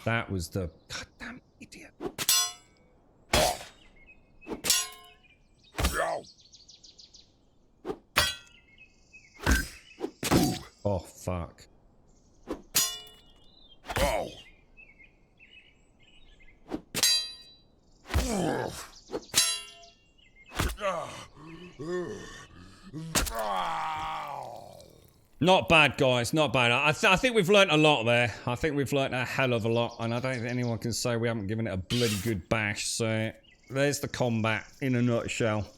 That was the goddamn idiot. Oh fuck. Not bad, guys. Not bad. I think we've learnt a lot there. I think we've learnt a hell of a lot, and I don't think anyone can say we haven't given it a bloody good bash. So there's the combat in a nutshell.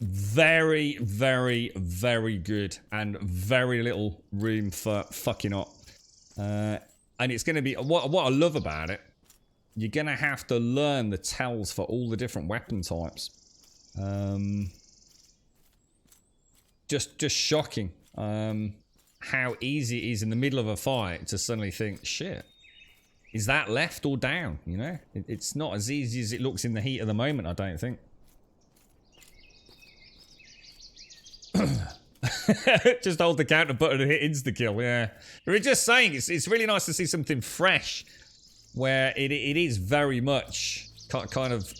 Very, very, very good, and very little room for fucking up. And it's going to be what I love about it. You're going to have to learn the tells for all the different weapon types. Just shocking. How easy it is in the middle of a fight to suddenly think, shit, is that left or down? You know, it's not as easy as it looks in the heat of the moment, I don't think. Just hold the counter button and hit insta-kill, yeah. We're just saying, it's really nice to see something fresh where it is very much kind of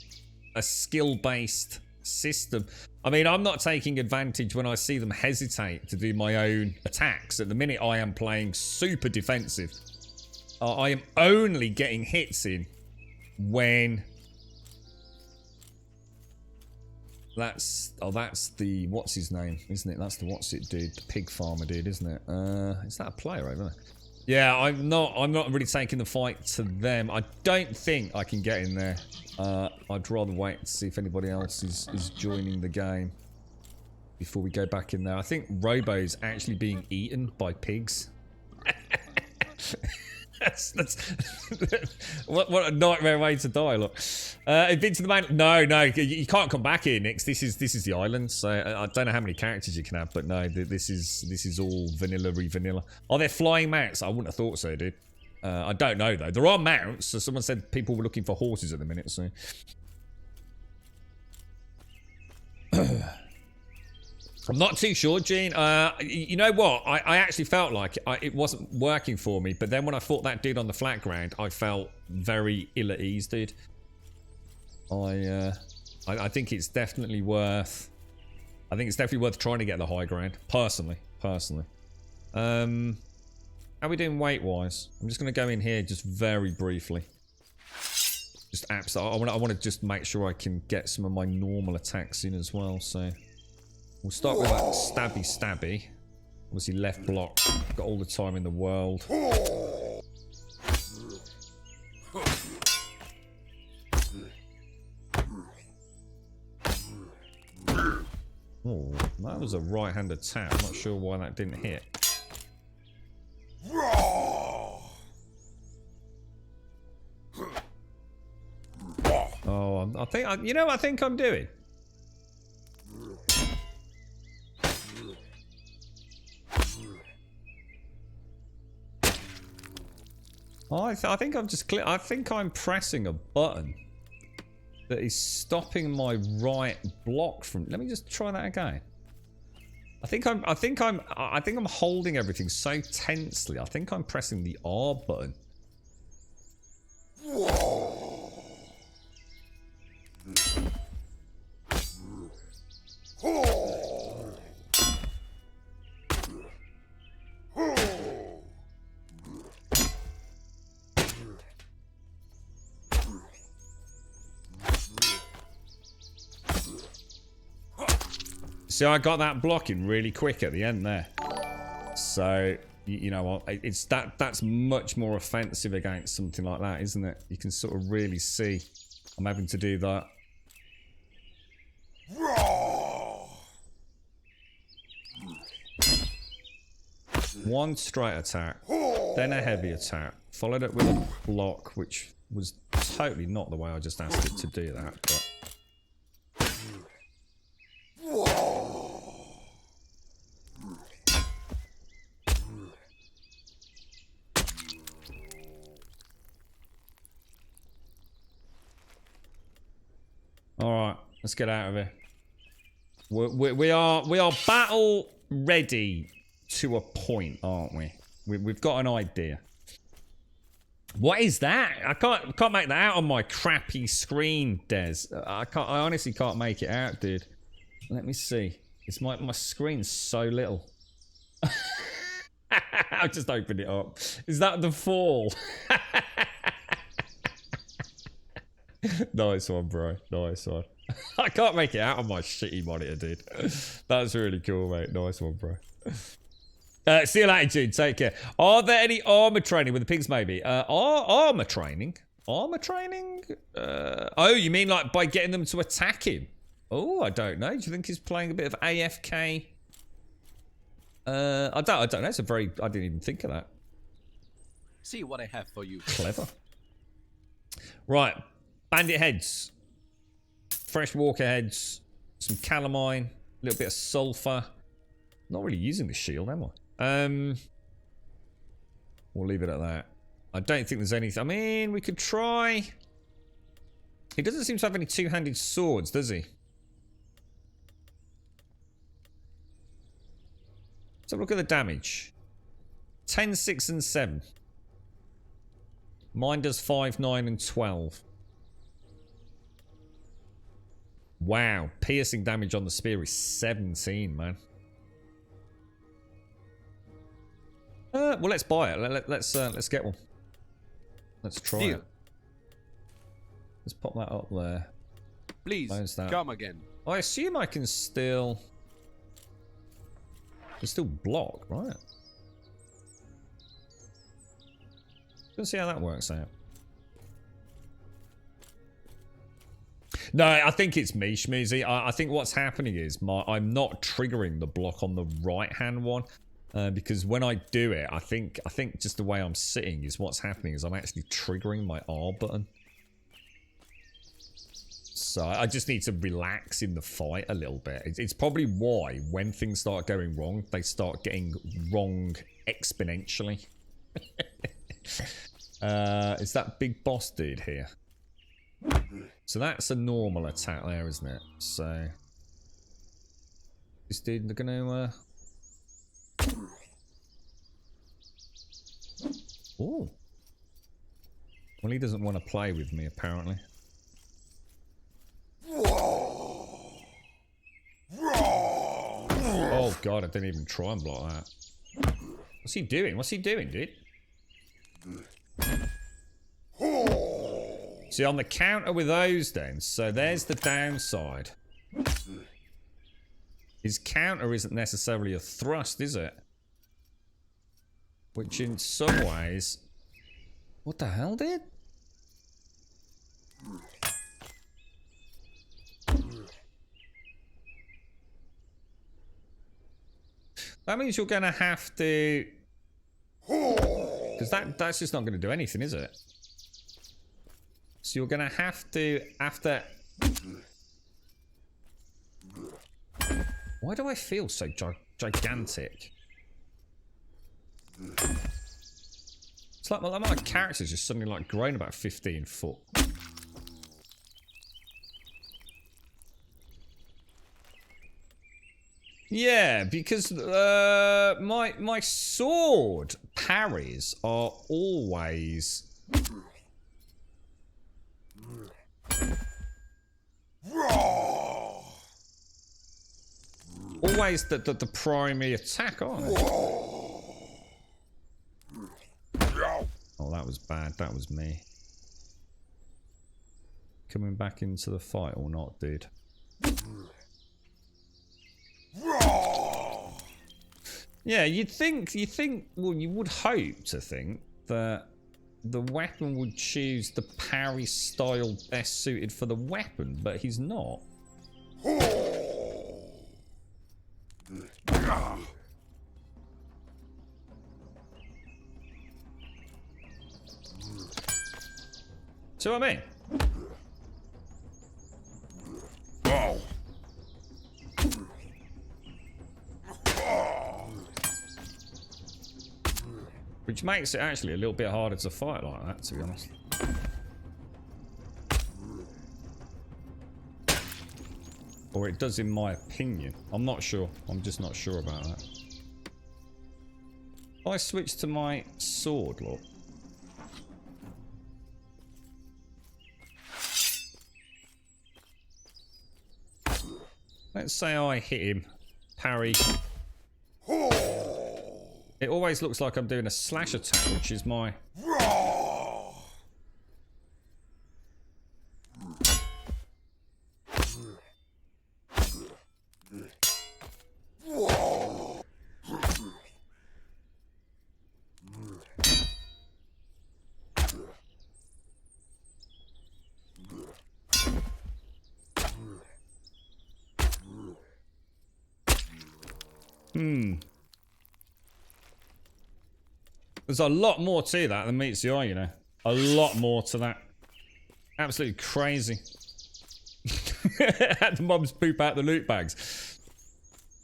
a skill-based system. I mean, I'm not taking advantage when I see them hesitate to do my own attacks. At the minute, I am playing super defensive. I am only getting hits in when... That's the... What's his name, isn't it? That's the what's it dude, the pig farmer dude, isn't it? Is that a player over there? Yeah, I'm not really taking the fight to them. I don't think I can get in there. I'd rather wait to see if anybody else is joining the game before we go back in there. I think Robo's actually being eaten by pigs. that's what a nightmare way to die. Look, been to the main. No, you can't come back here, Nix. This is the island. So I don't know how many characters you can have, but no, this is all vanilla. Are there flying mounts? I wouldn't have thought so, dude. I don't know though. There are mounts. So someone said people were looking for horses at the minute. So I'm not too sure, Gene. You know what? I actually felt like it wasn't working for me. But then when I fought that dude on the flat ground, I felt very ill at ease, dude. I think it's definitely worth... I think it's definitely worth trying to get the high ground. Personally. How are we doing weight-wise? I'm just going to go in here just very briefly. Just absolutely... I want to just make sure I can get some of my normal attacks in as well, so... We'll start with that stabby. Obviously left block. Got all the time in the world. Oh, that was a right-handed tap. I'm not sure why that didn't hit. Oh, I think... you know what I think I'm doing? I think I'm just I think I'm pressing a button that is stopping my right block from... Let me just try that again. I think I'm holding everything so tensely. I think I'm pressing the R button. See, I got that blocking really quick at the end there. So, you know what? It's that's much more offensive against something like that, isn't it? You can sort of really see I'm having to do that. One straight attack, then a heavy attack, followed up with a block, which was totally not the way I just asked it to do that. But all right, let's get out of here. We are battle ready to a point, aren't we? We've got an idea. What is that? I can't make that out on my crappy screen, Des. I honestly can't make it out, dude. Let me see. It's my screen's so little. I've just opened it up. Is that the fall? Nice one, bro. Nice one. I can't make it out on my shitty monitor, dude. That's really cool, mate. Nice one, bro. See you later, Jude. Take care. Are there any armor training with the pigs, maybe? Armor training? Armor training? Oh, you mean like by getting them to attack him? Oh, I don't know. Do you think he's playing a bit of AFK? I don't know. It's a very... I didn't even think of that. See what I have for you. Clever. Right. Bandit heads. Fresh walker heads. Some calamine. A little bit of sulfur. Not really using the shield, am I? We'll leave it at that. I don't think there's anything. I mean, we could try. He doesn't seem to have any two-handed swords, does he? Let's have a look at the damage. 10, 6, and 7. Mine does 5, 9, and 12. Wow. Piercing damage on the spear is 17, man. Well, let's buy it. Let's get one. Let's try it. Let's pop that up there. Please, that? come again. I assume I can still... block, right? Let's see how that works out. No, I think it's me, Schmoozy. I think what's happening is I'm not triggering the block on the right-hand one. Because when I do it, I think just the way I'm sitting is what's happening is I'm actually triggering my R button. So I just need to relax in the fight a little bit. It's probably why when things start going wrong, they start getting wrong exponentially. Is that big boss dude here? So that's a normal attack there, isn't it? So this dude, they're gonna... Oh. Well, he doesn't want to play with me, apparently. Oh, God, I didn't even try and block that. What's he doing? What's he doing, dude? See, on the counter with those, then, so there's the downside. His counter isn't necessarily a thrust, is it? Which in some ways... What the hell, dude? That means you're going to have to... Because that's just not going to do anything, is it? So you're going to have to... After... Why do I feel so gigantic? It's like my character's just suddenly like grown about 15 foot. Yeah, because my sword parries are always the primary attack, aren't they? Oh, that was bad. That was me. Coming back into the fight or not, dude? Yeah, you think, well, you would hope to think that the weapon would choose the parry style best suited for the weapon, but he's not. See what I mean? Which makes it actually a little bit harder to fight like that, to be honest. Or it does in my opinion. I'm not sure. I'm just not sure about that. If I switch to my sword, look. Let's say I hit him. Parry. It always looks like I'm doing a slash attack, which is my... There's a lot more to that than meets the eye, you know. A lot more to that. Absolutely crazy. Had the mobs poop out the loot bags.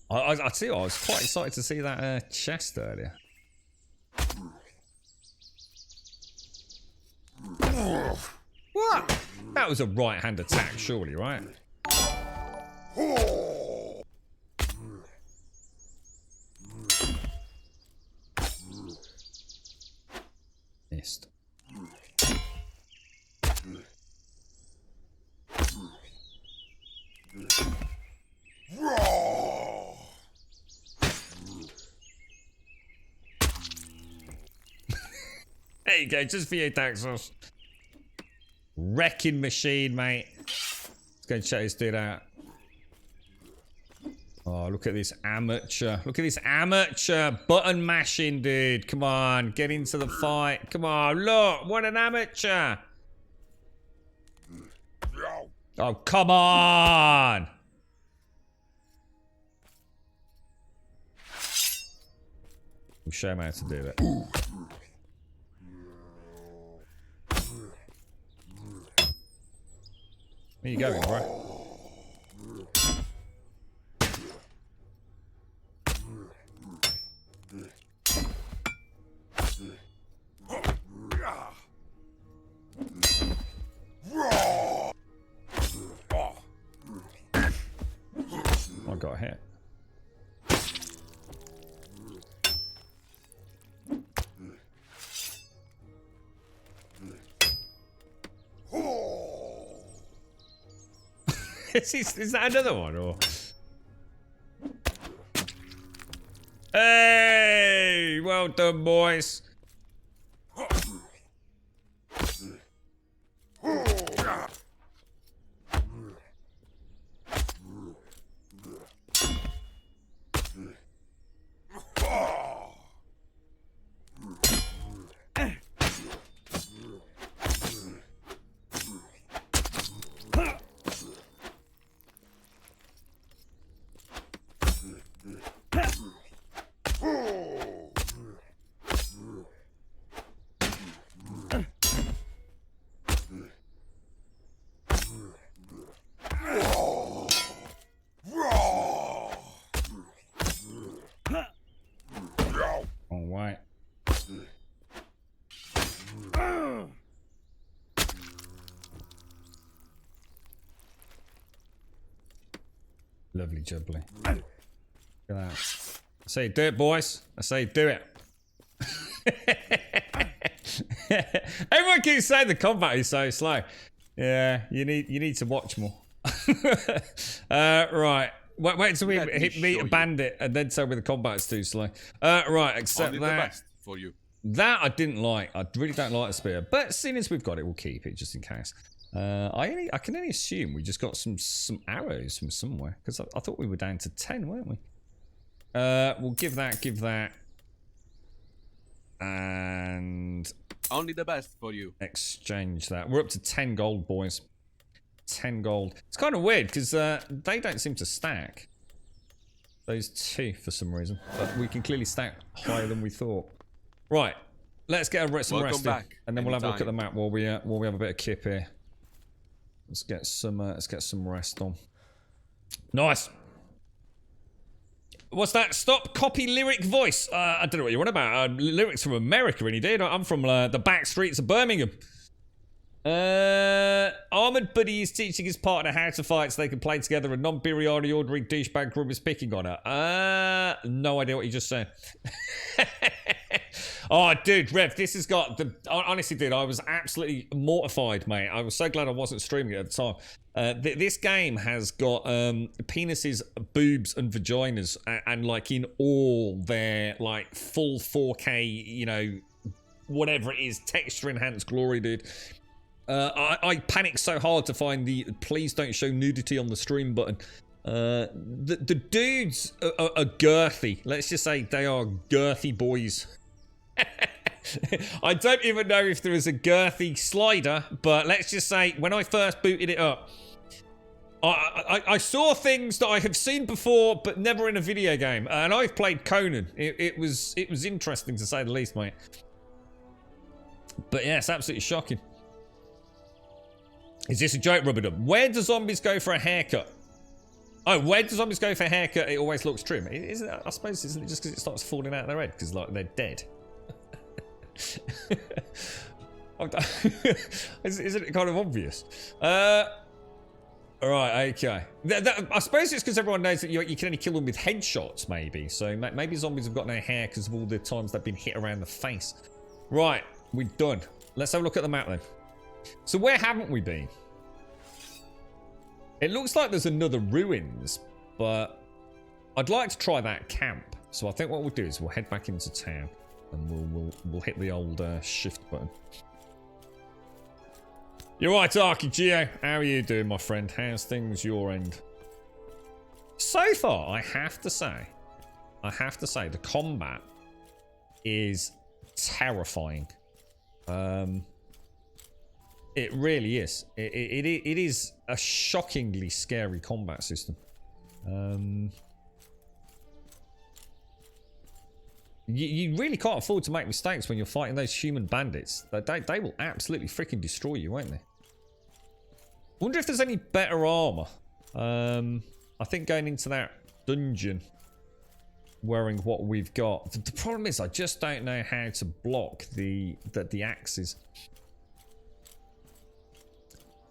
I tell you what, I was quite excited to see that chest earlier. What? That was a right-hand attack, surely, right? Missed. There you go, just for you, Daxos. Wrecking machine, mate. Let's go check this dude out. Oh, look at this amateur. Look at this amateur button mashing, dude. Come on, get into the fight. Come on, look, what an amateur. Oh, come on. We'll show him how to do it. Where you going, bro? I got hit. Is that another one, or? Hey, well done, boys. Lovely jubbly. Look at that. I say do it, boys. I say do it. Everyone keeps saying the combat is so slow. Yeah, you need to watch more. Right. Wait until we meet a bandit and then tell me the combat's too slow. Right, except Only that. the best for you. That I didn't like. I really don't like the spear. But seeing as we've got it, we'll keep it just in case. I can only assume we just got some arrows from somewhere, because I thought we were down to 10, weren't we? We'll give that, and Only the best for you. exchange that. We're up to 10 gold, boys. 10 gold. It's kind of weird because they don't seem to stack. Those two for some reason, but we can clearly stack higher than we thought. Right, let's get some Welcome rest in, back. and then we'll have a look at the Anytime. map while we have a bit of kip here. Let's get some rest on. Nice. What's that? Stop copy lyric voice. I don't know what you're on about. Lyrics from America, any day. I'm from the back streets of Birmingham. Armored Buddy is teaching his partner how to fight so they can play together. A non-biryani ordering douchebag group is picking on her. No idea what you just said. Oh, dude, Rev, this has got the. Honestly, dude, I was absolutely mortified, mate. I was so glad I wasn't streaming it at the time. This game has got penises, boobs, and vaginas, and like in all their like full 4K, you know, whatever it is, texture enhanced glory, dude. I panicked so hard to find the please don't show nudity on the stream button. The dudes are girthy. Let's just say they are girthy boys. I don't even know if there is a girthy slider, but let's just say when I first booted it up, I saw things that I have seen before, but never in a video game. And I've played Conan. It was interesting to say the least, mate. But yeah, it's absolutely shocking. Is this a joke, Rubber-Dub? Where do zombies go for a haircut? Oh, where do zombies go for a haircut? It always looks trim. Isn't it, I suppose, isn't it just because it starts falling out of their head? Because, like, they're dead. Isn't it kind of obvious? Alright, okay. I suppose it's because everyone knows that you can only kill them with headshots, maybe. So maybe zombies have got no hair because of all the times they've been hit around the face. Right, we're done. Let's have a look at the map then. So where haven't we been? It looks like there's another ruins, but I'd like to try that camp. So I think what we'll do is we'll head back into town and we'll hit the old shift button. You're right, Archigeo. How are you doing, my friend? How's things your end? So far, I have to say, the combat is terrifying. It really is. It is a shockingly scary combat system. You really can't afford to make mistakes when you're fighting those human bandits. They will absolutely freaking destroy you, won't they? Wonder if there's any better armor. I think going into that dungeon wearing what we've got. The problem is I just don't know how to block the axes.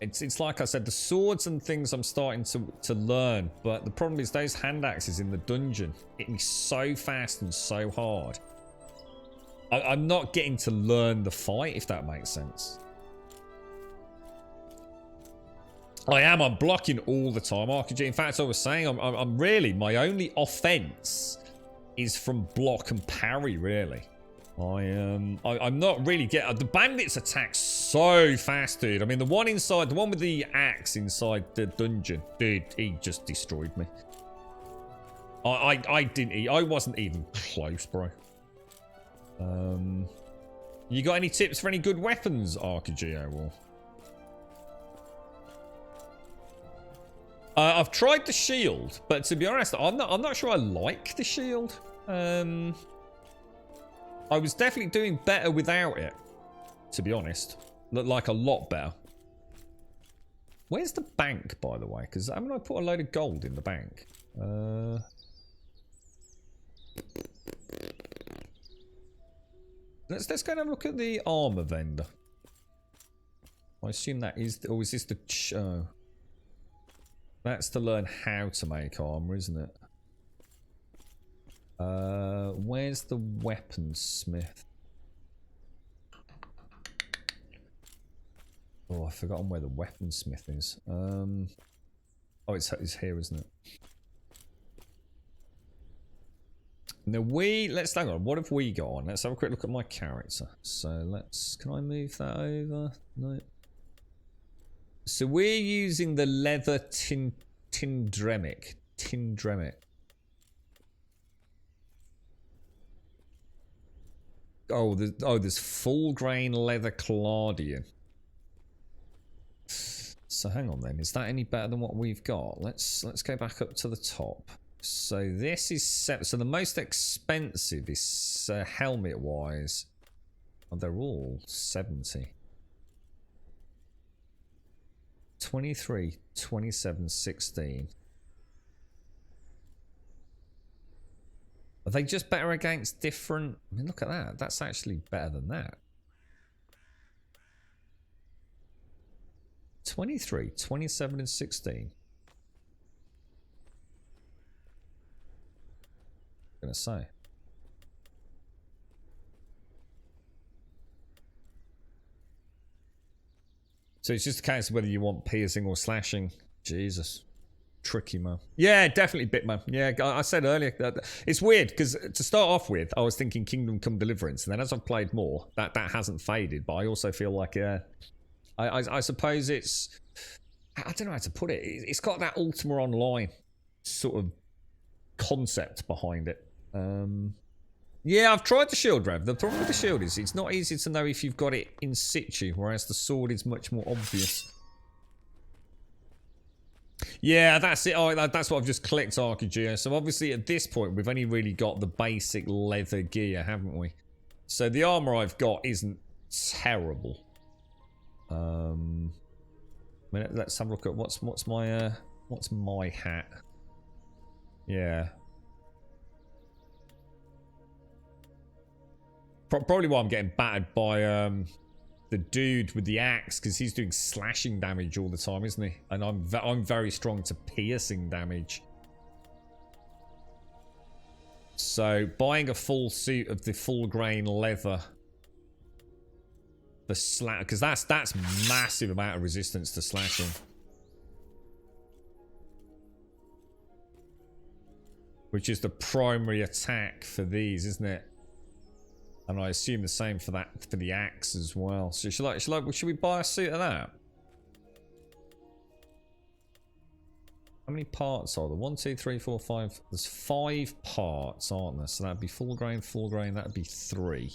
It's like I said, the swords and things I'm starting to learn, but the problem is those hand axes in the dungeon hit me so fast and so hard. I'm not getting to learn the fight, if that makes sense. I'm blocking all the time, RPG. In fact, I was saying, I'm really, my only offense is from block and parry, really. I'm not really getting... The bandits attack so fast, dude. I mean, the one with the axe inside the dungeon, dude, he just destroyed me. I wasn't even close, bro. You got any tips for any good weapons, Archigeo? Or... I've tried the shield, but to be honest, I'm not sure I like the shield. I was definitely doing better without it, to be honest. Looked like a lot better. Where's the bank, by the way? Because haven't I put a load of gold in the bank? Let's go and have a look at the armor vendor. I assume that is... Or is this the... Oh. That's to learn how to make armor, isn't it? Where's the weaponsmith? Oh, I've forgotten where the weaponsmith is. Oh, it's here, isn't it? Now let's hang on. What have we got on? Let's have a quick look at my character. So can I move that over? No. So we're using the leather Tindremic. Oh, there's full grain leather Caladian. So hang on then, is that any better than what we've got? Let's go back up to the top. So this is so the most expensive is helmet wise. Oh, they're all 70. 23, 27, 16. Are they just better against different? I mean, look at that. That's actually better than that. 23, 27, and 16. I'm gonna say. So it's just a case of whether you want piercing or slashing. Jesus. Tricky, man. Yeah, definitely Bitman. Yeah, I said earlier that it's weird because to start off with, I was thinking Kingdom Come Deliverance, and then as I've played more, that hasn't faded. But I also feel like, I suppose it's, I don't know how to put it. It's got that Ultima Online sort of concept behind it. Yeah, I've tried the shield rev. The problem with the shield is it's not easy to know if you've got it in situ, whereas the sword is much more obvious. Yeah, that's it. Oh, that's what I've just clicked, RKGO. So obviously at this point, we've only really got the basic leather gear, haven't we? So the armor I've got isn't terrible. Let's have a look at what's my hat. Yeah. Probably why I'm getting battered by the dude with the axe, because he's doing slashing damage all the time, isn't he? And I'm very strong to piercing damage. So buying a full suit of the full grain leather, the slash, because that's massive amount of resistance to slashing. Which is the primary attack for these, isn't it? And I assume the same for the axe as well. So should we buy a suit of that? How many parts are there? 1, 2, 3, 4, 5. There's 5 parts, aren't there? So that'd be full grain, that'd be 3.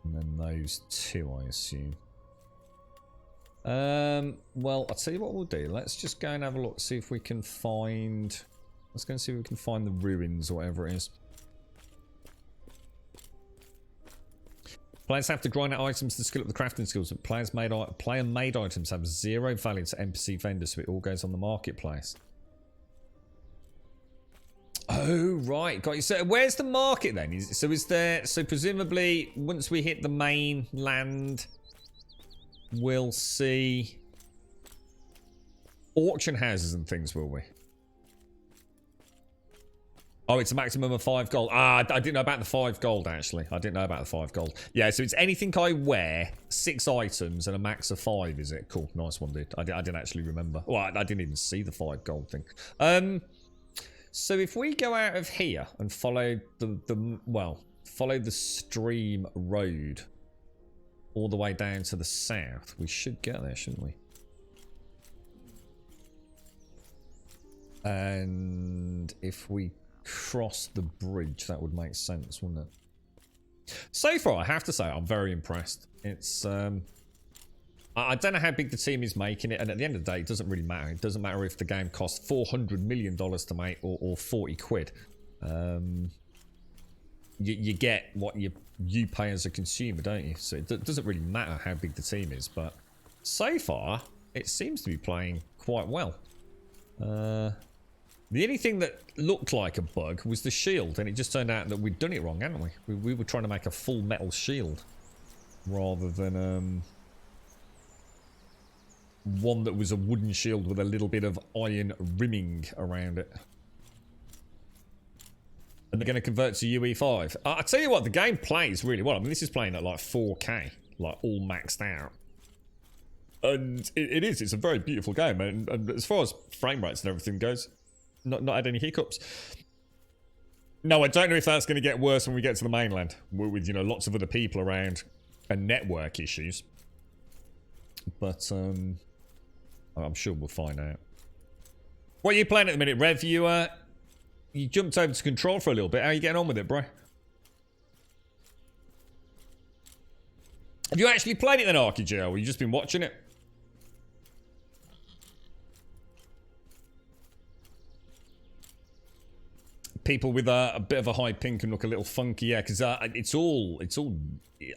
And then those 2, I assume. Well, I'll tell you what we'll do. Let's just go and have a look, see if we can find... Let's go and see if we can find the ruins or whatever it is. Players have to grind out items to skill up the crafting skills, but player-made items have 0 value to NPC vendors, so it all goes on the marketplace. Oh, right. Got you. So where's the market then? So presumably, once we hit the main land... We'll see auction houses and things, will we? Oh, it's a maximum of 5 gold. Ah, I didn't know about the 5 gold, actually. I didn't know about the 5 gold. Yeah, so it's anything I wear, 6 items, and a max of 5, is it? Cool, nice one, dude. I didn't actually remember. Well, I didn't even see the 5 gold thing. So if we go out of here and follow follow the stream road all the way down to the south, we should get there, shouldn't we? And if we cross the bridge, that would make sense, wouldn't it? So far, I have to say, I'm very impressed. It's I don't know how big the team is making it, and at the end of the day, it doesn't really matter. It doesn't matter if the game costs $400 million to make or 40 quid. You get what you pay as a consumer, don't you? So it doesn't really matter how big the team is, but so far it seems to be playing quite well. The only thing that looked like a bug was the shield, and it just turned out that we'd done it wrong, hadn't we? We were trying to make a full metal shield rather than one that was a wooden shield with a little bit of iron rimming around it. And they're going to convert to UE5. I tell you what, the game plays really well. I mean, this is playing at like 4K, like all maxed out. And it is. It's a very beautiful game. And as far as frame rates and everything goes, not had any hiccups. No, I don't know if that's going to get worse when we get to the mainland. With, you know, lots of other people around and network issues. But, I'm sure we'll find out. What are you playing at the minute, Rev? You jumped over to Control for a little bit. How are you getting on with it, bro? Have you actually played it then, RPG, or have you just been watching it? People with a bit of a high ping can look a little funky, yeah, because it's all,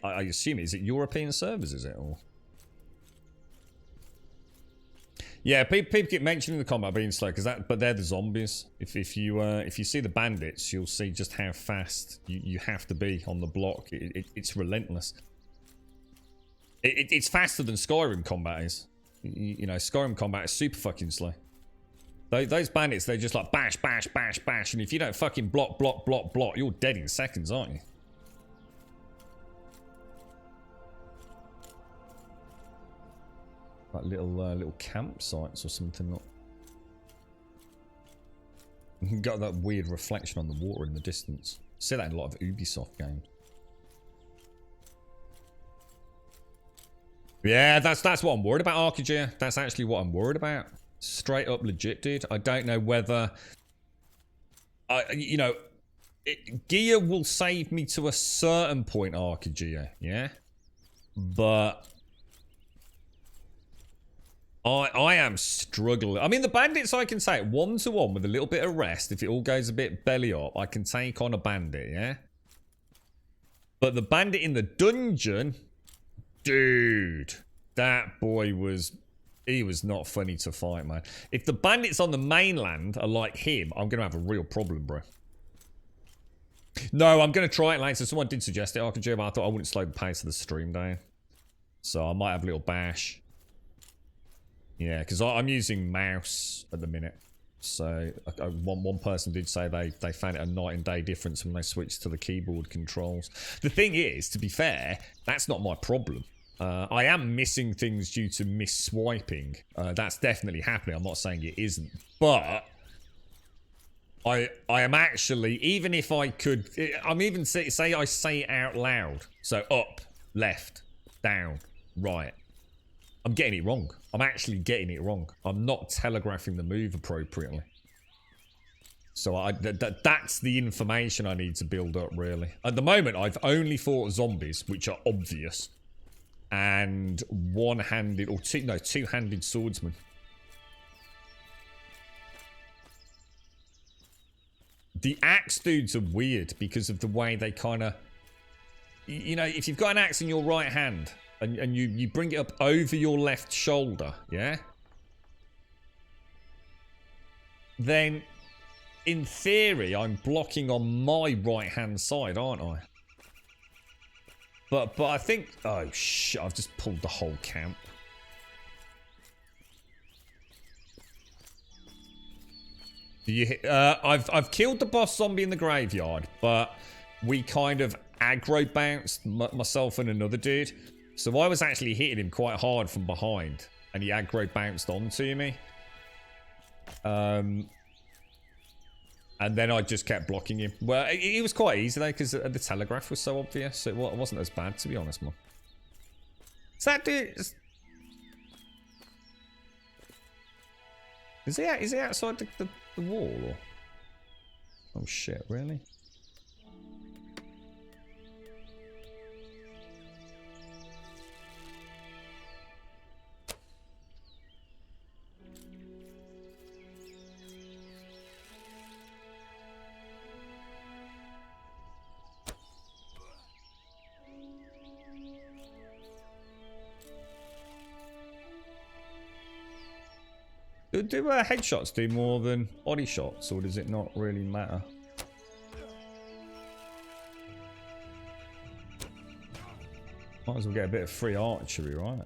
I assume, is it European servers, is it? Or... Yeah, people keep mentioning the combat being slow, but they're the zombies. If you see the bandits, you'll see just how fast you have to be on the block. It's relentless. It's faster than Skyrim combat is. You know, Skyrim combat is super fucking slow. Those bandits, they're just like bash, bash, bash, bash, and if you don't fucking block, you're dead in seconds, aren't you? Like little campsites or something. Like. You got that weird reflection on the water in the distance. See that in a lot of Ubisoft games. Yeah, that's what I'm worried about, RPG. That's actually what I'm worried about. Straight up legit, dude. I don't know whether... you know, gear will save me to a certain point, RPG, yeah? But... I am struggling. I mean, the bandits, I can take 1-to-1 with a little bit of rest. If it all goes a bit belly up, I can take on a bandit, yeah? But the bandit in the dungeon... Dude, that boy was... He was not funny to fight, man. If the bandits on the mainland are like him, I'm going to have a real problem, bro. No, I'm going to try it later. Someone did suggest it, RPG, but I thought I wouldn't slow the pace of the stream down. So I might have a little bash. Yeah, because I'm using mouse at the minute. So one person did say they found it a night and day difference when they switched to the keyboard controls. The thing is, to be fair, that's not my problem. I am missing things due to miss-swiping. That's definitely happening. I'm not saying it isn't. But I am actually, even if I could... I'm even say I say it out loud. So up, left, down, right. I'm getting it wrong. I'm actually getting it wrong. I'm not telegraphing the move appropriately. So that's the information I need to build up, really. At the moment, I've only fought zombies, which are obvious. And one-handed, or two-handed swordsman. The axe dudes are weird because of the way they kind of... You know, if you've got an axe in your right hand and you bring it up over your left shoulder, yeah? Then, in theory, I'm blocking on my right-hand side, aren't I? But I think... Oh, shit. I've just pulled the whole camp. Do you... I've killed the boss zombie in the graveyard, but we kind of aggro bounced, myself and another dude. So I was actually hitting him quite hard from behind, and he aggro bounced onto me. And then I just kept blocking him. Well, it was quite easy though, because the telegraph was so obvious. So it wasn't as bad, to be honest, man. Is that dude... Is he outside the wall, or... Oh shit, really? Do headshots do more than body shots, or does it not really matter? Might as well get a bit of free archery, right?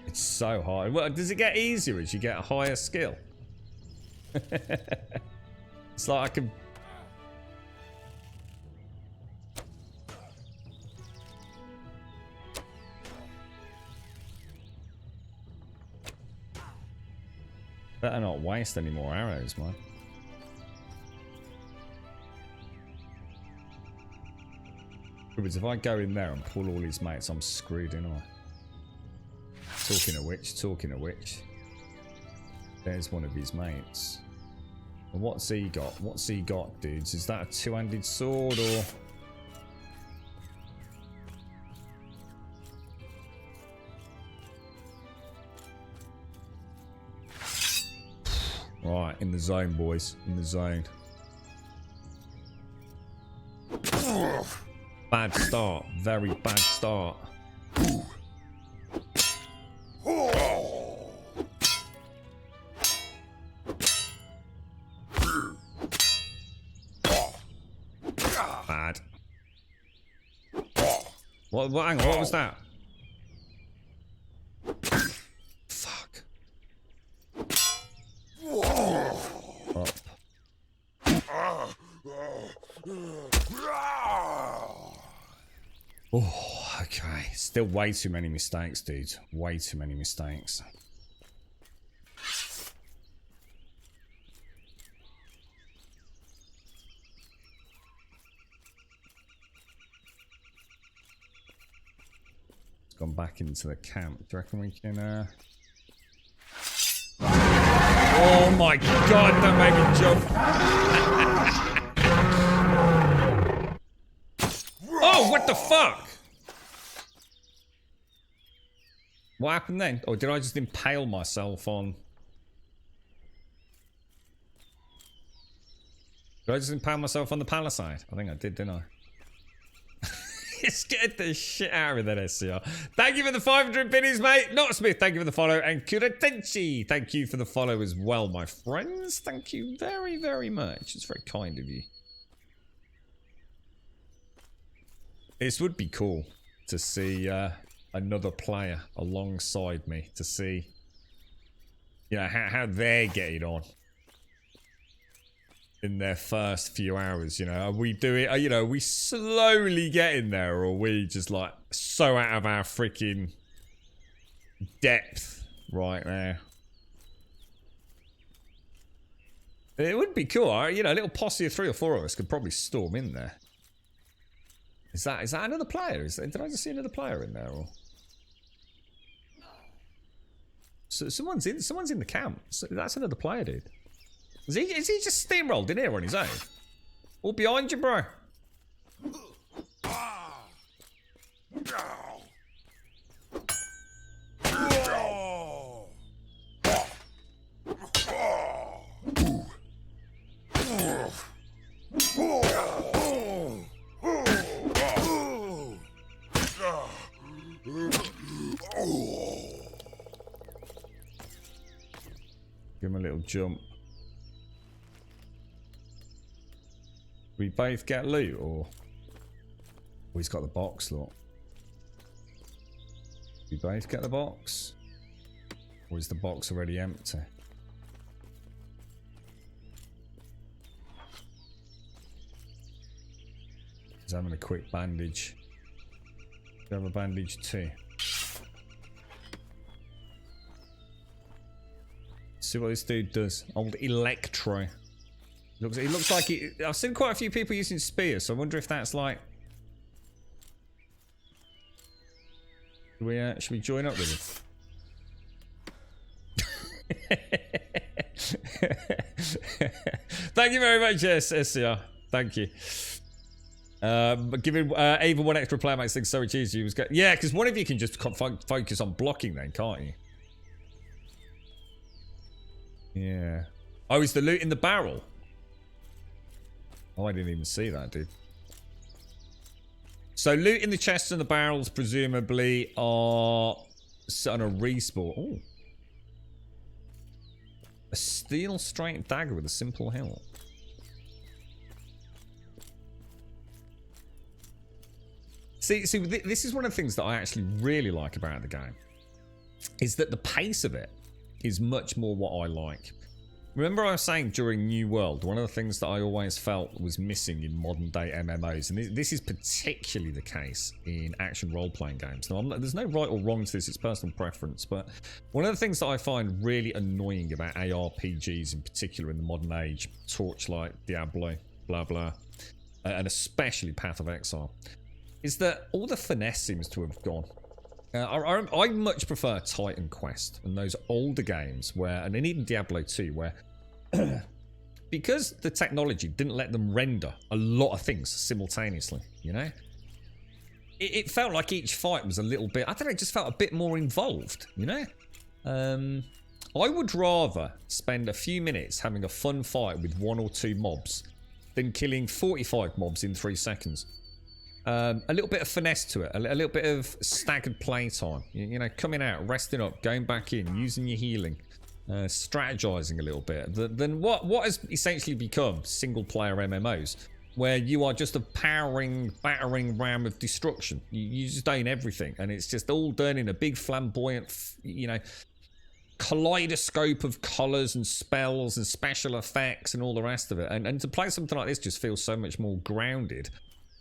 It's so hard. Well, does it get easier as you get a higher skill? It's like I can... Better not waste any more arrows, man. Because if I go in there and pull all his mates, I'm screwed, ain't I? Talking of which. There's one of his mates. And what's he got? What's he got, dudes? Is that a two-handed sword or... Right, in the zone, boys. In the zone. Bad start. Very bad start. Bad. What, hang on, what was that? Fuck. Up. Oh, okay. Still way too many mistakes, dude. Way too many mistakes. It's gone back into the camp. Do you reckon we can, Oh my god, don't make me jump. Oh, what the fuck? What happened then? Or did I just impale myself on... Did I just impale myself on the palisade? I think I did, didn't I? You scared the shit out of me, that SCR. Thank you for the 500 biddies, mate. Not Smith, thank you for the follow. And Kuratenchi, thank you for the follow as well, my friends. Thank you very, very much. It's very kind of you. This would be cool to see another player alongside me, to see, you know, how they're getting on in their first few hours. You know, are we doing, you know, are we slowly getting there, or are we just like so out of our freaking depth right now? It would be cool, you know, a little posse of 3 or 4 of us could probably storm in there. Is that another player? Did I just see another player in there? Or so someone's in the camp. So that's another player, dude. Is he just steamrolled in here on his own? All behind you, bro. Give him a little jump. We both get loot, or he's got the box, look. We both get the box, or is the box already empty? He's having a quick bandage. Do you have a bandage too? See what this dude does. Old Electro. He looks like he... I've seen quite a few people using spears, so I wonder if that's like... Should we join up with him? Thank you very much, yes, SCR. Thank you. Giving Ava 1 extra player makes things so much easier. Yeah, because one of you can just focus on blocking then, can't you? Yeah. Oh, is the loot in the barrel? Oh, I didn't even see that, dude. So loot in the chests and the barrels presumably are set on a respawn. Oh. A steel straight dagger with a simple hilt. See, this is one of the things that I actually really like about the game. Is that the pace of it is much more what I like. Remember I was saying during New World, one of the things that I always felt was missing in modern day MMOs, and this is particularly the case in action role-playing games. Now, there's no right or wrong to this, it's personal preference, but one of the things that I find really annoying about ARPGs in particular in the modern age, Torchlight, Diablo, blah blah, and especially Path of Exile, is that all the finesse seems to have gone. I much prefer Titan Quest and those older games where, and even Diablo 2, where because the technology didn't let them render a lot of things simultaneously, you know? It felt like each fight was a little bit, I don't know, it just felt a bit more involved, you know? I would rather spend a few minutes having a fun fight with 1 or 2 mobs than killing 45 mobs in 3 seconds. A little bit of finesse to it, a little bit of staggered playtime. You know, coming out, resting up, going back in, using your healing, strategizing a little bit. Than what has essentially become single-player MMOs, where you are just a battering ram of destruction. You just own everything, and it's just all done in a big flamboyant, you know, kaleidoscope of colours and spells and special effects and all the rest of it. And to play something like this just feels so much more grounded.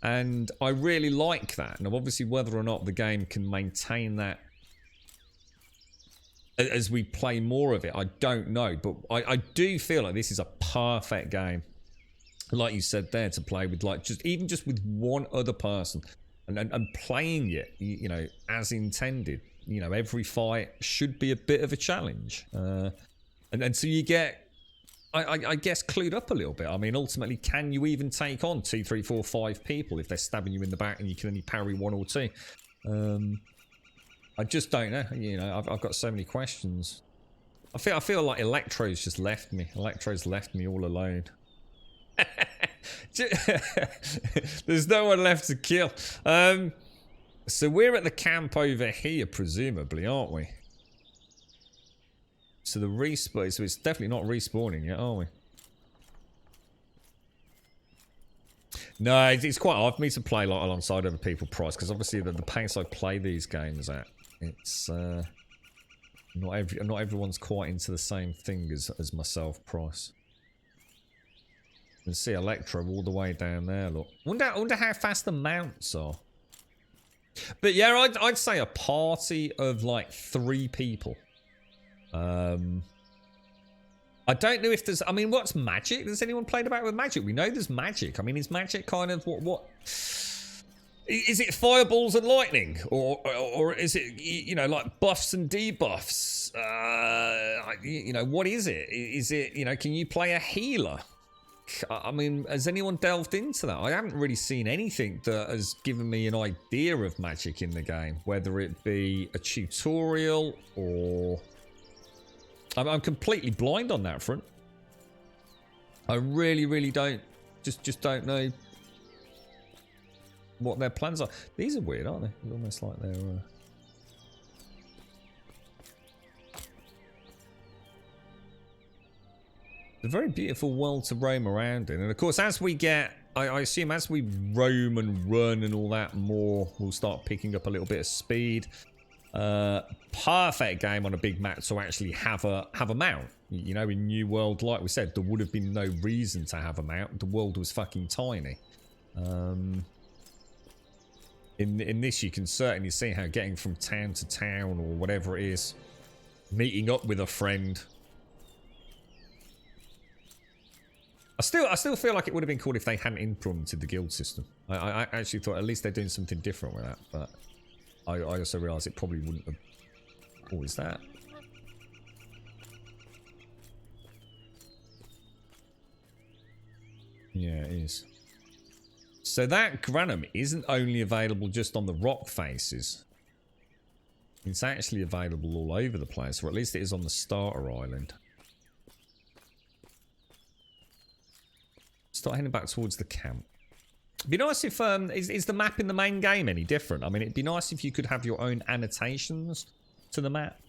And I really like that. And obviously whether or not the game can maintain that as we play more of it, I don't know. But I do feel like this is a perfect game, like you said there, to play with, like, even just with one other person and playing it, you know, as intended. You know, every fight should be a bit of a challenge. And so you get, I guess, clued up a little bit. I mean, ultimately, can you even take on 2, 3, 4, 5 people if they're stabbing you in the back and you can only parry 1 or 2? I just don't know. You know, I've got so many questions. I feel like Electro's just left me. Electro's left me all alone. There's no one left to kill. So we're at the camp over here, presumably, aren't we? So the respawn, so it's definitely not respawning yet, are we? No, it's quite hard for me to play like alongside other people, Price, because obviously the pace I play these games at, it's not everyone's quite into the same thing as myself, Price. You can see Electro all the way down there. Look, wonder how fast the mounts are. But yeah, I'd say a party of like 3 people. I don't know if there's, I mean, what's magic? Has anyone played about with magic? We know there's magic. I mean, is magic kind of what is it, fireballs and lightning, or is it, you know, like buffs and debuffs? You know, what is it? Is it, you know, can you play a healer? I mean, has anyone delved into that? I haven't really seen anything that has given me an idea of magic in the game, whether it be a tutorial or... I'm completely blind on that front. I really don't, just don't know what their plans are. These are weird, aren't they? They're almost like they're... a very beautiful world to roam around in. And of course, as we get, I assume as we roam and run and all that more, we'll start picking up a little bit of speed. Perfect game on a big map to actually have a mount. You know, in New World, like we said, there would have been no reason to have a mount. The world was fucking tiny. In this, you can certainly see how getting from town to town or whatever it is, meeting up with a friend. I still feel like it would have been cool if they hadn't implemented the guild system. I actually thought at least they're doing something different with that, but I also realised it probably wouldn't have... Oh, is that? Yeah, it is. So that Granum isn't only available just on the rock faces. It's actually available all over the place, or at least it is on the starter island. Start heading back towards the camp. It'd be nice if, is the map in the main game any different? I mean, it'd be nice if you could have your own annotations to the map.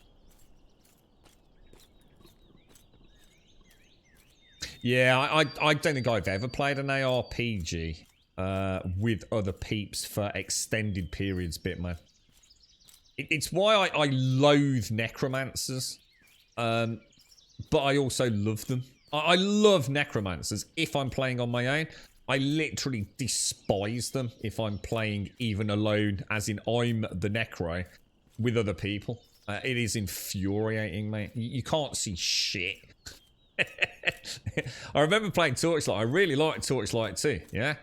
Yeah, I don't think I've ever played an ARPG with other peeps for extended periods, Bitman. It's why I loathe necromancers, but I also love them. I love necromancers if I'm playing on my own. I literally despise them if I'm playing even alone, as in I'm the necro with other people. It is infuriating, mate. You can't see shit. I remember playing Torchlight. I really liked Torchlight too, yeah?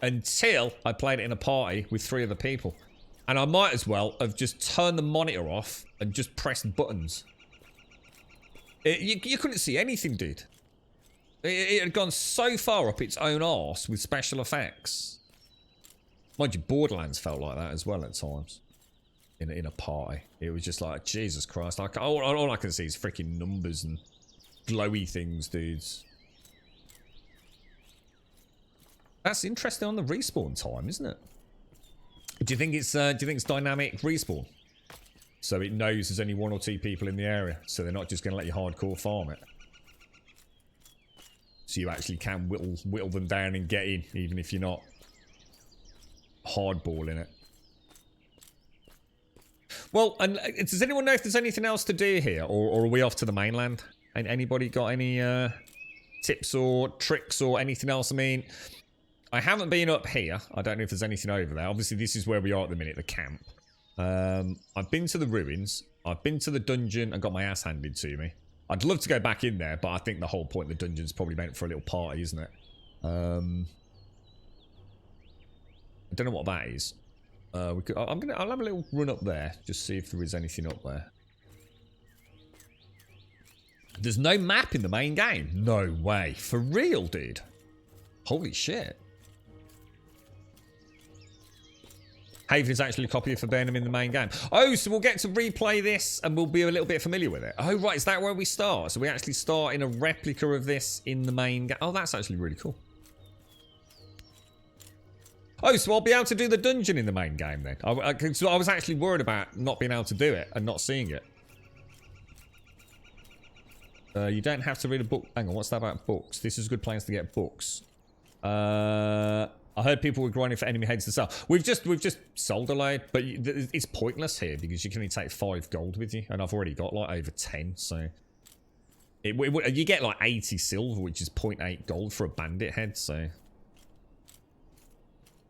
until I played it in a party with 3 other people. And I might as well have just turned the monitor off and just pressed buttons. You couldn't see anything, dude. It had gone so far up its own arse with special effects. Mind you, Borderlands felt like that as well at times. In a party. It was just like, Jesus Christ. All I can see is freaking numbers and glowy things, dudes. That's interesting on the respawn time, isn't it? Do you think it's dynamic respawn? So it knows there's only 1 or 2 people in the area, so they're not just going to let you hardcore farm it. So you actually can whittle them down and get in, even if you're not hardballing it. Well, and does anyone know if there's anything else to do here, or are we off to the mainland? And anybody got any tips or tricks or anything else? I mean, I haven't been up here. I don't know if there's anything over there. Obviously, this is where we are at the minute, the camp. I've been to the ruins. I've been to the dungeon and got my ass handed to me. I'd love to go back in there, but I think the whole point of the dungeon's probably meant for a little party, isn't it? I don't know what that is. I'll have a little run up there, just see if there is anything up there. There's no map in the main game. No way. For real, dude. Holy shit. Haven is actually a copy of Burnham in the main game. Oh, so we'll get to replay this and we'll be a little bit familiar with it. Oh, right. Is that where we start? So we actually start in a replica of this in the main game. Oh, that's actually really cool. Oh, so I'll be able to do the dungeon in the main game then. So I was actually worried about not being able to do it and not seeing it. You don't have to read a book. Hang on, what's that about books? This is a good place to get books. I heard people were grinding for enemy heads to sell. We've just sold a load, but it's pointless here because you can only take 5 gold with you, and I've already got like over 10. So you get like 80 silver, which is 0.8 gold for a bandit head. So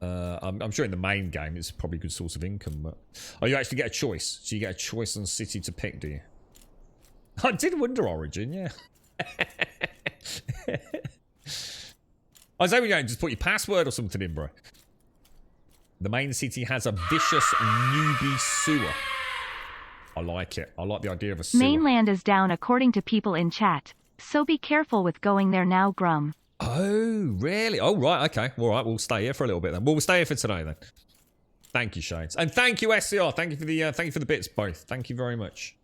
I'm sure in the main game it's probably a good source of income. But you actually get a choice. So you get a choice on city to pick, do you? I did wonder Origin, yeah. I was hoping you just put your password or something in, bro. The main city has a vicious newbie sewer. I like it. I like the idea of a sewer. Mainland is down according to people in chat, so be careful with going there now, Grum. Oh, really? Oh, right, okay. All right, we'll stay here for a little bit then. We'll stay here for today then. Thank you, Shades. And thank you, SCR. Thank you for the bits, both. Thank you very much.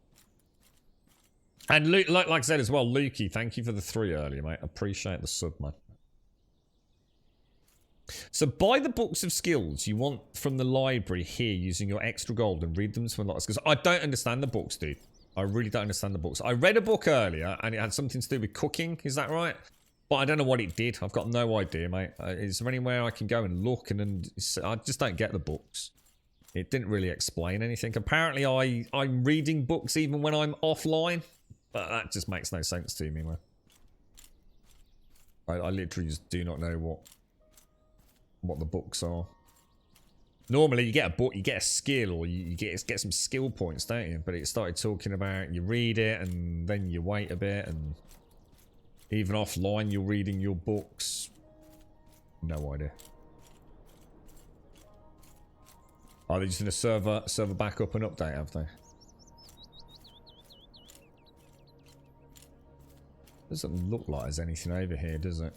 And Luke, like I said as well, Lukey, thank you for the 3 earlier, mate. Appreciate the sub, man. So buy the books of skills you want from the library here using your extra gold and read them to unlock skills. I don't understand the books, dude. I really don't understand the books. I read a book earlier and it had something to do with cooking. Is that right? But I don't know what it did. I've got no idea, mate. Is there anywhere I can go and look? And I just don't get the books. It didn't really explain anything. Apparently I'm reading books even when I'm offline. But that just makes no sense to me, man. I literally just do not know what the books are. Normally you get a book, you get a skill, or you get some skill points, don't you? But it started talking about you read it and then you wait a bit, and even offline you're reading your books. No idea. Are they just in a server backup and update, have they? Doesn't look like there's anything over here, does it?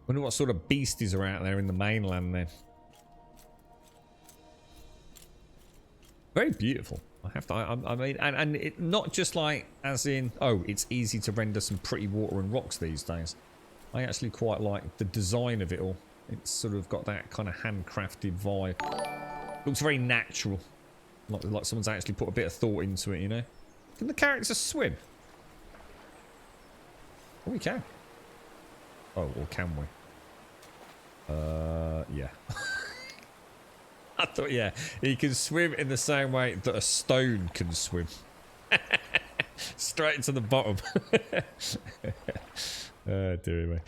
Wonder what sort of beasties are out there in the mainland then. Very beautiful. I have to. I mean, and it not just like as in, oh, it's easy to render some pretty water and rocks these days. I actually quite like the design of it all. It's sort of got that kind of handcrafted vibe. Looks very natural. Like someone's actually put a bit of thought into it, you know? Can the characters swim? Oh, we can. Oh, or can we? Yeah. I thought, yeah. He can swim in the same way that a stone can swim. Straight to the bottom. Dear me.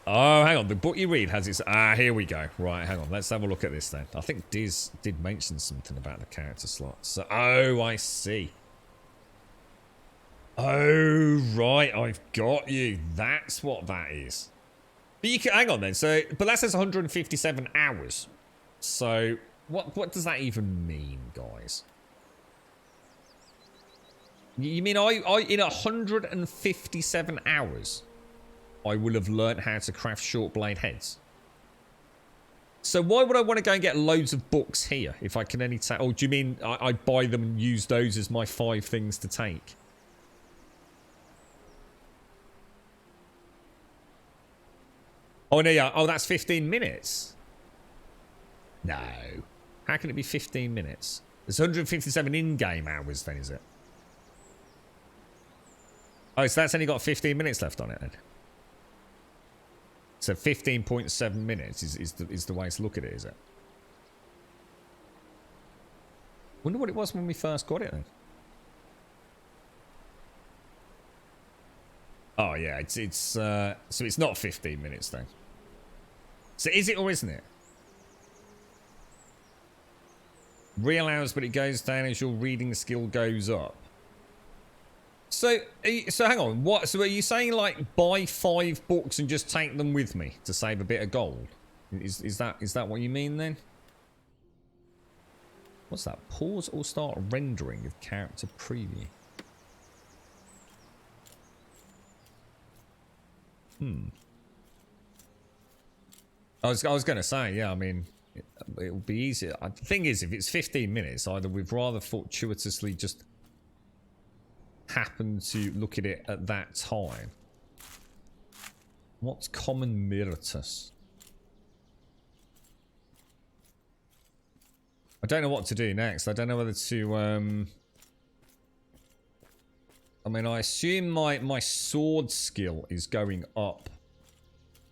Oh, hang on. The book you read has its... Ah, here we go. Right, hang on. Let's have a look at this then. I think Diz did mention something about the character slots. So, oh, I see. Oh, right. I've got you. That's what that is. But you can, hang on then. So, but that says 157 hours. So, what does that even mean, guys? You mean I in 157 hours, I will have learnt how to craft short blade heads? So why would I want to go and get loads of books here if I can only take... Oh, do you mean I buy them and use those as my 5 things to take? Oh, no, yeah. Oh, that's 15 minutes. No. How can it be 15 minutes? There's 157 in-game hours then, is it? Oh, so that's only got 15 minutes left on it then. So 15.7 minutes is the way to look at it, is it? Wonder what it was when we first got it then. Oh yeah, so it's not 15 minutes then. So is it or isn't it? Real hours, but it goes down as your reading skill goes up. So hang on. What? So are you saying like buy 5 books and just take them with me to save a bit of gold? Is that what you mean then? What's that? Pause or start rendering of character preview. I was going to say, yeah. I mean, it will be easier. The thing is, if it's 15 minutes, either we've rather fortuitously just happen to look at it at that time. What's common meritus? I don't know what to do next. I don't know whether to I mean, I assume my sword skill is going up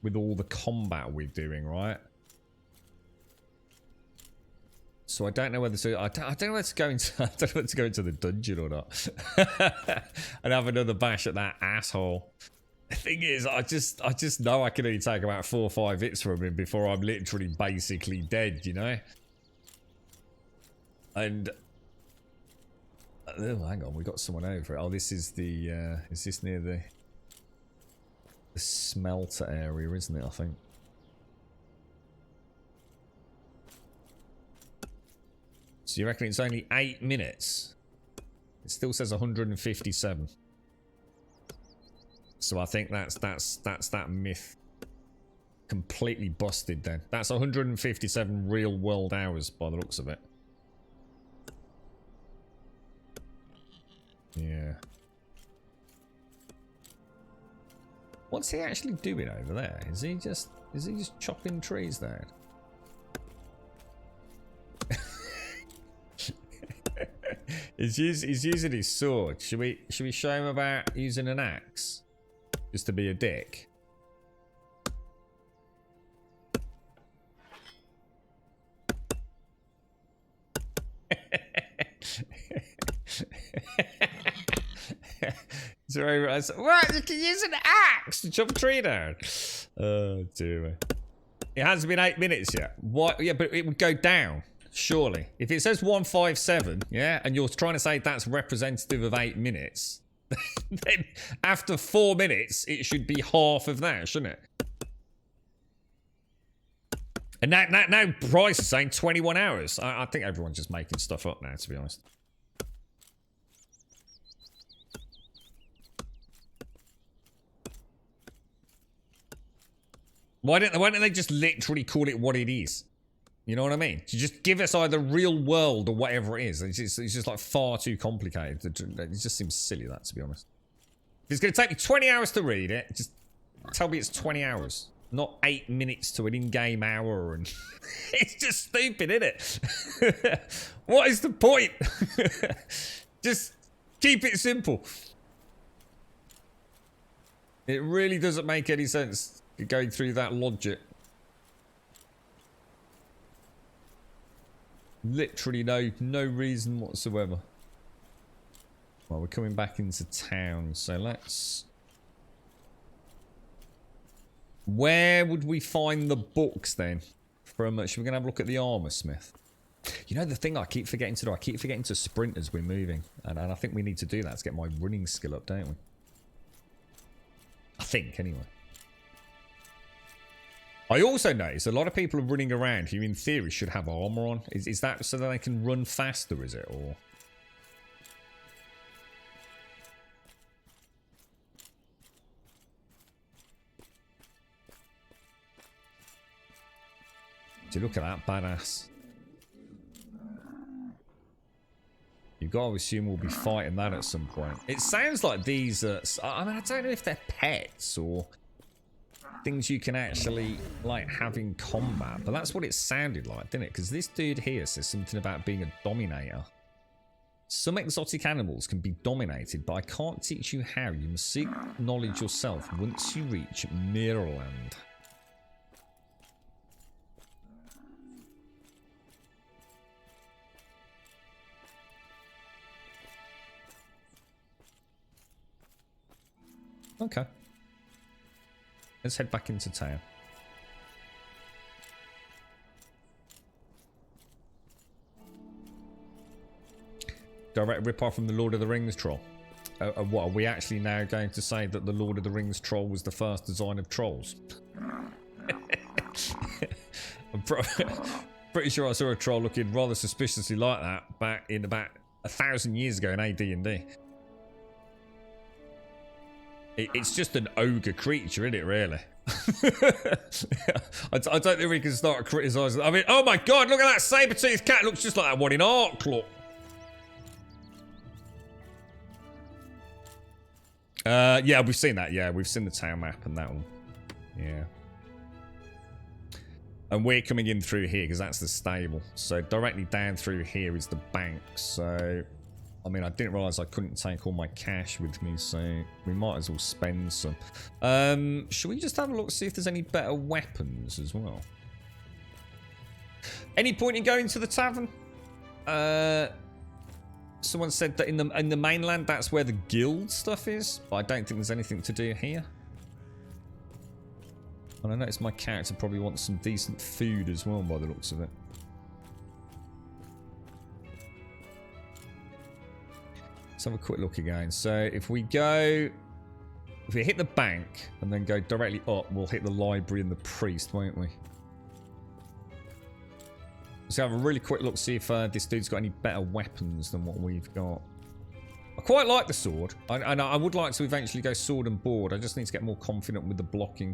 with all the combat we're doing, right? So I don't know whether to. I don't know whether to go into. I don't know whether to go into the dungeon or not, and have another bash at that asshole. The thing is, I just know I can only take about 4 or 5 hits from him before I'm literally basically dead, you know. And oh, hang on, we got someone over it. Oh, this is the. Is this near the smelter area, isn't it? I think. So you reckon it's only 8 minutes? It still says 157. So I think that's that myth completely busted then. That's 157 real world hours by the looks of it. Yeah. What's he actually doing over there? Is he just chopping trees there? He's using his sword. Should we show him about using an axe? Just to be a dick. What? You can use an axe to chop a tree down. Oh dear. It hasn't been 8 minutes yet. What? Yeah, but it would go down. Surely. If it says 157, yeah, and you're trying to say that's representative of 8 minutes, then after 4 minutes, it should be half of that, shouldn't it? And now Bryce is saying 21 hours. I think everyone's just making stuff up now, to be honest. Why don't they just literally call it what it is? You know what I mean? To just give us either real world or whatever it is. It's just like far too complicated. It just seems silly, that, to be honest. If it's going to take me 20 hours to read it, just tell me it's 20 hours. Not 8 minutes to an in-game hour. And it's just stupid, isn't it? What is the point? Just keep it simple. It really doesn't make any sense going through that logic. Literally no reason whatsoever. Well, we're coming back into town, so let's... Where would we find the books then? From, should we gonna have a look at the armor smith? You know the thing I keep forgetting to do? I keep forgetting to sprint as we're moving. And I think we need to do that to get my running skill up, don't we? I think, anyway. I also notice a lot of people are running around who in theory should have armor on. Is that so that they can run faster, is it? Or... Do you look at that badass? You've got to assume we'll be fighting that at some point. It sounds like these are... I mean, I don't know if they're pets or things you can actually, like, have in combat. But that's what it sounded like, didn't it? Because this dude here says something about being a dominator. Some exotic animals can be dominated, but I can't teach you how. You must seek knowledge yourself once you reach Mirrorland. Okay. Let's head back into town. Direct rip-off from the Lord of the Rings troll. What, are we actually now going to say that the Lord of the Rings troll was the first design of trolls? I'm pretty sure I saw a troll looking rather suspiciously like that back in about 1,000 years ago in AD&D. It's just an ogre creature, isn't it, really? I don't think we can start criticising. I mean, oh my god, look at that saber-toothed cat. Looks just like that one in Ark. Yeah, we've seen that. Yeah, we've seen the town map and that one. Yeah. And we're coming in through here because that's the stable. So directly down through here is the bank. So... I mean, I didn't realise I couldn't take all my cash with me, so we might as well spend some. Should we just have a look, see if there's any better weapons as well? Any point in going to the tavern? Someone said that in the mainland, that's where the guild stuff is, but I don't think there's anything to do here. And I noticed my character probably wants some decent food as well, by the looks of it. Let's have a quick look again. So if we hit the bank and then go directly up, we'll hit the library and the priest, won't we? Let's have a really quick look, see if this dude's got any better weapons than what we've got. I quite like the sword. And I would like to eventually go sword and board. I just need to get more confident with the blocking.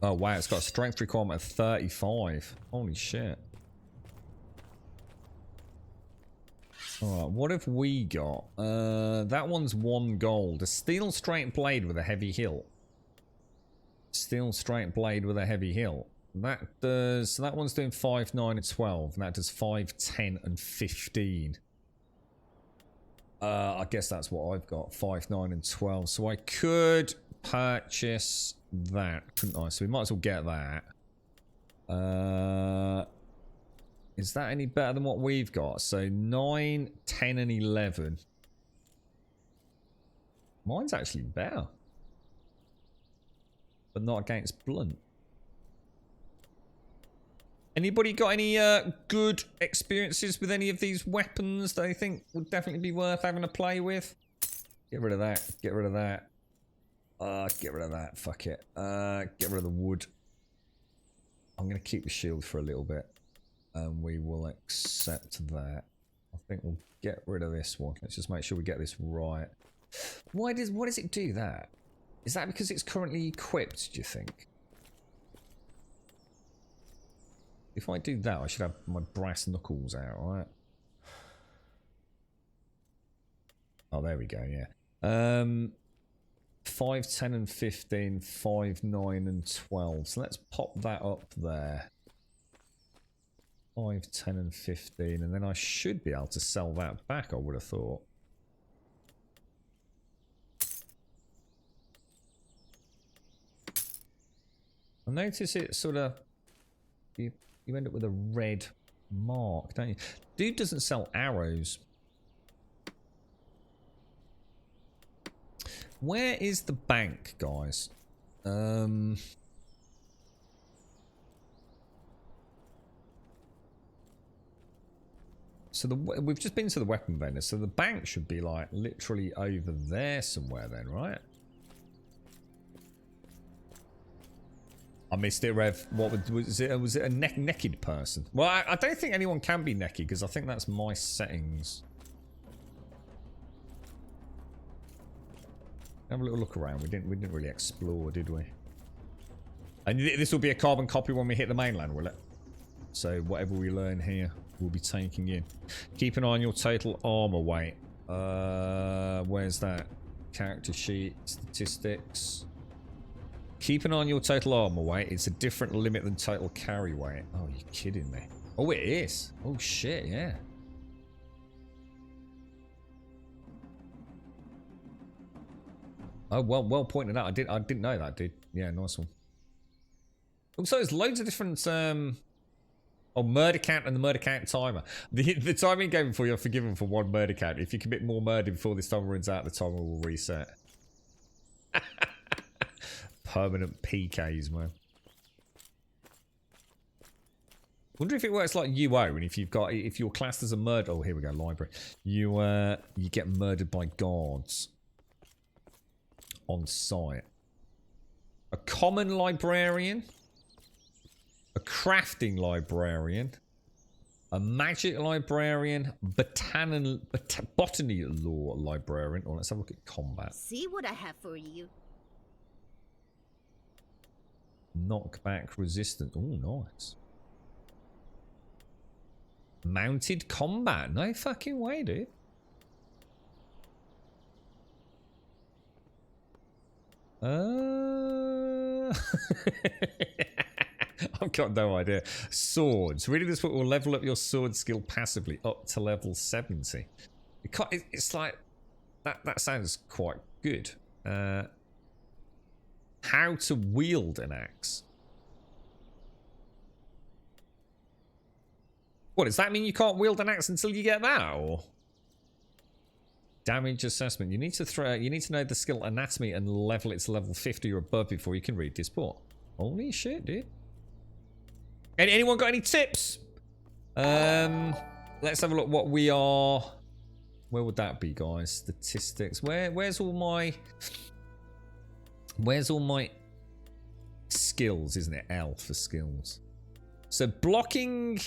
Oh wow, it's got a strength requirement of 35. Holy shit. Alright, what have we got? That one's 1 gold. A steel straight blade with a heavy hilt. Steel straight blade with a heavy hilt. That does... So that one's doing 5, 9, and 12. And that does 5, 10, and 15. I guess that's what I've got. 5, 9, and 12. So I could purchase... that, couldn't I? So we might as well get that. Is that any better than what we've got? So 9, 10, and 11. Mine's actually better. But not against blunt. Anybody got any good experiences with any of these weapons that I think would definitely be worth having a play with? Get rid of that. Get rid of that. Get rid of that. Fuck it. Get rid of the wood. I'm going to keep the shield for a little bit. And we will accept that. I think we'll get rid of this one. Let's just make sure we get this right. Why does it do that? Is that because it's currently equipped, do you think? If I do that, I should have my brass knuckles out, right? Oh, there we go, yeah. 5, 10, and 15, 5, 9, and 12. So let's pop that up there. 5, 10, and 15. And then I should be able to sell that back, I would have thought. I notice it sort of... You end up with a red mark, don't you? Dude doesn't sell arrows. Where is the bank, guys? So we've just been to the weapon vendor, so the bank should be like literally over there somewhere then, right? I missed it, Rev. What was it? Was it a naked person? Well, I don't think anyone can be naked because I think that's my settings. Have a little look around. We didn't really explore, did we? And this will be a carbon copy when we hit the mainland, will it? So whatever we learn here, we'll be taking in. Keep an eye on your total armor weight. Where's that? Character sheet, statistics. Keep an eye on your total armor weight. It's a different limit than total carry weight. Oh, you're kidding me. Oh, it is. Oh, shit, yeah. Oh, well pointed out. I didn't know that, dude. Yeah, nice one. Also, there's loads of different murder count and the murder count timer. The timing game before you're forgiven for one murder count. If you commit more murder before this timer runs out, the timer will reset. Permanent PKs, man. Wonder if it works like UO, and if you're classed as a murder. Oh, here we go, library. You get murdered by guards on site. A common librarian, a crafting librarian, a magic librarian, botany law librarian. Oh, let's have a look at combat. See what I have for you. Knockback resistant. Oh, nice. Mounted combat. No fucking way, dude. I've got no idea. Swords. Reading this book will level up your sword skill passively up to level 70. It's like that sounds quite good. How to wield an axe. What, does that mean you can't wield an axe until you get that, or? Damage assessment. You need to know the skill anatomy and level it to level 50 or above before you can read this book. Holy shit, dude. Anyone got any tips? Let's have a look what we are. Where would that be, guys? Statistics. Where's all my skills, isn't it? L for skills. So blocking.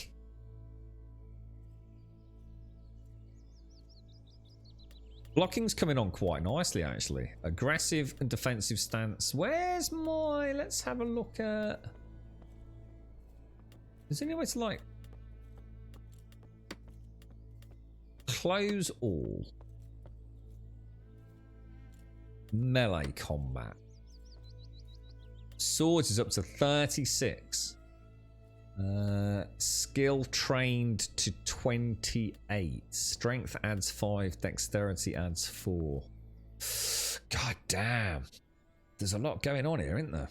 Blocking's coming on quite nicely, actually. Aggressive and defensive stance. Where's my... Let's have a look at... Is there any way to, like... Close all. Melee combat. Swords is up to 36. Skill trained to 28. Strength adds 5. Dexterity adds 4. God damn. There's a lot going on here, isn't there?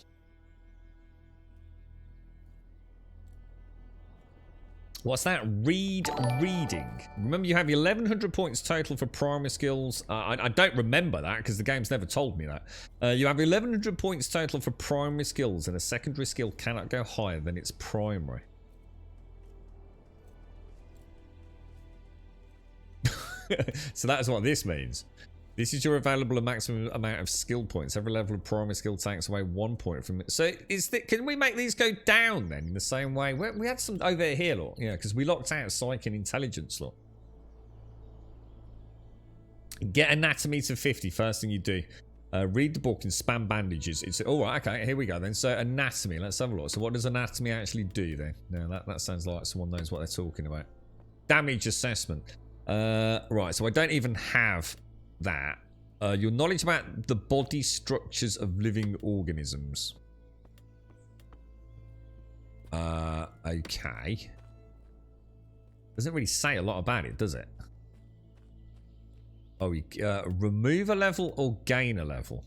What's that? Reading. Remember, you have 1100 points total for primary skills. I don't remember that because the game's never told me that. You have 1100 points total for primary skills, and a secondary skill cannot go higher than its primary. So that's what this means. This is your available maximum amount of skill points. Every level of primary skill takes away 1 point from it. So can we make these go down then in the same way? We had some over here, look. Yeah, because we locked out psych and intelligence, look. Get anatomy to 50, first thing you do. Read the book and spam bandages. It's all right, okay, here we go then. So anatomy, let's have a look. So what does anatomy actually do then? Now that sounds like someone knows what they're talking about. Damage assessment. Right, so I don't even have that. Your knowledge about the body structures of living organisms. Okay. Doesn't really say a lot about it, does it? Oh, remove a level or gain a level?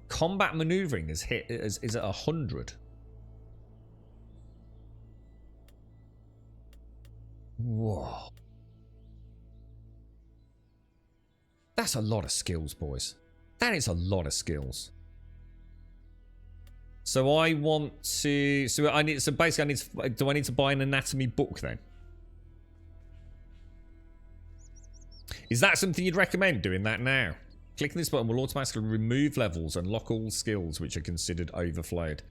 Combat maneuvering is at 100. Whoa. That's a lot of skills, boys. That is a lot of skills. So I want to... So basically I need to... Do I need to buy an anatomy book then? Is that something you'd recommend, doing that now? Clicking this button will automatically remove levels and lock all skills which are considered overflowed.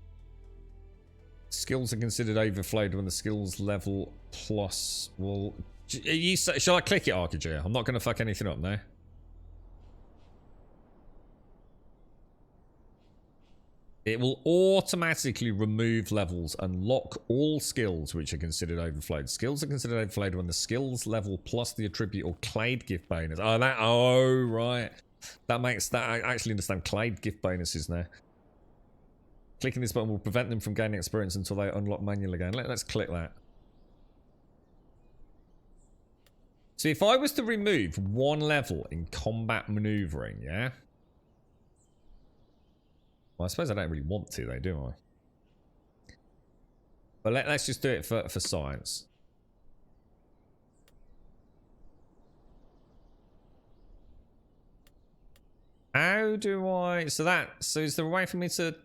Skills are considered overflowed when the skills level plus will... Shall I click it, Arcadia? I'm not going to fuck anything up now. It will automatically remove levels and lock all skills which are considered overflowed. Skills are considered overflowed when the skills level plus the attribute or clade gift bonus. Oh, right. That makes that. I actually understand clade gift bonuses now. Clicking this button will prevent them from gaining experience until they unlock manual again. Let's click that. So if I was to remove one level in combat maneuvering, yeah? Well, I suppose I don't really want to, though, do I? But let's just do it for science. How do I... So is there a way for me to...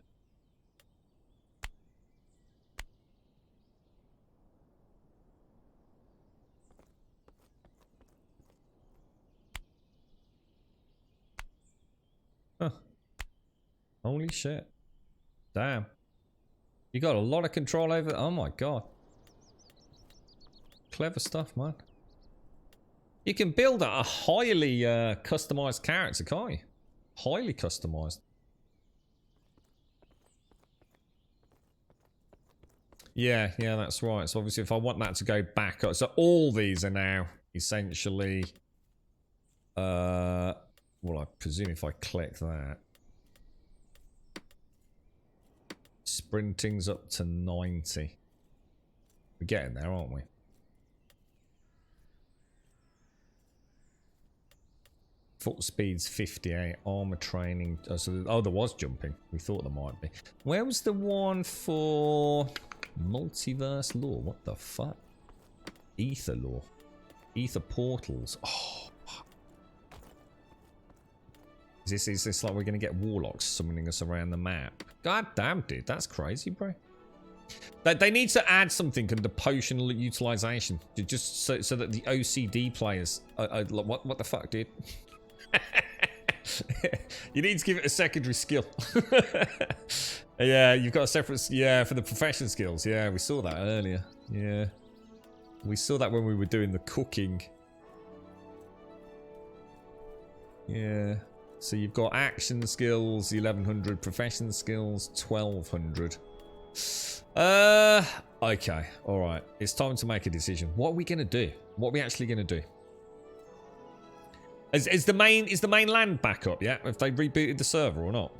Huh. Holy shit. Damn. You got a lot of control over... Oh my god. Clever stuff, man. You can build a highly customized character, can't you? Highly customized. Yeah, that's right. So obviously if I want that to go back up... So all these are now essentially... well, I presume if I click that... Sprinting's up to 90. We're getting there, aren't we? Foot speed's 58. Armor training. Oh, there was jumping. We thought there might be. Where was the one for multiverse law? What the fuck? Ether law. Ether portals. Oh. Is this like we're going to get warlocks summoning us around the map? God damn, dude. That's crazy, bro. They need to add something under potion utilization. Just so that the OCD players... what the fuck, dude? You need to give it a secondary skill. Yeah, you've got a separate... Yeah, for the profession skills. Yeah, we saw that earlier. Yeah. We saw that when we were doing the cooking. Yeah. So you've got action skills, 1100, profession skills, 1200. Okay, alright. It's time to make a decision. What are we going to do? What are we actually going to do? Is the main land back up yet? Have they rebooted the server or not?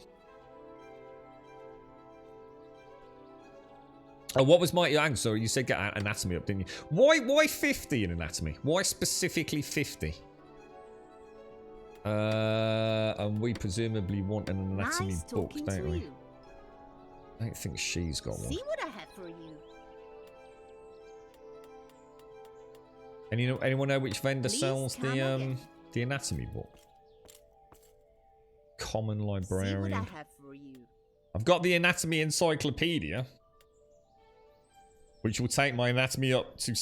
Oh, what was my answer? You said get anatomy up, didn't you? Why 50 in anatomy? Why specifically 50? And we presumably want an anatomy Nice book, talking don't to we? you. I don't think she's got one. See what I have for you. And anyone know which vendor Please sells come again. the anatomy book? Common See what librarian. I have for you. I've got the anatomy encyclopedia, which will take my anatomy up to...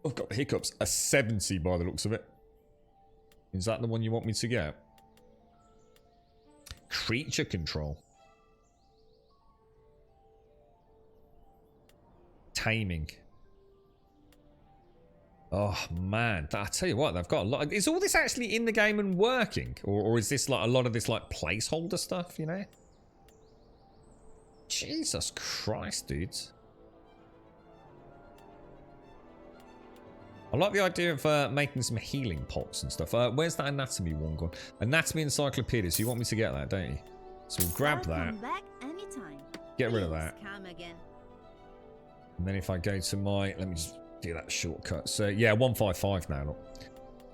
I've got the hiccups. A 70 by the looks of it. Is that the one you want me to get? Creature control. Taming. Oh man, I tell you what, they've got a lot. Is all this actually in the game and working, or is this like a lot of this like placeholder stuff? You know? Jesus Christ, dudes. I like the idea of making some healing pots and stuff. Where's that anatomy one gone? Anatomy encyclopedia. So you want me to get that, don't you? So we'll grab that. Welcome back anytime. Get rid of Please that. Come again. And then if I go to my... Let me just do that shortcut. So, yeah, 155 now. Look.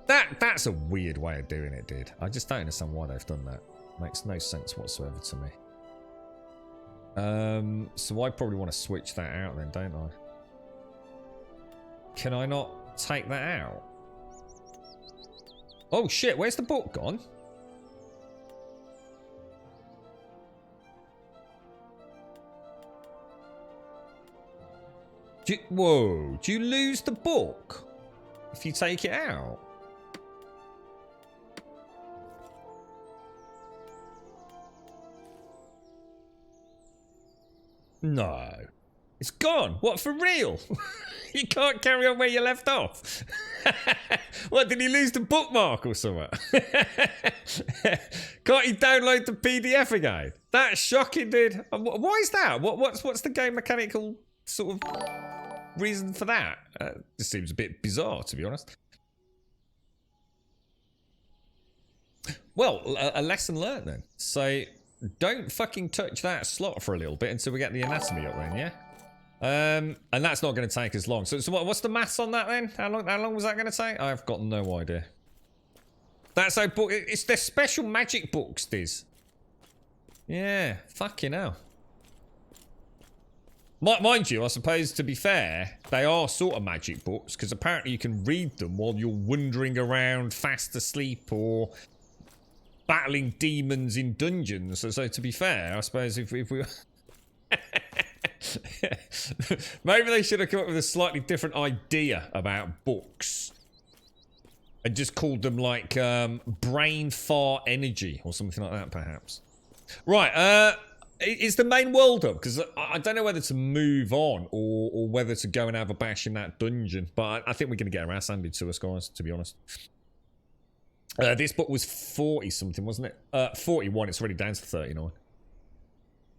That's a weird way of doing it, dude. I just don't understand why they've done that. Makes no sense whatsoever to me. So I probably want to switch that out then, don't I? Can I not take that out? Oh shit, where's the book gone? Whoa, do you lose the book if you take it out? No. It's gone. What, for real? You can't carry on where you left off. What, did he lose the bookmark or something? Can't you download the PDF again? That's shocking, dude. Why is that? What's the game mechanical sort of reason for that? Just seems a bit bizarre, to be honest. Well, a lesson learned then. So, don't fucking touch that slot for a little bit until we get the anatomy up then, yeah? And that's not going to take as long. So what's the maths on that then? How long was that going to take? I've got no idea. That's a book. It's their special magic books, this. Yeah, fucking hell. Mind you, I suppose, to be fair, they are sort of magic books, because apparently you can read them while you're wandering around fast asleep or battling demons in dungeons. So to be fair, I suppose if we... Maybe they should have come up with a slightly different idea about books. And just called them like brain fart energy or something like that, perhaps. Right, is the main world up? Because I don't know whether to move on or whether to go and have a bash in that dungeon. But I think we're going to get our ass handed to us, guys, to be honest. This book was 40 something, wasn't it? 41, it's already down to 39.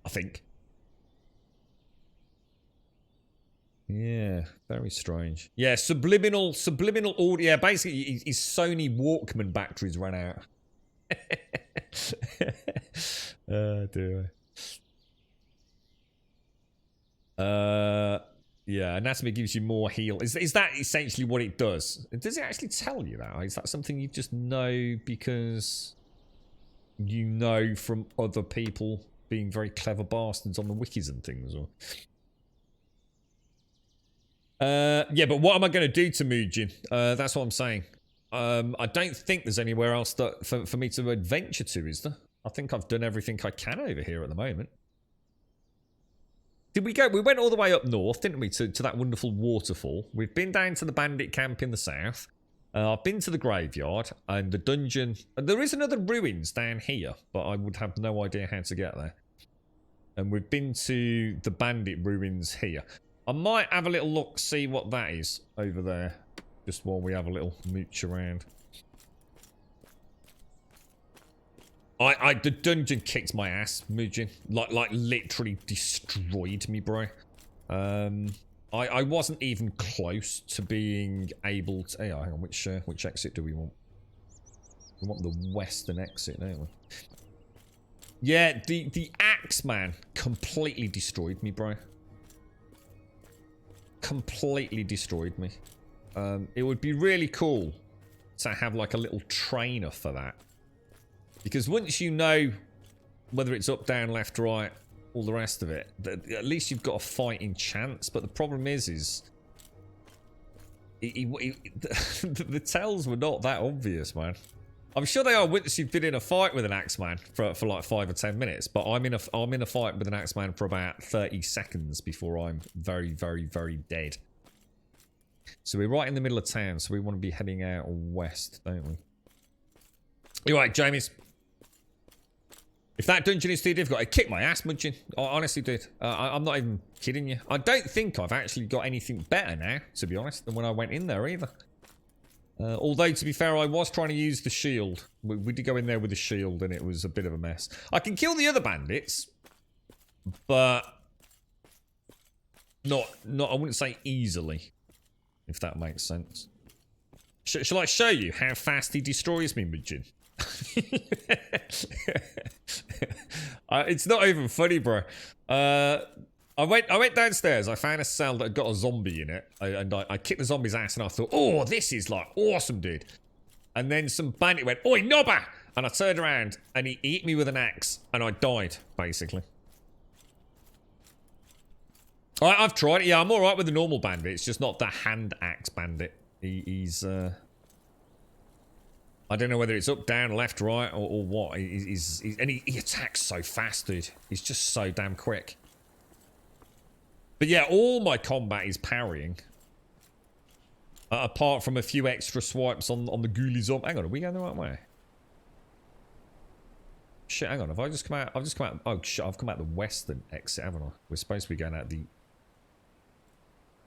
I think. Yeah, very strange. Yeah, subliminal audio. Yeah, basically, his Sony Walkman batteries ran out. Oh, dear. Yeah, anatomy gives you more heal. Is that essentially what it does? Does it actually tell you that? Is that something you just know because you know from other people being very clever bastards on the wikis and things? Or yeah, but what am I going to do to Mujin? That's what I'm saying. I don't think there's anywhere else that for me to adventure to, is there? I think I've done everything I can over here at the moment. Did we go? We went all the way up north, didn't we, to that wonderful waterfall. We've been down to the bandit camp in the south. I've been to the graveyard and the dungeon. There is another ruins down here, but I would have no idea how to get there. And we've been to the bandit ruins here. I might have a little look, see what that is over there, just while we have a little mooch around. The dungeon kicked my ass, Mujin. Like literally destroyed me, bro. I wasn't even close to being able to... Hey, hang on, which exit do we want? We want the western exit, don't we? Yeah, the axe man completely destroyed me, bro. Completely destroyed me. It would be really cool to have like a little trainer for that. Because once you know whether it's up, down, left, right, all the rest of it, at least you've got a fighting chance. But the problem is the tells were not that obvious, man. I'm sure they are once you've been in a fight with an Axeman for like 5 or 10 minutes. But I'm in a fight with an Axeman for about 30 seconds before I'm very, very, very dead. So we're right in the middle of town, so we want to be heading out west, don't we? You're right, Jamies. If that dungeon is too difficult, it kicked my ass, Mudgeon. I honestly did. I'm not even kidding you. I don't think I've actually got anything better now, to be honest, than when I went in there either. Although, to be fair, I was trying to use the shield. We did go in there with the shield, and it was a bit of a mess. I can kill the other bandits, but not I wouldn't say easily, if that makes sense. Shall I show you how fast he destroys me, Mudgeon? It's not even funny, bro. I went downstairs. I found a cell that had got a zombie in it, and I kicked the zombie's ass, and I thought, oh, this is like awesome, dude. And then some bandit went, oi, knobber! And I turned around, and he hit me with an axe, and I died, basically. I've tried it. Yeah, I'm all right with the normal bandit. It's just not the hand axe bandit. He's I don't know whether it's up, down, left, right, or what. And he attacks so fast, dude. He's just so damn quick. But yeah, all my combat is parrying. Apart from a few extra swipes on the ghoulie zombie. Hang on, are we going the right way? Shit, hang on. Have I just come out? I've just come out. Oh shit, I've come out the western exit, haven't I? We're supposed to be going out the.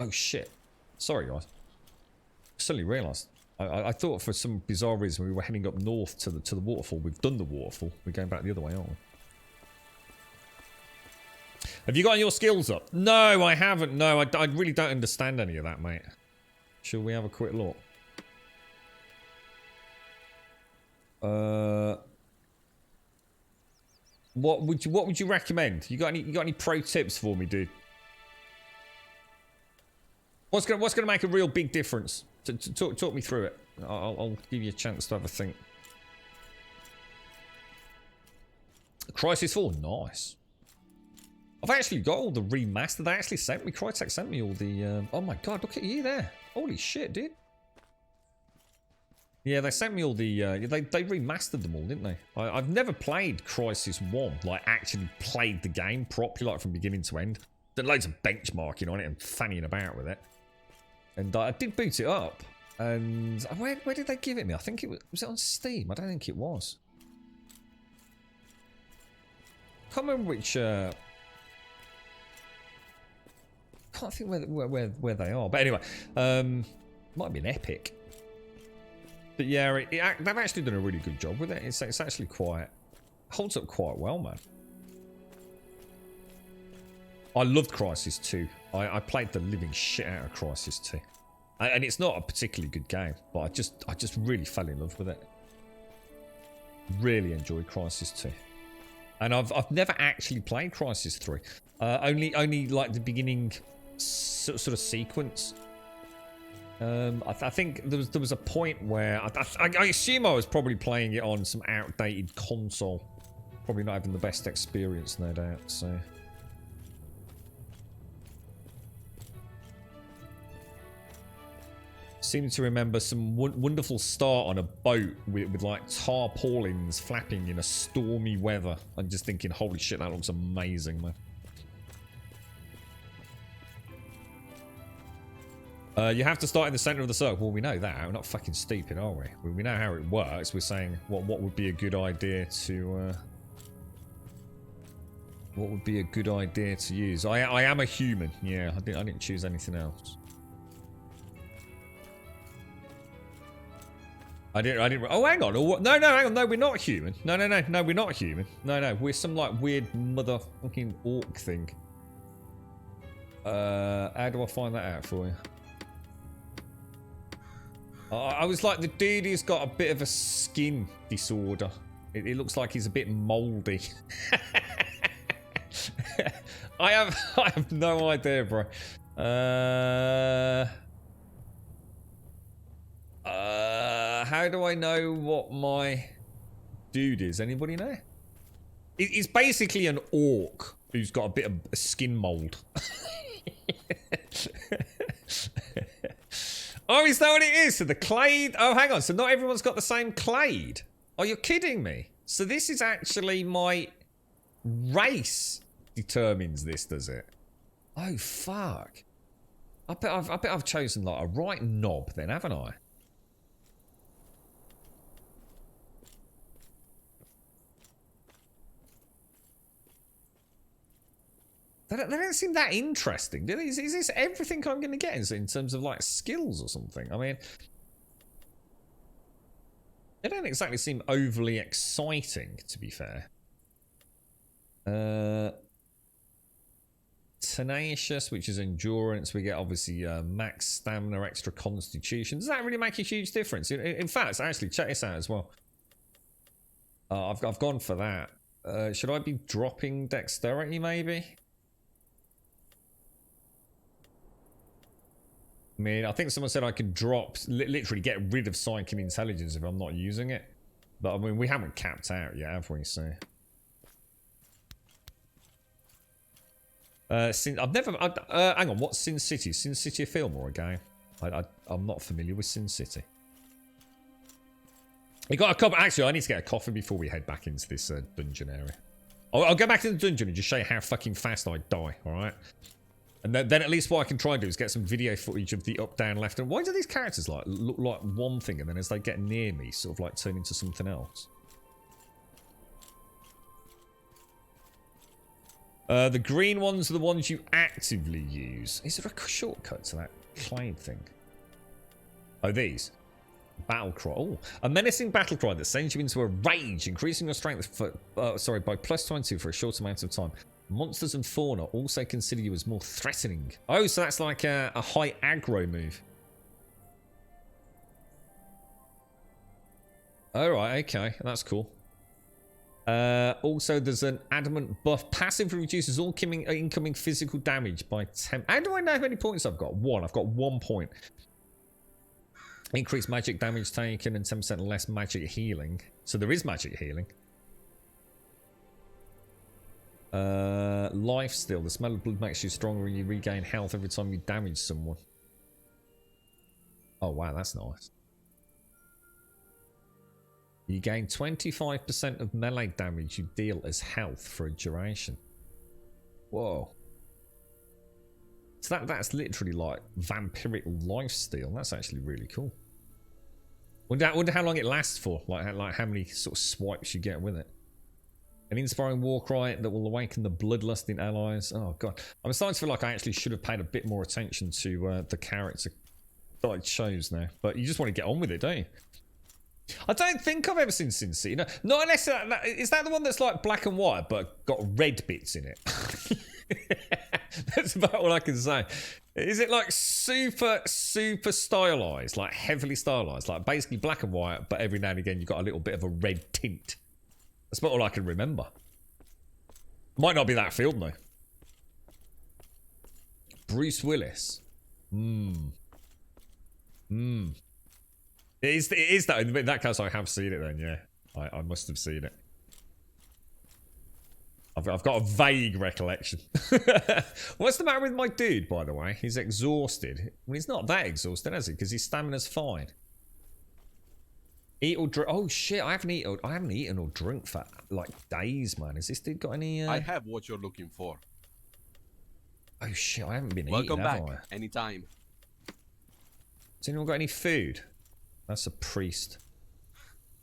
Oh shit. Sorry, guys. Suddenly realised. I thought for some bizarre reason we were heading up north to the waterfall. We've done the waterfall. We're going back the other way, aren't we? Have you got your skills up? No, I haven't. No, I really don't understand any of that, mate. Shall we have a quick look? What would you recommend? You got any pro tips for me, dude? What's gonna make a real big difference? Talk me through it. I'll give you a chance to have a think. Crisis 4, nice. I've actually got all the remastered. They actually sent me. Crytek sent me all the. Oh my god, look at you there! Holy shit, dude. Yeah, they sent me all the. They remastered them all, didn't they? I've never played Crisis 1, like actually played the game properly, like from beginning to end. Did loads of benchmarking on it and fannying about with it. And I did boot it up. And where did they give it me? I think it was it on Steam? I don't think it was. Can't remember which. Can't think where they are. But anyway, might be an Epic. But yeah, they've actually done a really good job with it. It's actually quite holds up quite well, man. I loved Crisis 2. I played the living shit out of Crisis 2. And it's not a particularly good game, but I just really fell in love with it. Really enjoyed Crisis 2. And I've never actually played Crisis 3. Only like the beginning sort of sequence. I think there was a point where I assume I was probably playing it on some outdated console. Probably not having the best experience, no doubt. So. Seem to remember some wonderful start on a boat with like tarpaulins flapping in a stormy weather. I'm just thinking, holy shit, that looks amazing, man. You have to start in the center of the circle. Well, we know that. We're not fucking stupid, are we? We know how it works. We're saying what would be a good idea to... what would be a good idea to use? I am a human. Yeah, I didn't choose anything else. I didn't. Oh, hang on. No, hang on. No, we're not human. No, we're not human. No, we're some like weird motherfucking orc thing. How do I find that out for you? I was like, the dude who's got a bit of a skin disorder. It looks like he's a bit mouldy. I have no idea, bro. How do I know what my dude is? Anybody know? He's basically an orc who's got a bit of a skin mold. Oh, is that what it is? So the clade... Oh, hang on. So not everyone's got the same clade. Oh, you're kidding me. So this is actually my race determines this, does it? Oh, fuck. I bet I've chosen like a right knob then, haven't I? They don't seem that interesting, do they? Is this everything I'm going to get in terms of, like, skills or something? I mean... They don't exactly seem overly exciting, to be fair. Tenacious, which is endurance. We get, obviously, max stamina, extra constitution. Does that really make a huge difference? In fact, actually, check this out as well. I've gone for that. Should I be dropping dexterity, maybe? I mean, I think someone said I could drop, literally get rid of psychic intelligence if I'm not using it. But I mean, we haven't capped out yet, have we? So, I've never. Hang on, what's Sin City? Sin City a film or a game? I'm not familiar with Sin City. We got a couple. Actually, I need to get a coffee before we head back into this dungeon area. I'll go back to the dungeon and just show you how fucking fast I die, alright? And then at least what I can try and do is get some video footage of the up, down, left. And why do these characters like look like one thing and then as they get near me, sort of like turn into something else? The green ones are the ones you actively use. Is there a shortcut to that claim thing? Oh, these. Battle cry. Oh, a menacing battle cry that sends you into a rage, increasing your strength for, by plus 20 for a short amount of time. Monsters and fauna also consider you as more threatening. Oh, so that's like a high aggro move. Alright, okay. That's cool. Also, there's an adamant buff. Passively reduces all incoming physical damage by 10. How do I know how many points I've got? 1. I've got 1 point. Increased magic damage taken and 10% less magic healing. So there is magic healing. Life steal. The smell of blood makes you stronger and you regain health every time you damage someone. Oh wow, that's nice. You gain 25% of melee damage you deal as health for a duration. Whoa. So that's literally like vampiric lifesteal. That's actually really cool. Wonder how long it lasts for. Like how many sort of swipes you get with it. An inspiring war cry that will awaken the bloodlusting allies. Oh god, I'm starting to feel like I actually should have paid a bit more attention to the character that I chose now. But you just want to get on with it, don't you? I don't think I've ever seen Sin City. No, not unless is that the one that's like black and white but got red bits in it. That's about all I can say. Is it like super stylized, like heavily stylized, like basically black and white, but every now and again you've got a little bit of a red tint? That's about all I can remember. Might not be that film though. Bruce Willis. It is that. In that case, I have seen it then, yeah. I must have seen it. I've got a vague recollection. What's the matter with my dude, by the way? He's exhausted. Well, he's not that exhausted, has he? Because his stamina's fine. Eat or drink. Oh shit! I haven't eaten or drunk for like days, man. Has this dude got any? I have what you're looking for. Oh shit! I haven't been Welcome eating. back. Have I? Anytime. Has anyone got any food? That's a priest.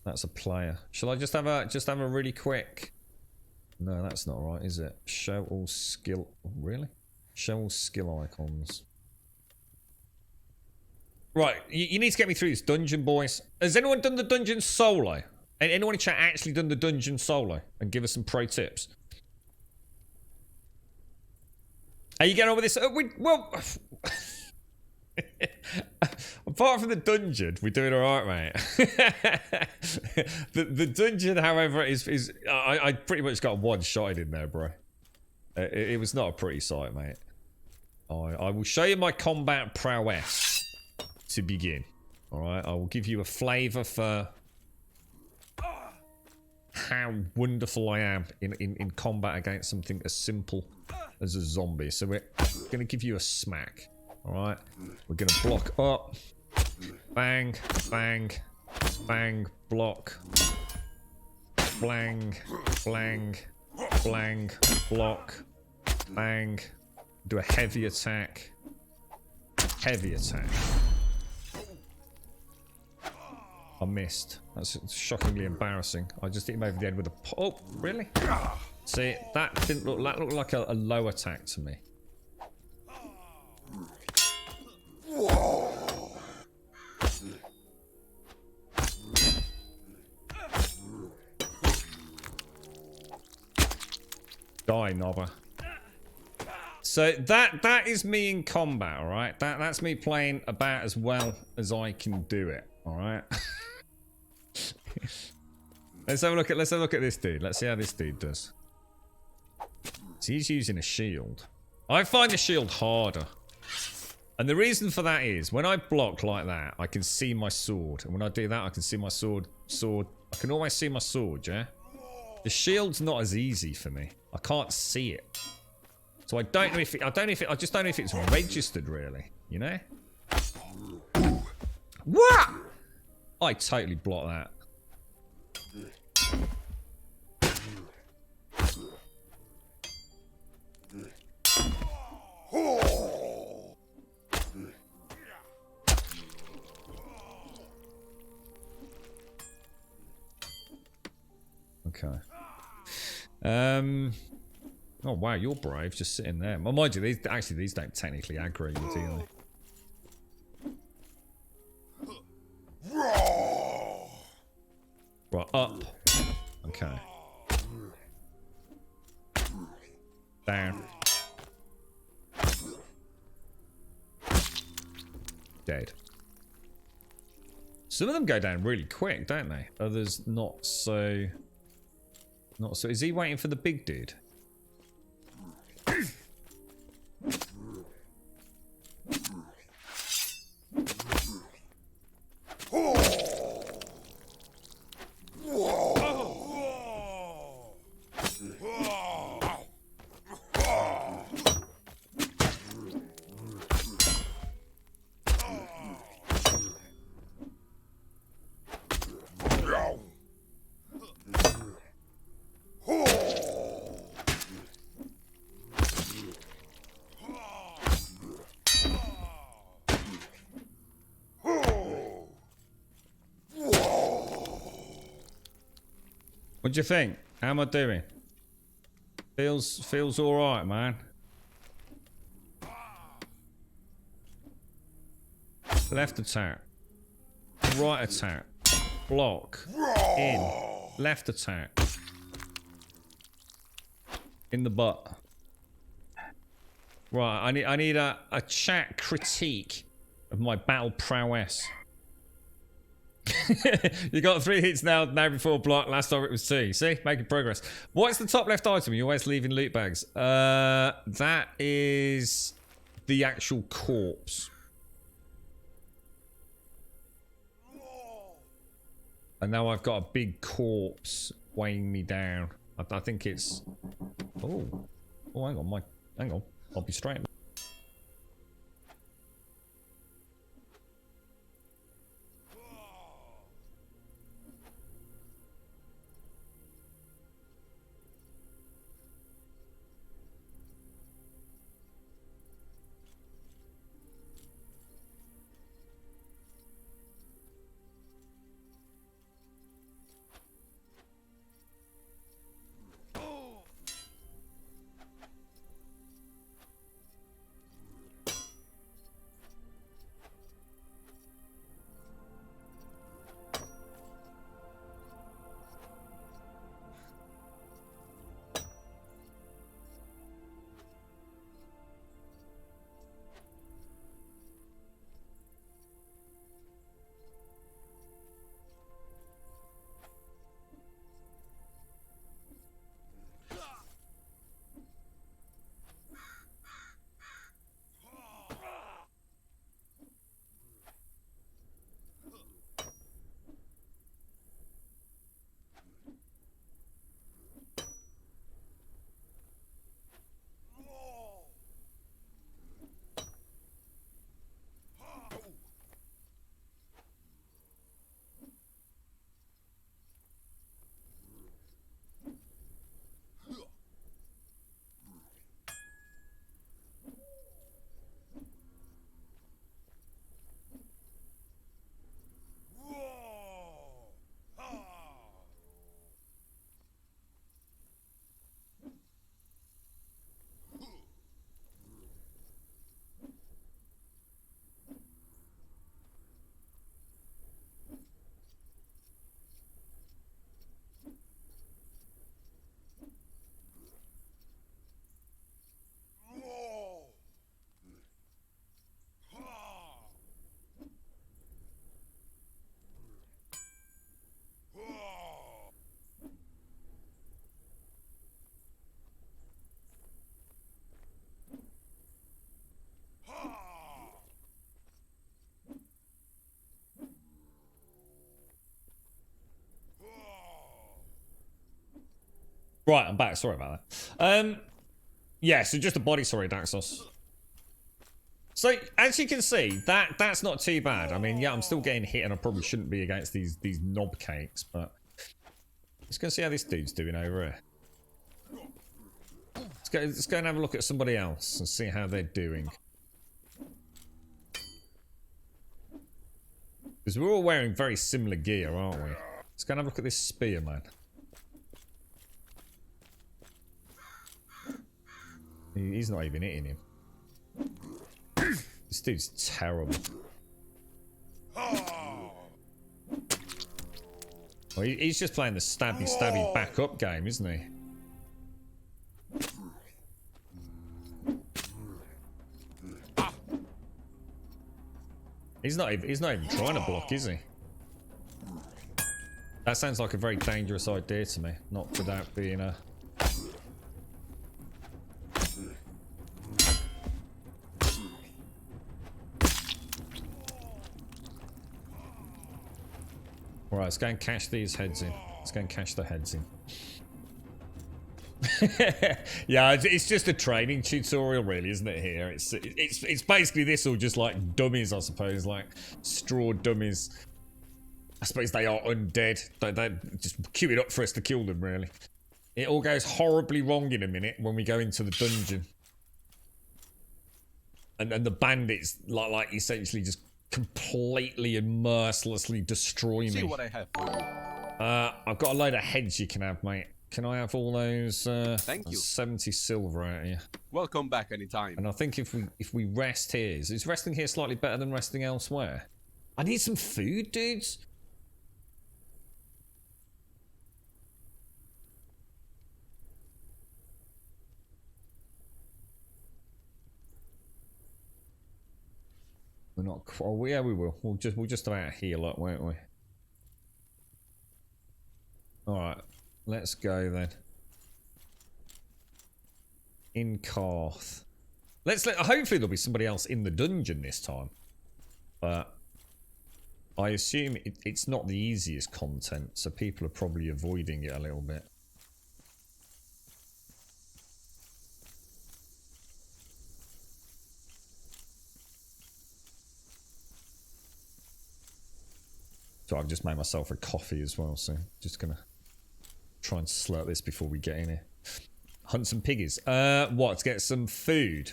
That's a player. Shall I just have a really quick? No, that's not right, is it? Show all skill. Really? Show all skill icons. Right, you need to get me through this dungeon, boys. Has anyone done the dungeon solo? Anyone in chat actually done the dungeon solo? And give us some pro tips. Are you getting on with this? Well, apart from the dungeon, we're doing all right, mate. the dungeon, however, is I pretty much got one shot in there, bro. It was not a pretty sight, mate. I will show you my combat prowess to begin. All right, I will give you a flavour for how wonderful I am in combat against something as simple as a zombie. So we're gonna give you a smack. Alright, we're gonna block up. Bang, bang, bang, block. Blang, blang, blang, block. Bang. Do a heavy attack. Heavy attack. I missed. That's shockingly embarrassing. I just hit him over the head with a... Oh, really? See, that looked like a low attack to me. Die, Nobber. So that is me in combat, all right? That's me playing about as well as I can do it, all right? Let's have a look at this dude. Let's see how this dude does. So he's using a shield. I find the shield harder. And the reason for that is, when I block like that, I can see my sword. And when I do that, I can see my sword. I can always see my sword, yeah? The shield's not as easy for me. I can't see it. So I don't know if I just don't know if it's registered, really. You know? What? I totally blocked that. Okay. Oh wow, you're brave, just sitting there. Well, mind you, these don't technically aggro you, do they? Right, up. Okay. Down. Dead. Some of them go down really quick, don't they? Others not so. Not so. Is he waiting for the big dude? What do you think? How am I doing? Feels all right, man. Left attack, right attack, block, in, left attack, in the butt. Right, I need a chat critique of my battle prowess. You got 3 hits now before block. Last time it was 2. See? Making progress. What's the top left item? You're always leaving loot bags. That is the actual corpse. And now I've got a big corpse weighing me down. I think it's... Oh, hang on. Hang on. I'll be straight. Right, I'm back. Sorry about that. Yeah, so just a body, sorry, Daxos. So, as you can see, that's not too bad. I mean, yeah, I'm still getting hit and I probably shouldn't be against these knob cakes, but... Let's go see how this dude's doing over here. Let's go and have a look at somebody else and see how they're doing. Because we're all wearing very similar gear, aren't we? Let's go and have a look at this spear, man. He's not even hitting him. This dude's terrible. Well, he's just playing the stabby back up game, isn't he? He's not even trying to block, is he? That sounds like a very dangerous idea to me. Not without being a... Alright, let's go and cash these heads in. Let's go and cash the heads in. Yeah, it's just a training tutorial, really, isn't it? Here, it's basically this, or just like dummies, I suppose, like straw dummies. I suppose they are undead. They just queue it up for us to kill them, really. It all goes horribly wrong in a minute when we go into the dungeon, and the bandits like essentially just completely and mercilessly destroy me. See what I have for you. I've got a load of heads you can have, mate. Can I have all those? Thank you. 70 silver out here. Welcome back anytime. And I think if we rest here, is resting here slightly better than resting elsewhere? I need some food, dudes. We're not. Oh, yeah, we will. We'll just about heal up, won't we? All right, let's go then. In Karth. Hopefully there'll be somebody else in the dungeon this time. But I assume it's not the easiest content, so people are probably avoiding it a little bit. So I've just made myself a coffee as well, so just gonna try and slurp this before we get in here. Hunt some piggies. What? To get some food.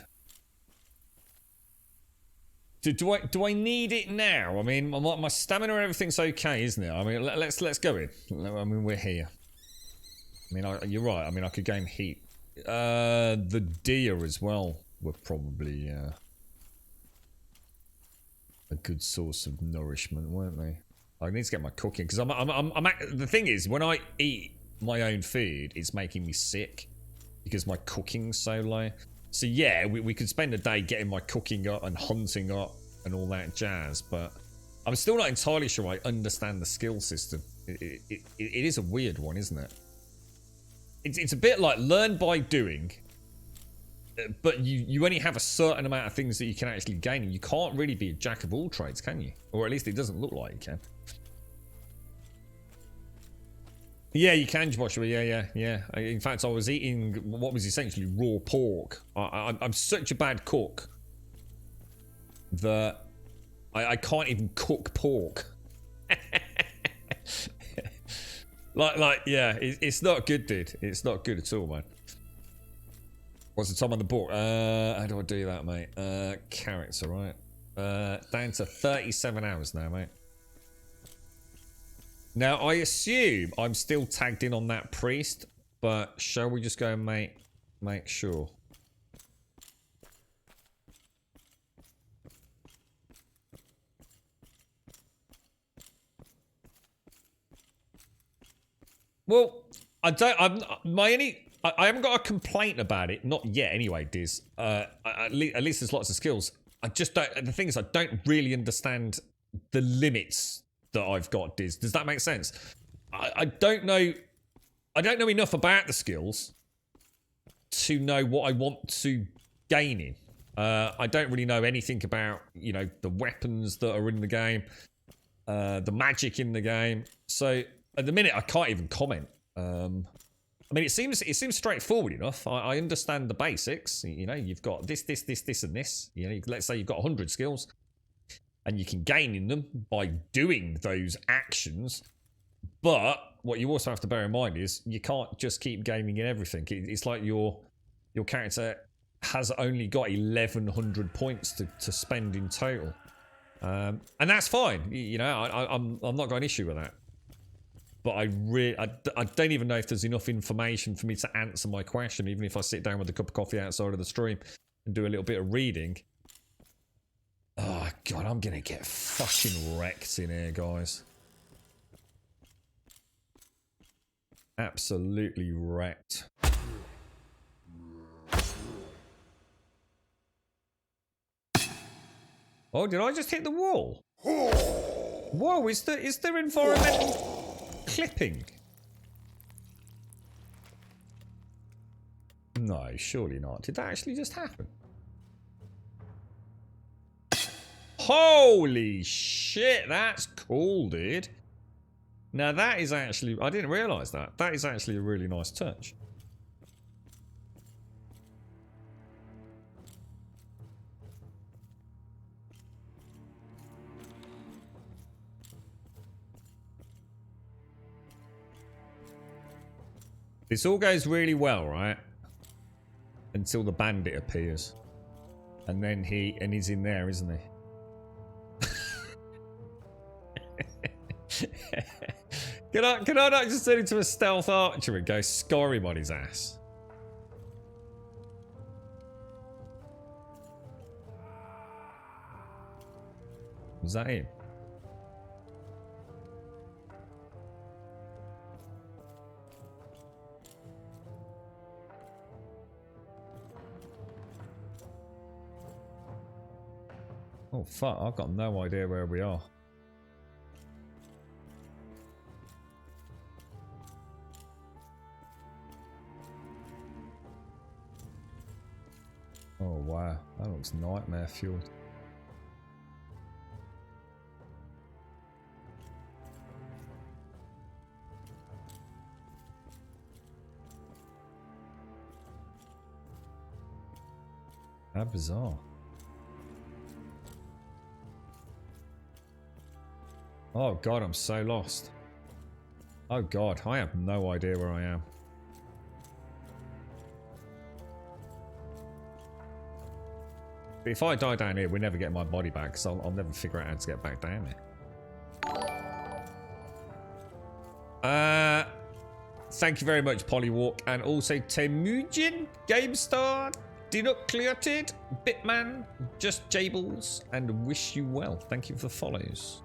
Do I need it now? I mean, my stamina and everything's okay, isn't it? I mean, let's go in. I mean, we're here. I mean, you're right. I mean, I could gain heat. The deer as well were probably a good source of nourishment, weren't they? I need to get my cooking because the thing is, when I eat my own food, it's making me sick because my cooking's so low. So yeah, we could spend a day getting my cooking up and hunting up and all that jazz, but I'm still not entirely sure I understand the skill system. It is a weird one, isn't it? It's a bit like learn by doing, but you only have a certain amount of things that you can actually gain, and you can't really be a jack of all trades, can you? Or at least it doesn't look like you can. Yeah, you can, Joshua. Yeah. In fact, I was eating what was essentially raw pork. I'm such a bad cook that I can't even cook pork. Yeah, it's not good, dude. It's not good at all, man. What's the time on the board? How do I do that, mate? Character, right? Down to 37 hours now, mate. Now, I assume I'm still tagged in on that priest, but shall we just go and make sure? Well, I haven't got a complaint about it, not yet anyway, Diz. At least there's lots of skills. I just don't, the thing is, I don't really understand the limits that I've got, Diz. Does that make sense? I don't know enough about the skills to know what I want to gain in. I don't really know anything about, you know, the weapons that are in the game, the magic in the game. So at the minute, I can't even comment. I mean, it seems straightforward enough. I understand the basics. You know, you've got this, and this. You know, let's say you've got 100 skills, and you can gain in them by doing those actions. But what you also have to bear in mind is you can't just keep gaming in everything. It's like your character has only got 1,100 points to spend in total, and that's fine. You know, I'm not got an issue with that. but I don't even know if there's enough information for me to answer my question, even if I sit down with a cup of coffee outside of the stream and do a little bit of reading. Oh, God, I'm going to get fucking wrecked in here, guys. Absolutely wrecked. Oh, did I just hit the wall? Whoa, is there environmental clipping? No, surely not. Did that actually just happen? Holy shit, that's cool, dude. Now that is actually, I didn't realise that. That is actually a really nice touch. This all goes really well, right? Until the bandit appears. And then he's in there, isn't he? Can I not just turn into a stealth archer and go score him on his ass? Was that him? Oh fuck, I've got no idea where we are. Oh wow, that looks nightmare fueled. How bizarre. Oh god, I'm so lost. Oh god, I have no idea where I am. But if I die down here, we never get my body back, so I'll never figure out how to get back down here. Thank you very much, Polywalk, and also Temujin, GameStar, Dinucleated, Bitman, Just Jables, and Wish You Well. Thank you for the follows.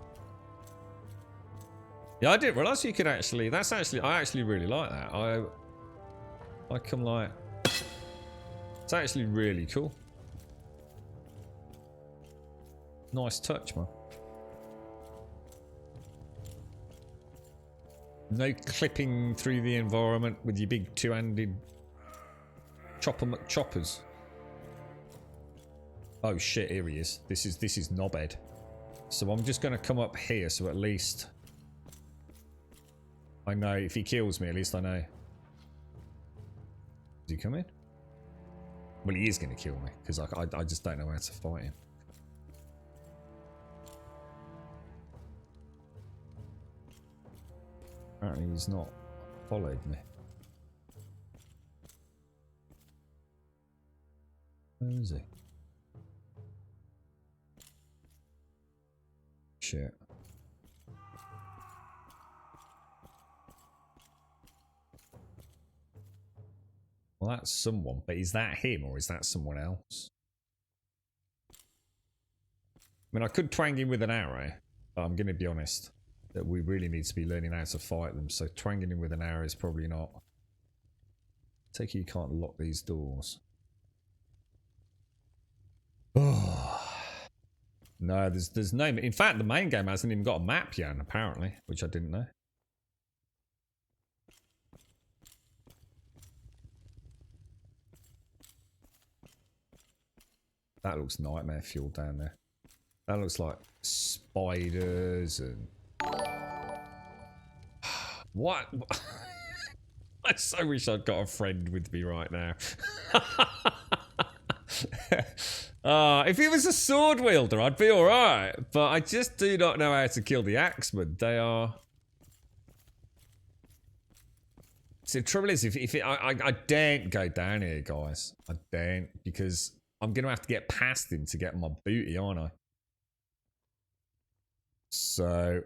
Yeah, I didn't realise you could actually. I actually really like that. I come like. It's actually really cool. Nice touch, man. No clipping through the environment with your big two-handed chopper McChoppers. Oh shit, here he is. This is knobhead. So I'm just gonna come up here so at least I know if he kills me, at least I know. Is he coming? Well, he is gonna kill me, because I just don't know how to fight him. Apparently he's not followed me. Where is he? Shit. Well, that's someone, but is that him or is that someone else? I mean, I could twang him with an arrow, but I'm going to be honest that we really need to be learning how to fight them, so twanging him with an arrow is probably not. Take it you can't lock these doors. Oh. No, there's no... In fact, the main game hasn't even got a map yet, apparently, which I didn't know. That looks nightmare fuel down there. That looks like spiders and... What? I so wish I'd got a friend with me right now. If he was a sword wielder, I'd be alright. But I just do not know how to kill the axemen. They are... See, the trouble is, I daren't go down here, guys. I daren't, because I'm going to have to get past him to get my booty, aren't I? So...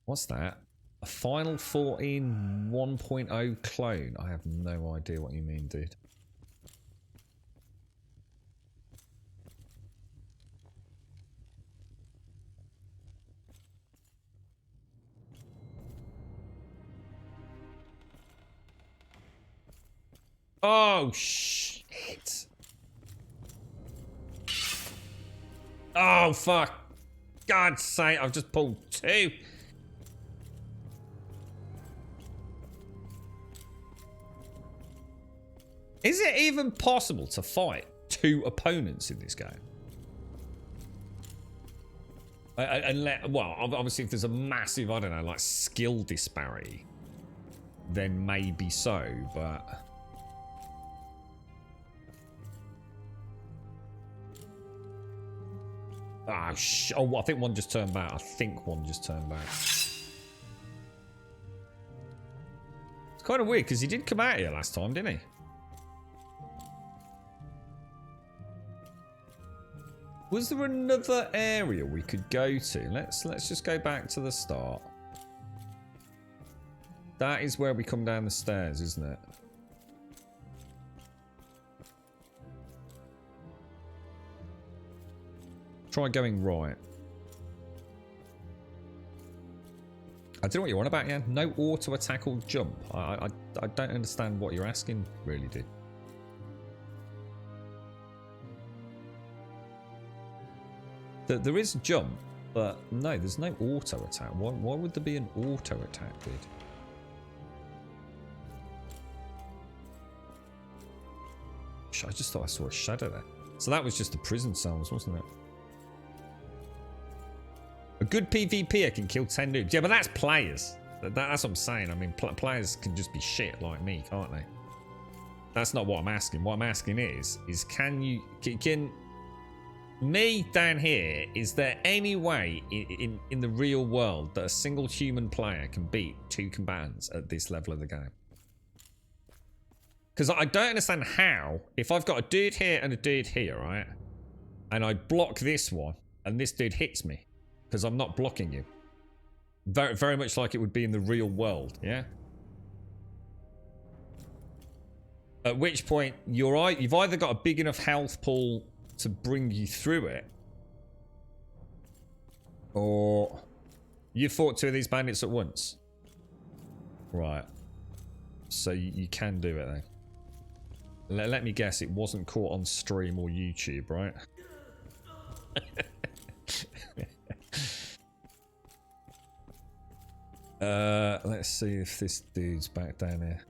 What's that? A Final 14 1.0 clone. I have no idea what you mean, dude. Oh, shit. Oh, fuck. God's sake, I've just pulled 2. Is it even possible to fight 2 opponents in this game? Well, obviously if there's a massive, I don't know, like skill disparity, then maybe so, but... Oh, I think one just turned back. It's kind of weird, because he did come out here last time, didn't he? Was there another area we could go to? Let's just go back to the start. That is where we come down the stairs, isn't it? Try going right. I don't know what you want about, yeah? No auto attack or jump. I don't understand what you're asking, really, dude. There is jump, but no, there's no auto attack. Why would there be an auto attack, dude? I just thought I saw a shadow there. So that was just the prison cells, wasn't it? A good PvPer can kill 10 noobs. Yeah, but that's players. That's what I'm saying. I mean, players can just be shit like me, can't they? That's not what I'm asking. What I'm asking is can me down here, is there any way in the real world that a single human player can beat 2 combatants at this level of the game? Because I don't understand how, if I've got a dude here and a dude here, right? And I block this one, and this dude hits me, because I'm not blocking you. Very, very much like it would be in the real world, yeah? At which point, you've either got a big enough health pool to bring you through it, or you fought 2 of these bandits at once. Right. So you can do it, then. Let me guess, it wasn't caught on stream or YouTube, right? Let's see if this dude's back down here.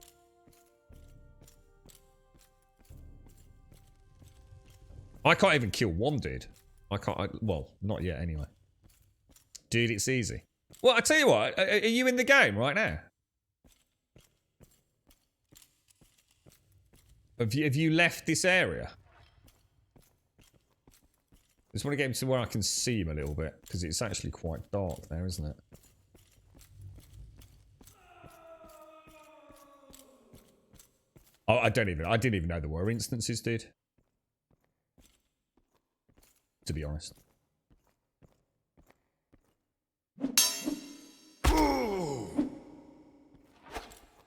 I can't even kill one dude. Well, not yet anyway. Dude, it's easy. Well, I tell you what, are you in the game right now? Have you left this area? I just want to get him to where I can see him a little bit, because it's actually quite dark there, isn't it? Oh, I didn't even know there were instances, dude. To be honest.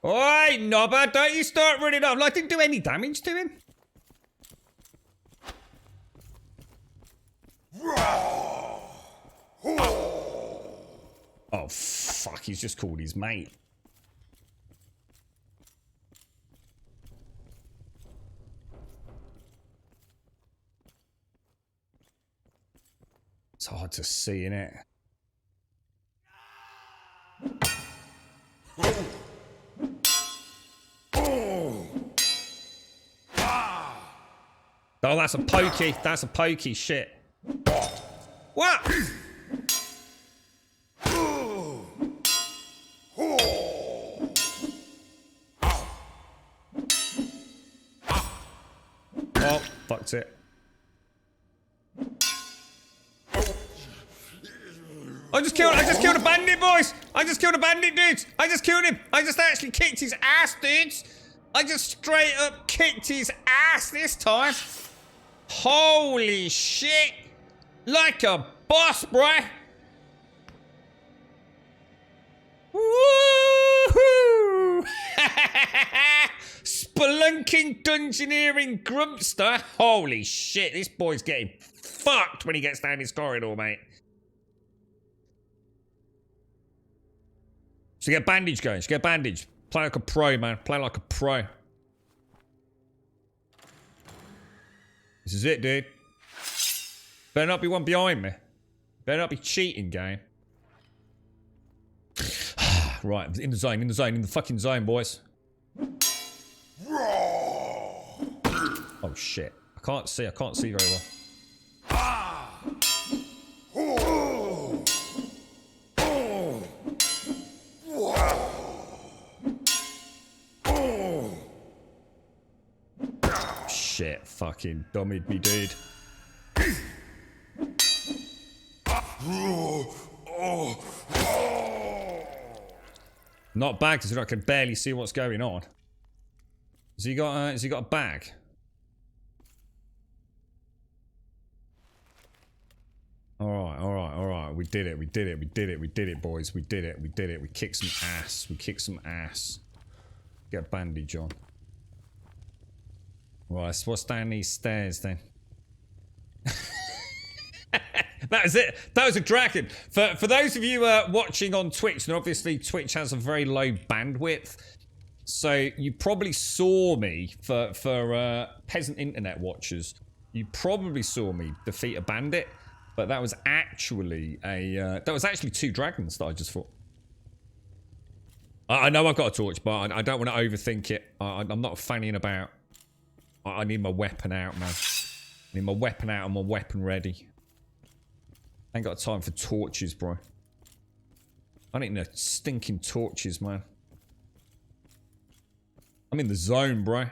Oi, knobber, don't you start running off. I didn't do any damage to him. Oh, fuck, he's just called his mate. It's hard to see, innit? Oh, that's a pokey. That's a pokey shit. What? Oh, fucked it. I just killed a bandit, boys! I just killed a bandit, dudes! I just killed him! I just actually kicked his ass, dudes! I just straight up kicked his ass this time! Holy shit! Like a boss, bruh! Woohoo! Spelunking dungeoneering grumpster. Holy shit, this boy's getting fucked when he gets down this corridor, mate. So get bandage going. So get bandage. Play like a pro, man. Play like a pro. This is it, dude. Better not be one behind me. Better not be cheating, game. Right, in the zone, in the zone, in the fucking zone, boys. Oh shit. I can't see very well. Shit, fucking dummied me, dude. Not bad, because I can barely see what's going on. Has he got a bag? Alright. We did it, boys. We did it. We kicked some ass. Get a bandage on. Right, so what's down these stairs then? That was it. That was a dragon. For those of you watching on Twitch, and obviously Twitch has a very low bandwidth, so you probably saw me for peasant internet watchers. You probably saw me defeat a bandit, but that was actually two dragons that I just fought. I know I've got a torch, but I don't want to overthink it. I'm not fanning about. I need my weapon out, man. I need my weapon out and my weapon ready. Ain't got time for torches, bro. I need no stinking torches, man. I'm in the zone, bro.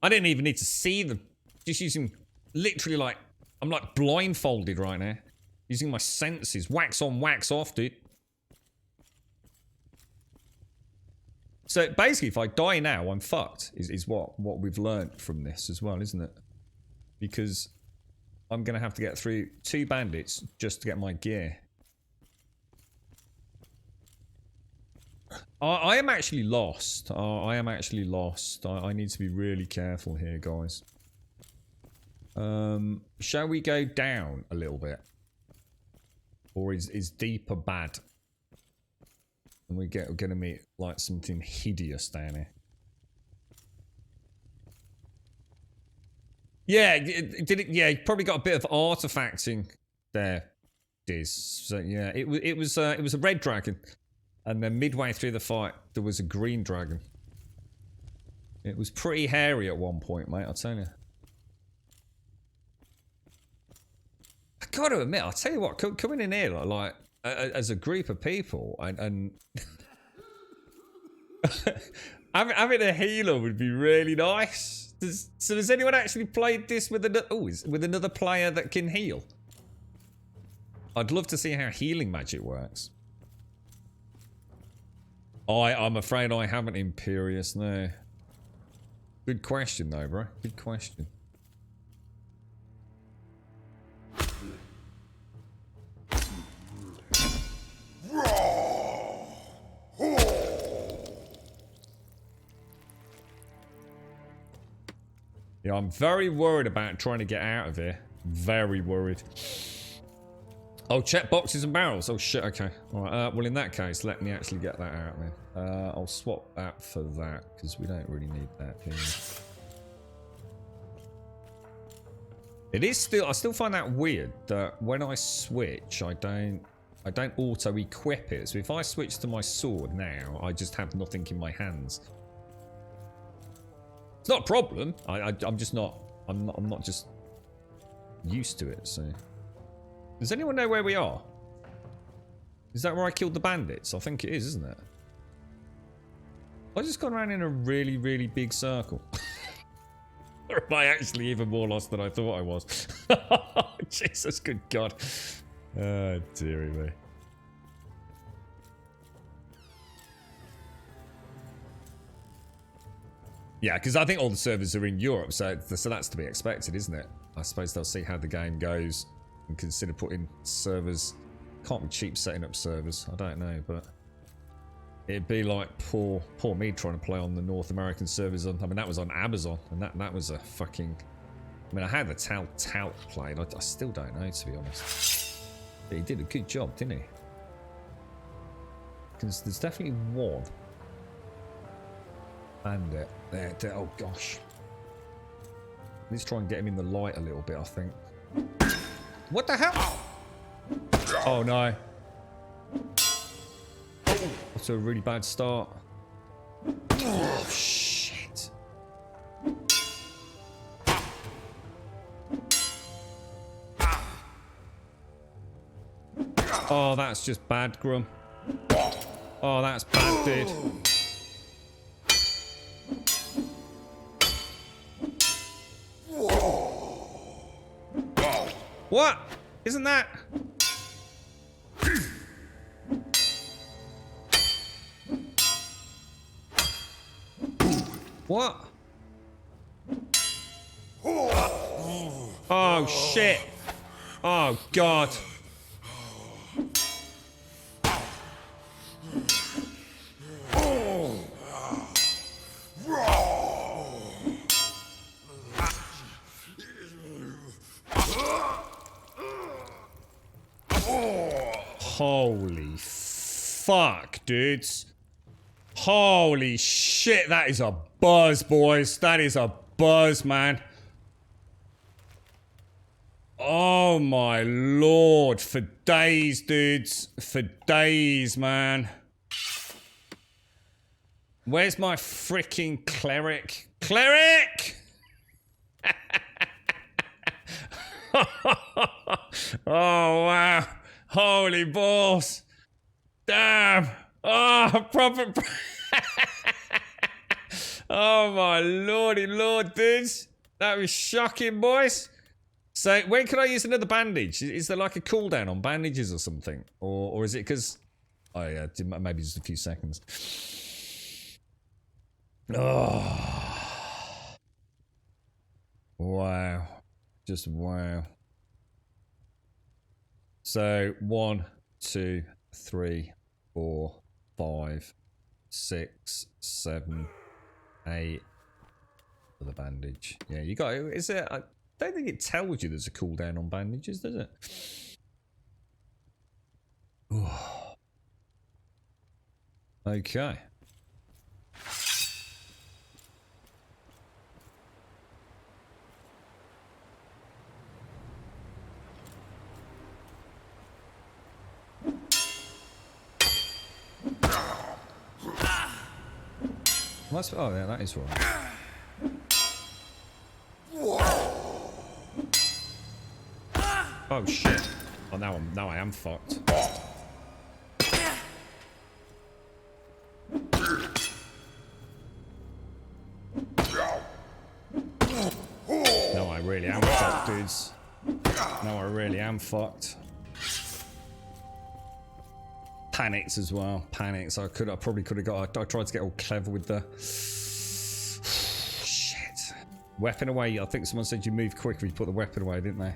I didn't even need to see them. Just using, literally like, I'm like blindfolded right now. Using my senses. Wax on, wax off, dude. So basically, if I die now, I'm fucked. Is what we've learnt from this as well, isn't it? Because I'm going to have to get through 2 bandits just to get my gear. I am actually lost. I am actually lost. I need to be really careful here, guys. Shall we go down a little bit? Or is deeper bad? And we're going to meet like something hideous down here. Yeah, yeah, you probably got a bit of artifacting there, Diz. So yeah, it was a red dragon, and then midway through the fight there was a green dragon. It was pretty hairy at one point, mate. I'll tell you. I gotta admit, I'll tell you what, coming in here like as a group of people and having a healer would be really nice. So has anyone actually played this with another player that can heal? I'd love to see how healing magic works. I'm afraid I haven't, Imperious, no. Good question though, bro. Good question. Yeah, I'm very worried about trying to get out of here. Very worried. Oh, check boxes and barrels. Oh, shit, okay. Alright, well, in that case, let me actually get that out, man. I'll swap that for that, because we don't really need that, do we? It is still... I still find that weird that when I switch, I don't auto-equip it. So if I switch to my sword now, I just have nothing in my hands. It's not a problem. I'm just not. I'm not just used to it. So, does anyone know where we are? Is that where I killed the bandits? I think it is, isn't it? I just gone around in a really, really big circle. Or am I actually even more lost than I thought I was? Jesus, good God! Oh, dearie me. Yeah, because I think all the servers are in Europe, so that's to be expected, isn't it? I suppose they'll see how the game goes and consider putting servers. Can't be cheap setting up servers. I don't know, but It'd be like poor me trying to play on the North American servers. I mean, that was on Amazon, and that was a fucking... I mean, I had the Tout played. I still don't know, to be honest. But he did a good job, didn't he? Because there's definitely one. Bandit. There. Oh, gosh. Let's try and get him in the light a little bit, I think. What the hell? Oh, no. That's a really bad start. Oh, shit. Oh, that's just bad, Grum. Oh, that's bad, dude. What? Isn't that... What? Oh, shit. Oh, God. Holy fuck, dudes. Holy shit, that is a buzz, boys. That is a buzz, man. Oh my lord. For days, dudes. For days, man. Where's my freaking cleric? Cleric! Oh, wow. Holy balls. Damn. Oh, proper... Oh, my lordy lord, dudes. That was shocking, boys. So, when can I use another bandage? Is there like a cooldown on bandages or something? Or is it because... Oh, yeah, maybe just a few seconds. Oh. Wow. Just wow. So 1, 2, 3, 4, 5, 6, 7, 8 for the bandage. Yeah, you got it. Is it? I don't think it tells you there's a cooldown on bandages, does it? Okay. Oh yeah, that is right. Oh shit! Oh, now I am fucked. No, I really am fucked, dudes. No, I really am fucked. Panics as well. Panics. I probably could have got. I tried to get all clever with the shit. Weapon away. I think someone said you move quicker if you put the weapon away, didn't they?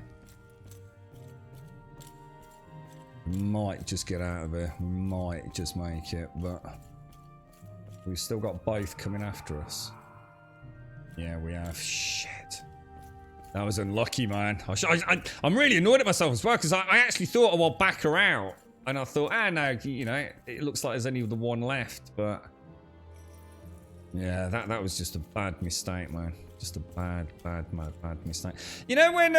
Might just get out of here. Might just make it, but we've still got both coming after us. Yeah, we have. Shit. That was unlucky, man. I'm really annoyed at myself as well because I actually thought, oh, I'll back her out. And I thought, no, you know, it looks like there's only the one left, but yeah, that was just a bad mistake, man. Just a bad mistake. You know, when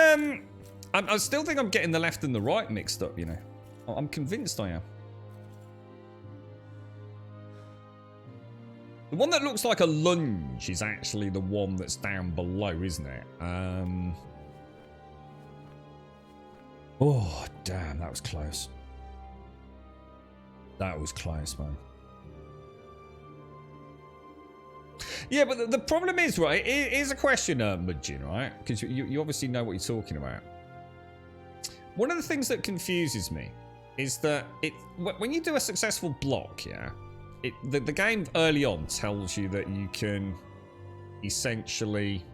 I still think I'm getting the left and the right mixed up. You know, I'm convinced I am. The one that looks like a lunge is actually the one that's down below, isn't it? Oh, damn, that was close. That was close, man. Yeah, but the problem is, right, it is a question, Mudjin, right? Because you obviously know what you're talking about. One of the things that confuses me is that when you do a successful block, yeah, the game early on tells you that you can essentially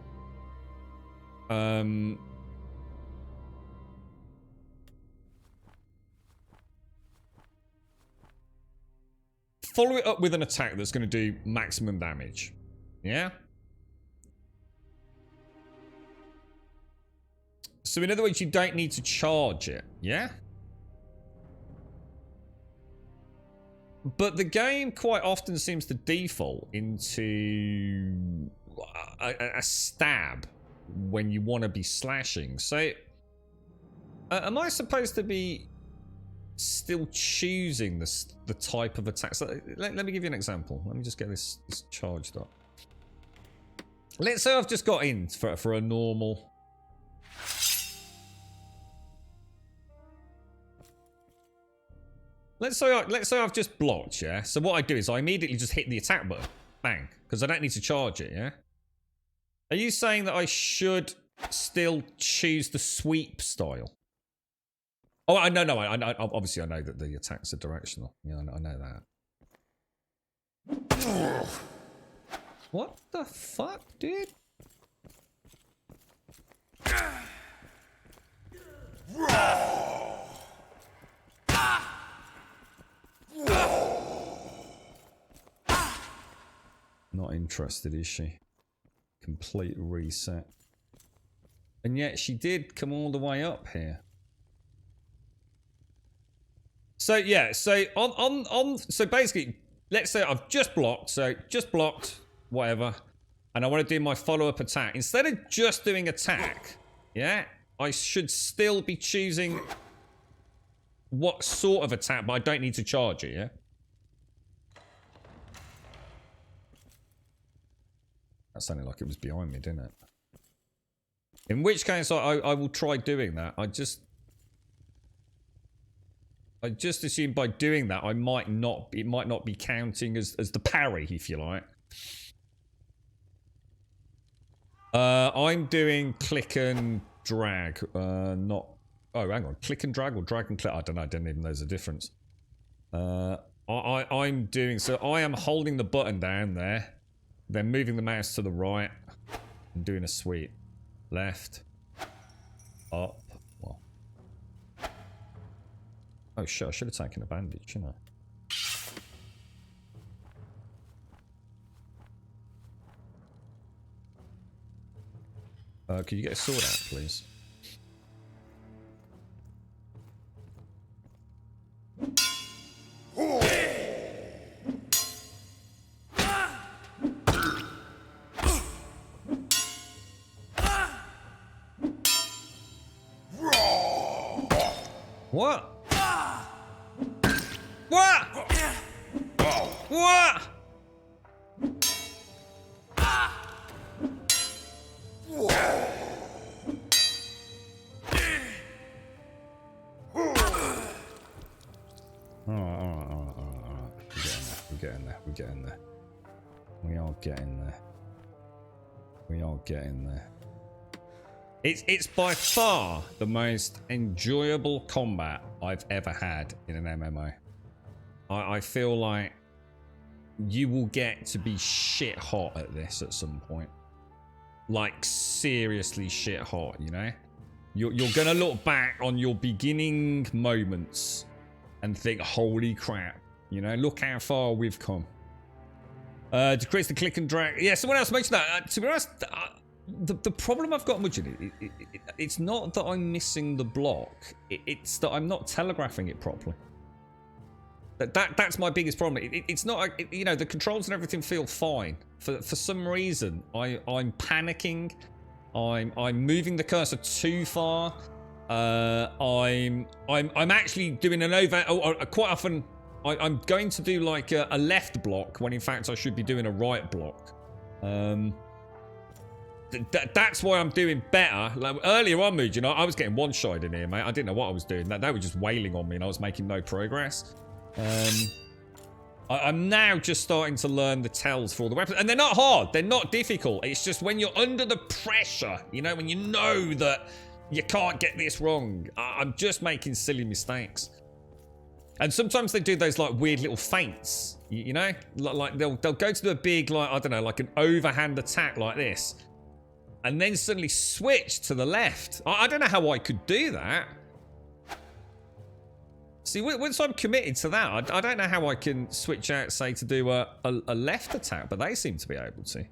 follow it up with an attack that's going to do maximum damage. Yeah? So in other words, you don't need to charge it. Yeah? But the game quite often seems to default into a stab when you want to be slashing. So, am I supposed to be still choosing the type of attack? So let me give you an example. Let me just get this charged up. Let's say I've just got in for a normal. Let's say I've just blocked, yeah? So what I do is I immediately just hit the attack button. Bang. Because I don't need to charge it, yeah? Are you saying that I should still choose the sweep style? Oh, I know. Obviously, I know that the attacks are directional. Yeah, I know that. What the fuck, dude? Not interested, is she? Complete reset. And yet she did come all the way up here. So yeah, so so basically, let's say I've just blocked, whatever, and I want to do my follow-up attack. Instead of just doing attack, yeah, I should still be choosing what sort of attack, but I don't need to charge it, yeah? That sounded like it was behind me, didn't it? In which case, I will try doing that. I just assume by doing that, it might not be counting as the parry, if you like. I'm doing click and drag, not. Oh, hang on, click and drag or drag and click. I don't know. I didn't even know there's a difference. I'm doing so. I am holding the button down there. Then moving the mouse to the right and doing a sweep. Left. Up. Well. Oh shit, I should have taken a bandage, shouldn't I? Could you get a sword out, please? What? What? What? Alright. We're getting there. We are getting there. It's by far the most enjoyable combat I've ever had in an MMO. I feel like you will get to be shit hot at this at some point. Like seriously shit hot, you know? You're gonna look back on your beginning moments and think, holy crap, you know, look how far we've come. Decrease the click and drag. Yeah, someone else mentioned that. To be honest, the problem I've got with it, it's not that I'm missing the block. It's that I'm not telegraphing it properly. That's my biggest problem. It's not, you know, the controls and everything feel fine. For some reason, I'm panicking. I'm moving the cursor too far. I'm actually doing an over. Quite often, I'm going to do like a left block when in fact I should be doing a right block. That's why I'm doing better. Like earlier on, Mood, you know, I was getting one-shot in here, mate. I didn't know what I was doing. They were just wailing on me and I was making no progress. I'm now just starting to learn the tells for all the weapons. And they're not hard. They're not difficult. It's just when you're under the pressure, you know, when you know that you can't get this wrong. I'm just making silly mistakes. And sometimes they do those like weird little feints, you know? Like they'll go to do a big, like, I don't know, like an overhand attack like this. And then suddenly switch to the left. I don't know how I could do that. See, once I'm committed to that, I don't know how I can switch out, say, to do a left attack, but they seem to be able to.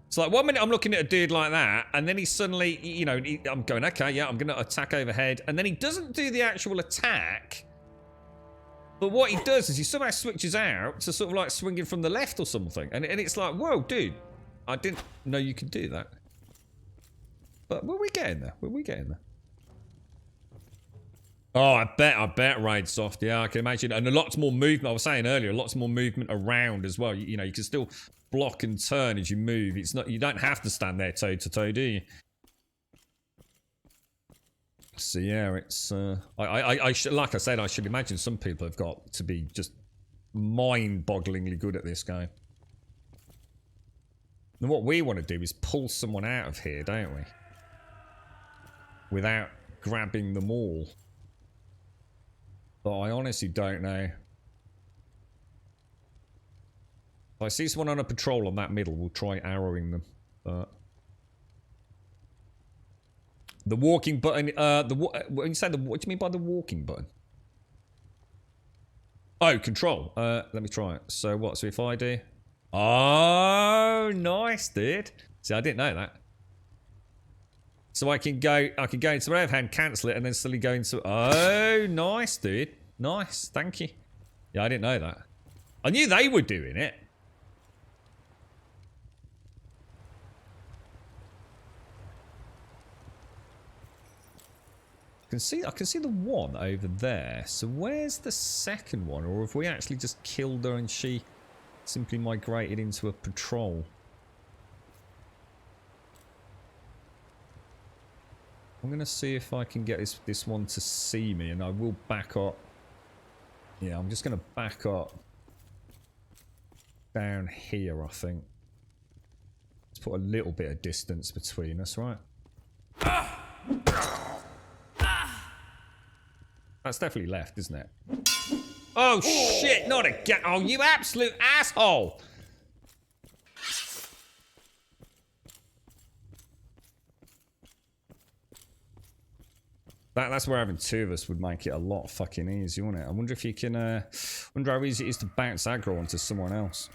It's like 1 minute I'm looking at a dude like that, and then he suddenly, you know, I'm going, okay, yeah, I'm going to attack overhead, and then he doesn't do the actual attack. But what he does is he somehow switches out to sort of like swinging from the left or something. And it's like, whoa, dude, I didn't know you could do that. But we're getting there. We're getting there. Oh, I bet Raid Soft. Yeah, I can imagine. And lots more movement. I was saying earlier, lots more movement around as well. You know, you can still block and turn as you move. It's not, you don't have to stand there toe to toe, do you? So yeah, it's like I said, I should imagine some people have got to be just mind-bogglingly good at this game. And what we want to do is pull someone out of here, don't we? Without grabbing them all. But I honestly don't know. If I see someone on a patrol on that middle, we'll try arrowing them. But the walking button, when you say what do you mean by the walking button? Oh, control. Let me try it. So what? So if I do, oh, nice, dude. See, I didn't know that. So I can go into my hand, cancel it, and then suddenly go into. Oh, nice, dude. Nice, thank you. Yeah, I didn't know that. I knew they were doing it. I can see the one over there. So where's the second one? Or have we actually just killed her and she simply migrated into a patrol? I'm going to see if I can get this one to see me, and I will back up. Yeah, I'm just going to back up down here, I think. Let's put a little bit of distance between us, right? That's definitely left, isn't it? Oh, shit, not again. Oh, you absolute asshole. That's where having two of us would make it a lot fucking easy, wouldn't it? I wonder if you can, wonder how easy it is to bounce aggro onto someone else.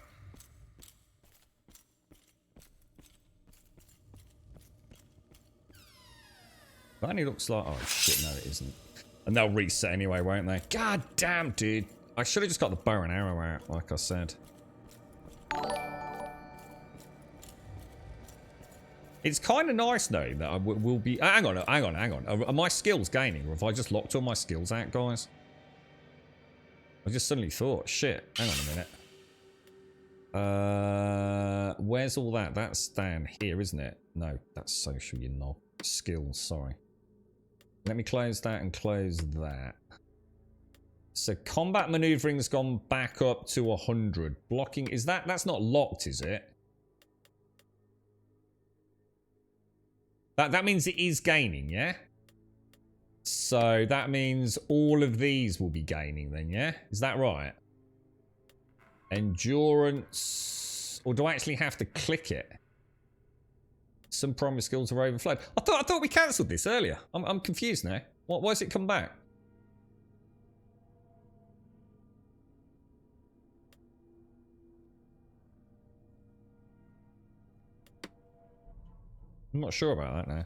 That only looks like, oh shit, no it isn't. And they'll reset anyway, won't they? God damn, dude. I should have just got the bow and arrow out, like I said. It's kind of nice knowing that I will be... hang on. Are my skills gaining? Or have I just locked all my skills out, guys? I just suddenly thought, shit, hang on a minute. Where's all that? That's down here, isn't it? No, that's social, you knob. Skills, sorry. Let me close that and close that. So combat maneuvering's gone back up to 100. Blocking, is that's not locked, is it? That means it is gaining, yeah? So that means all of these will be gaining then, yeah? Is that right? Endurance, or do I actually have to click it? Some primary skills are overflowed. I thought we cancelled this earlier. I'm confused now. Why has it come back? I'm not sure about that now.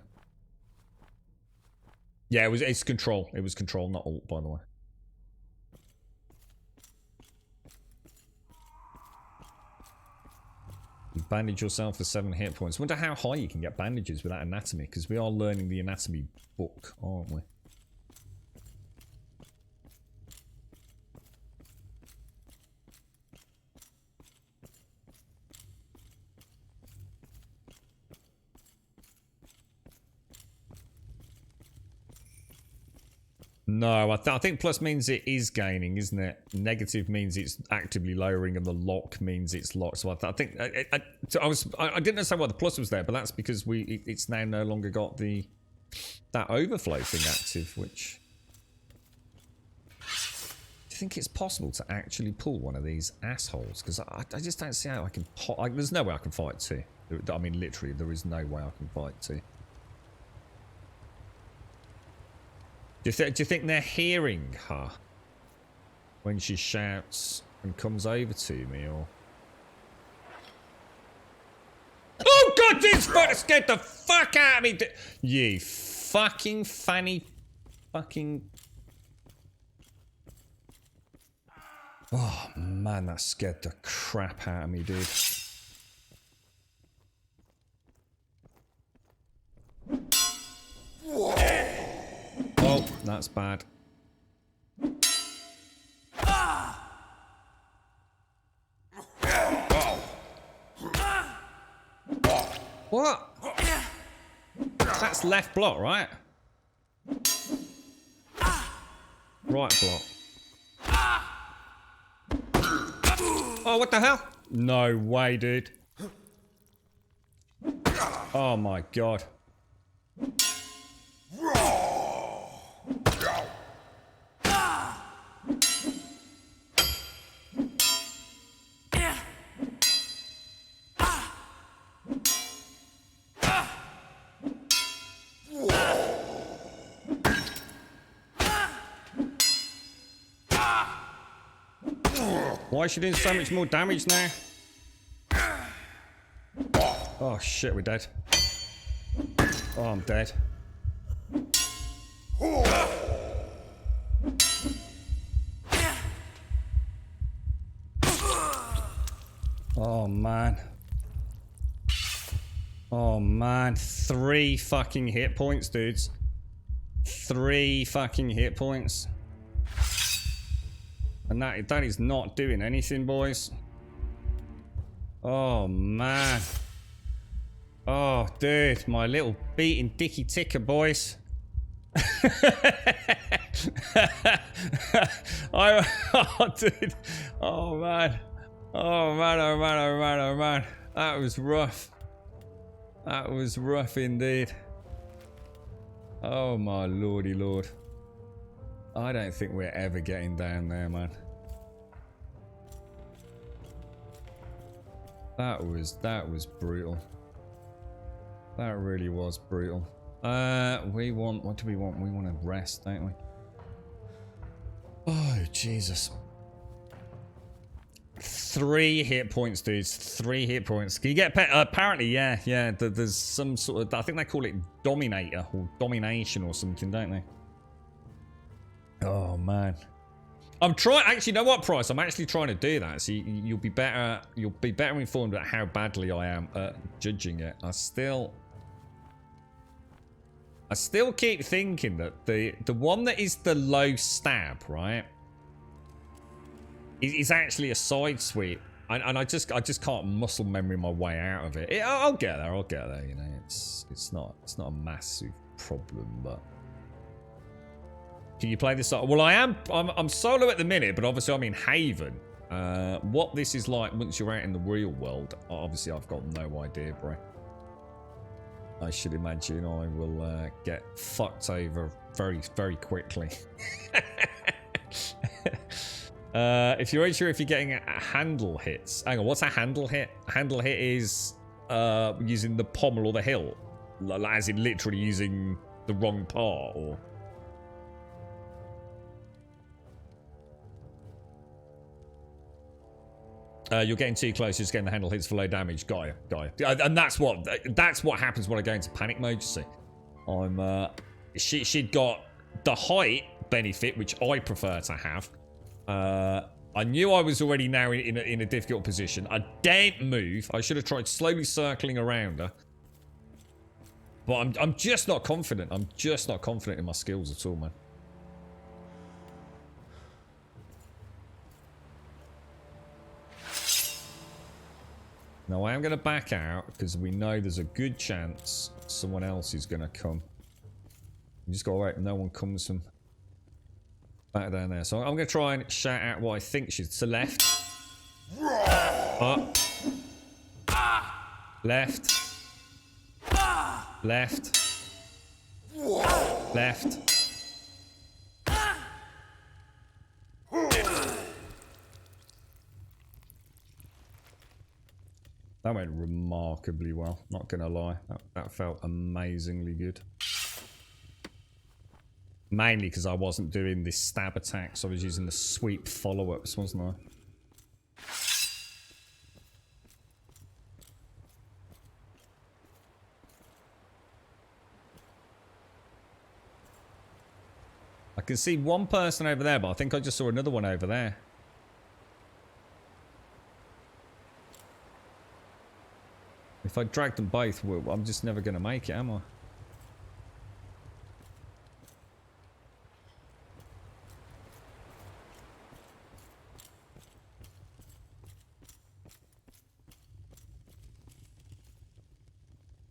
Yeah, it's control. It was control, not alt, by the way. You bandage yourself for 7 hit points. Wonder how high you can get bandages without anatomy, because we are learning the anatomy book, aren't we? No, I think plus means it is gaining, isn't it? Negative means it's actively lowering, and the lock means it's locked. So I think I didn't understand why the plus was there, but that's because it's now no longer got that overflow thing active. Which, do you think it's possible to actually pull one of these assholes? Because I just don't see how I can. There's no way I can fight two. I mean, literally, there is no way I can fight two. Do you think they're hearing her when she shouts and comes over to me, or? Oh God! This fucker scared the fuck out of me. You fucking fanny, fucking. Oh man, that scared the crap out of me, dude. Oh, that's bad. What? That's left block, right? Right block. Oh, what the hell? No way, dude. Oh my God. Why is she doing so much more damage now? Oh shit, we're dead. Oh, I'm dead. Oh man. Oh man. 3 fucking hit points, dudes. 3 fucking hit points. And that is not doing anything, boys. Oh man. Oh dude, my little beating dicky ticker, boys. Oh dude. Oh man. Oh man, oh man, oh man, oh man. That was rough. That was rough indeed. Oh my lordy lord. I don't think we're ever getting down there, man. That was brutal. That really was brutal. We want, what do we want? We want to rest, don't we? Oh, Jesus. 3 hit points, dudes. 3 hit points. Can you get apparently, yeah. There's some sort of, I think they call it Dominator or Domination or something, don't they? Oh man. I'm trying, actually, you know what, Price? I'm actually trying to do that. So you'll be better informed about how badly I am at judging it. I still keep thinking that the one that is the low stab, right, is actually a side sweep, and I just can't muscle memory my way out of it. I'll get there. You know, it's not a massive problem, but. Can you play this? Well, I'm solo at the minute, but obviously I'm in Haven. What this is like once you're out in the real world, obviously I've got no idea, bro. I should imagine I will get fucked over very, very quickly. If you're unsure if you're getting handle hits, hang on, what's a handle hit? A handle hit is using the pommel or the hilt, as in literally using the wrong part, or. You're getting too close. You're just getting the handle hits for low damage. Got you. And that's what happens when I go into panic mode. You see, she'd got the height benefit, which I prefer to have. I knew I was already now in a difficult position. I daren't move. I should have tried slowly circling around her. But I'm just not confident. I'm just not confident in my skills at all, man. Now, I am going to back out because we know there's a good chance someone else is going to come. You just got to wait. No one comes from back down there. So I'm going to try and shout out what I think she's to left. Up. Left. Left. Left. That went remarkably well, not gonna lie. That felt amazingly good. Mainly because I wasn't doing this stab attack, so I was using the sweep follow-ups, wasn't I? I can see one person over there, but I think I just saw another one over there. If I drag them both, I'm just never going to make it, am I?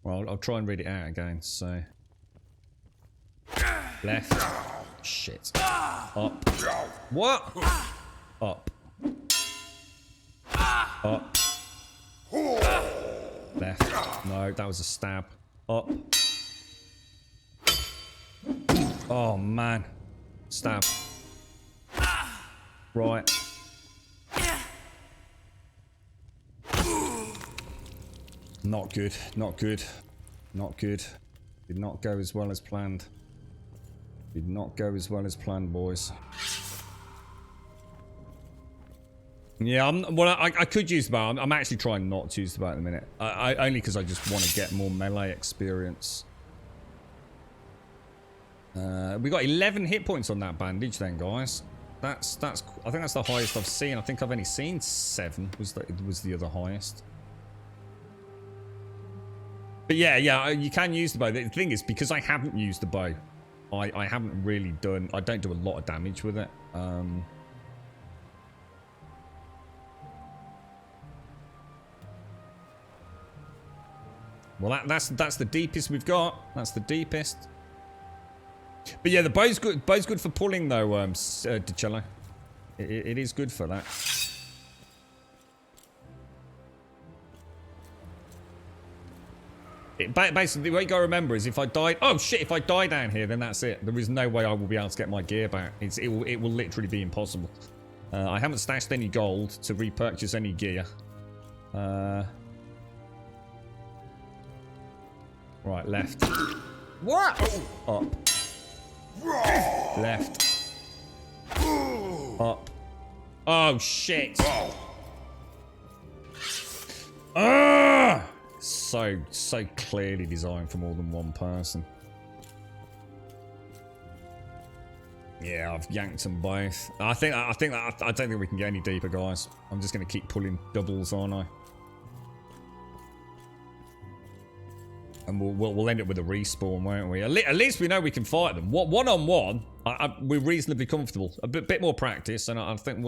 Well, I'll try and read it out again, so... Left. Shit. Up. What? Up. Up. Left. No, that was a stab. Up. Oh, man. Stab. Right. Not good. Not good. Not good. Did not go as well as planned. Did not go as well as planned, boys. Yeah, I could use the bow. I'm actually trying not to use the bow at the minute. Only because I just want to get more melee experience. We got 11 hit points on that bandage then, guys. That's I think that's the highest I've seen. I think I've only seen 7 was the other highest. But yeah, you can use the bow. The thing is, because I haven't used the bow, I haven't really done... I don't do a lot of damage with it. Well, that's the deepest we've got. That's the deepest. But yeah, the bow's good. Bow's good for pulling, though, DiCello. It is good for that. Basically, what you gotta remember is if I die... Oh, shit, if I die down here, then that's it. There is no way I will be able to get my gear back. It will literally be impossible. I haven't stashed any gold to repurchase any gear. Right, left. What? Up. Left. Up. Oh, shit. Ah! So clearly designed for more than one person. Yeah, I've yanked them both. I don't think we can get any deeper, guys. I'm just going to keep pulling doubles, aren't I? And we'll end up with a respawn, won't we? At least we know we can fight them. One on one, we're reasonably comfortable. A bit more practice, and I think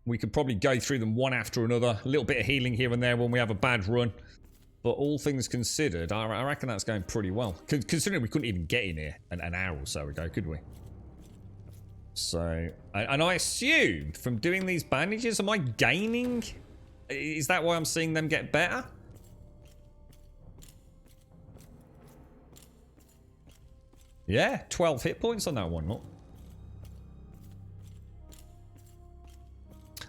we could probably go through them one after another. A little bit of healing here and there when we have a bad run. But all things considered, I reckon that's going pretty well. Considering we couldn't even get in here an hour or so ago, could we? So, and I assumed from doing these bandages, am I gaining? Is that why I'm seeing them get better? Yeah, 12 hit points on that one, look.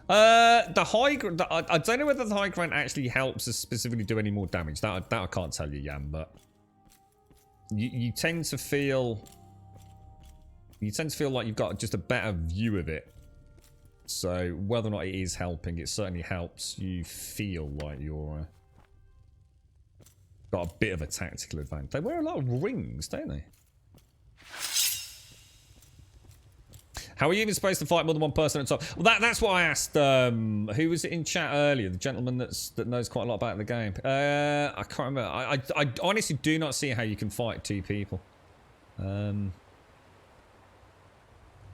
The high ground, I don't know whether the high ground actually helps us specifically do any more damage. That I can't tell you, Jan, but you tend to feel like you've got just a better view of it. So whether or not it is helping, it certainly helps you feel like you're got a bit of a tactical advantage. They wear a lot of rings, don't they? How are you even supposed to fight more than one person at a time? Well, that's what I asked. Who was it in chat earlier? The gentleman that knows quite a lot about the game. I can't remember. I honestly do not see how you can fight 2 people.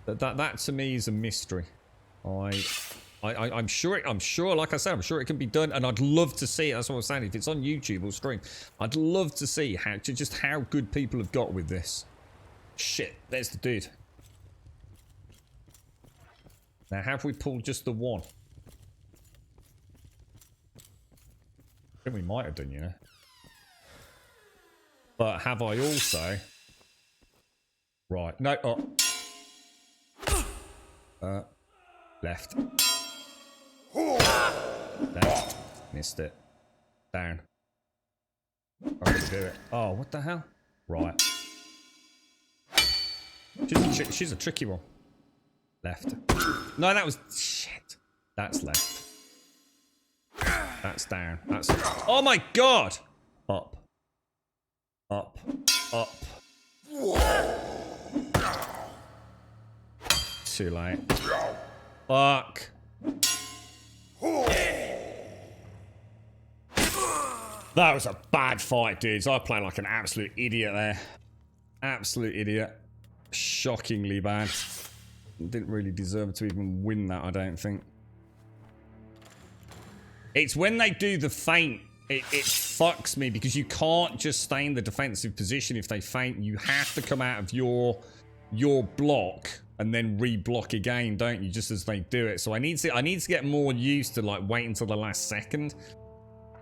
That to me is a mystery. I'm sure. Like I said, I'm sure it can be done, and I'd love to see it. That's what I'm saying. If it's on YouTube or stream, I'd love to see just how good people have got with this. Shit, there's the dude. Now, have we pulled just the one? I think we might have done, you know. But have I also... Right, no, left. Left. Missed it. Down. I'm gonna do it. Oh, what the hell? Right. She's a tricky one. Left. No, that was... Shit. That's left. That's down. That's... Oh my god! Up. Up. Up. Too late. Fuck. That was a bad fight, dudes. I played like an absolute idiot there. Absolute idiot. Shockingly bad. Didn't really deserve to even win that, I don't think. It's when they do the feint, it fucks me because you can't just stay in the defensive position if they feint. You have to come out of your block and then re-block again, don't you? Just as they do it. So I need to get more used to like waiting until the last second.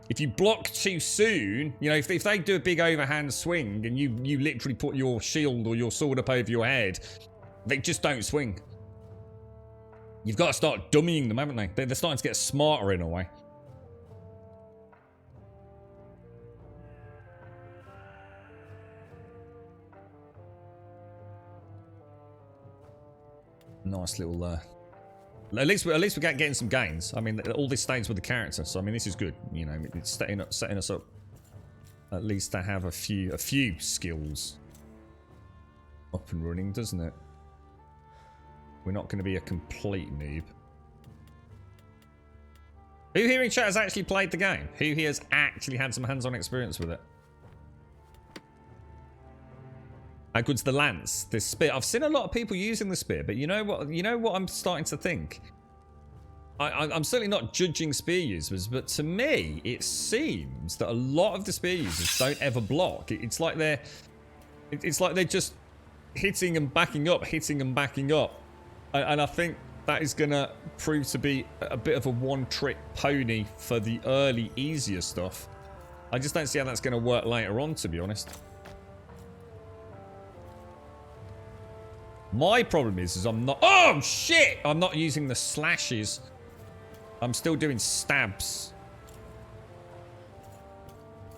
If you block too soon, you know, if they do a big overhand swing and you literally put your shield or your sword up over your head, they just don't swing. You've got to start dummying them, haven't they? They're starting to get smarter in a way. Nice little, at least we're getting some gains. I mean, all this stays with the character, so I mean, this is good. You know, it's setting us up at least to have a few skills up and running, doesn't it? We're not going to be a complete noob. Who here in chat has actually played the game? Who here has actually had some hands-on experience with it? How good's the lance? The spear. I've seen a lot of people using the spear, but you know what? You know what I'm starting to think? I'm certainly not judging spear users, but to me, it seems that a lot of the spear users don't ever block. It's like they're just hitting and backing up, hitting and backing up. And I think that is going to prove to be a bit of a one-trick pony for the early, easier stuff. I just don't see how that's going to work later on, to be honest. My problem is I'm not... Oh, shit! I'm not using the slashes. I'm still doing stabs.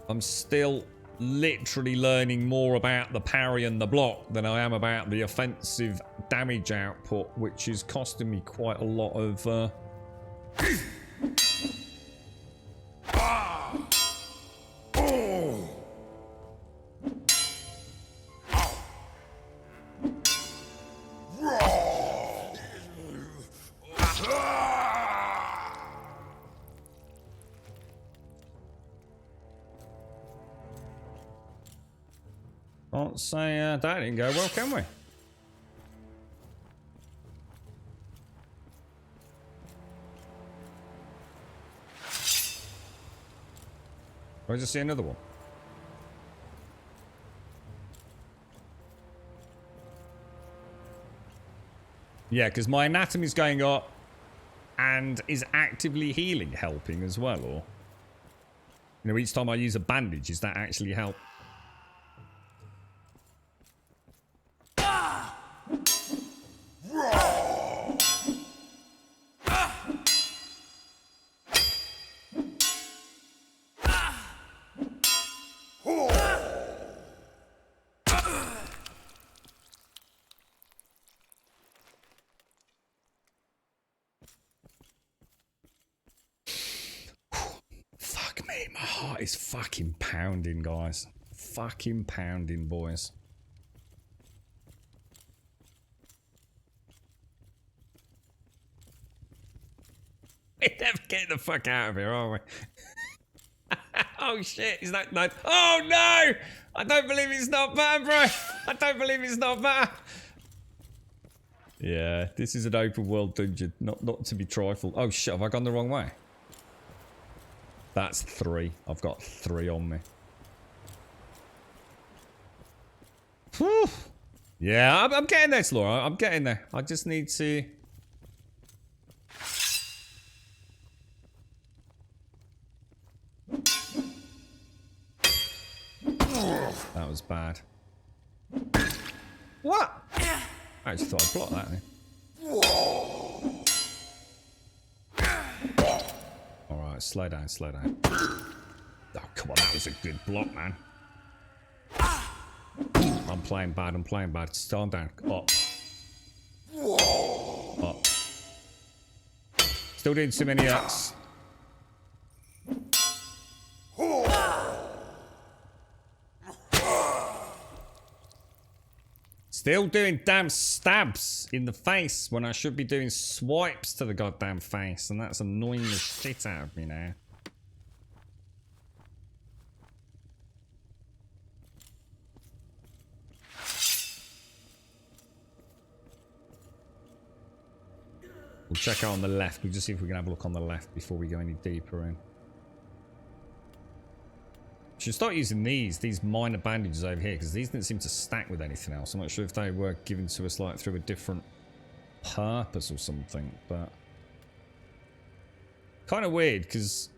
I'm still literally learning more about the parry and the block than I am about the offensive damage output, which is costing me quite a lot of... Can't say that didn't go well, can we? Or just see another one? Yeah, because my anatomy's going up and is actively healing helping as well, or... You know, each time I use a bandage, does that actually help? Fuck me, my heart is fucking pounding, guys. Fucking pounding, boys. We're never getting the fuck out of here, are we? Oh shit, is that no? Oh no! I don't believe it's not bad, bro. I don't believe it's not bad. Yeah, this is an open world dungeon, not to be trifled. Oh shit, have I gone the wrong way? That's 3. I've got 3 on me. Whew. Yeah, I'm getting there, Laura. I'm getting there. I just need to... That was bad. What? I actually thought I'd block that. Alright, slow down, slow down. Oh, come on, that was a good block, man. I'm playing bad. I'm playing bad. Stand down. Up. Up. Still doing too many ups. Still doing damn stabs in the face when I should be doing swipes to the goddamn face, and that's annoying the shit out of me now. We'll check out on the left. We'll just see if we can have a look on the left before we go any deeper in. Should start using these minor bandages over here, because these didn't seem to stack with anything else. I'm not sure if they were given to us like through a different purpose or something, but kind of weird, because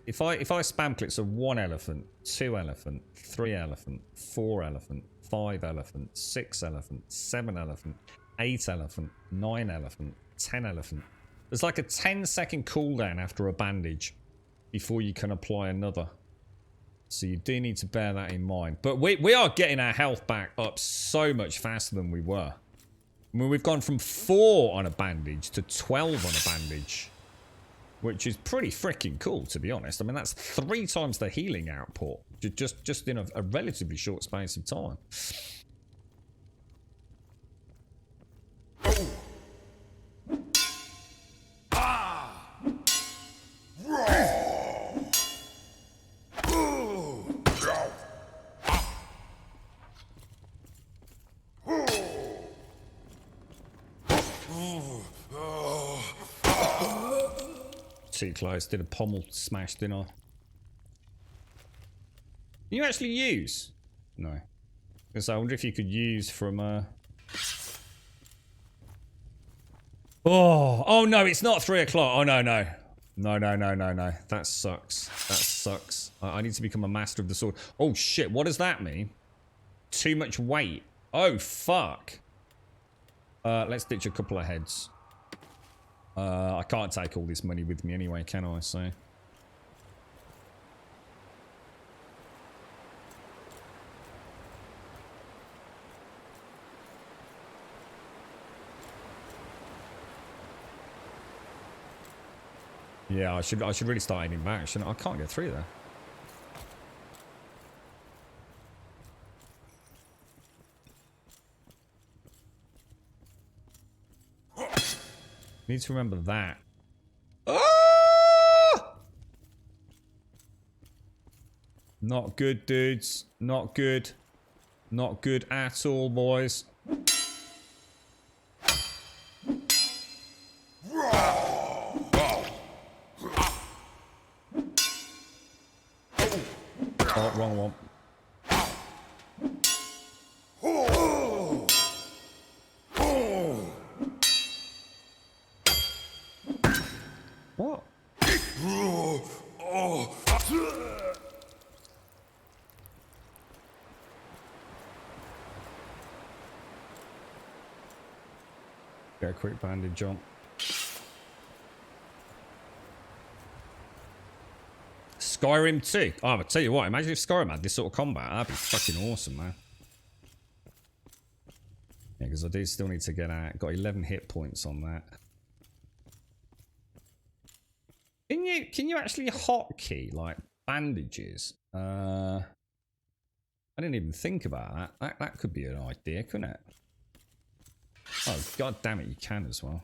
if I spam click, so 1 elephant, 2 elephant, 3 elephant, 4 elephant, 5 elephant, 6 elephant, 7 elephant, 8 elephant, 9 elephant, 10 elephant. There's like a 10-second cooldown after a bandage before you can apply another. So you do need to bear that in mind. But we are getting our health back up so much faster than we were. I mean, we've gone from 4 on a bandage to 12 on a bandage. Which is pretty freaking cool, to be honest. I mean, that's 3 times the healing output. Just in a relatively short space of time. Too close. Did a pommel smash, didn't I? Can you actually use? No. Because I wonder if you could use from Oh no, it's not 3 o'clock. Oh no. No. That sucks. That sucks. I need to become a master of the sword. Oh shit, what does that mean? Too much weight. Oh fuck. Let's ditch a couple of heads. I can't take all this money with me anyway, can I? So yeah, I should really start aiming back, shouldn't I? I can't get through there. Need to remember that. Ah! Not good, dudes. Not good. Not good at all, boys. Oh, wrong one. What? Get a quick bandage jump. Skyrim 2. Oh, I'll tell you what, imagine if Skyrim had this sort of combat. That'd be fucking awesome, man. Yeah, because I do still need to get out. Got 11 hit points on that. Can you actually hotkey like bandages? I didn't even think about that. That could be an idea, couldn't it? Oh god damn it, you can as well.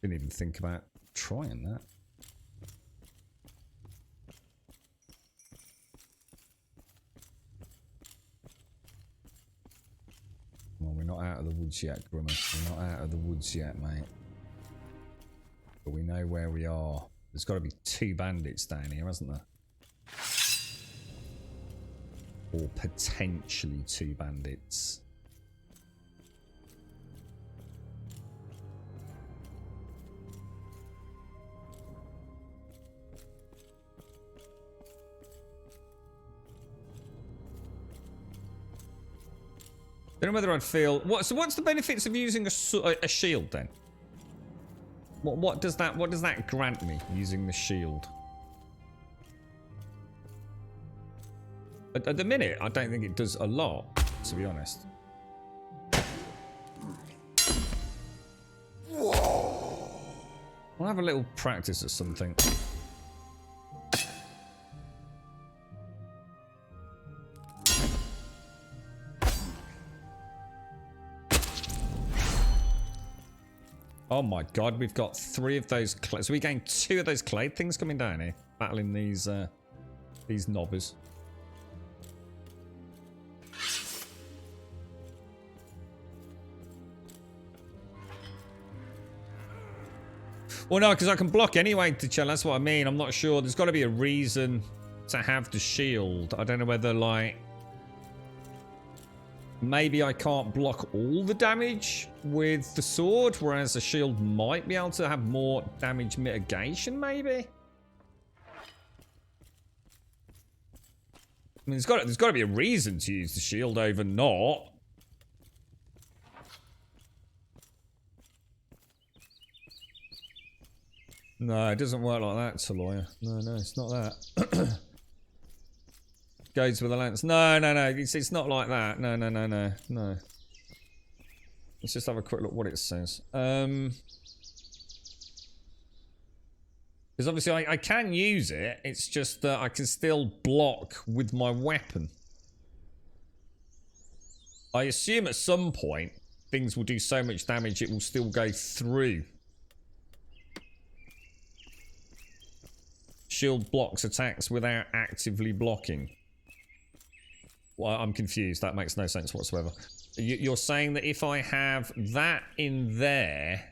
Didn't even think about trying that. Well, we're not out of the woods yet, Grimace. We're not out of the woods yet, mate. But we know where we are. There's got to be 2 bandits down here, hasn't there? Or potentially 2 bandits. Don't know whether I'd feel... So what's the benefits of using a shield then? What does that grant me using the shield? At the minute, I don't think it does a lot, to be honest. I'll have a little practice at something. Oh my god, we've got 3 of those clay. So we gained 2 of those clay things coming down here, battling these nobbers. Well, no, because I can block anyway, T'Challa. That's what I mean. I'm not sure. There's got to be a reason to have the shield. I don't know whether, like... Maybe I can't block all the damage with the sword, whereas the shield might be able to have more damage mitigation, maybe? I mean, there's got to be a reason to use the shield over not. No, it doesn't work like that, Taloya. No, it's not that. Goes with the lance. No. It's not like that. No. Let's just have a quick look what it says. Because obviously I can use it. It's just that I can still block with my weapon. I assume at some point things will do so much damage it will still go through. Shield blocks attacks without actively blocking. Well, I'm confused. That makes no sense whatsoever. You're saying that if I have that in there...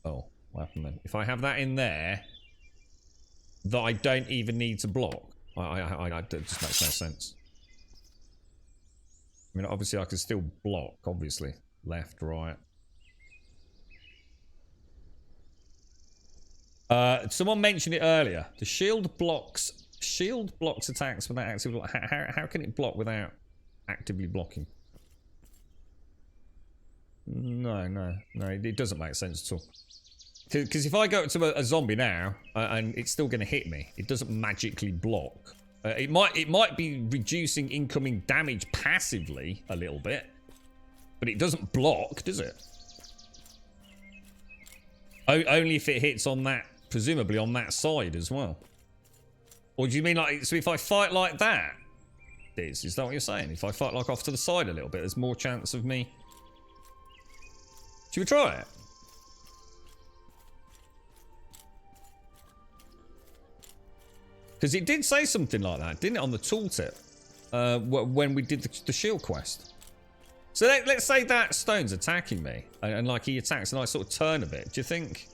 Oh, what happened then? If I have that in there, that I don't even need to block. It just makes no sense. I mean, obviously I can still block, obviously. Left, right. Someone mentioned it earlier. The shield blocks attacks without actively. How can it block without actively blocking? No. It doesn't make sense at all. Because if I go to a zombie now and it's still going to hit me, it doesn't magically block. It might be reducing incoming damage passively a little bit, but it doesn't block, does it? Only if it hits on that. Presumably on that side as well. Or do you mean like, so if I fight like that, is that what you're saying? If I fight like off to the side a little bit, there's more chance of me... Should we try it? Because it did say something like that, didn't it, on the tooltip? When we did the shield quest. So let's say that stone's attacking me, and like he attacks and I sort of turn a bit. Do you think...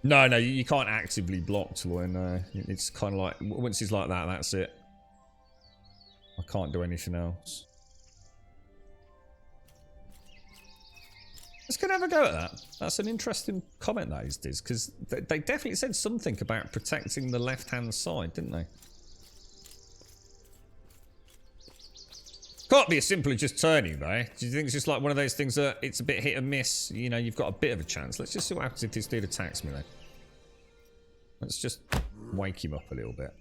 No, you can't actively block Taloy, no. It's kind of like, once he's like that, that's it. I can't do anything else. Let's go and have a go at that. That's an interesting comment, that is, because they definitely said something about protecting the left-hand side, didn't they? Can't be as simple as just turning, though. Do you think it's just like one of those things that it's a bit hit and miss? You know, you've got a bit of a chance. Let's just see what happens if this dude attacks me, though. Let's just wake him up a little bit.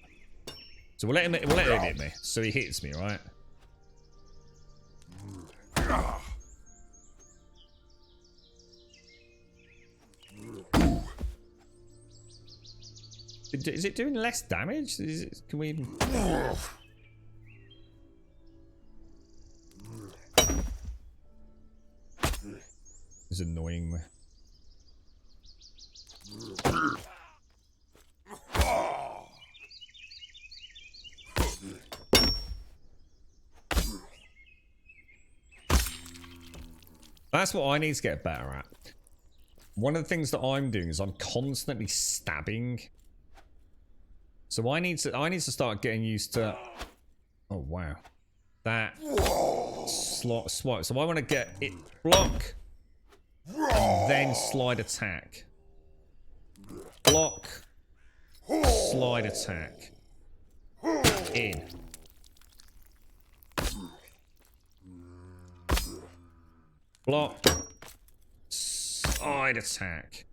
So we'll let him hit me. So he hits me, right? Is it doing less damage? Can we... It's annoying me. That's what I need to get better at. One of the things that I'm doing is I'm constantly stabbing. So I need to start getting used to... Oh, wow. That swipe. So I want to get it block and then slide attack. Block, slide attack. In. Block. Side attack.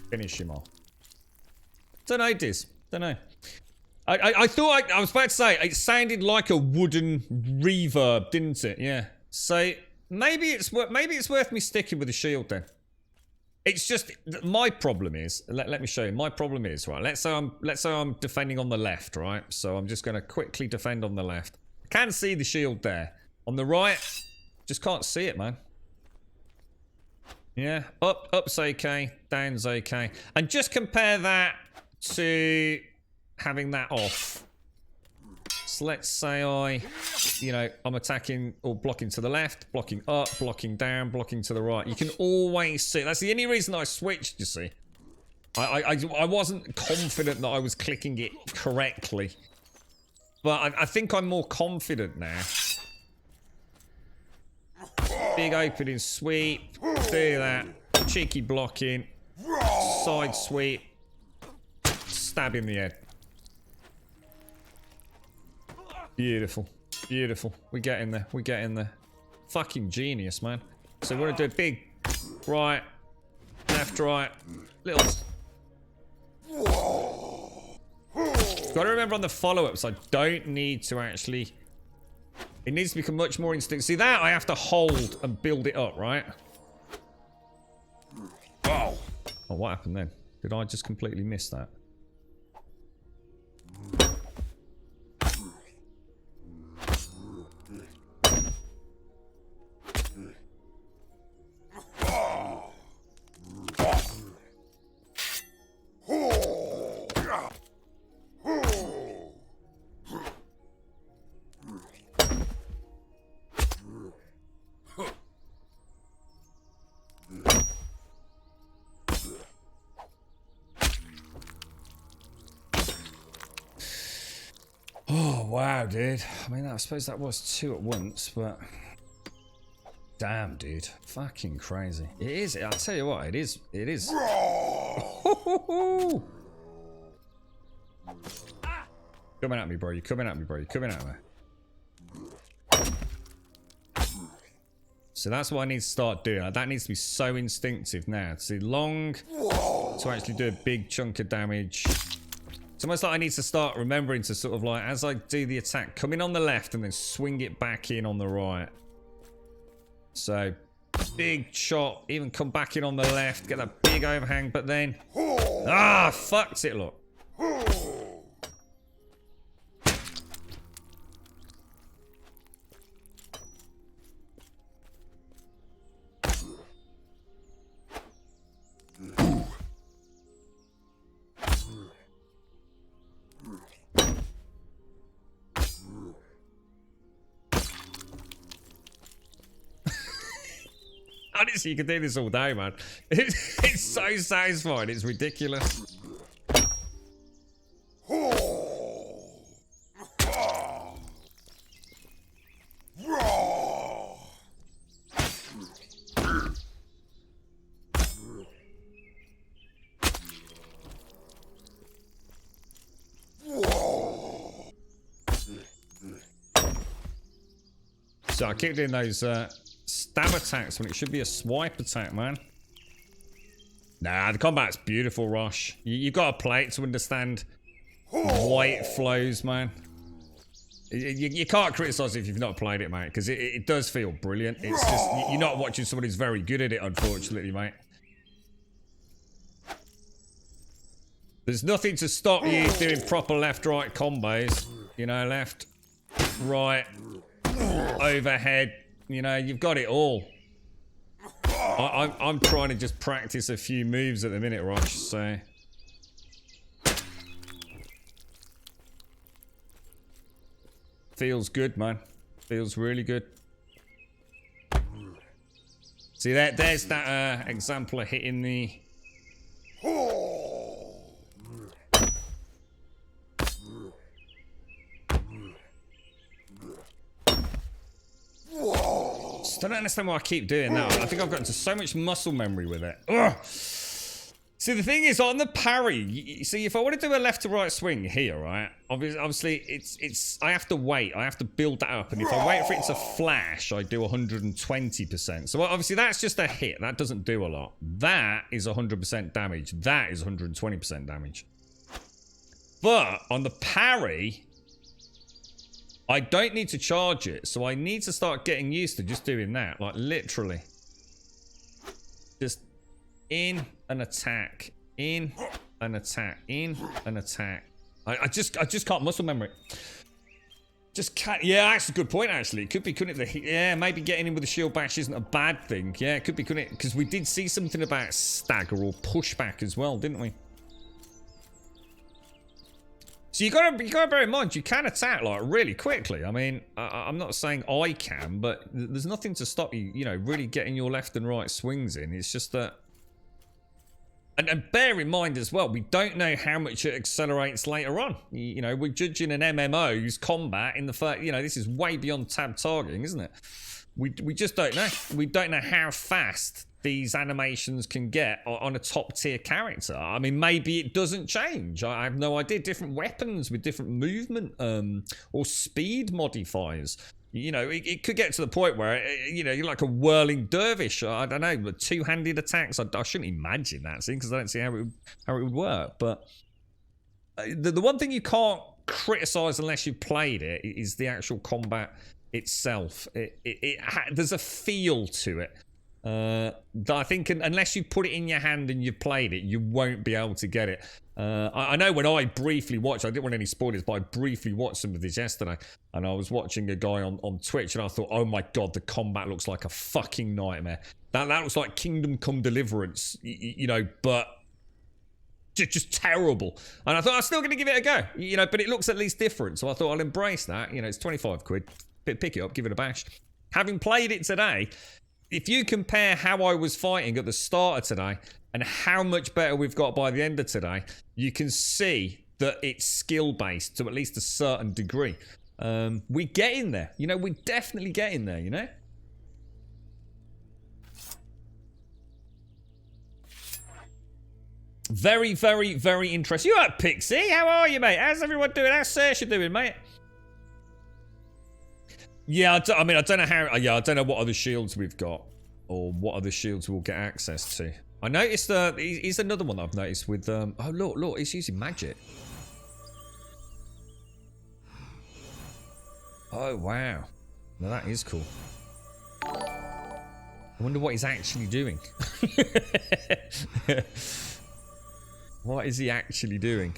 Finish him off. Don't know, Diz. Don't know. I thought I was about to say it sounded like a wooden reverb, didn't it? Yeah. So maybe it's worth me sticking with the shield then. It's just my problem is let me show you. My problem is right. Let's say I'm defending on the left, right? So I'm just going to quickly defend on the left. I can see the shield there. On the right, just can't see it, man. Yeah, up's okay, down's okay. And just compare that to having that off. So let's say I'm attacking or blocking to the left, blocking up, blocking down, blocking to the right. You can always see. That's the only reason I switched, you see. I wasn't confident that I was clicking it correctly. But I think I'm more confident now. Big opening sweep. Do that. Cheeky blocking. Side sweep. Stab in the head. Beautiful. Beautiful. We get in there. We get in there. Fucking genius, man. So we're going to do a big right, left, right. Little... Got to remember on the follow-ups, I don't need to actually... It needs to become much more instinct. See that? I have to hold and build it up, right? Oh, what happened then? Did I just completely miss that? Wow, dude. I mean, I suppose that was two at once, but... Damn, dude. Fucking crazy. It is. I'll tell you what, it is. It is. Coming at me, bro. You're coming at me, bro. You're coming at me. So that's what I need to start doing. That needs to be so instinctive now. To see long, to actually do a big chunk of damage. It's almost like I need to start remembering to sort of like, as I do the attack, come in on the left and then swing it back in on the right. So, big shot, even come back in on the left, get that big overhang, but then... Ah, fucked it, look. Honestly, you can do this all day, man. It's so satisfying. It's ridiculous. So I keep doing those stab attacks when it should be a swipe attack, man. Nah, the combat's beautiful, Rosh. You've got to play it to understand why it flows, man. You can't criticize it if you've not played it, mate, because it does feel brilliant. It's just, you're not watching somebody who's very good at it, unfortunately, mate. There's nothing to stop you doing proper left-right combos. You know, left, right, overhead. You know, you've got it all. I'm trying to just practice a few moves at the minute, Rosh, so... Feels good, man. Feels really good. See, there's that example of hitting the... Still don't understand why I keep doing that. I think I've got into so much muscle memory with it. Ugh. See, the thing is, on the parry, you see, if I want to do a left to right swing here, right? Obviously, it's. I have to wait. I have to build that up, and if I wait for it to flash, I do 120%. So obviously, that's just a hit. That doesn't do a lot. That is 100% damage. That is 120% damage. But on the parry, I don't need to charge it, so I need to start getting used to just doing that, like literally, just. In an attack, in an attack, in an attack. I just can't muscle memory. Just can't. Yeah, that's a good point. Actually, it could be, couldn't it? Yeah, maybe getting in with the shield bash isn't a bad thing. Yeah, it could be, couldn't it? Because we did see something about stagger or pushback as well, didn't we? So you gotta bear in mind you can attack like really quickly. I mean, I'm not saying I can, but there's nothing to stop you, you know, really getting your left and right swings in. It's just that. And bear in mind as well, we don't know how much it accelerates later on. You know, we're judging an MMO's combat in the first, you know, this is way beyond tab targeting, isn't it? We just don't know. We don't know how fast these animations can get on a top tier character. I mean, maybe it doesn't change. I have no idea. Different weapons with different movement or speed modifiers. You know, it could get to the point where, you know, you're like a whirling dervish. I don't know, but two-handed attacks. I shouldn't imagine that, because I don't see how it would work. But the one thing you can't criticize unless you've played it is the actual combat itself. There's a feel to it that I think unless you put it in your hand and you've played it, you won't be able to get it. I know when I briefly watched, I didn't want any spoilers, but I briefly watched some of this yesterday, and I was watching a guy on Twitch, and I thought, oh my god, the combat looks like a fucking nightmare. That looks like Kingdom Come Deliverance, you know, but just terrible. And I thought, I'm still going to give it a go, you know, but it looks at least different, so I thought I'll embrace that. You know, it's 25 quid. Pick it up, give it a bash. Having played it today, if you compare how I was fighting at the start of today and how much better we've got by the end of today, you can see that it's skill-based to at least a certain degree. We get in there. You know, we definitely get in there, you know? Very, very, very interesting. You up, Pixie? How are you, mate? How's everyone doing? How's Saoirse doing, mate? Yeah, I mean, I don't know how... Yeah, I don't know what other shields we've got or what other shields we'll get access to. I noticed... here's another one that I've noticed with... oh, look, it's using magic. Oh, wow. Now, that is cool. I wonder what he's actually doing. What is he actually doing?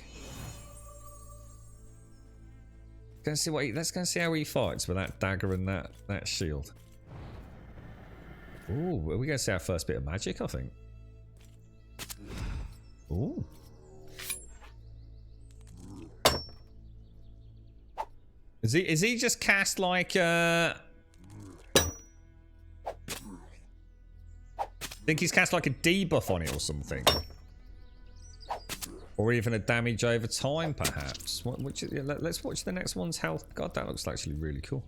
Let's go and see how he fights with that dagger and that shield. Ooh, we're going to see our first bit of magic, I think. Ooh. Is he just cast like think he's cast like a debuff on it or something? Or even a damage over time, perhaps. Let's watch the next one's health. God, that looks actually really cool.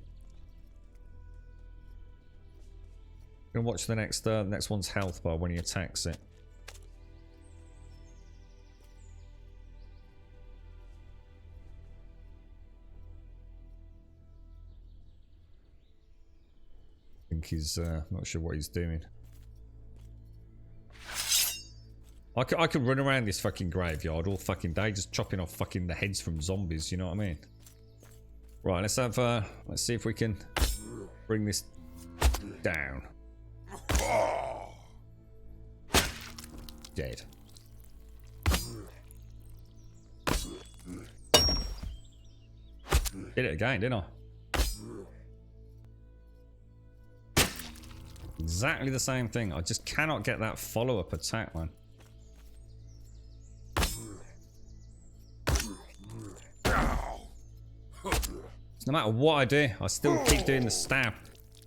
Gonna watch the next one's health bar when he attacks it. I think he's not sure what he's doing. I could run around this fucking graveyard all fucking day just chopping off fucking the heads from zombies, you know what I mean? Right, let's see if we can bring this down. Dead. Did it again, didn't I? Exactly the same thing. I just cannot get that follow-up attack, man. No matter what I do, I still keep doing the stab.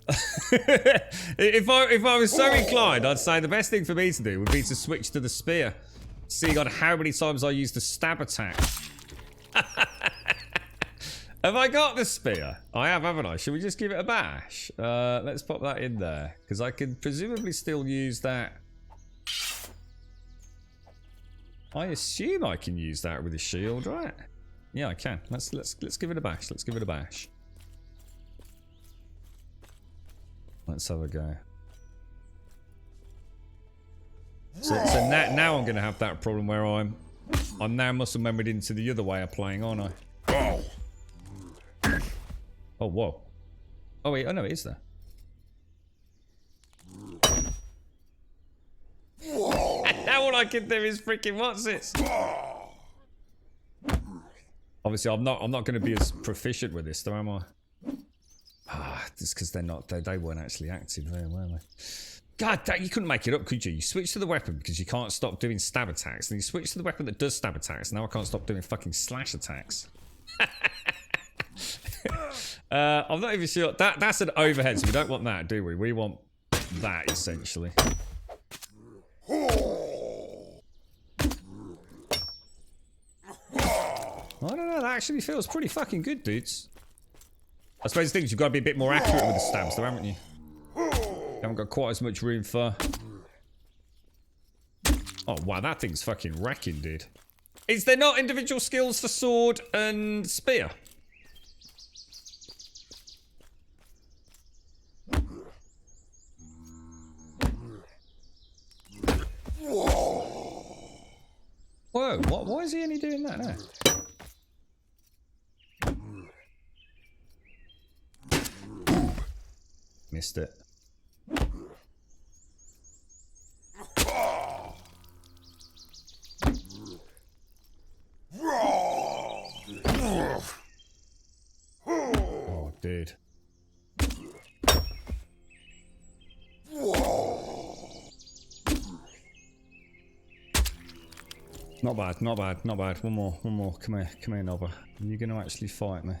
if I was so inclined, I'd say the best thing for me to do would be to switch to the spear. See, God, how many times I use the stab attack. Have I got the spear? I have, haven't I? Should we just give it a bash? Let's pop that in there, because I can presumably still use that. I assume I can use that with a shield, right? Yeah, I can. Let's give it a bash. Let's give it a bash. Let's have a go. So now I'm going to have that problem where I'm now muscle memored into the other way of playing, aren't I? Oh, whoa. Oh, wait. Oh, no, it is there. Now all I can do is freaking what's this? Obviously, I'm not going to be as proficient with this, though, am I? Ah, just because they weren't actually active there, were they? God, you couldn't make it up, could you? You switch to the weapon because you can't stop doing stab attacks, and you switch to the weapon that does stab attacks. Now I can't stop doing fucking slash attacks. I'm not even sure. That's an overhead, so we don't want that, do we? We want that, essentially. I don't know, that actually feels pretty fucking good, dudes. I suppose the thing is you've got to be a bit more accurate with the stabs, though, haven't you? You haven't got quite as much room for... Oh, wow, that thing's fucking wrecking, dude. Is there not individual skills for sword and spear? Whoa, why is he only doing that now? Missed it. Oh, dude. Not bad, not bad, not bad. One more. Come here, Nova. Are you going to actually fight me?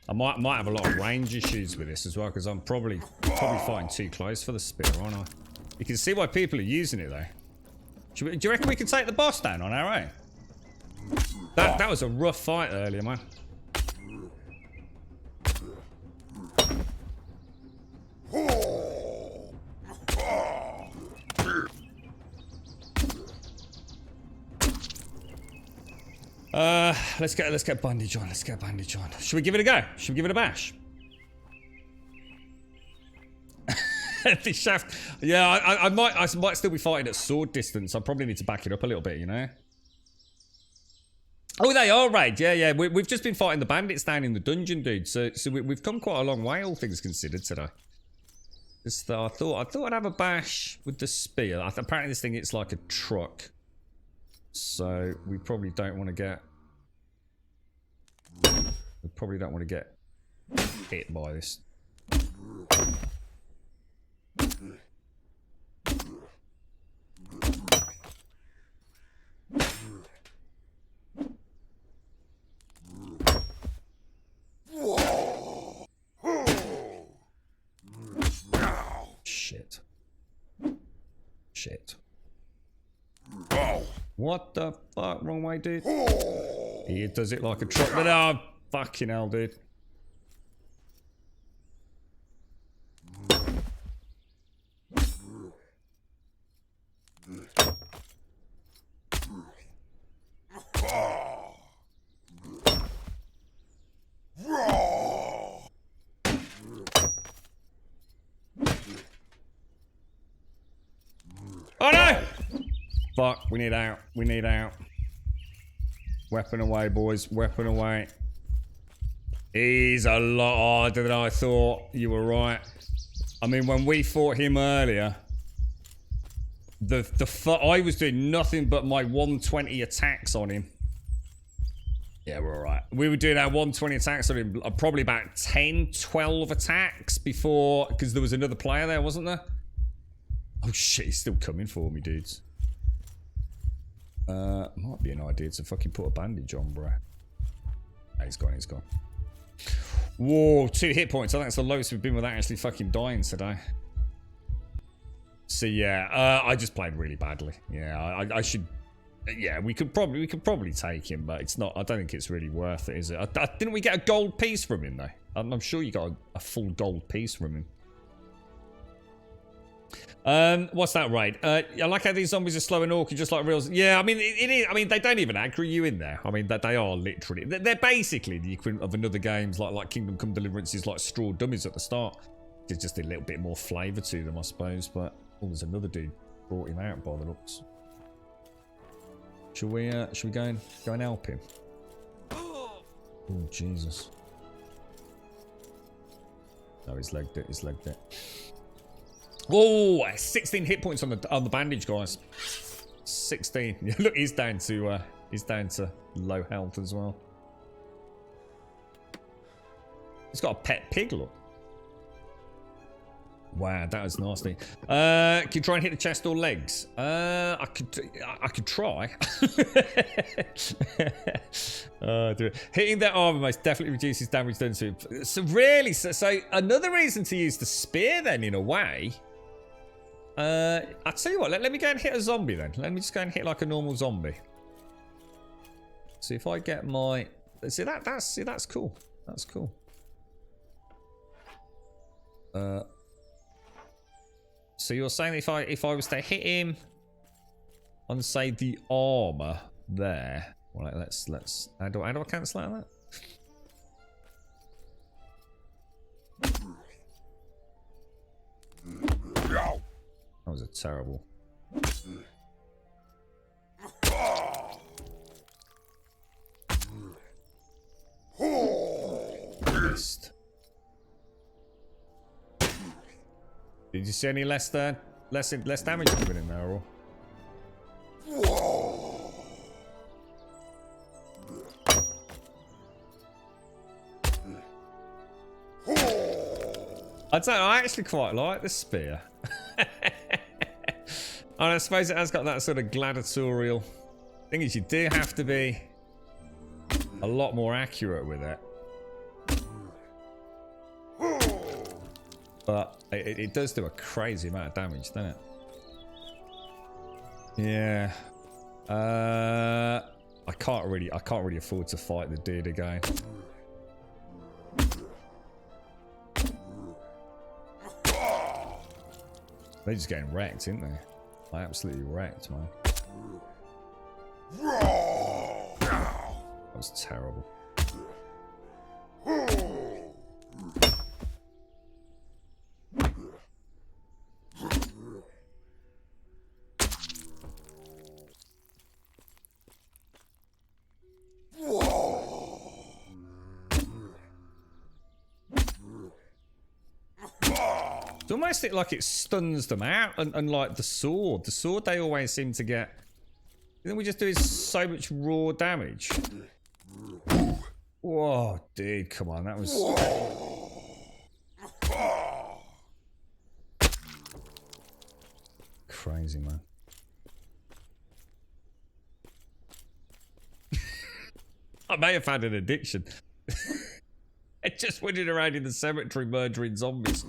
I might have a lot of range issues with this as well, because I'm probably fighting too close for the spear, aren't I? You can see why people are using it, though. Do you reckon we can take the boss down on our own? That was a rough fight earlier, man. Let's get bandage on. Let's get bandage on. Should we give it a go? Should we give it a bash? The shaft. Yeah, I might still be fighting at sword distance. I probably need to back it up a little bit, you know. Oh, they are right. Yeah. We've just been fighting the bandits down in the dungeon, dude. So we've come quite a long way, all things considered, today. Just I thought I'd have a bash with the spear. Apparently, this thing it's like a truck. So we probably don't want to get. We probably don't want to get hit by this. Shit. What the fuck? Wrong way, dude. He does it like a truck. But oh, fucking hell, dude. Oh no! Fuck, we need out. We need out. Weapon away, boys. Weapon away. He's a lot harder than I thought. You were right. I mean, when we fought him earlier, I was doing nothing but my 120 attacks on him. Yeah, we're alright. We were doing our 120 attacks on him, probably about 10, 12 attacks before, because there was another player there, wasn't there? Oh shit, he's still coming for me, dudes. Might be an idea to fucking put a bandage on, bro. Oh, he's gone, he's gone. Whoa, 2 hit points. I think that's the lowest we've been without actually fucking dying today. So yeah, I just played really badly. Yeah, I should. Yeah, we could probably take him, but it's not. I don't think it's really worth it, is it? Didn't we get a gold piece from him though? I'm sure you got a full gold piece from him. What's that raid? I like how these zombies are slow and awkward, just like real. Yeah, I mean, it is. I mean, they don't even aggro you in there. I mean, that they are literally. They're basically the equivalent of another games like Kingdom Come Deliverance's like straw dummies at the start. There's just a little bit more flavour to them, I suppose. But oh, there's another dude brought him out by the looks. Should we go and help him? Oh Jesus! No, he's legged it. He's legged it. Oh, 16 hit points on the bandage, guys. 16. Look, he's down to low health as well. He's got a pet pig, look. Wow, that was nasty. Can you try and hit the chest or legs? I could try. Hitting that armor most definitely reduces damage done to it. So really, so another reason to use the spear then, in a way. I'll tell you what, let me go and hit a zombie then. Let me just go and hit like a normal zombie. See if I get my... See, that's cool. That's cool. So you're saying if I was to hit him on, say, the armor there... Right, let's... How do I cancel out of that? That was a terrible... Missed. Did you see any less damage coming in there, or? I don't know, I actually quite like the spear. And I suppose it has got that sort of gladiatorial... Thing is, you do have to be a lot more accurate with it. But it does do a crazy amount of damage, doesn't it? Yeah. I can't really afford to fight the dude again. They're just getting wrecked, aren't they? Like, absolutely wrecked, man. That was terrible. It's almost like it stuns them out, and like the sword they always seem to get. Then we just do so much raw damage. Whoa, dude, come on, that was crazy, man. I may have had an addiction. Just running around in the cemetery murdering zombies.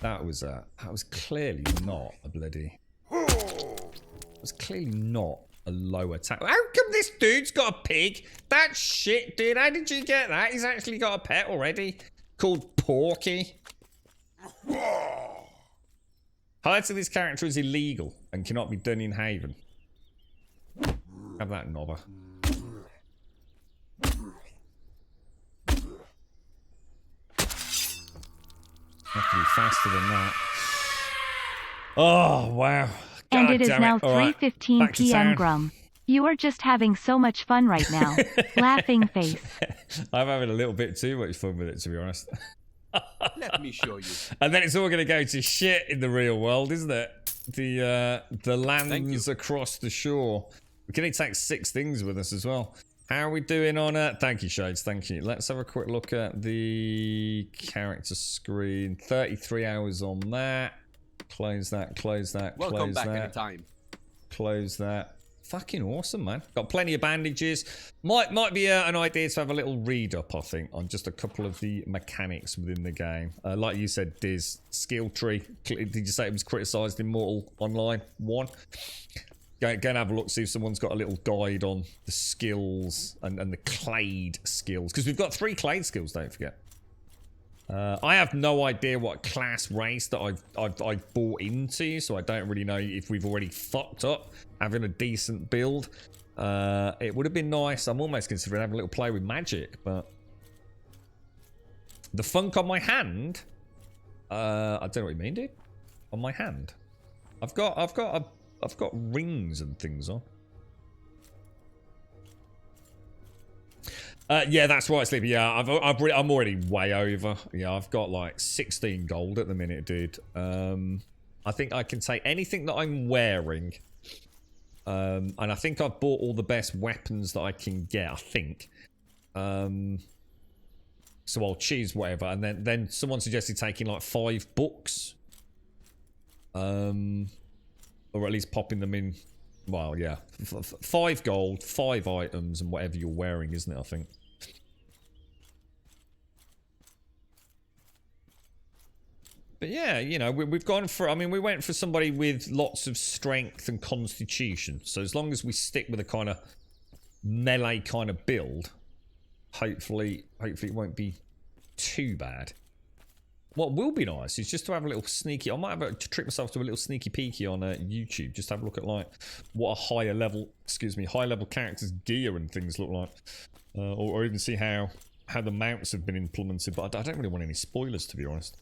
That was clearly not a bloody... It was clearly not a low attack. How come this dude's got a pig? That shit, dude. How did you get that? He's actually got a pet already. Called Porky. Highlighting this character is illegal and cannot be done in Haven. Have that, knobber. Have to be faster than that. Oh, wow. And God it is damn now All right, 3:15 back to p.m. town. Grum. You are just having so much fun right now. Laughing face. I'm having a little bit too much fun with it, to be honest. Let me show you. And then it's all going to go to shit in the real world, isn't it? The lands across the shore. We can only take 6 things with us as well. How are we doing on thank you, Shades, thank you. Let's have a quick look at the character screen. 33 hours on that. Close that, close that, close Welcome back that. anytime. Close that. Fucking awesome, man. Got plenty of bandages. Might be an idea to have a little read up, I think, on just a couple of the mechanics within the game. Like you said, Diz, skill tree. Did you say it was criticised in Mortal Online 1? Go and have a look, see if someone's got a little guide on the skills and the clade skills. Because we've got 3 clade skills, don't forget. I have no idea what class race that I've bought into, so I don't really know if we've already fucked up having a decent build. It would have been nice. I'm almost considering having a little play with magic, but the funk on my hand. I don't know what you mean, dude. On my hand, I've got rings and things on. Yeah, that's right, Sleepy. Yeah, I'm already way over. Yeah, I've got like 16 gold at the minute, dude. I think I can take anything that I'm wearing. And I think I've bought all the best weapons that I can get, I think. So I'll choose whatever. And then someone suggested taking like 5 books. Or at least popping them in. Well, yeah. 5 gold, 5 items, and whatever you're wearing, isn't it, I think? But yeah, you know, we've gone for... I mean, we went for somebody with lots of strength and constitution. So as long as we stick with a kind of melee kind of build, hopefully it won't be too bad. What will be nice is just to have a little sneaky... I might have to trick myself to a little sneaky peeky on YouTube. Just have a look at, like, what a higher level... Excuse me, high level characters' gear and things look like. Or even see how the mounts have been implemented. But I don't really want any spoilers, to be honest.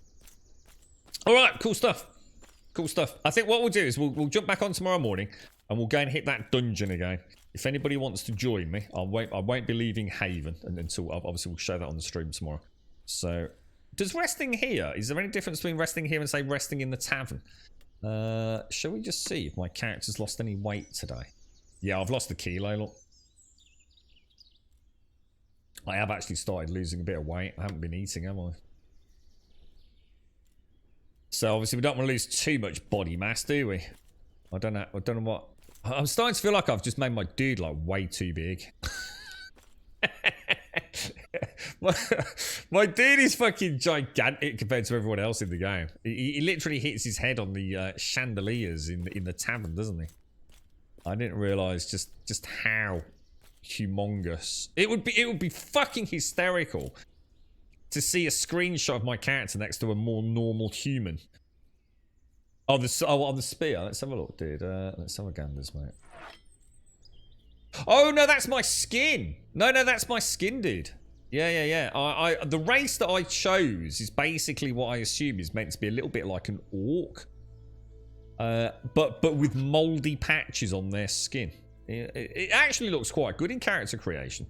Alright, cool stuff. Cool stuff. I think what we'll do is we'll jump back on tomorrow morning and we'll go and hit that dungeon again. If anybody wants to join me, I won't be leaving Haven until... Obviously, we'll show that on the stream tomorrow. So... Does resting here, is there any difference between resting here and, say, resting in the tavern? Shall we just see if my character's lost any weight today? Yeah, I've lost a kilo, look. I have actually started losing a bit of weight. I haven't been eating, have I? So, obviously, we don't want to lose too much body mass, do we? I don't know what... I'm starting to feel like I've just made my dude, like, way too big. My dude is fucking gigantic compared to everyone else in the game. He literally hits his head on the chandeliers in the tavern, doesn't he? I didn't realise just how humongous it would be fucking hysterical to see a screenshot of my character next to a more normal human. On the spear. Let's have a look, dude. Let's have a ganders, mate. Oh no, that's my skin. No, that's my skin, dude. Yeah. The race that I chose is basically what I assume is meant to be a little bit like an orc, but with mouldy patches on their skin. It actually looks quite good in character creation.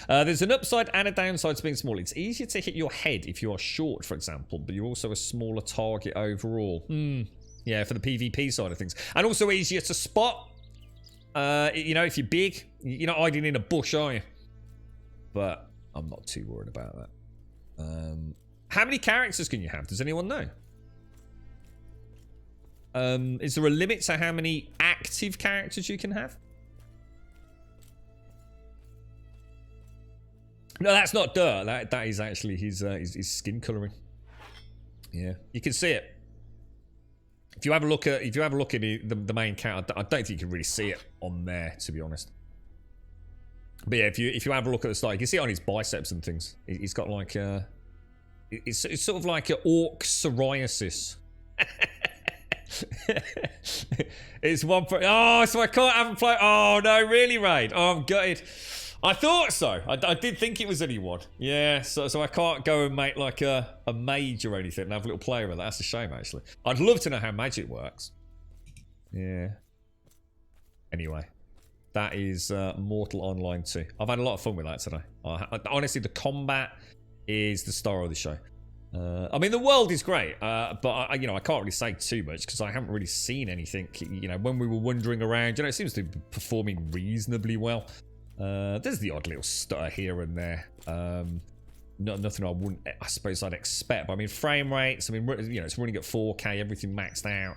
There's an upside and a downside to being small. It's easier to hit your head if you are short, for example, but you're also a smaller target overall. Yeah, for the PvP side of things, and also easier to spot. You know, if you're big, you're not hiding in a bush, are you? But I'm not too worried about that. How many characters can you have? Does anyone know? Is there a limit to how many active characters you can have? No, that's not dirt. That is actually his skin coloring. Yeah, you can see it. If you have a look at the main character, I don't think you can really see it on there, to be honest. But yeah, if you have a look at the start, you can see it on his biceps and things. He's got like it's sort of like an orc psoriasis. It's one for so I haven't played. Oh no, really, Raid? Oh, I'm gutted. I thought so. I did think it was anyone. Yeah, so I can't go and make like a mage or anything and have a little play with that. That's a shame, actually. I'd love to know how magic works. Yeah. Anyway, that is Mortal Online 2. I've had a lot of fun with that today. Honestly, the combat is the star of the show. I mean, the world is great, but I can't really say too much because I haven't really seen anything. You know, when we were wandering around, it seems to be performing reasonably well. There's the odd little stutter here and there. Nothing I suppose I'd expect. But I mean, frame rates. I mean, it's running at 4K, everything maxed out.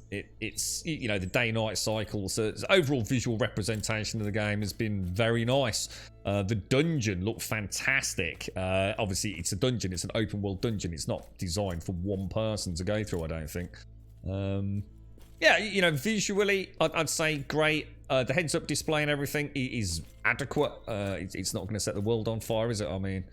It's the day-night cycle. So overall visual representation of the game has been very nice. The dungeon looked fantastic. Obviously, it's a dungeon. It's an open-world dungeon. It's not designed for one person to go through, I don't think. Yeah, visually, I'd say great. The heads-up display and everything is adequate. It's not going to set the world on fire, is it? I mean,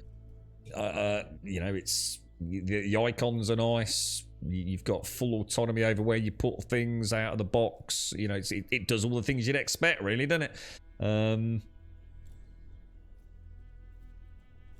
You know, it's the icons are nice. You've got full autonomy over where you put things out of the box. You know, it does all the things you'd expect, really, doesn't it?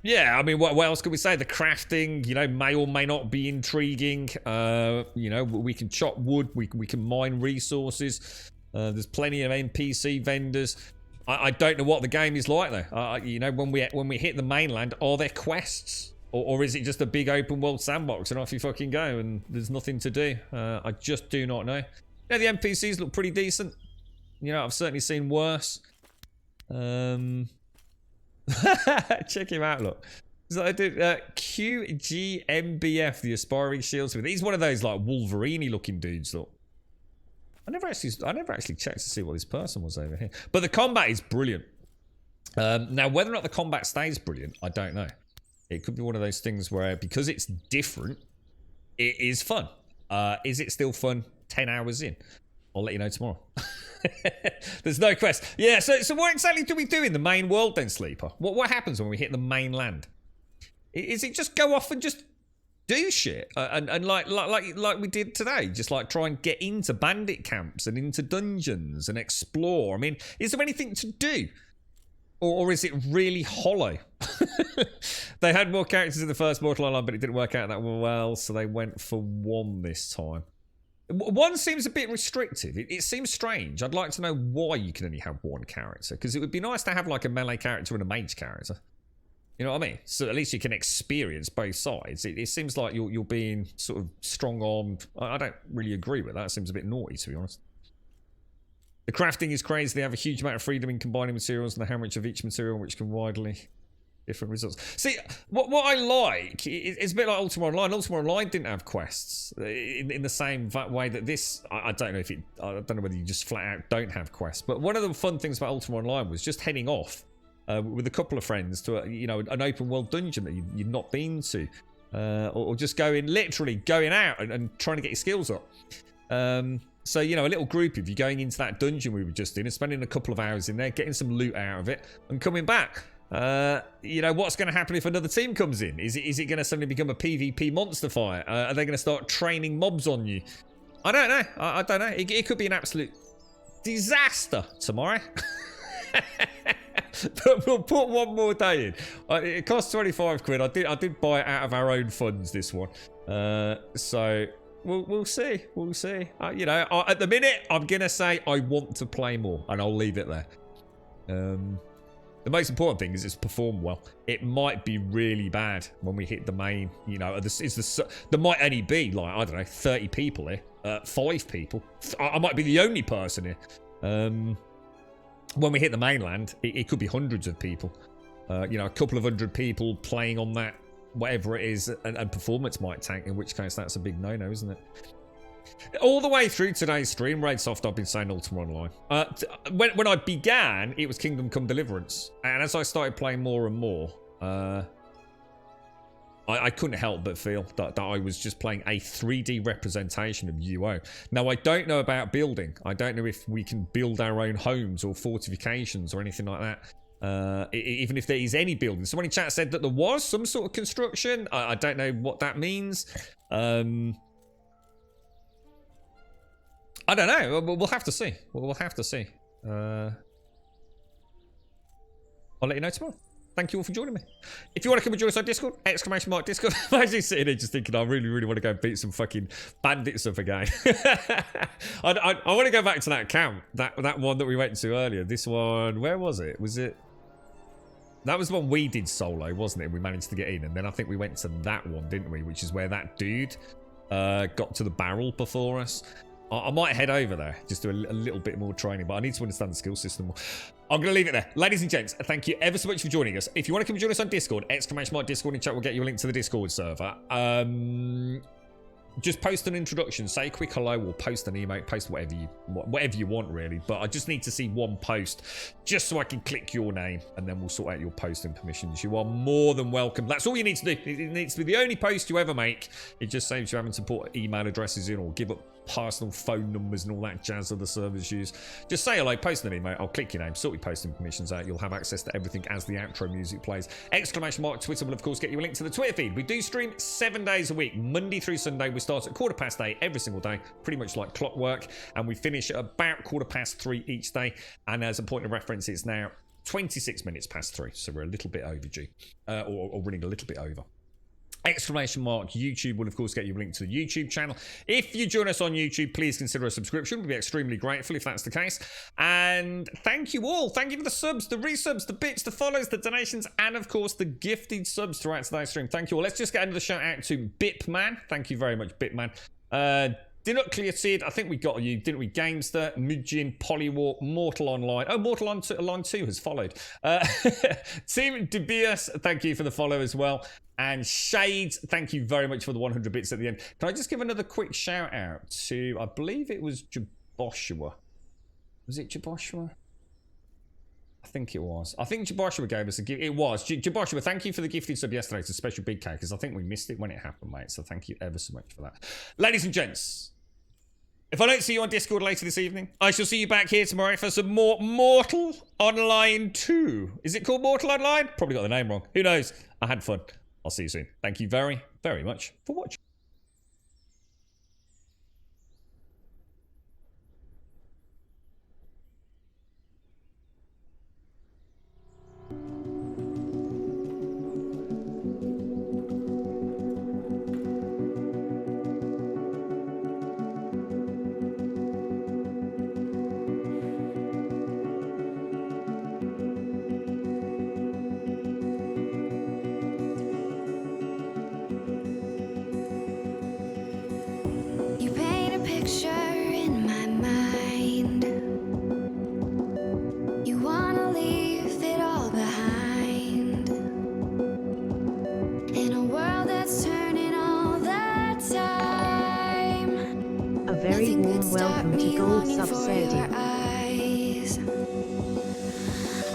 Yeah, I mean, what else can we say? The crafting, you know, may or may not be intriguing. You know, we can chop wood, we can mine resources. There's plenty of NPC vendors. I don't know what the game is like though. You know, when we hit the mainland, are there quests, or is it just a big open world sandbox and off you fucking go and there's nothing to do? I just do not know. Yeah, the NPCs look pretty decent. You know, I've certainly seen worse. Check him out, look. So I did QGMBF, the aspiring shieldsmith. He's one of those like Wolverine looking dudes, look. I never actually checked to see what this person was over here. But the combat is brilliant. Now, whether or not the combat stays brilliant, I don't know. It could be one of those things where, because it's different, it is fun. Is it still fun 10 hours in? I'll let you know tomorrow. There's no quest. Yeah, so what exactly do we do in the main world then, Sleeper? What happens when we hit the mainland? Is it just go off and just do shit? And like we did today, just like try and get into bandit camps and into dungeons and explore? I mean, is there anything to do? Or is it really hollow? They had more characters in the first Mortal Online, but it didn't work out that well, so they went for one this time. One seems a bit restrictive. It seems strange. I'd like to know why you can only have one character, because it would be nice to have like a melee character and a mage character. You know what I mean? So at least you can experience both sides. It seems like you're being sort of strong-armed. I don't really agree with that. It seems a bit naughty, to be honest. The crafting is crazy. They have a huge amount of freedom in combining materials and the hammerage of each material, which can widely different results. See, what I like, it's a bit like Ultima Online. Ultima Online didn't have quests in the same way that this. I don't know if it. I don't know whether you just flat out don't have quests. But one of the fun things about Ultima Online was just heading off with a couple of friends to an open world dungeon that you'd not been to, or just literally going out and trying to get your skills up. So, you know, a little group of you going into that dungeon we were just in and spending a couple of hours in there, getting some loot out of it and coming back. You know, what's going to happen if another team comes in? Is it going to suddenly become a PvP monster fight? Are they going to start training mobs on you? I don't know. I don't know. It could be an absolute disaster tomorrow. But we'll put one more day in. It costs 25 quid. I did buy it out of our own funds, this one. So we'll see. We'll see. You know, at the minute, I'm going to say I want to play more, and I'll leave it there. The most important thing is it's performed well. It might be really bad when we hit the main, you know, there might only be, like, I don't know, 30 people here. 5 people. I might be the only person here. When we hit the mainland, it could be hundreds of people. You know, a couple of hundred people playing on that, whatever it is, and performance might tank, in which case that's a big no-no, isn't it? All the way through today's stream, Raidsoft, I've been saying Ultima Online. When I began, it was Kingdom Come Deliverance. And as I started playing more and more, I couldn't help but feel that I was just playing a 3D representation of UO. Now, I don't know about building. I don't know if we can build our own homes or fortifications or anything like that. Even if there is any building. Someone in chat said that there was some sort of construction. I don't know what that means. I don't know. We'll have to see. We'll have to see. I'll let you know tomorrow. Thank you all for joining me. If you want to come and join us on Discord, !Discord. I'm actually sitting here just thinking I really, really want to go and beat some fucking bandits up again. I want to go back to that camp. That one that we went to earlier. This one, where was it? That was the one we did solo, wasn't it? We managed to get in. And then I think we went to that one, didn't we? Which is where that dude got to the barrel before us. I might head over there, just do a little bit more training, but I need to understand the skill system more. I'm going to leave it there. Ladies and gents, thank you ever so much for joining us. If you want to come and join us on Discord, !Discord in chat will get you a link to the Discord server. Just post an introduction, say a quick hello, or post an emote, post whatever you want, really. But I just need to see one post, just so I can click your name, and then we'll sort out your posting permissions. You are more than welcome. That's all you need to do. It needs to be the only post you ever make. It just saves you having to put email addresses in or give up personal phone numbers and all that jazz other servers use. Just say hello, post an email, I'll click your name, sort your posting permissions out, you'll have access to everything as the outro music plays. Exclamation mark Twitter will of course get you a link to the Twitter feed. We do stream 7 days a week, Monday through Sunday. We start at 8:15 every single day, pretty much like clockwork, and we finish at about 3:15 each day. And as a point of reference, it's now 26 minutes past 3, so we're a little bit overdue, or running a little bit over. Exclamation mark YouTube will of course get you a link to the YouTube channel. If you join us on YouTube, please consider a subscription. We'd be extremely grateful if that's the case. And thank you all. Thank you for the subs, the resubs, the bits, the follows, the donations, and of course the gifted subs throughout today's stream. Thank you all. Let's just get another shout out to Bipman. Thank you very much, Bipman. Dinucleotid, I think we got you, didn't we? Gamester, Mujin, Polywar, Mortal Online. Oh, Mortal Online 2 has followed. Team Dubious, thank you for the follow as well. And Shades, thank you very much for the 100 bits at the end. Can I just give another quick shout out to, I believe it was Jaboshua. Was it Jaboshua? I think it was. I think Jaboshua gave us a gift. It was. Jaboshua, thank you for the gifted sub yesterday. It's a special big cake because I think we missed it when it happened, mate. So thank you ever so much for that. Ladies and gents, if I don't see you on Discord later this evening, I shall see you back here tomorrow for some more Mortal Online 2. Is it called Mortal Online? Probably got the name wrong. Who knows? I had fun. I'll see you soon. Thank you very, very much for watching. You paint a picture in my mind. You wanna leave it all behind. In a world that's turning all the time. A very Nothing could warm stop welcome to me Gold longing Sub for Sadie. your eyes.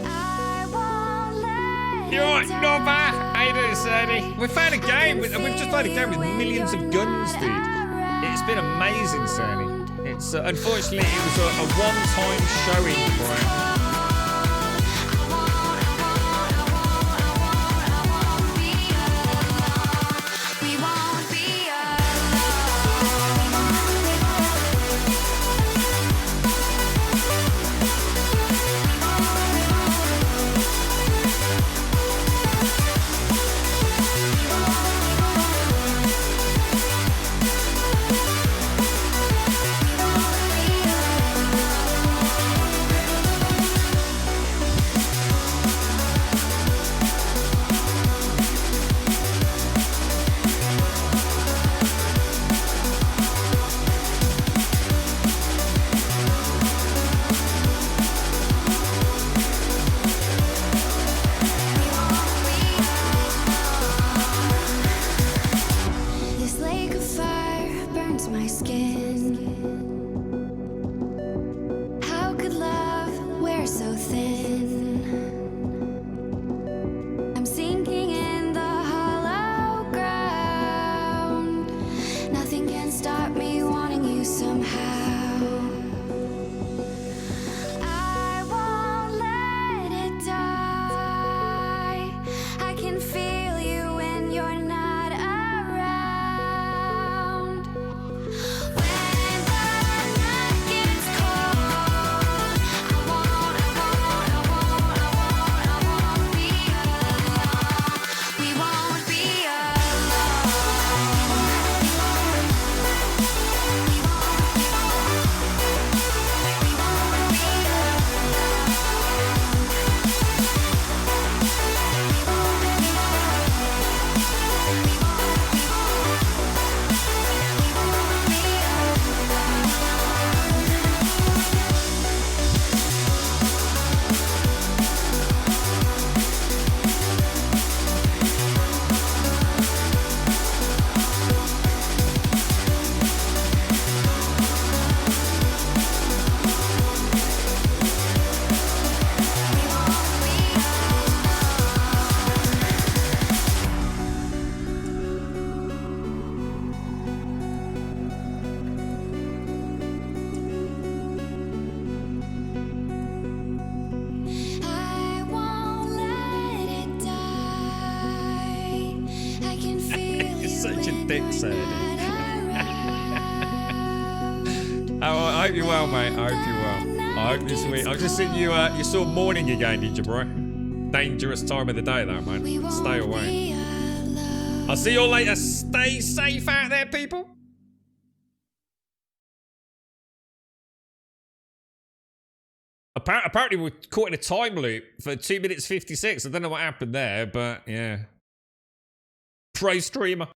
I won't let You're right, it not bad. How you doing, Sadie? die. We found a game. We've just played a game with millions of guns, dude. It's been amazing, Sadie. It's unfortunately it was a one-time showing for it. We won't be This lake of fire burns my skin. How could love wear so thin? I'm sinking in the hollow ground. Nothing can stop me wanting you somehow. I won't let it die. I can feel you when you're not around. When the said. Oh, I hope you're well, mate. I hope you're well. I hope this week. I was just seeing you. You saw morning again, did you, bro? Dangerous time of the day, though, man. Stay away. I'll see you all later. Stay safe out there, people. Apparently, we're caught in a time loop for 2 minutes 56. I don't know what happened there, but yeah. Pro streamer.